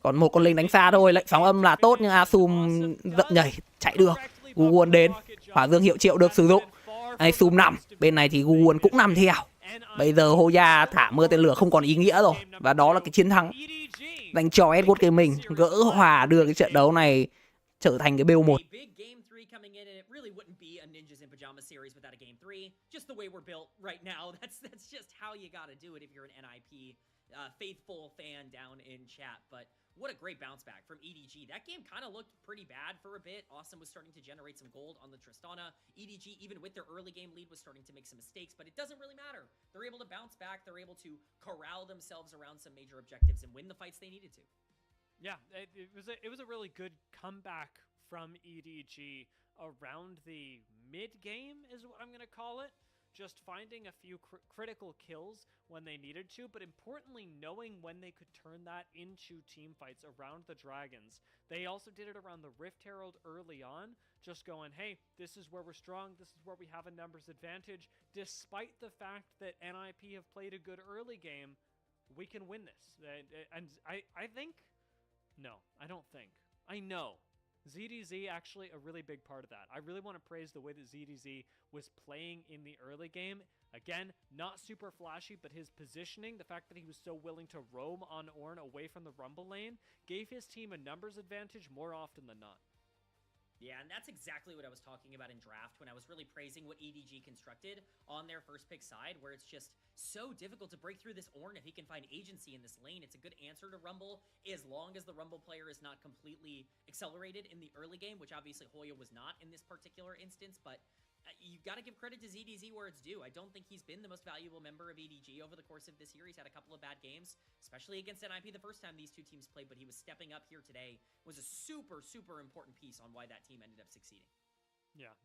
Còn một con lính đánh xa thôi. Lệnh sóng âm là tốt nhưng Asum dậm nhảy chạy được. Google đến, Hỏa Dương hiệu triệu được sử dụng. Asum nằm, bên này thì Google cũng nằm theo. Bây giờ Hoya thả mưa tên lửa không còn ý nghĩa rồi. Và đó là cái chiến thắng dành cho Edward Gaming, gỡ hòa đưa cái trận đấu này trở thành cái BO1. Series without a game 3, just the way we're built right now. That's just how you gotta do it if you're an NiP faithful fan down in chat. But what a great bounce back from EDG. That game kind of looked pretty bad for a bit. Awesome was starting to generate some gold on the Tristana. EDG, even with their early game lead, was starting to make some mistakes, but it doesn't really matter. They're able to bounce back. They're able to corral themselves around some major objectives and win the fights they needed to. Yeah, it was a really good comeback from EDG around the mid-game is what I'm going to call it. Just finding a few critical kills when they needed to, but importantly knowing when they could turn that into team fights around the Dragons. They also did it around the Rift Herald early on, just going, hey, this is where we're strong, this is where we have a numbers advantage. Despite the fact that NiP have played a good early game, we can win this. And I think, no, I don't think, I know. ZDZ actually a really big part of that. I really want to praise the way that ZDZ was playing in the early game. Again, not super flashy, but his positioning, the fact that he was so willing to roam on Ornn away from the Rumble lane, gave his team a numbers advantage more often than not. Yeah, and that's exactly what I was talking about in draft when I was really praising what EDG constructed on their first pick side, where it's just so difficult to break through this Ornn if he can find agency in this lane. It's a good answer to Rumble as long as the Rumble player is not completely accelerated in the early game, which obviously Hoya was not in this particular instance, but you got to give credit to ZDZ where it's due. I don't think he's been the most valuable member of EDG over the course of this year. He's had a couple of bad games, especially against NiP the first time these two teams played, but he was stepping up here today. Was a super, super important piece on why that team ended up succeeding. Yeah,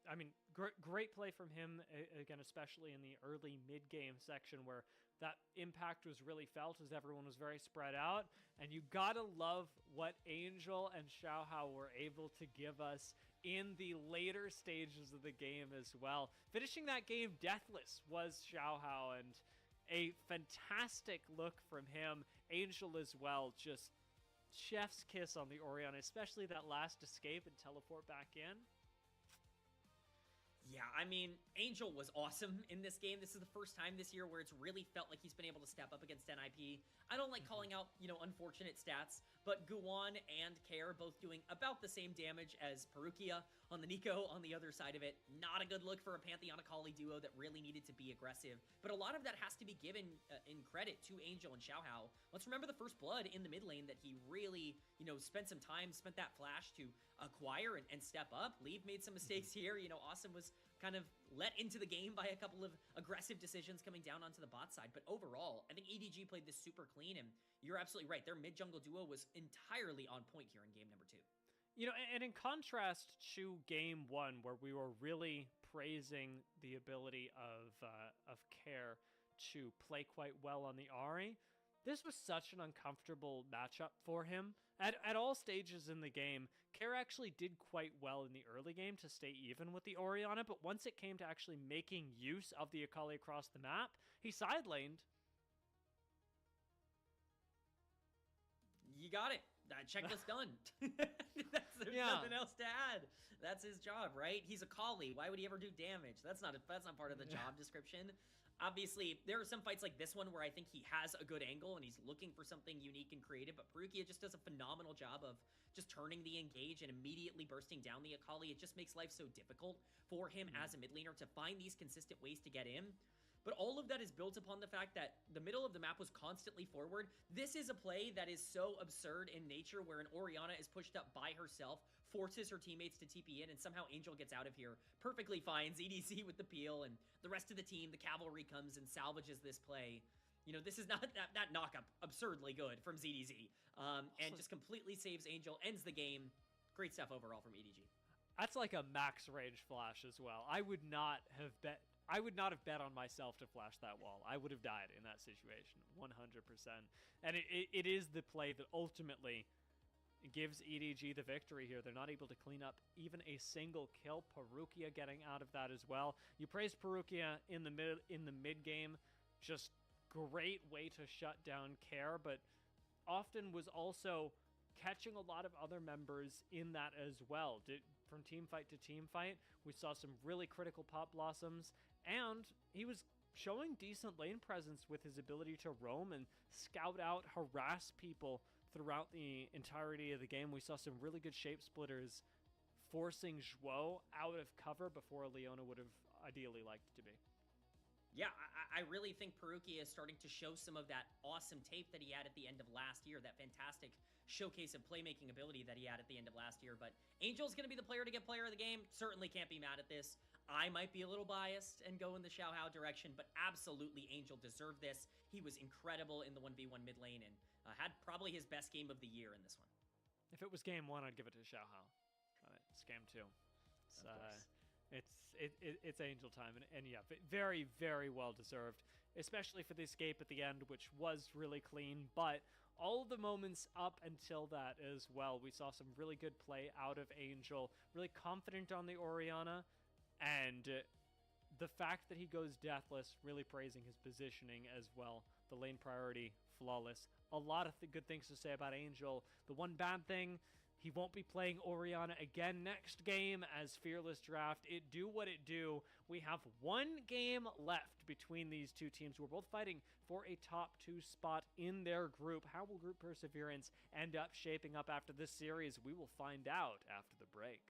I mean, great play from him, again, especially in the early mid-game section where that impact was really felt as everyone was very spread out. And you gotta love what Angel and Xiaohao were able to give us in the later stages of the game as well. Finishing that game deathless was Xiaohao, and a fantastic look from him. Angel as well, just chef's kiss on the Orion, especially that last escape and teleport back in. Yeah, I mean, Angel was awesome in this game. This is the first time this year where it's really felt like he's been able to step up against NiP. I don't like calling out, unfortunate stats but Guwan and Care both doing about the same damage as Perukia on the Nico on the other side of it. Not a good look for a Pantheon Akali duo that really needed to be aggressive, but a lot of that has to be given in credit to Angel and Xiaohao. Let's remember the first blood in the mid lane that he really, you know, spent some time, spent that flash to acquire and step up. Leave made some mistakes here. You know, Awesome was kind of let into the game by a couple of aggressive decisions coming down onto the bot side. But overall, I think EDG played this super clean, and you're absolutely right. Their mid-jungle duo was entirely on point here in game number 2. You know, and in contrast to game 1, where we were really praising the ability of Care to play quite well on the Ahri, this was such an uncomfortable matchup for him. At all stages in the game, Care actually did quite well in the early game to stay even with the Orianna, but once it came to actually making use of the Akali across the map, he side laned. You got it. That checklist done. There's nothing else to add. That's his job, right? He's a Akali. Why would he ever do damage? That's not part of the job description. Obviously, there are some fights like this one where I think he has a good angle and he's looking for something unique and creative, but Perukia just does a phenomenal job of just turning the engage and immediately bursting down the Akali. It just makes life so difficult for him as a mid laner to find these consistent ways to get in. But all of that is built upon the fact that the middle of the map was constantly forward. This is a play that is so absurd in nature, where an Orianna is pushed up by herself, forces her teammates to TP in, and somehow Angel gets out of here perfectly fine. EDC with the peel, and the rest of the team, the cavalry comes and salvages this play. You know, this is not that knock-up absurdly good from ZDZ. And just completely saves Angel, ends the game. Great stuff overall from EDG. That's like a max range flash as well. I would not have bet on myself to flash that wall. I would have died in that situation, 100%. And it is the play that ultimately gives EDG the victory here. They're not able to clean up even a single kill. Perukia getting out of that as well. You praised Perukia in the mid game, just great way to shut down Care, but often was also catching a lot of other members in that as well. From team fight to team fight, we saw some really critical pop blossoms, and he was showing decent lane presence with his ability to roam and scout out, harass people throughout the entirety of the game. We saw some really good shape splitters forcing Zhuo out of cover before Leona would have ideally liked it to be. Yeah, I really think Perukia is starting to show some of that awesome tape that he had at the end of last year, that fantastic showcase of playmaking ability that he had at the end of last year. But Angel's going to be the player to get player of the game. Certainly can't be mad at this. I might be a little biased and go in the Xiaohao direction, but absolutely Angel deserved this. He was incredible in the 1v1 mid lane and had probably his best game of the year in this one. If it was game 1, I'd give it to Xiaohao. It's game 2. It's Angel time, and yeah, very, very well deserved, especially for the escape at the end, which was really clean, but all of the moments up until that as well, we saw some really good play out of Angel, really confident on the Orianna, and the fact that he goes deathless, really praising his positioning as well. The lane priority, flawless. A lot of good things to say about Angel. The one bad thing, he won't be playing Orianna again next game as Fearless Draft. It do what it do. We have one game left between these two teams who are both fighting for a top 2 spot in their group. How will Group Perseverance end up shaping up after this series? We will find out after the break.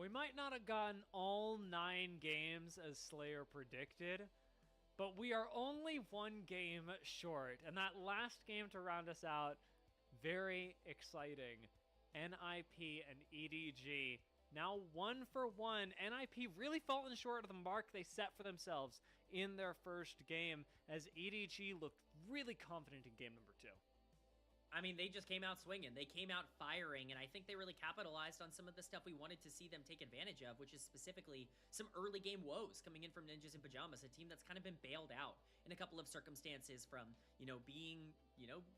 We might not have gotten all 9 games as Slayer predicted, but we are only 1 game short. And that last game to round us out, very exciting. NiP and EDG. Now 1 for 1. NiP really falling short of the mark they set for themselves in their first game, as EDG looked really confident in game number 2. I mean, they just came out swinging. They came out firing, and I think they really capitalized on some of the stuff we wanted to see them take advantage of, which is specifically some early game woes coming in from Ninjas in Pajamas, a team that's kind of been bailed out in a couple of circumstances from, being,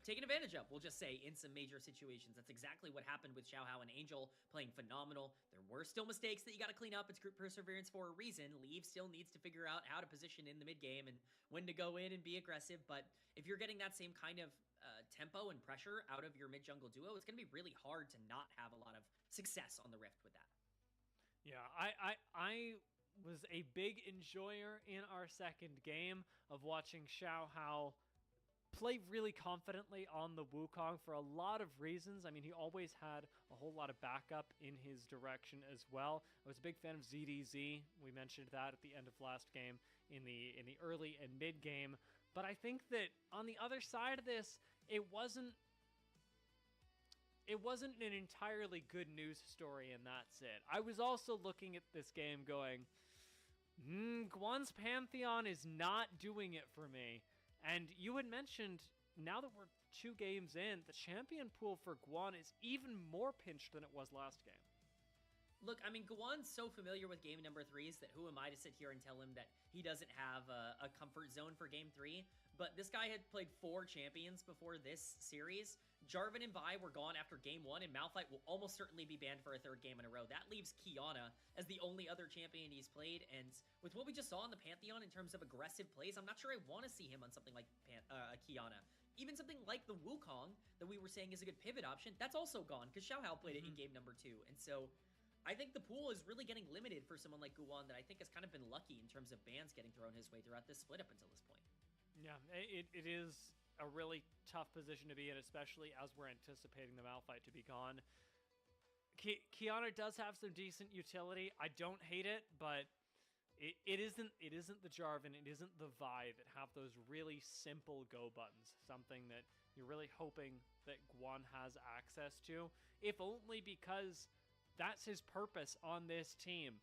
taken advantage of, we'll just say, in some major situations. That's exactly what happened with Xiaohao and Angel, playing phenomenal. There were still mistakes that you got to clean up. It's group perseverance for a reason. Leave still needs to figure out how to position in the mid game and when to go in and be aggressive, but if you're getting that same kind of tempo and pressure out of your mid-jungle duo, it's going to be really hard to not have a lot of success on the Rift with that. Yeah, I was a big enjoyer in our second game of watching Xiaohao play really confidently on the Wukong for a lot of reasons. I mean, he always had a whole lot of backup in his direction as well. I was a big fan of ZDZ. We mentioned that at the end of last game in the early and mid game. But I think that on the other side of this, it wasn't an entirely good news story, and that's it. I was also looking at this game going, Guan's Pantheon is not doing it for me. And you had mentioned, now that we're 2 games in, the champion pool for Guan is even more pinched than it was last game. Look, I mean, Guan's so familiar with game number 3s that who am I to sit here and tell him that he doesn't have a comfort zone for game 3? But this guy had played 4 champions before this series. Jarvan and Vi were gone after game 1, and Malphite will almost certainly be banned for a 3rd game in a row. That leaves Qiyana as the only other champion he's played, and with what we just saw in the Pantheon in terms of aggressive plays, I'm not sure I want to see him on something like Qiyana. Even something like the Wukong that we were saying is a good pivot option, that's also gone, because Xiaohao played it in game number 2, and so I think the pool is really getting limited for someone like Guan that I think has kind of been lucky in terms of bans getting thrown his way throughout this split up until this point. Yeah, it is a really tough position to be in, especially as we're anticipating the Malphite to be gone. Qiyana does have some decent utility. I don't hate it, but it isn't the Jarvan, it isn't the Vi that have those really simple go buttons, something that you're really hoping that Guan has access to, if only because that's his purpose on this team.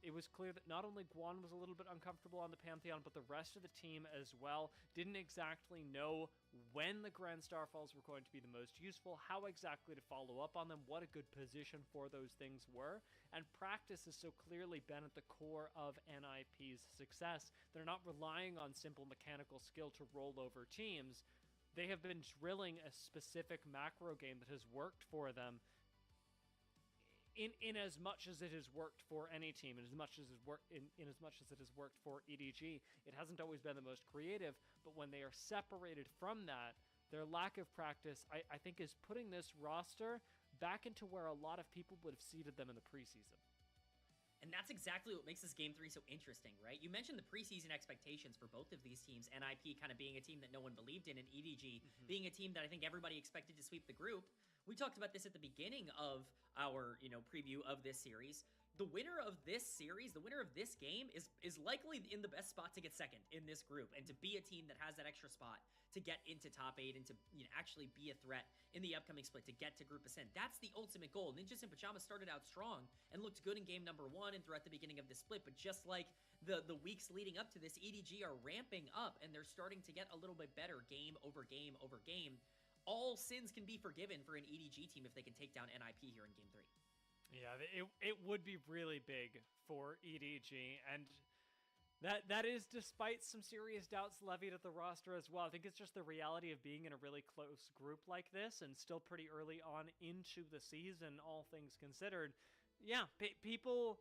It was clear that not only Guan was a little bit uncomfortable on the Pantheon, but the rest of the team as well didn't exactly know when the Grand Starfalls were going to be the most useful, how exactly to follow up on them, what a good position for those things were, and practice has so clearly been at the core of NiP's success. They're not relying on simple mechanical skill to roll over teams. They have been drilling a specific macro game that has worked for them, in as much as it has worked for any team, in as much as it has worked for EDG. It hasn't always been the most creative, but when they are separated from that, their lack of practice, I think, is putting this roster back into where a lot of people would have seeded them in the preseason. And that's exactly what makes this Game 3 so interesting, right? You mentioned the preseason expectations for both of these teams, NiP kind of being a team that no one believed in, and EDG being a team that I think everybody expected to sweep the group. We talked about this at the beginning of our, preview of this series. The winner of this series, the winner of this game is likely in the best spot to get second in this group and to be a team that has that extra spot to get into top 8 and to actually be a threat in the upcoming split to get to group ascent. That's the ultimate goal. Ninjas in Pajamas started out strong and looked good in game number 1 and throughout the beginning of the split, but just like the weeks leading up to this, EDG are ramping up and they're starting to get a little bit better game over game over game. All sins can be forgiven for an EDG team if they can take down NiP here in game 3. Yeah, it would be really big for EDG, and that is despite some serious doubts levied at the roster as well. I think it's just the reality of being in a really close group like this and still pretty early on into the season, all things considered. Yeah, people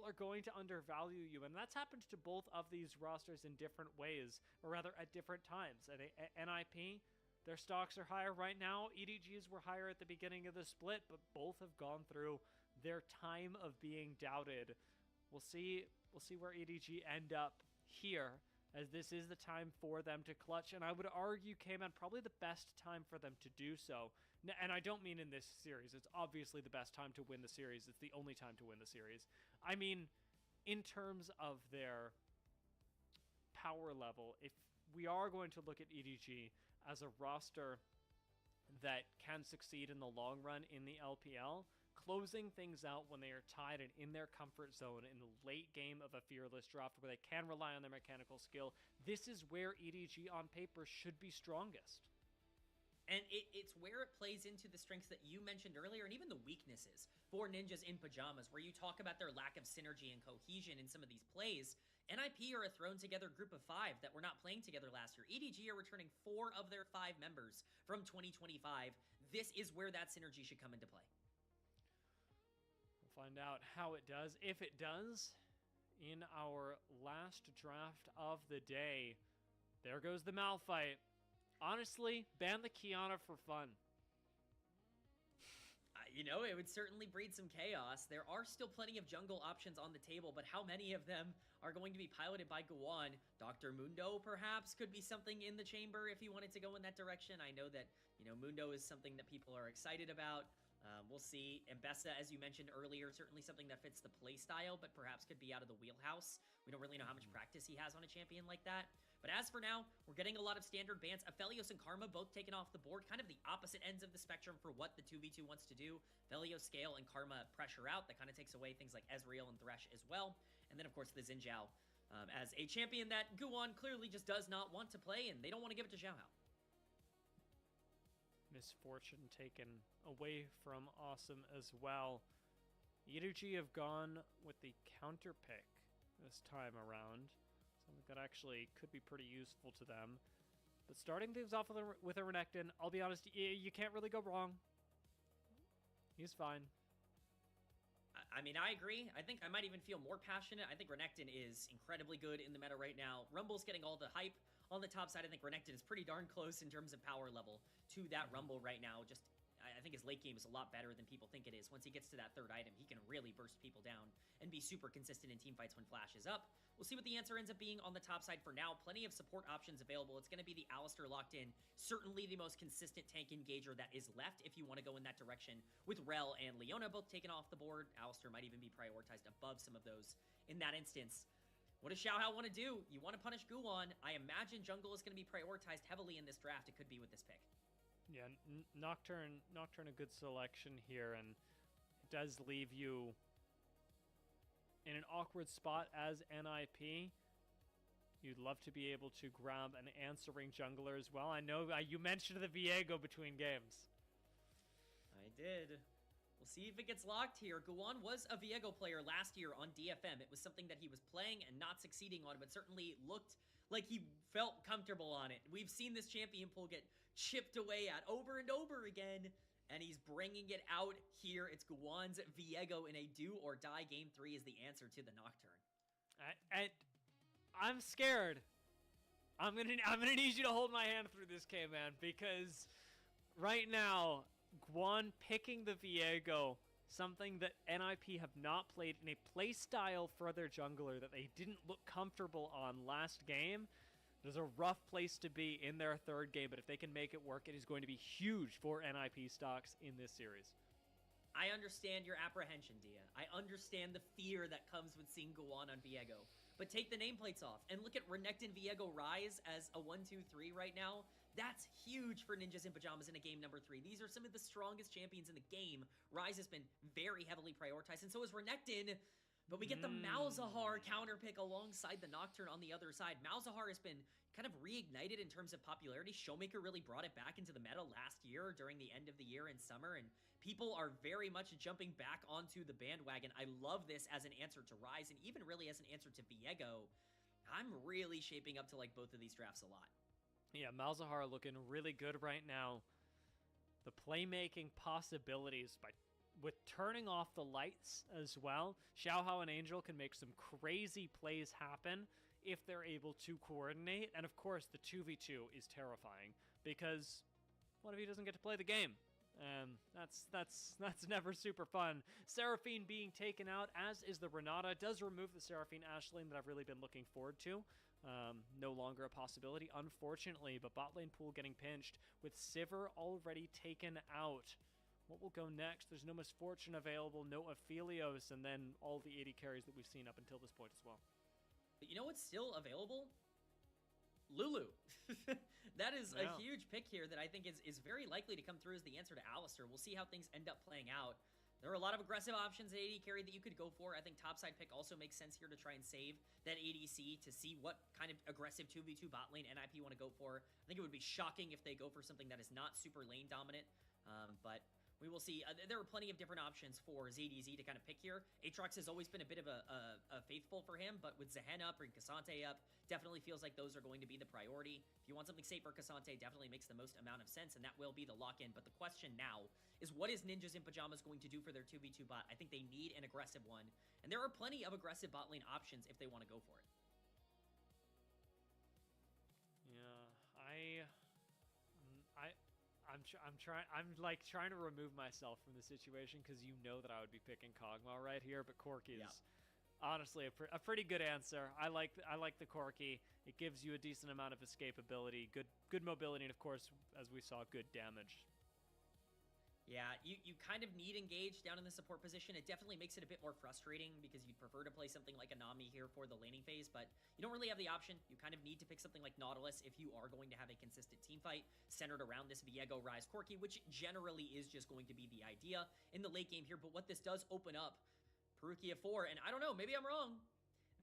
are going to undervalue you, and that's happened to both of these rosters in different ways, or rather at different times. At NiP, their stocks are higher right now. EDGs were higher at the beginning of the split, but both have gone through their time of being doubted. We'll see where EDG end up here, as this is the time for them to clutch, and I would argue, K-Man, probably the best time for them to do so. And I don't mean in this series. It's obviously the best time to win the series. It's the only time to win the series. I mean, in terms of their power level, if we are going to look at EDG as a roster that can succeed in the long run in the LPL, closing things out when they are tied and in their comfort zone in the late game of a fearless draft where they can rely on their mechanical skill, this is where EDG on paper should be strongest. And it's where it plays into the strengths that you mentioned earlier, and even the weaknesses for Ninjas in Pajamas, where you talk about their lack of synergy and cohesion in some of these plays. NiP are a thrown-together group of 5 that were not playing together last year. EDG are returning 4 of their 5 members from 2025. This is where that synergy should come into play. We'll find out how it does, if it does, in our last draft of the day. There goes the Malphite. Honestly, ban the Kiana for fun. You know, it would certainly breed some chaos. There are still plenty of jungle options on the table, but how many of them are going to be piloted by Guan? Dr. Mundo, perhaps, could be something in the chamber if you wanted to go in that direction. I know that, you know, Mundo is something that people are excited about. We'll see. Mbessa, as you mentioned earlier, certainly something that fits the playstyle, but perhaps could be out of the wheelhouse. We don't really know how much practice he has on a champion like that. But as for now, we're getting a lot of standard bans. Aphelios and Karma both taken off the board, kind of the opposite ends of the spectrum for what the 2v2 wants to do. Aphelios scale and Karma pressure out. That kind of takes away things like Ezreal and Thresh as well. And then, of course, the Xin Zhao as a champion that Guan clearly just does not want to play, and they don't want to give it to Zhao Hao. Misfortune taken away from Awesome as well. EDG have gone with the counter pick this time around. Something that actually could be pretty useful to them. But starting things off with a Renekton, I'll be honest, you can't really go wrong. He's fine. I mean, I agree. I think I might even feel more passionate. I think Renekton is incredibly good in the meta right now. Rumble's getting all the hype. On the top side, I think Renekton is pretty darn close in terms of power level to that Rumble right now. Just, I think his late game is a lot better than people think it is. Once he gets to that third item, he can really burst people down and be super consistent in team fights when Flash is up. We'll see what the answer ends up being on the top side for now. Plenty of support options available. It's going to be the Alistar locked in. Certainly the most consistent tank engager that is left if you want to go in that direction. With Rel and Leona both taken off the board, Alistar might even be prioritized above some of those in that instance. What does Zhao Hao want to do? You want to punish Guan. I imagine jungle is going to be prioritized heavily in this draft. It could be with this pick. Yeah, Nocturne a good selection here, and it does leave you in an awkward spot as NiP. You'd love to be able to grab an answering jungler as well. I know you mentioned the Viego between games. I did. We'll see if it gets locked here. Guan was a Viego player last year on DFM. It was something that he was playing and not succeeding on, but certainly looked like he felt comfortable on it. We've seen this champion pool get chipped away at over and over again, and he's bringing it out here. It's Guan's Viego in a do-or-die Game 3 is the answer to the Nocturne. I'm scared. I'm gonna need you to hold my hand through this, K-Man, because right now, Guan picking the Viego, something that NiP have not played in a playstyle for their jungler that they didn't look comfortable on last game. There's a rough place to be in their third game, but if they can make it work, it is going to be huge for NiP stocks in this series. I understand your apprehension, Dia. I understand the fear that comes with seeing Guan on Viego. But take the nameplates off and look at Renekton Viego Rise as a 1-2-3 right now. That's huge for Ninjas in Pajamas in a game number 3. These are some of the strongest champions in the game. Rise has been very heavily prioritized, and so is Renekton. But we get the Malzahar counter pick alongside the Nocturne on the other side. Malzahar has been kind of reignited in terms of popularity. Showmaker really brought it back into the meta last year during the end of the year in summer, and people are very much jumping back onto the bandwagon. I love this as an answer to Rise, and even really as an answer to Viego. I'm really shaping up to like both of these drafts a lot. Yeah, Malzahar looking really good right now. The playmaking possibilities with turning off the lights as well. Zhao Hao and Angel can make some crazy plays happen if they're able to coordinate. And of course, the 2v2 is terrifying because what if he doesn't get to play the game? That's never super fun. Seraphine being taken out, as is the Renata, does remove the Seraphine Ashlane that I've really been looking forward to. No longer a possibility, unfortunately, but bot lane pool getting pinched with Sivir already taken out. What will go next? There's no Misfortune available, no Aphelios, and then all the AD carries that we've seen up until this point as well. But you know what's still available? Lulu. That is a huge pick here that I think is very likely to come through as the answer to Alistar. We'll see how things end up playing out. There are a lot of aggressive options at AD carry that you could go for. I think topside pick also makes sense here to try and save that ADC to see what kind of aggressive 2v2 bot lane NiP want to go for. I think it would be shocking if they go for something that is not super lane dominant, but we will see. There are plenty of different options for ZDZ to kind of pick here. Aatrox has always been a bit of a faithful for him, but with Zehen up and Cassante up, definitely feels like those are going to be the priority. If you want something safe for Cassante, definitely makes the most amount of sense, and that will be the lock-in. But the question now is, what is Ninjas in Pajamas going to do for their 2v2 bot? I think they need an aggressive one, and there are plenty of aggressive bot lane options if they want to go for it. Yeah, I'm trying to remove myself from the situation because you know that I would be picking Kog'Maw right here, but Corki is honestly a pretty good answer. I like the Corki. It gives you a decent amount of escapability, good mobility, and of course, as we saw, good damage. Yeah, you kind of need engage down in the support position. It definitely makes it a bit more frustrating because you'd prefer to play something like a Nami here for the laning phase, but you don't really have the option. You kind of need to pick something like Nautilus if you are going to have a consistent team fight centered around this Viego Ryze Corki, which generally is just going to be the idea in the late game here. But what this does open up, Perukia 4, and I don't know, maybe I'm wrong.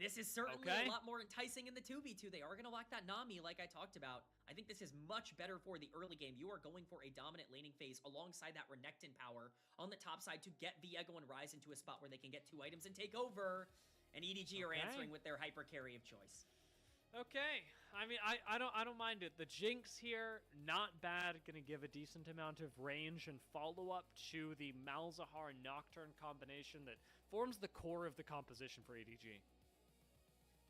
This is certainly a lot more enticing in the 2v2. They are going to lock that Nami like I talked about. I think this is much better for the early game. You are going for a dominant laning phase alongside that Renekton power on the top side to get Viego and Ryze into a spot where they can get 2 items and take over. And EDG are answering with their hyper carry of choice. Okay, I mean, I don't mind it. The Jinx here, not bad. Gonna give a decent amount of range and follow-up to the Malzahar Nocturne combination that forms the core of the composition for EDG.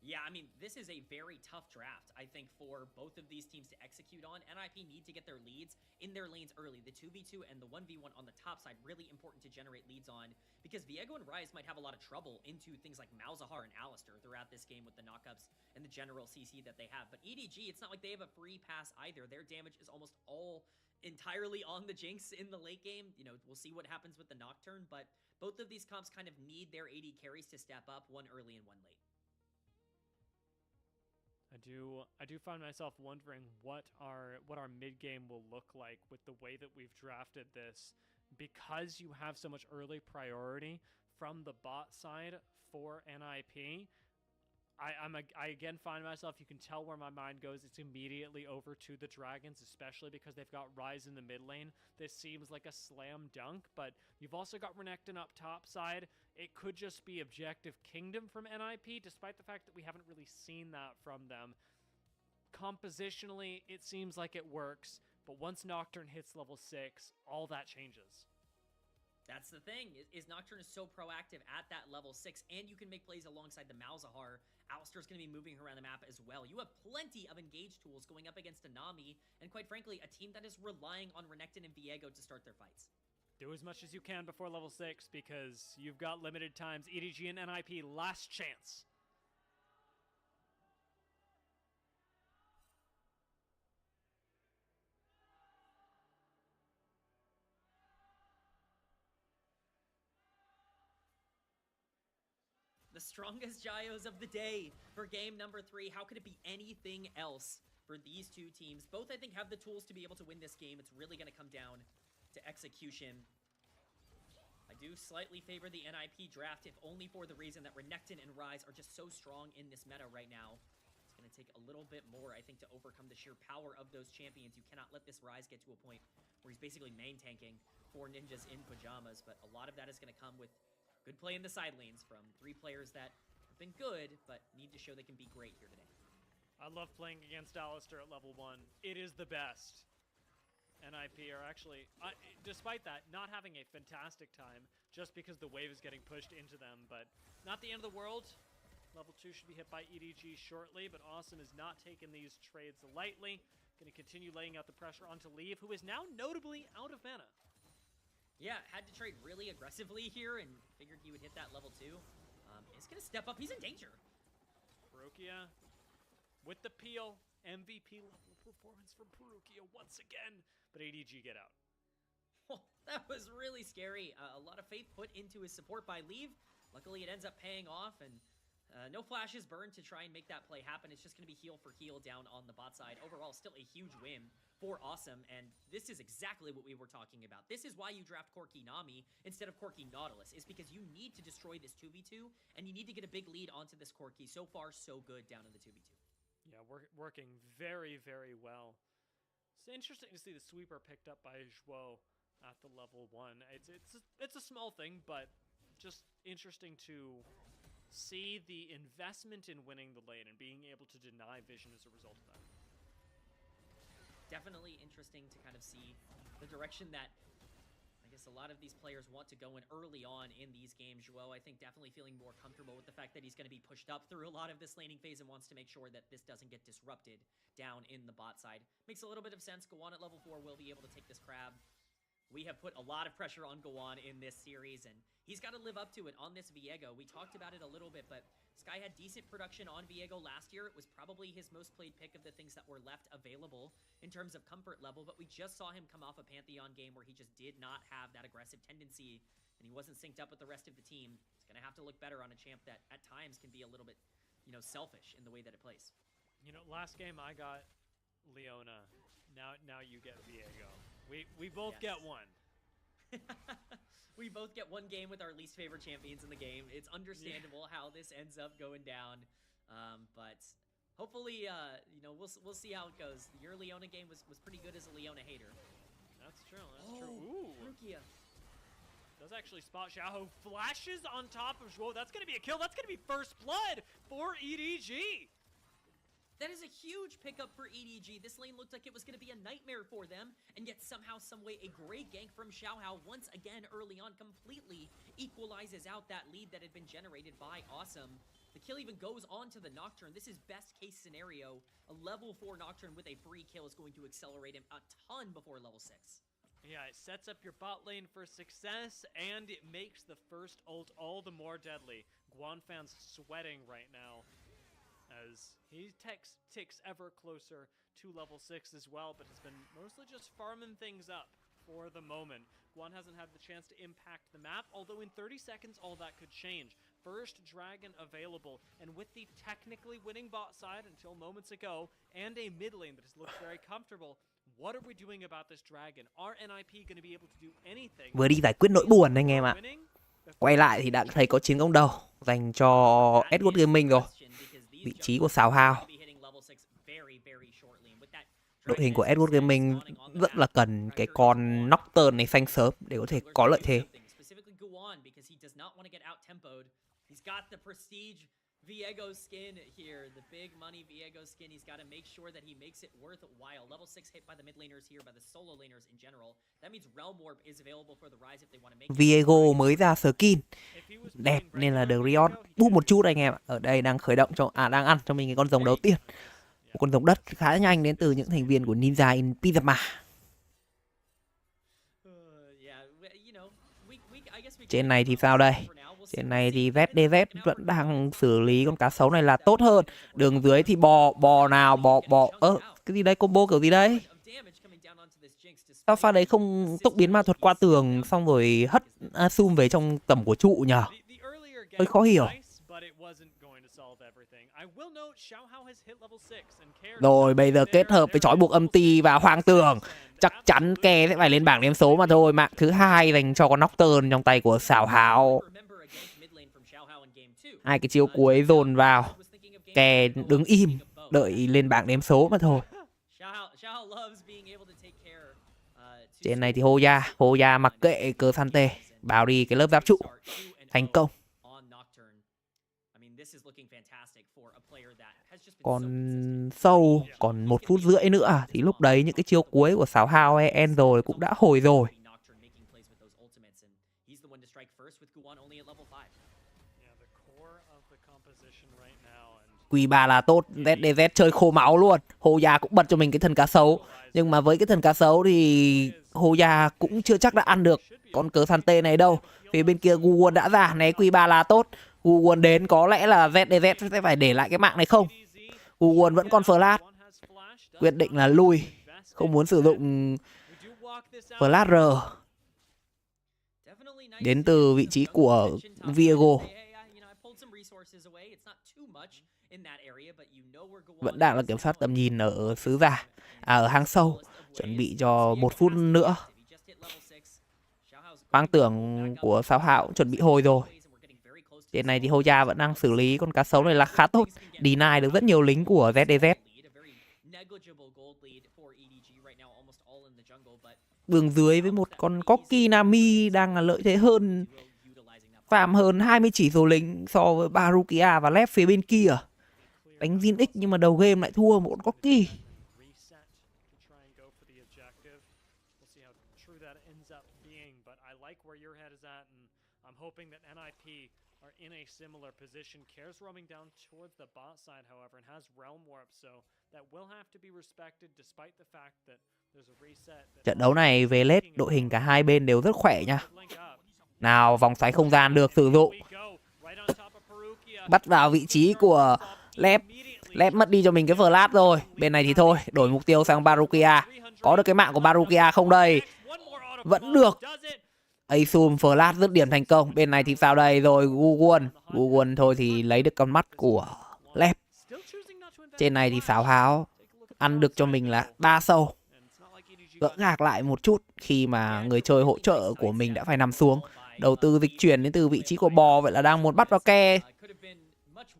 Yeah, I mean, this is a very tough draft, I think, for both of these teams to execute on. NiP need to get their leads in their lanes early. The 2v2 and the 1v1 on the top side, really important to generate leads on, because Viego and Ryze might have a lot of trouble into things like Malzahar and Alistar throughout this game with the knockups and the general CC that they have. But EDG, it's not like they have a free pass either. Their damage is almost all entirely on the Jinx in the late game. You know, we'll see what happens with the Nocturne, but both of these comps kind of need their AD carries to step up, one early and one late. I do find myself wondering what our mid game will look like with the way that we've drafted this, because you have so much early priority from the bot side for NiP. I again find myself, you can tell where my mind goes. It's immediately over to the Dragons, especially because they've got Ryze in the mid lane. This seems like a slam dunk, but you've also got Renekton up top side. It could just be Objective Kingdom from NiP, despite the fact that we haven't really seen that from them. Compositionally, it seems like it works, but once Nocturne hits level 6, all that changes. That's the thing, is Nocturne is so proactive at that level 6, and you can make plays alongside the Malzahar. Alistar's going to be moving around the map as well. You have plenty of engage tools going up against a Nami, and quite frankly, a team that is relying on Renekton and Viego to start their fights. Do as much as you can before level 6, because you've got limited times. EDG and NiP, last chance. The strongest Gyos of the day for game number 3. How could it be anything else for these two teams? Both, I think, have the tools to be able to win this game. It's really going to come down to execution. I do slightly favor the NiP draft, if only for the reason that Renekton and Ryze are just so strong in this meta right now. It's going to take a little bit more, I think, to overcome the sheer power of those champions. You cannot let this Ryze get to a point where he's basically main tanking for Ninjas in Pajamas, but a lot of that is going to come with good play in the side lanes from 3 players that have been good, but need to show they can be great here today. I love playing against Alistar at level 1. It is the best. NiP are actually, despite that, not having a fantastic time just because the wave is getting pushed into them, but not the end of the world. Level 2 should be hit by EDG shortly, but Awesome is not taking these trades lightly. Going to continue laying out the pressure onto Leave, who is now notably out of mana. Yeah, had to trade really aggressively here and figured he would hit that level 2. He's gonna step up. He's in danger. Perugia with the peel. MVP level performance from Perugia once again. But EDG get out. Oh, that was really scary. A lot of faith put into his support by Leave. Luckily, it ends up paying off, and no flashes burned to try and make that play happen. It's just going to be heal for heal down on the bot side. Overall, still a huge win for Awesome, and this is exactly what we were talking about. This is why you draft Corki Nami instead of Corki Nautilus, is because you need to destroy this 2v2, and you need to get a big lead onto this Corki. So far, so good down in the 2v2. Yeah, working very, very well. It's interesting to see the sweeper picked up by Zhuo at the level 1. It's a small thing, but just interesting to see the investment in winning the lane and being able to deny vision as a result of that. Definitely interesting to kind of see the direction that I guess a lot of these players want to go in early on in these games. Zhuo, I think, definitely feeling more comfortable with the fact that he's going to be pushed up through a lot of this laning phase and wants to make sure that this doesn't get disrupted down in the bot side. Makes a little bit of sense. Gowan at level 4 will be able to take this crab. We have put a lot of pressure on Gowan in this series, and he's got to live up to it on this Viego. We talked about it a little bit, but Sky had decent production on Viego last year. It was probably his most played pick of the things that were left available in terms of comfort level, but we just saw him come off a Pantheon game where he just did not have that aggressive tendency, and he wasn't synced up with the rest of the team. He's going to have to look better on a champ that at times can be a little bit, selfish in the way that it plays. Last game I got Leona. Now you get Viego. We both get one. We both get one game with our least favorite champions in the game. It's understandable how this ends up going down, but hopefully, we'll see how it goes. Your Leona game was pretty good as a Leona hater. That's true. True. Ooh. Rukia. Does actually spot Xiao, flashes on top of Zhuo. That's going to be a kill. That's going to be first blood for EDG. That is a huge pickup for EDG. This lane looked like it was going to be a nightmare for them, and yet somehow, someway, a great gank from Xiaohao once again early on completely equalizes out that lead that had been generated by Awesome. The kill even goes on to the Nocturne. This is best case scenario. A level 4 Nocturne with a free kill is going to accelerate him a ton before level 6. Yeah, it sets up your bot lane for success, and it makes the first ult all the more deadly. Guanfan's sweating right now as he ticks ever closer to level 6 as well, but has been mostly just farming things up for the moment. Guan hasn't had the chance to impact the map, although in 30 seconds all that could change. First dragon available, and with the technically winning bot side until moments ago, and a mid lane that has looked very comfortable, what are we doing about this dragon? Are NiP going to be able to do anything? Vừa đi giải quyết nỗi buồn anh em ạ. Quay lại thì đã thấy có chiến công đầu dành cho Edward Gaming rồi. Vị trí của Sào Hao. Đội hình của Edward Gaming rất là cần cái con Nocturne này xanh sớm để có thể có lợi thế. Viego skin here, the big money Viego skin. He's got to make sure that he makes it worthwhile. Level 6 hit by the mid laners here, by the solo laners in general. That means Realm Orb is available for the Rise if they want to make it. Viego mới ra skin đẹp nên là The Riot bút một chút anh em ạ. Ở đây đang khởi động đang ăn cho mình cái con rồng đầu tiên. Một con rồng đất khá nhanh đến từ những thành viên của Ninja in Pyjama. Trên này thì sao đây? Trên này thì ZDZ vẫn đang xử lý con cá sấu này là tốt hơn. Đường dưới thì bò nào cái gì đây, combo kiểu gì đấy? Sao pha đấy không tốc biến ma thuật qua tường xong rồi hất Asum về trong tầm của trụ nhờ? Hơi khó hiểu. Rồi bây giờ kết hợp với trói buộc âm ti và hoang tường, chắc chắn Ke sẽ phải lên bảng đếm số mà thôi. Mạng thứ 2 dành cho con Nocturne trong tay của Xảo Háo. Hai cái chiêu cuối dồn vào, Ke đứng im đợi lên bảng đếm số mà thôi. Trên này thì Hoya mặc kệ cờ Sante, báo đi cái lớp giáp trụ thành công. Còn sâu còn 1 phút rưỡi nữa thì lúc đấy những cái chiêu cuối của Sáo Hao hay Angel cũng đã hồi rồi. Q3 là tốt, ZDZ chơi khô máu luôn. Hoya cũng bật cho mình cái thần cá sấu. Nhưng mà với cái thần cá sấu thì Hoya cũng chưa chắc đã ăn được con cờ Sante này đâu. Phía bên kia Guwon đã ra, né Q3 là tốt. Guwon đến có lẽ là ZDZ sẽ phải để lại cái mạng này không? Guwon vẫn còn flash. Quyết định là lui, không muốn sử dụng flash R. Đến từ vị trí của Viego. Vẫn đang là kiểm soát tầm nhìn ở xứ giả, ở hang sâu. Chuẩn bị cho 1 phút nữa. Quang tưởng của Sao Hạo chuẩn bị hồi rồi. Trên này thì Hoya vẫn đang xử lý con cá sấu này là khá tốt. Deny được rất nhiều lính của ZDZ. Đường dưới với một con Corki Nami đang là lợi thế hơn, farm hơn 20 chỉ số lính so với Barukia và Lep phía bên kia. Đánh Zin X nhưng mà đầu game lại thua một con Corki. Are in a similar position. Cares roaming down towards the bot side, however, and has realm warp, so that will have to be respected despite the fact that there's a reset. Trận đấu này về late, đội hình cả hai bên đều rất khỏe nha. Nào, vòng xoáy không gian được sử dụng. Bắt vào vị trí của Lep. Lep mất đi cho mình cái flash rồi. Bên này thì thôi, đổi mục tiêu sang Barukia. Có được cái mạng của Barukia không đây? Vẫn được. Asum flash dứt điểm thành công. Bên này thì sao đây? Rồi Guwon thôi thì lấy được con mắt của Lep. Trên này thì Sáo Háo ăn được cho mình là 3 sâu. Gỡ ngạc lại một chút khi mà người chơi hỗ trợ của mình đã phải nằm xuống. Đầu tư dịch chuyển đến từ vị trí của bò. Vậy là đang muốn bắt vào ke.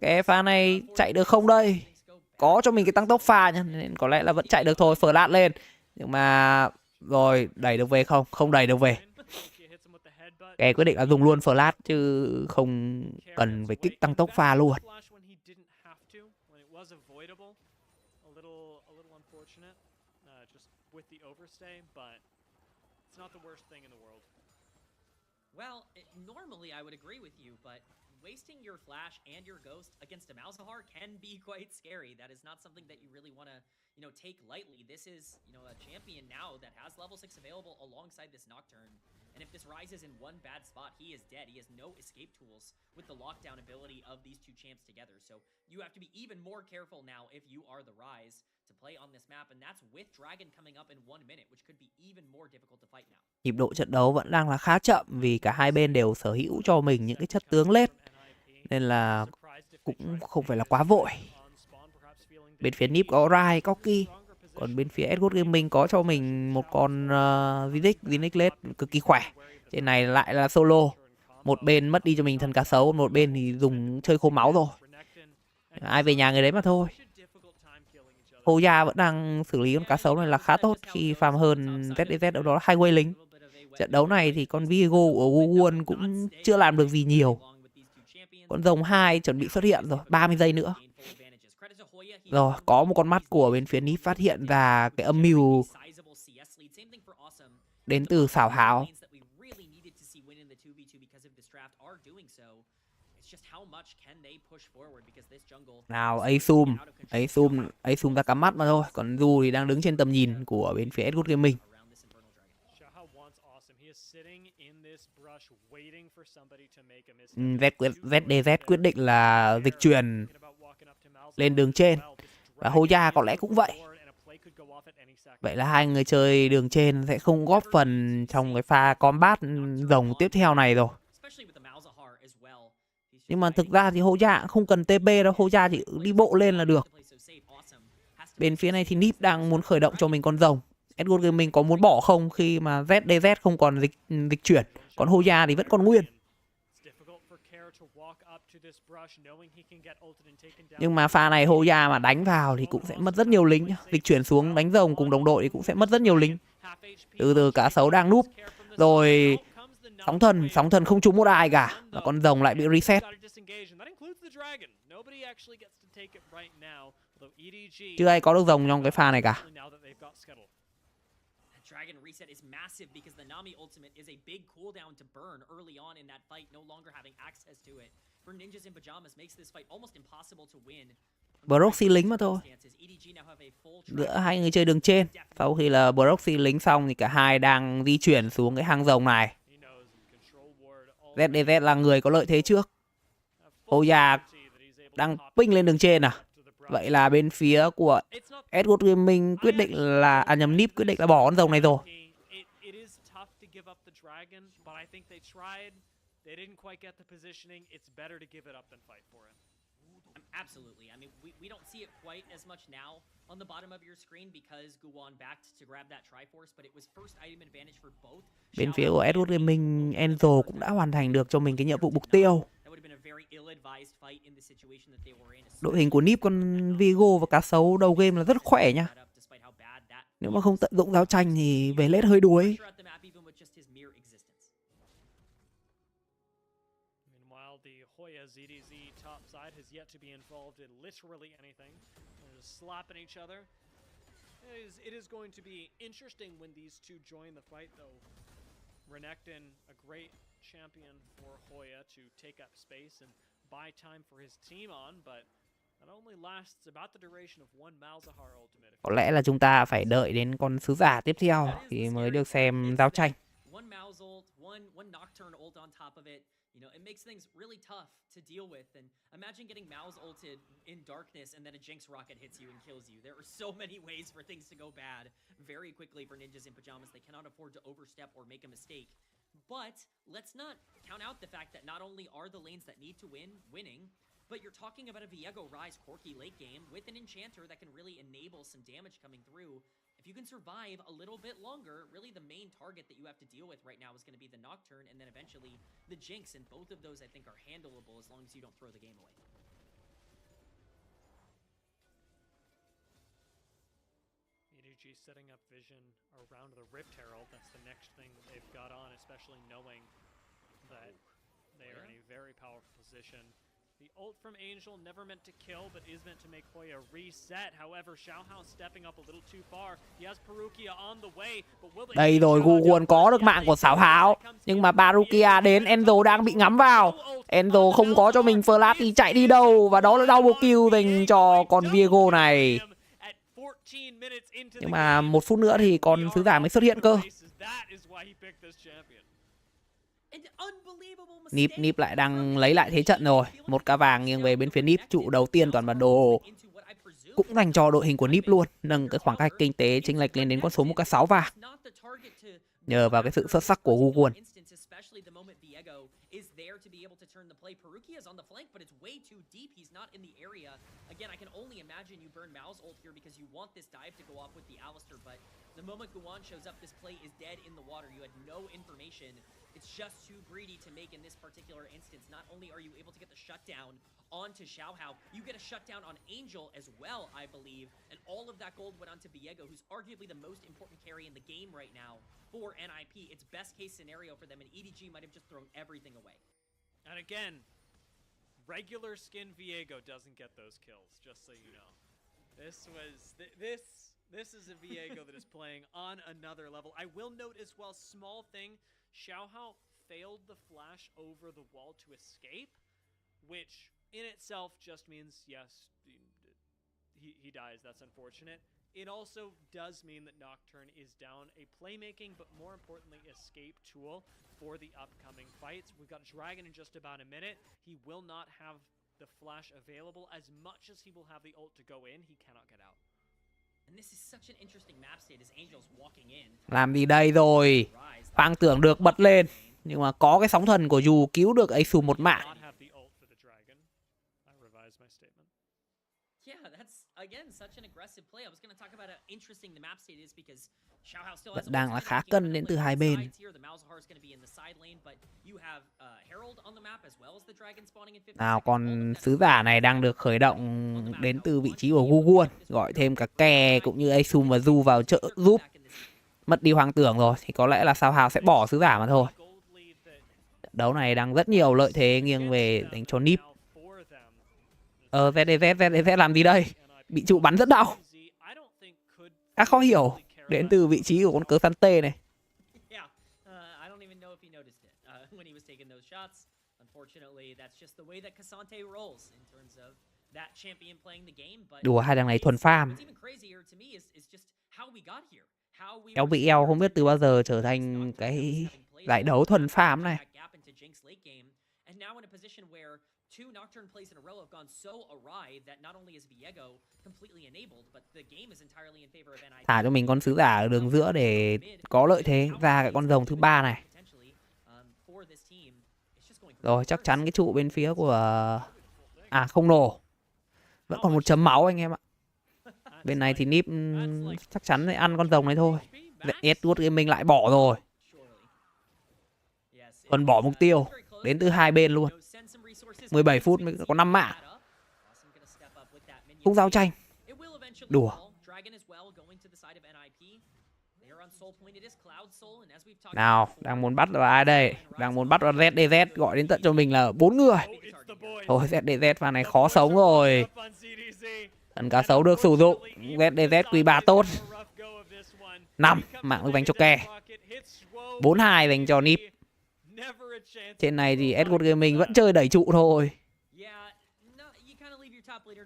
Cái pha này chạy được không đây? Có cho mình cái tăng tốc pha nhá, nên có lẽ là vẫn chạy được thôi. Flash lên. Nhưng mà rồi đẩy được về không? Không đẩy được về. Cái quyết định là dùng luôn flash chứ không cần phải kích tăng tốc pha luôn. Well, normally I would agree with you, but wasting your flash and your ghost against a Malzahar can be quite scary. That is not something that you really want to, take lightly. This is, a champion now that has level 6 available alongside this Nocturne. And if this rises in one bad spot, he is dead. He has no escape tools with the lockdown ability of these two champs together. So you have to be even more careful now if you are the Rise to play on this map. And that's with Dragon coming up in 1 minute, which could be even more difficult to fight now. Nhịp độ trận đấu vẫn đang là khá chậm vì cả hai bên đều sở hữu cho mình những cái chất tướng late. Nên là cũng không phải là quá vội. Bên phía NiP có Rai, Corki. Còn bên phía Edward Gaming có cho mình một con Zinix late cực kỳ khỏe. Trên này lại là solo. Một bên mất đi cho mình thần cá sấu, một bên thì dùng chơi khô máu rồi. Ai về nhà người đấy mà thôi. Hoya vẫn đang xử lý con cá sấu này là khá tốt khi farm hơn ZDZ đâu đó 2 way lính. Trận đấu này thì con Viego của Guwon cũng chưa làm được gì nhiều. Con rồng 2 chuẩn bị xuất hiện rồi, 30 giây nữa. Rồi, có một con mắt của bên phía NiP phát hiện ra cái âm mưu đến từ Sáo Háo. Nào, Asum ra cắm mắt mà thôi. Còn Du thì đang đứng trên tầm nhìn của bên phía Edward Gaming. ZDZ quyết định là dịch chuyển lên đường trên. Và Hoya có lẽ cũng vậy. Vậy là hai người chơi đường trên sẽ không góp phần trong cái pha combat rồng tiếp theo này rồi. Nhưng mà thực ra thì Hoya không cần TP đâu. Hoya chỉ đi bộ lên là được. Bên phía này thì NiP đang muốn khởi động cho mình con rồng. Edward Gaming có muốn bỏ không khi mà ZDZ không còn dịch chuyển. Còn Hoya thì vẫn còn nguyên. Nhưng mà pha này Hoya mà đánh vào thì cũng sẽ mất rất nhiều lính. Dịch chuyển xuống đánh rồng cùng đồng đội thì cũng sẽ mất rất nhiều lính. Từ cá sấu đang núp. Rồi sóng thần không trúng một ai cả. Và con rồng lại bị reset. Chưa ai có được rồng trong cái pha này cả. Dragon reset is massive because the Nami ultimate is a big cooldown to burn early on in that fight, no longer having access to it. For ninjas in pajamas makes this fight almost impossible to win. proxy lính mà thôi. Giữa hai người chơi đường trên. Sau khi là proxy lính xong thì cả hai đang di chuyển xuống cái hang rồng này. ZDZ là người có lợi thế trước. Oya đang ping lên đường trên à. Vậy là bên phía của Edward Gaming quyết định là NiP quyết định là bỏ con rồng này rồi. Absolutely. I mean, we don't see it quite as much now on the bottom of your screen because Guwon backed to grab that Triforce, but it was first item advantage for both. Bên phía của Edward Gaming, Enzo cũng đã hoàn thành được cho mình cái nhiệm vụ mục tiêu. Đội hình của NiP con Vigo và cá sấu đầu game là rất khỏe nha. Nếu mà không tận dụng giao tranh thì về lết hơi đuối. EDG top side has yet to be involved in literally anything. They're just slapping each other. It is going to be interesting when these two join the fight, though. Renekton, a great champion for Hoya to take up space and buy time for his team on, but that only lasts about the duration of one Malzahar ultimate. Có lẽ là chúng ta phải đợi đến con sứ giả tiếp theo thì mới được xem giao tranh. One Malz ult, one Nocturne ult on top of it. You know, it makes things really tough to deal with. And imagine getting Malz ulted in darkness and then a Jinx rocket hits you and kills you. There are so many ways for things to go bad very quickly for ninjas in pajamas. They cannot afford to overstep or make a mistake. But let's not count out the fact that not only are the lanes that need to win winning, but you're talking about a Viego Rise Corki late game with an enchanter that can really enable some damage coming through. If you can survive a little bit longer, really the main target that you have to deal with right now is going to be the Nocturne and then eventually the Jinx, and both of those I think are handleable as long as you don't throw the game away. EDG setting up vision around the Rift Herald. That's the next thing that they've got on, especially knowing that they are in a very powerful position. The ult from Angel never meant to kill, but is meant to make Hoya reset. However, Xiaohao stepping up a little too far. He has Parukia on the way, but will they... Đây rồi, Guwon có được mạng của Xiaohao. Nhưng mà Parukia đến, Enzo đang bị ngắm vào. Enzo không có cho mình flash thì chạy đi đâu. Và đó là double kill dành cho con Viego này. Nhưng mà 1 phút nữa thì con sứ giả mới xuất hiện cơ. NiP lại đang lấy lại thế trận rồi. 1k vàng nghiêng về bên phía NiP. Trụ đầu tiên toàn bản đồ cũng dành cho đội hình của NiP luôn. Nâng cái khoảng cách kinh tế chênh lệch lên đến con số 1k6 vàng. Nhờ vào cái sự xuất sắc của Guwon. Is there to be able to turn the play. Parukia is on the flank, but it's way too deep. He's not in the area. Again, I can only imagine you burn Mal's ult here because you want this dive to go off with the Alistar, but the moment Guwon shows up, this play is dead in the water. You had no information. It's just too greedy to make in this particular instance. Not only are you able to get the shutdown onto Xiaohao, you get a shutdown on Angel as well, I believe, and all of that gold went onto Viego, who's arguably the most important carry in the game right now for NiP. It's best case scenario for them, and EDG might have just thrown everything away. And again, regular skin Viego doesn't get those kills, just so you know. This is a Viego that is playing on another level. I will note as well, small thing, Xiaohao failed the flash over the wall to escape, which in itself just means, yes, he dies. That's unfortunate. It also does mean that Nocturne is down a playmaking, but more importantly, escape tool for the upcoming fights. We've got Dragon in just about a minute. He will not have the flash available. As much as he will have the ult to go in, he cannot get out. And this is such an interesting map state as Angel's walking in. Làm gì đây rồi? Phang tưởng được bật lên. Nhưng mà có cái sóng thần của Yu cứu được Asu một mạng. Vẫn đang là khá cân đến từ hai bên. Nào, con sứ giả này đang được khởi động đến từ vị trí của Guwon. Gọi thêm cả Ke cũng như Asu và Du vào trợ giúp. Mất đi hoàng tưởng rồi thì có lẽ là Xiaohao sẽ bỏ sứ giả mà thôi. Trận đấu này đang rất nhiều lợi thế nghiêng về đánh cho NiP. ZDZ làm gì đây? Bị trụ bắn rất đau. Khá khó hiểu. Đến từ vị trí của con cớ săn tê này. Đùa, hai thằng này thuần farm. LPL không biết từ bao giờ trở thành cái giải đấu thuần farm này. Thả cho mình con sứ giả ở đường giữa để có lợi thế ra cái con rồng thứ 3 này. Rồi, chắc chắn cái trụ bên phía của... À, không nổ. Vẫn còn 1 chấm máu anh em ạ. Bên này thì NiP chắc chắn sẽ ăn con rồng này thôi. Edward Gaming lại bỏ rồi. Còn bỏ mục tiêu. Đến từ hai bên luôn. 17 phút mới có 5 mạng. Không giao tranh. Đùa. Nào, đang muốn bắt vào ai đây? Đang muốn bắt vào ZDZ, gọi đến tận cho mình là 4 người. Thôi ZDZ pha này khó sống rồi. Thần cá sấu được sử dụng. ZDZ quý 3 tốt. 5 mạng được dành cho Ke. 4-2 dành cho NiP. Trên này thì Edward Gaming vẫn chơi đẩy trụ thôi.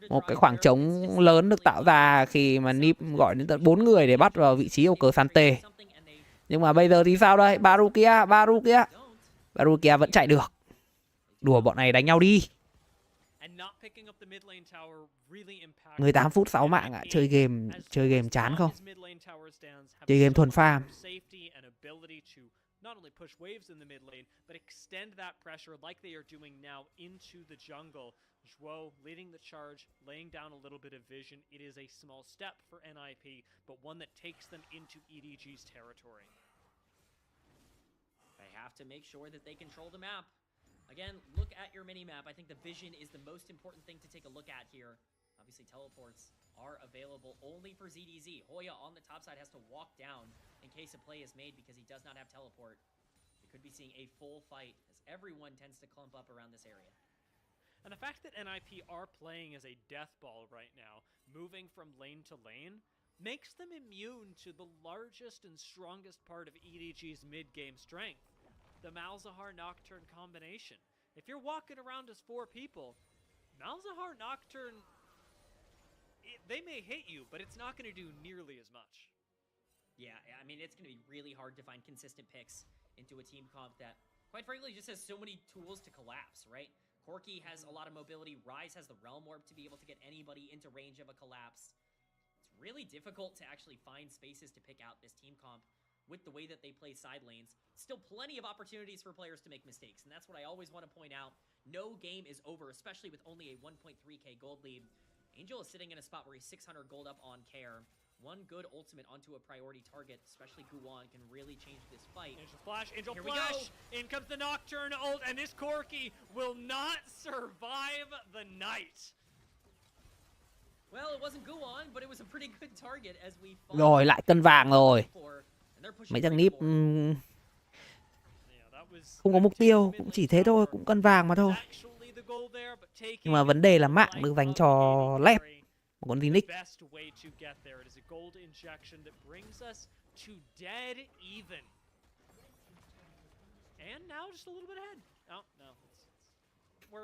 Một cái khoảng trống lớn được tạo ra khi mà NiP gọi đến tận 4 người để bắt vào vị trí yêu cờ Sante. Nhưng mà bây giờ thì sao đây? Barukia vẫn chạy được. Đùa, bọn này đánh nhau đi. 18 phút 6 mạng ạ. Chơi game chán không? Chơi game thuần farm. Not only push waves in the mid lane, but extend that pressure like they are doing now into the jungle. Zhuo leading the charge, laying down a little bit of vision. It is a small step for NiP, but one that takes them into EDG's territory. They have to make sure that they control the map. Again, look at your mini-map. I think the vision is the most important thing to take a look at here. Obviously, teleports are available only for ZDZ. Hoya on the top side has to walk down in case a play is made because he does not have teleport. We could be seeing a full fight as everyone tends to clump up around this area. And the fact that NiP are playing as a death ball right now, moving from lane to lane, makes them immune to the largest and strongest part of EDG's mid-game strength, the Malzahar Nocturne combination. If you're walking around as 4 people, Malzahar Nocturne, they may hit you, but it's not going to do nearly as much. Yeah, I mean, it's going to be really hard to find consistent picks into a team comp that, quite frankly, just has so many tools to collapse, right? Corki has a lot of mobility. Ryze has the Realm Orb to be able to get anybody into range of a collapse. It's really difficult to actually find spaces to pick out this team comp with the way that they play side lanes. Still plenty of opportunities for players to make mistakes, and that's what I always want to point out. No game is over, especially with only a 1.3k gold lead. Angel is sitting in a spot where he's 600 gold up on Care. One good ultimate onto a priority target, especially Guwan, can really change this fight. Angel flash! In comes the Nocturne ult, and this Corki will not survive the night. Well, it wasn't Guwan, but it was a pretty good target as we Rồi, lại cân vàng rồi. Mấy thằng NiP không có mục tiêu, cũng chỉ thế thôi, cũng cân vàng mà thôi. Nhưng mà vấn đề là mạng được dành cho Lep, một con Phoenix.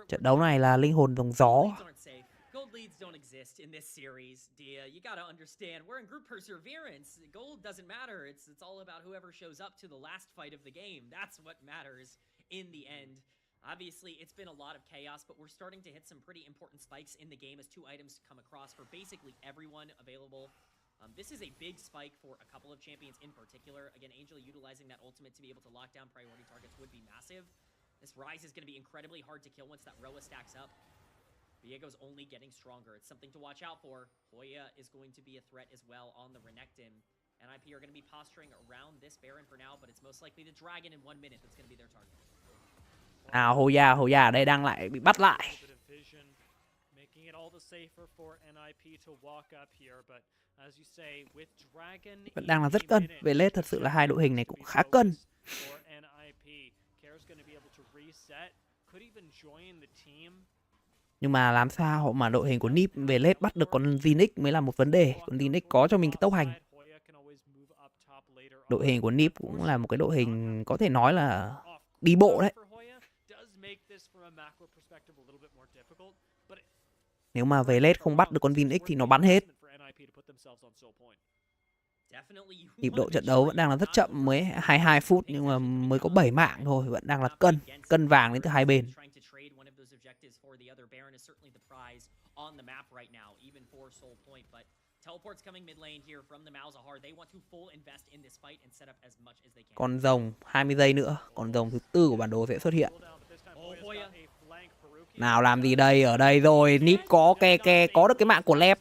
Trận đấu này là linh hồn dòng gió. Gold leads don't exist in this series, Dia. You gotta understand, we're in group perseverance. Gold doesn't matter. It's all about whoever shows up to the last fight of the game. That's what matters in the end. Obviously, it's been a lot of chaos, but we're starting to hit some pretty important spikes in the game as 2 items come across for basically everyone available. This is a big spike for a couple of champions in particular. Again, Angel utilizing that ultimate to be able to lock down priority targets would be massive. This Ryze is going to be incredibly hard to kill once that Roa stacks up. Viego's only getting stronger. It's something to watch out for. Hoya is going to be a threat as well on the Renekton. NiP are going to be posturing around this Baron for now, but it's most likely the Dragon in 1 minute that's going to be their target. Hoya đây đang lại bị bắt lại. Vẫn đang là rất cân. Về lết thật sự là hai đội hình này cũng khá cân. Nhưng mà làm sao mà đội hình của NiP về lết bắt được con Zinix mới là một vấn đề. Con Zinix có cho mình cái tốc hành. Đội hình của NiP cũng là một cái đội hình có thể nói là đi bộ đấy. Nếu mà về late không bắt được con Vin X thì nó bắn hết. Nhịp độ trận đấu vẫn đang là rất chậm, mới 22 phút nhưng mà mới có 7 mạng thôi, vẫn đang là cân vàng đến từ hai bên. Con rồng 20 giây nữa, con rồng thứ tư của bản đồ sẽ xuất hiện. Nào làm gì đây? Ở đây rồi, NiP có có được cái mạng của Lep.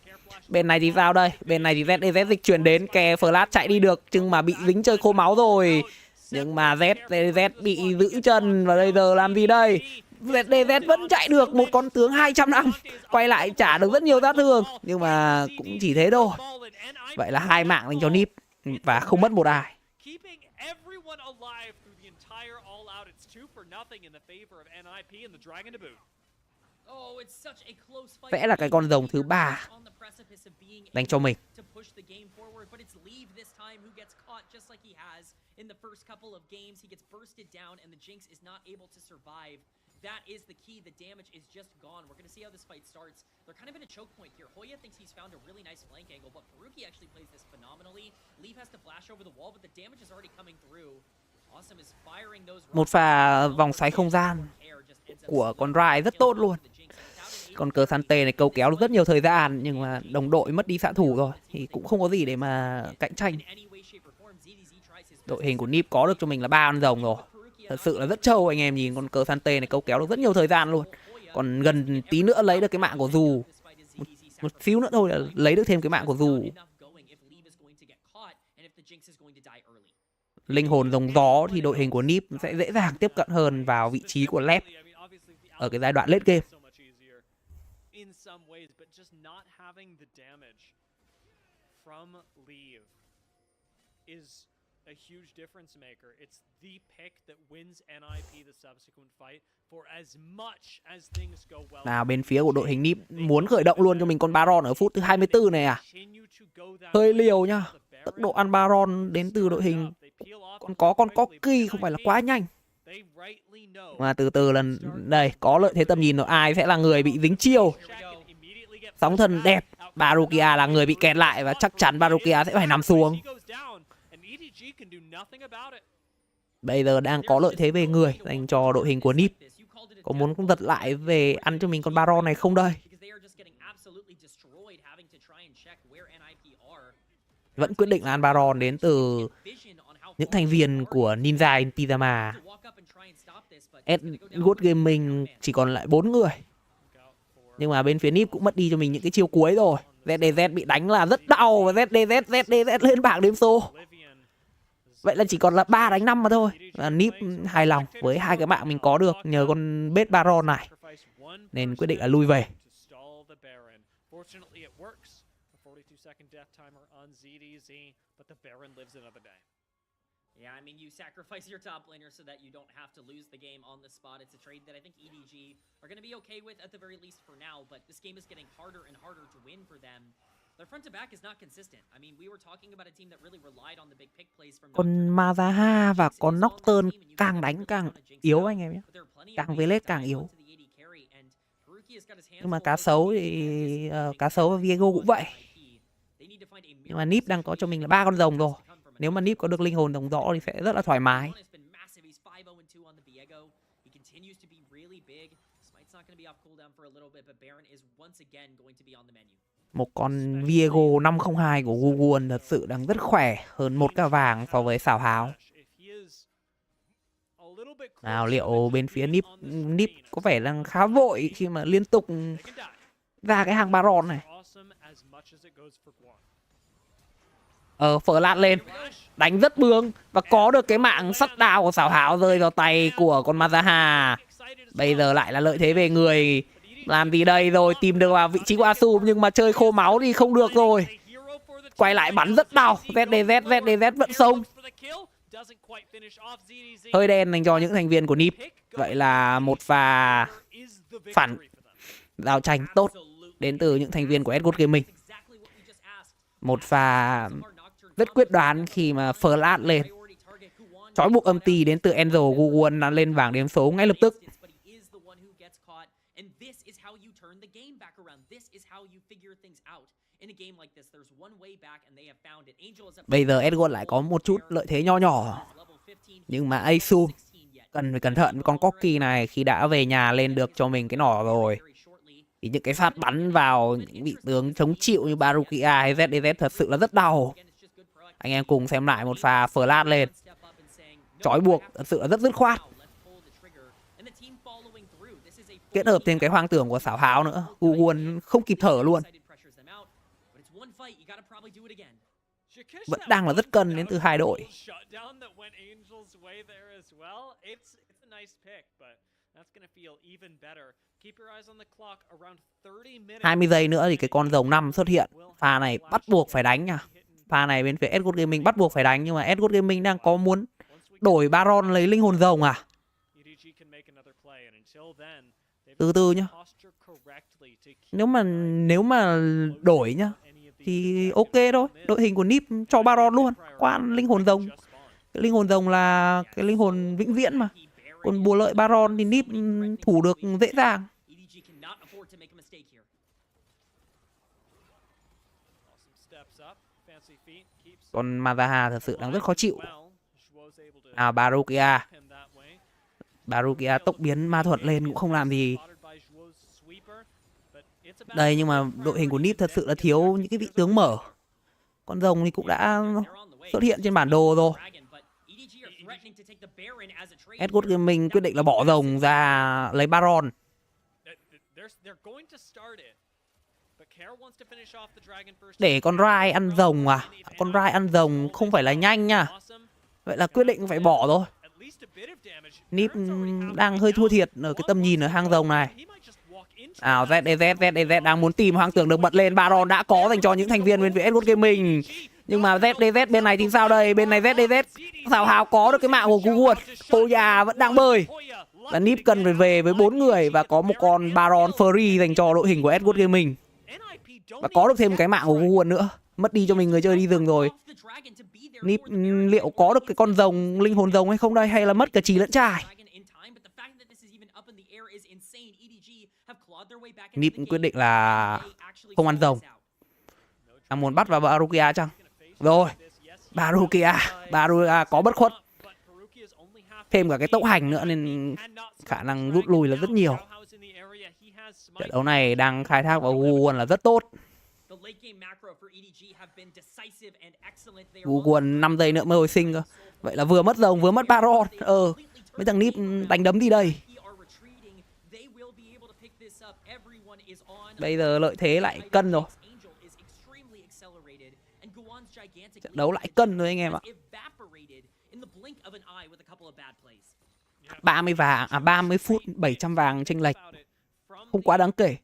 Bên này thì sao đây? Bên này thì ZDZ dịch chuyển đến, kè Flash chạy đi được nhưng mà bị dính chơi khô máu rồi. Nhưng mà ZDZ bị giữ chân và bây giờ làm gì đây? ZDZ vẫn chạy được, một con tướng 200 năm, quay lại trả được rất nhiều sát thương nhưng mà cũng chỉ thế thôi. Vậy là 2 mạng dành cho NiP và không mất một ai. Vẽ là cái con rồng thứ 3 dành cho mình. That is the key. The damage is just gone. We're going to see how this fight starts. They're kind of in a choke point here. Hoya thinks he's found a really nice flank angle, but Faruqi actually plays this phenomenally. Leaf has to flash over the wall, but the damage is already coming through. Awesome is firing those. Một pha vòng xoáy không gian của con Rai rất tốt luôn. Con cờ Sante này câu kéo được rất nhiều thời gian nhưng mà đồng đội mất đi xạ thủ rồi thì cũng không có gì để mà cạnh tranh. Đội hình của NiP có được cho mình là 3 con rồng rồi. Thật sự là rất trâu, anh em nhìn con cờ Sante này câu kéo được rất nhiều thời gian luôn. Còn gần tí nữa lấy được cái mạng của dù. Một xíu nữa thôi là lấy được thêm cái mạng của dù. Linh hồn rồng gió thì đội hình của NiP sẽ dễ dàng tiếp cận hơn vào vị trí của Lep ở cái giai đoạn late game. A huge difference maker. It's the pick that wins NiP the subsequent fight for as much as things go well. Nào bên phía của đội hình NiP muốn khởi động luôn cho mình con Baron ở phút thứ 24 này à. Hơi liều nhá. Tốc độ ăn Baron đến từ đội hình còn con Corki không phải là quá nhanh. Mà từ từ lần đây có lợi thế tầm nhìn rồi, ai sẽ là người bị dính chiêu. Sóng thần đẹp, Barukia là người bị kẹt lại và chắc chắn Barukia sẽ phải nằm xuống. Bây giờ đang có lợi thế về người dành cho đội hình của NiP. Có muốn giật lại về ăn cho mình con Baron này không đây? Vẫn quyết định là ăn Baron đến từ những thành viên của Ninja in Pyjama. Good Gaming chỉ còn lại 4 người. Nhưng mà bên phía NiP cũng mất đi cho mình những cái chiêu cuối rồi. ZDZ bị đánh là rất đau và ZDZ lên bảng đếm số. Vậy là chỉ còn là 3 đánh 5 mà thôi. Và NiP hài lòng với 2 cái mạng mình có được nhờ con bết Baron này, nên quyết định là lui về. Yeah, I mean, you sacrifice your top laner so that you don't have to lose the game on the spot. It's a trade that I think EDG are going to be okay with at the very least for now, but this game is getting harder and harder to win for them. Their front to back is not consistent. I mean, we were talking about a team that really relied on the big pick plays from con Mazaha và con Nocturne càng đánh càng yếu anh em nhé. Càng về lết càng yếu. Nhưng mà cá sấu thì cá sấu và Viego cũng vậy. Nhưng mà NiP đang có cho mình là 3 con rồng rồi. Nếu mà NiP có được linh hồn rồng rõ thì sẽ rất là thoải mái. Một con Viego 502 của Google thật sự đang rất khỏe, hơn 1 cả vàng so với xảo háo. Nào liệu bên phía NiP có vẻ đang khá vội khi mà liên tục ra cái hàng Baron này. Flash lên, đánh rất bướng và có được cái mạng sắt đào của xảo háo rơi vào tay của con Mazaha. Bây giờ lại là lợi thế về người. Làm gì đây rồi, tìm được vào vị trí của Asum nhưng mà chơi khô máu thì không được rồi. Quay lại bắn rất đau. ZDZ vẫn sống. Hơi đen dành cho những thành viên của NiP. Vậy là một pha phản giao tranh tốt đến từ những thành viên của Good Gaming. Một pha rất quyết đoán khi mà Flash lên. Trói buộc âm ty đến từ Angel Google lên bảng điểm số ngay lập tức. Bây giờ Edward lại có một chút lợi thế nho nhỏ. Nhưng mà Asu cần phải cẩn thận với con Corki này khi đã về nhà lên được cho mình cái nỏ rồi. Thì những cái phát bắn vào những vị tướng chống chịu như Barukia hay ZDZ thật sự là rất đau. Anh em cùng xem lại một pha flash lên. Trói buộc thật sự là rất dứt khoát. Kết hợp thêm cái hoang tưởng của xảo háo nữa, Uwon không kịp thở luôn. Vẫn đang là rất cân đến từ hai đội. 20 giây nữa thì cái con rồng 5 xuất hiện. Pha này bắt buộc phải đánh nha. Pha này bên phía Edward Gaming bắt buộc phải đánh. Nhưng mà Edward Gaming đang có muốn đổi Baron lấy linh hồn rồng à? Từ từ nhá. Nếu mà đổi nhá thì ok thôi. Đội hình của NiP cho Baron luôn. Qua linh hồn rồng. Cái linh hồn rồng là cái linh hồn vĩnh viễn mà. Còn bùa lợi Baron thì NiP thủ được dễ dàng. Còn Mazaha thật sự đang rất khó chịu. Nào Barukia tốc biến ma thuật lên cũng không làm gì. Đây, nhưng mà đội hình của NiP thật sự là thiếu những cái vị tướng mở. Con rồng thì cũng đã xuất hiện trên bản đồ rồi. Edward Gaming quyết định là bỏ rồng ra lấy Baron. Để con Rai ăn rồng à? Con Rai ăn rồng không phải là nhanh nha. Vậy là quyết định phải bỏ rồi. NiP đang hơi thua thiệt ở cái tầm nhìn ở hang rồng này. ZDZ đang muốn tìm hoang tưởng được bật lên. Baron đã có dành cho những thành viên bên phía Edward Gaming. Nhưng mà ZDZ bên này thì sao đây? Bên này ZDZ xào hào có được cái mạng của Guguon. Hoya vẫn đang bơi. Và NiP cần phải về với 4 người và có một con Baron free dành cho đội hình của Edward Gaming. Và có được thêm cái mạng của Guguon nữa. Mất đi cho mình người chơi đi rừng rồi. NiP liệu có được cái con rồng, linh hồn rồng hay không đây? Hay là mất cả trì lẫn trài? NiP quyết định là không ăn rồng. Đang muốn bắt vào Barukia chăng? Rồi, Barukia có bất khuất. Thêm cả cái tốc hành nữa nên khả năng rút lui là rất nhiều. Trận đấu này đang khai thác vào Guguon là rất tốt. Guguon 5 giây nữa mới hồi sinh cơ. Vậy là vừa mất rồng vừa mất Baron. Mấy thằng NiP đánh đấm gì đây? Bây giờ lợi thế lại cân rồi. Trận đấu lại cân rồi anh em ạ. 30 phút 700 vàng chênh lệch. Không quá đáng kể.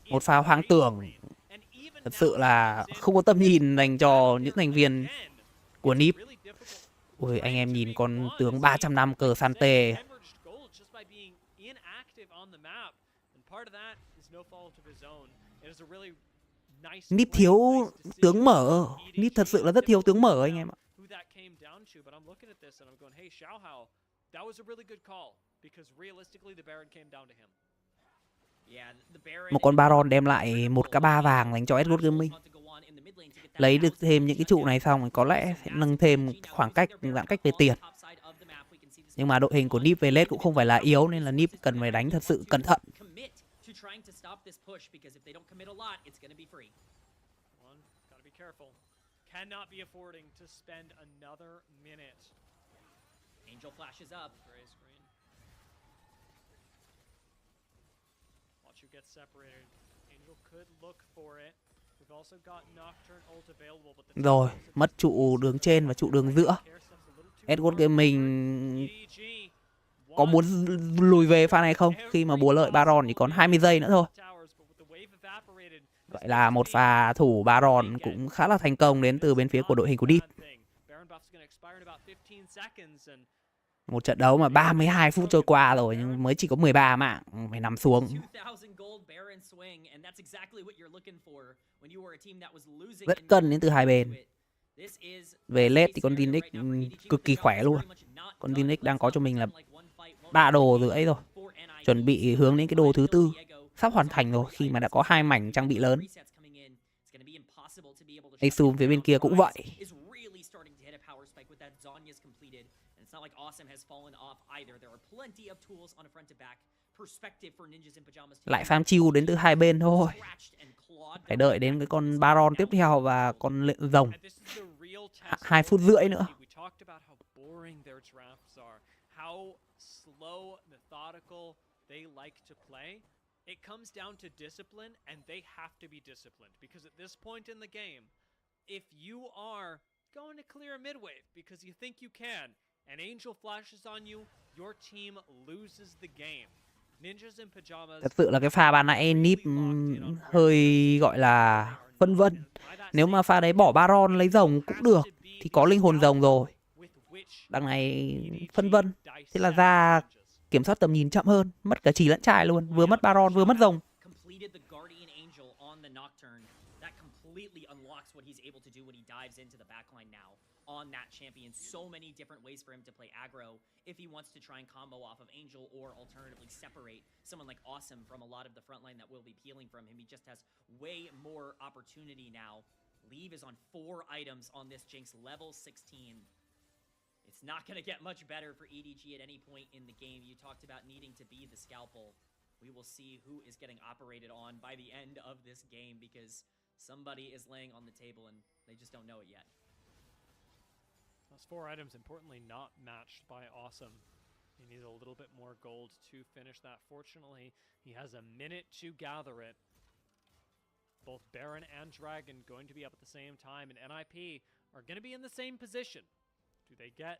Một pha hoang tưởng. Thật sự là không có tầm nhìn dành cho những thành viên của NiP. Ôi, anh em nhìn con tướng 300 năm cờ Sante. NiP thiếu tướng mở. NiP thật sự là rất thiếu tướng mở anh em ạ. Một con Baron đem lại 1k3 vàng dành cho Edward Gaming. Lấy được thêm những cái trụ này xong có lẽ sẽ nâng thêm khoảng cách, giãn cách về tiền. Nhưng mà đội hình của NiP về late cũng không phải là yếu nên là NiP cần phải đánh thật sự cẩn thận. Rồi, mất trụ đường trên và trụ đường giữa. Edward Gaming có muốn lùi về pha này không? Khi mà búa lợi Baron chỉ còn 20 giây nữa thôi. Vậy là một pha thủ Baron cũng khá là thành công đến từ bên phía của đội hình của NiP. Một trận đấu mà 32 phút trôi qua rồi nhưng mới chỉ có 13 mạng phải nằm xuống. Rất cân đến từ hai bên. Về late thì con Zinix cực kỳ khỏe luôn. Con Zinix đang có cho mình là 3 đồ rưỡi rồi. Chuẩn bị hướng đến cái đồ thứ 4. Sắp hoàn thành rồi khi mà đã có 2 mảnh trang bị lớn. Asum phía bên kia cũng vậy. Lại farm chill đến từ hai bên thôi. Phải đợi đến cái con Baron tiếp theo và con rồng 2 phút rưỡi nữa. It comes down to discipline, and they have to be disciplined, because at this point in the game, if you are going to clear a mid wave because you think you can, and Angel flashes on you, your team loses the game. Ninjas in pajamas. Thật sự là cái pha ban nãy NiP hơi gọi là phân vân. Nếu mà pha đấy bỏ Baron lấy rồng cũng được, thì có linh hồn rồng rồi. Đằng này phân vân, thế là ra kiểm soát tầm nhìn chậm hơn, mất cả chỉ lẫn trai luôn, vừa mất Baron vừa mất rồng. On that champion, so many different ways for him to play aggro if he wants to try and combo off of Angel, or alternatively separate someone like Awesome from a lot of the front line that will be peeling from him. He just has way more opportunity now. Leave is on 4 items on this Jinx, level 16. It's not going to get much better for EDG at any point in the game. You talked about needing to be the scalpel. We will see who is getting operated on by the end of this game, because somebody is laying on the table and they just don't know it yet. Those 4 items, importantly, not matched by Awesome. He needs a little bit more gold to finish that. Fortunately, he has a minute to gather it. Both Baron and Dragon going to be up at the same time, and NiP are going to be in the same position. Do they get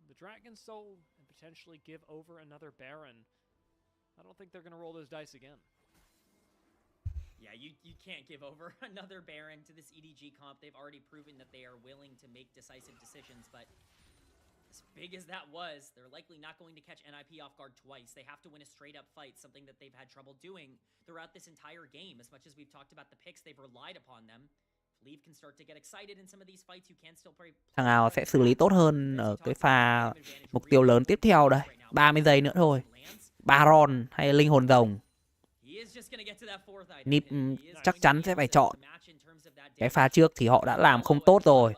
the Dragon Soul and potentially give over another Baron? I don't think they're going to roll those dice again. Yeah, you can't give over another Baron to this EDG comp. They've already proven that they are willing to make decisive decisions, but as big as that was, they're likely not going to catch NiP off guard twice. They have to win a straight-up fight, something that they've had trouble doing throughout this entire game. As much as we've talked about the picks, they've relied upon them. Leave can start to get excited in some of these fights. You can still play. Thằng nào sẽ xử lý tốt hơn ở cái pha mục tiêu lớn tiếp theo đây. 30 giây nữa thôi. Baron hay linh hồn rồng. NiP chắc chắn sẽ phải chọn. Cái pha trước thì họ đã làm không tốt rồi.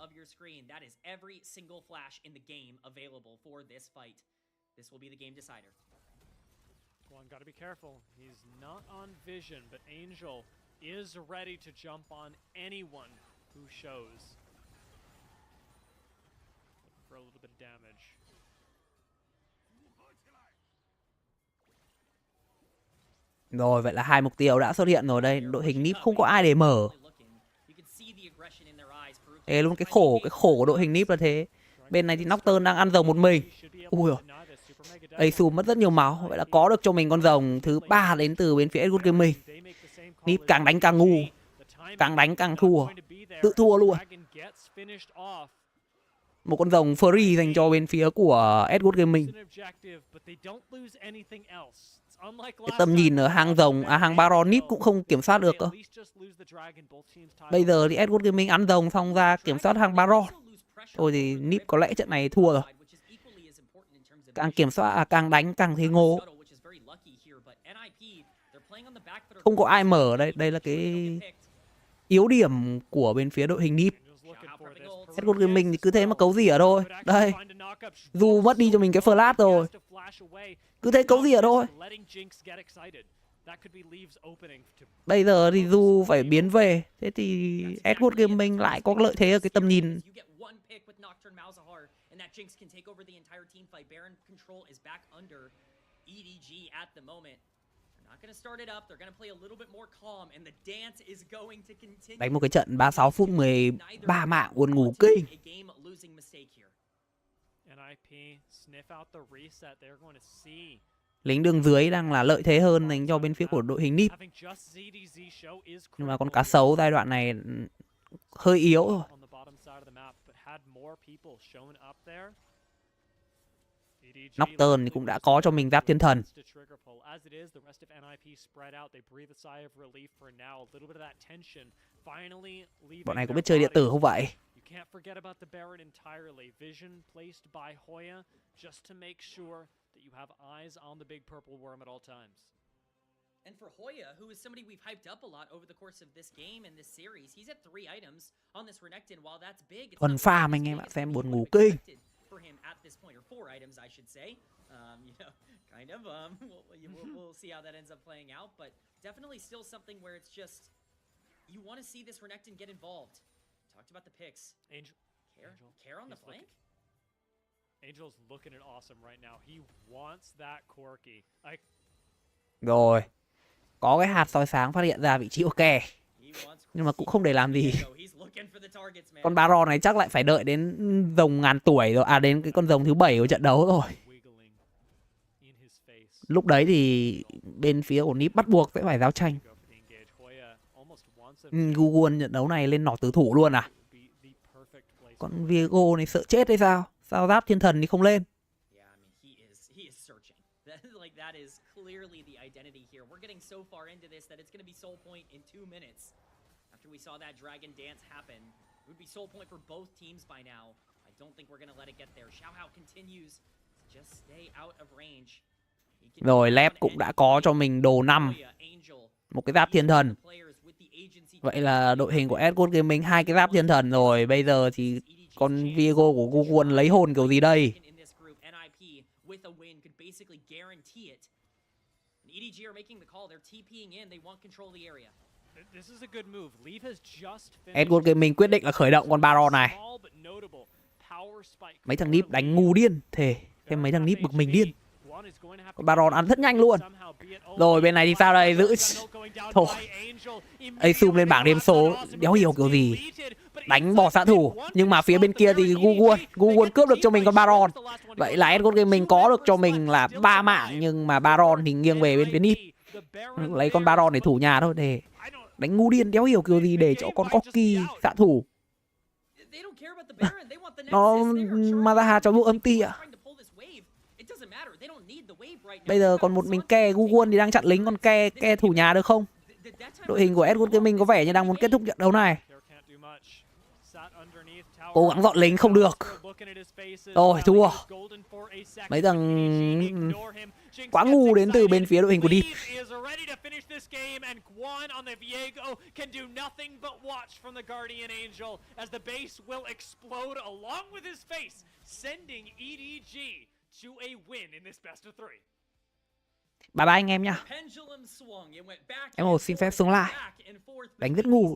Gotta be careful. He's not on vision, but Angel is ready to jump on anyone who shows. Looking for a little bit of damage. Rồi, vậy là 2 mục tiêu đã xuất hiện rồi đây. Đội hình NiP không có ai để mở. Ê luôn, cái khổ của đội hình NiP là thế. Bên này thì Nocturne đang ăn rồng một mình. Ui giời. Asum mất rất nhiều máu. Vậy là có được cho mình con rồng thứ 3 đến từ bên phía Edward Gaming. NiP càng đánh càng ngu, càng đánh càng thua, tự thua luôn. Một con rồng free dành cho bên phía của Edward Gaming. Cái tầm nhìn ở hang rồng, hang Baron NiP cũng không kiểm soát được cơ. Bây giờ thì Edward Gaming ăn rồng xong ra kiểm soát hang Baron. Thôi thì NiP có lẽ trận này thua rồi. Càng kiểm soát, càng đánh càng thấy ngố. Không có ai mở ở đây. Đây là cái yếu điểm của bên phía đội hình NiP. Edward Gaming thì cứ thế mà cấu rỉa thôi. Đây, dù mất đi cho mình cái flash rồi, cứ thế cấu rỉa thôi. Bây giờ thì Du phải biến về. Thế thì Edward Gaming lại có lợi thế ở cái tầm nhìn. Đánh một cái trận 36 phút 13 mạng buồn ngủ kinh. Lính đường dưới đang là lợi thế hơn dành cho bên phía của đội hình NiP. Nhưng mà con cá sấu giai đoạn này hơi yếu rồi. Nocturne thì cũng đã có cho mình giáp thiên thần. Bọn này có biết chơi điện tử không vậy? can't forget about the Baron entirely. Vision placed by Hoya just to make sure that you have eyes on the big purple worm at all times. And for Hoya, who is somebody we've hyped up a lot over the course of this game and this series, he's at 3 items on this Renekton. While that's big, it's Thuần not farm as anh em big ạ, as xem maybe buồn you ngủ would have kinh. expected for him at this point, or 4 items, I should say. You know, kind of. We'll see how that ends up playing out, but definitely still something where it's just you want to see this Renekton get involved. Talked about the picks. Angel. Care on the He's flank. Angel's looking at awesome right now. He wants that Corki. Rồi. Có cái hạt soi sáng phát hiện ra vị trí của kè. Nhưng mà cũng không để làm gì. Con Baron này chắc lại phải đợi đến rồng ngàn tuổi rồi. À, đến cái con rồng thứ 7 của trận đấu rồi. Lúc đấy thì bên phía của NiP bắt buộc sẽ phải giao tranh. Google trận đấu này lên nỏ tử thủ luôn à? Con Viego này sợ chết hay sao? Sao giáp thiên thần thì không lên? That is clearly the identity here. We're getting so far into this that it's going to be soul point in 2 minutes. After we saw that dragon dance happen, it would be soul point for both teams by now. I don't think we're going to let it get there. Xiaohao continues to just stay out of range. Rồi Lep cũng đã có cho mình đồ 5. Một cái giáp thiên thần. Vậy là đội hình của Edward Gaming 2 cái giáp thiên thần rồi. Bây giờ thì con Viego của Google lấy hồn kiểu gì đây? With a win could basically guarantee it. And EDG are making the call. They're TPing in. They want control of the area. This is a good move. Leaf has just Edward Gaming quyết định là khởi động con Baron này. Mấy thằng NiP đánh ngu điên. Thề, thêm mấy thằng NiP bực mình điên. Con Baron ăn rất nhanh luôn. Rồi bên này thì sao đây? Giữ. Thôi. Ấy zoom lên bảng đêm số. Đéo hiểu kiểu gì. Đánh bỏ xạ thủ. Nhưng mà phía bên kia thì Google cướp được cho mình con Baron. Vậy là Edward Gaming có được cho mình là 3 mạng. Nhưng mà Baron thì nghiêng về bên phía NiP. Lấy con Baron để thủ nhà thôi. Để đánh ngu điên đéo hiểu kiểu gì để cho con Corki xạ thủ. Nó mà ra hà cho vụ âm ti ạ. Bây giờ còn một mình ke Google thì đang chặn lính. Còn ke thủ nhà được không? Đội hình của Edward Gaming có vẻ như đang muốn kết thúc trận đấu này. Cố gắng dọn lính không được. Rồi thua. Mấy thằng quá ngu đến từ bên phía đội hình của NiP. Bye bye anh em nhá. Em xin phép xuống lại. Đánh rất ngu.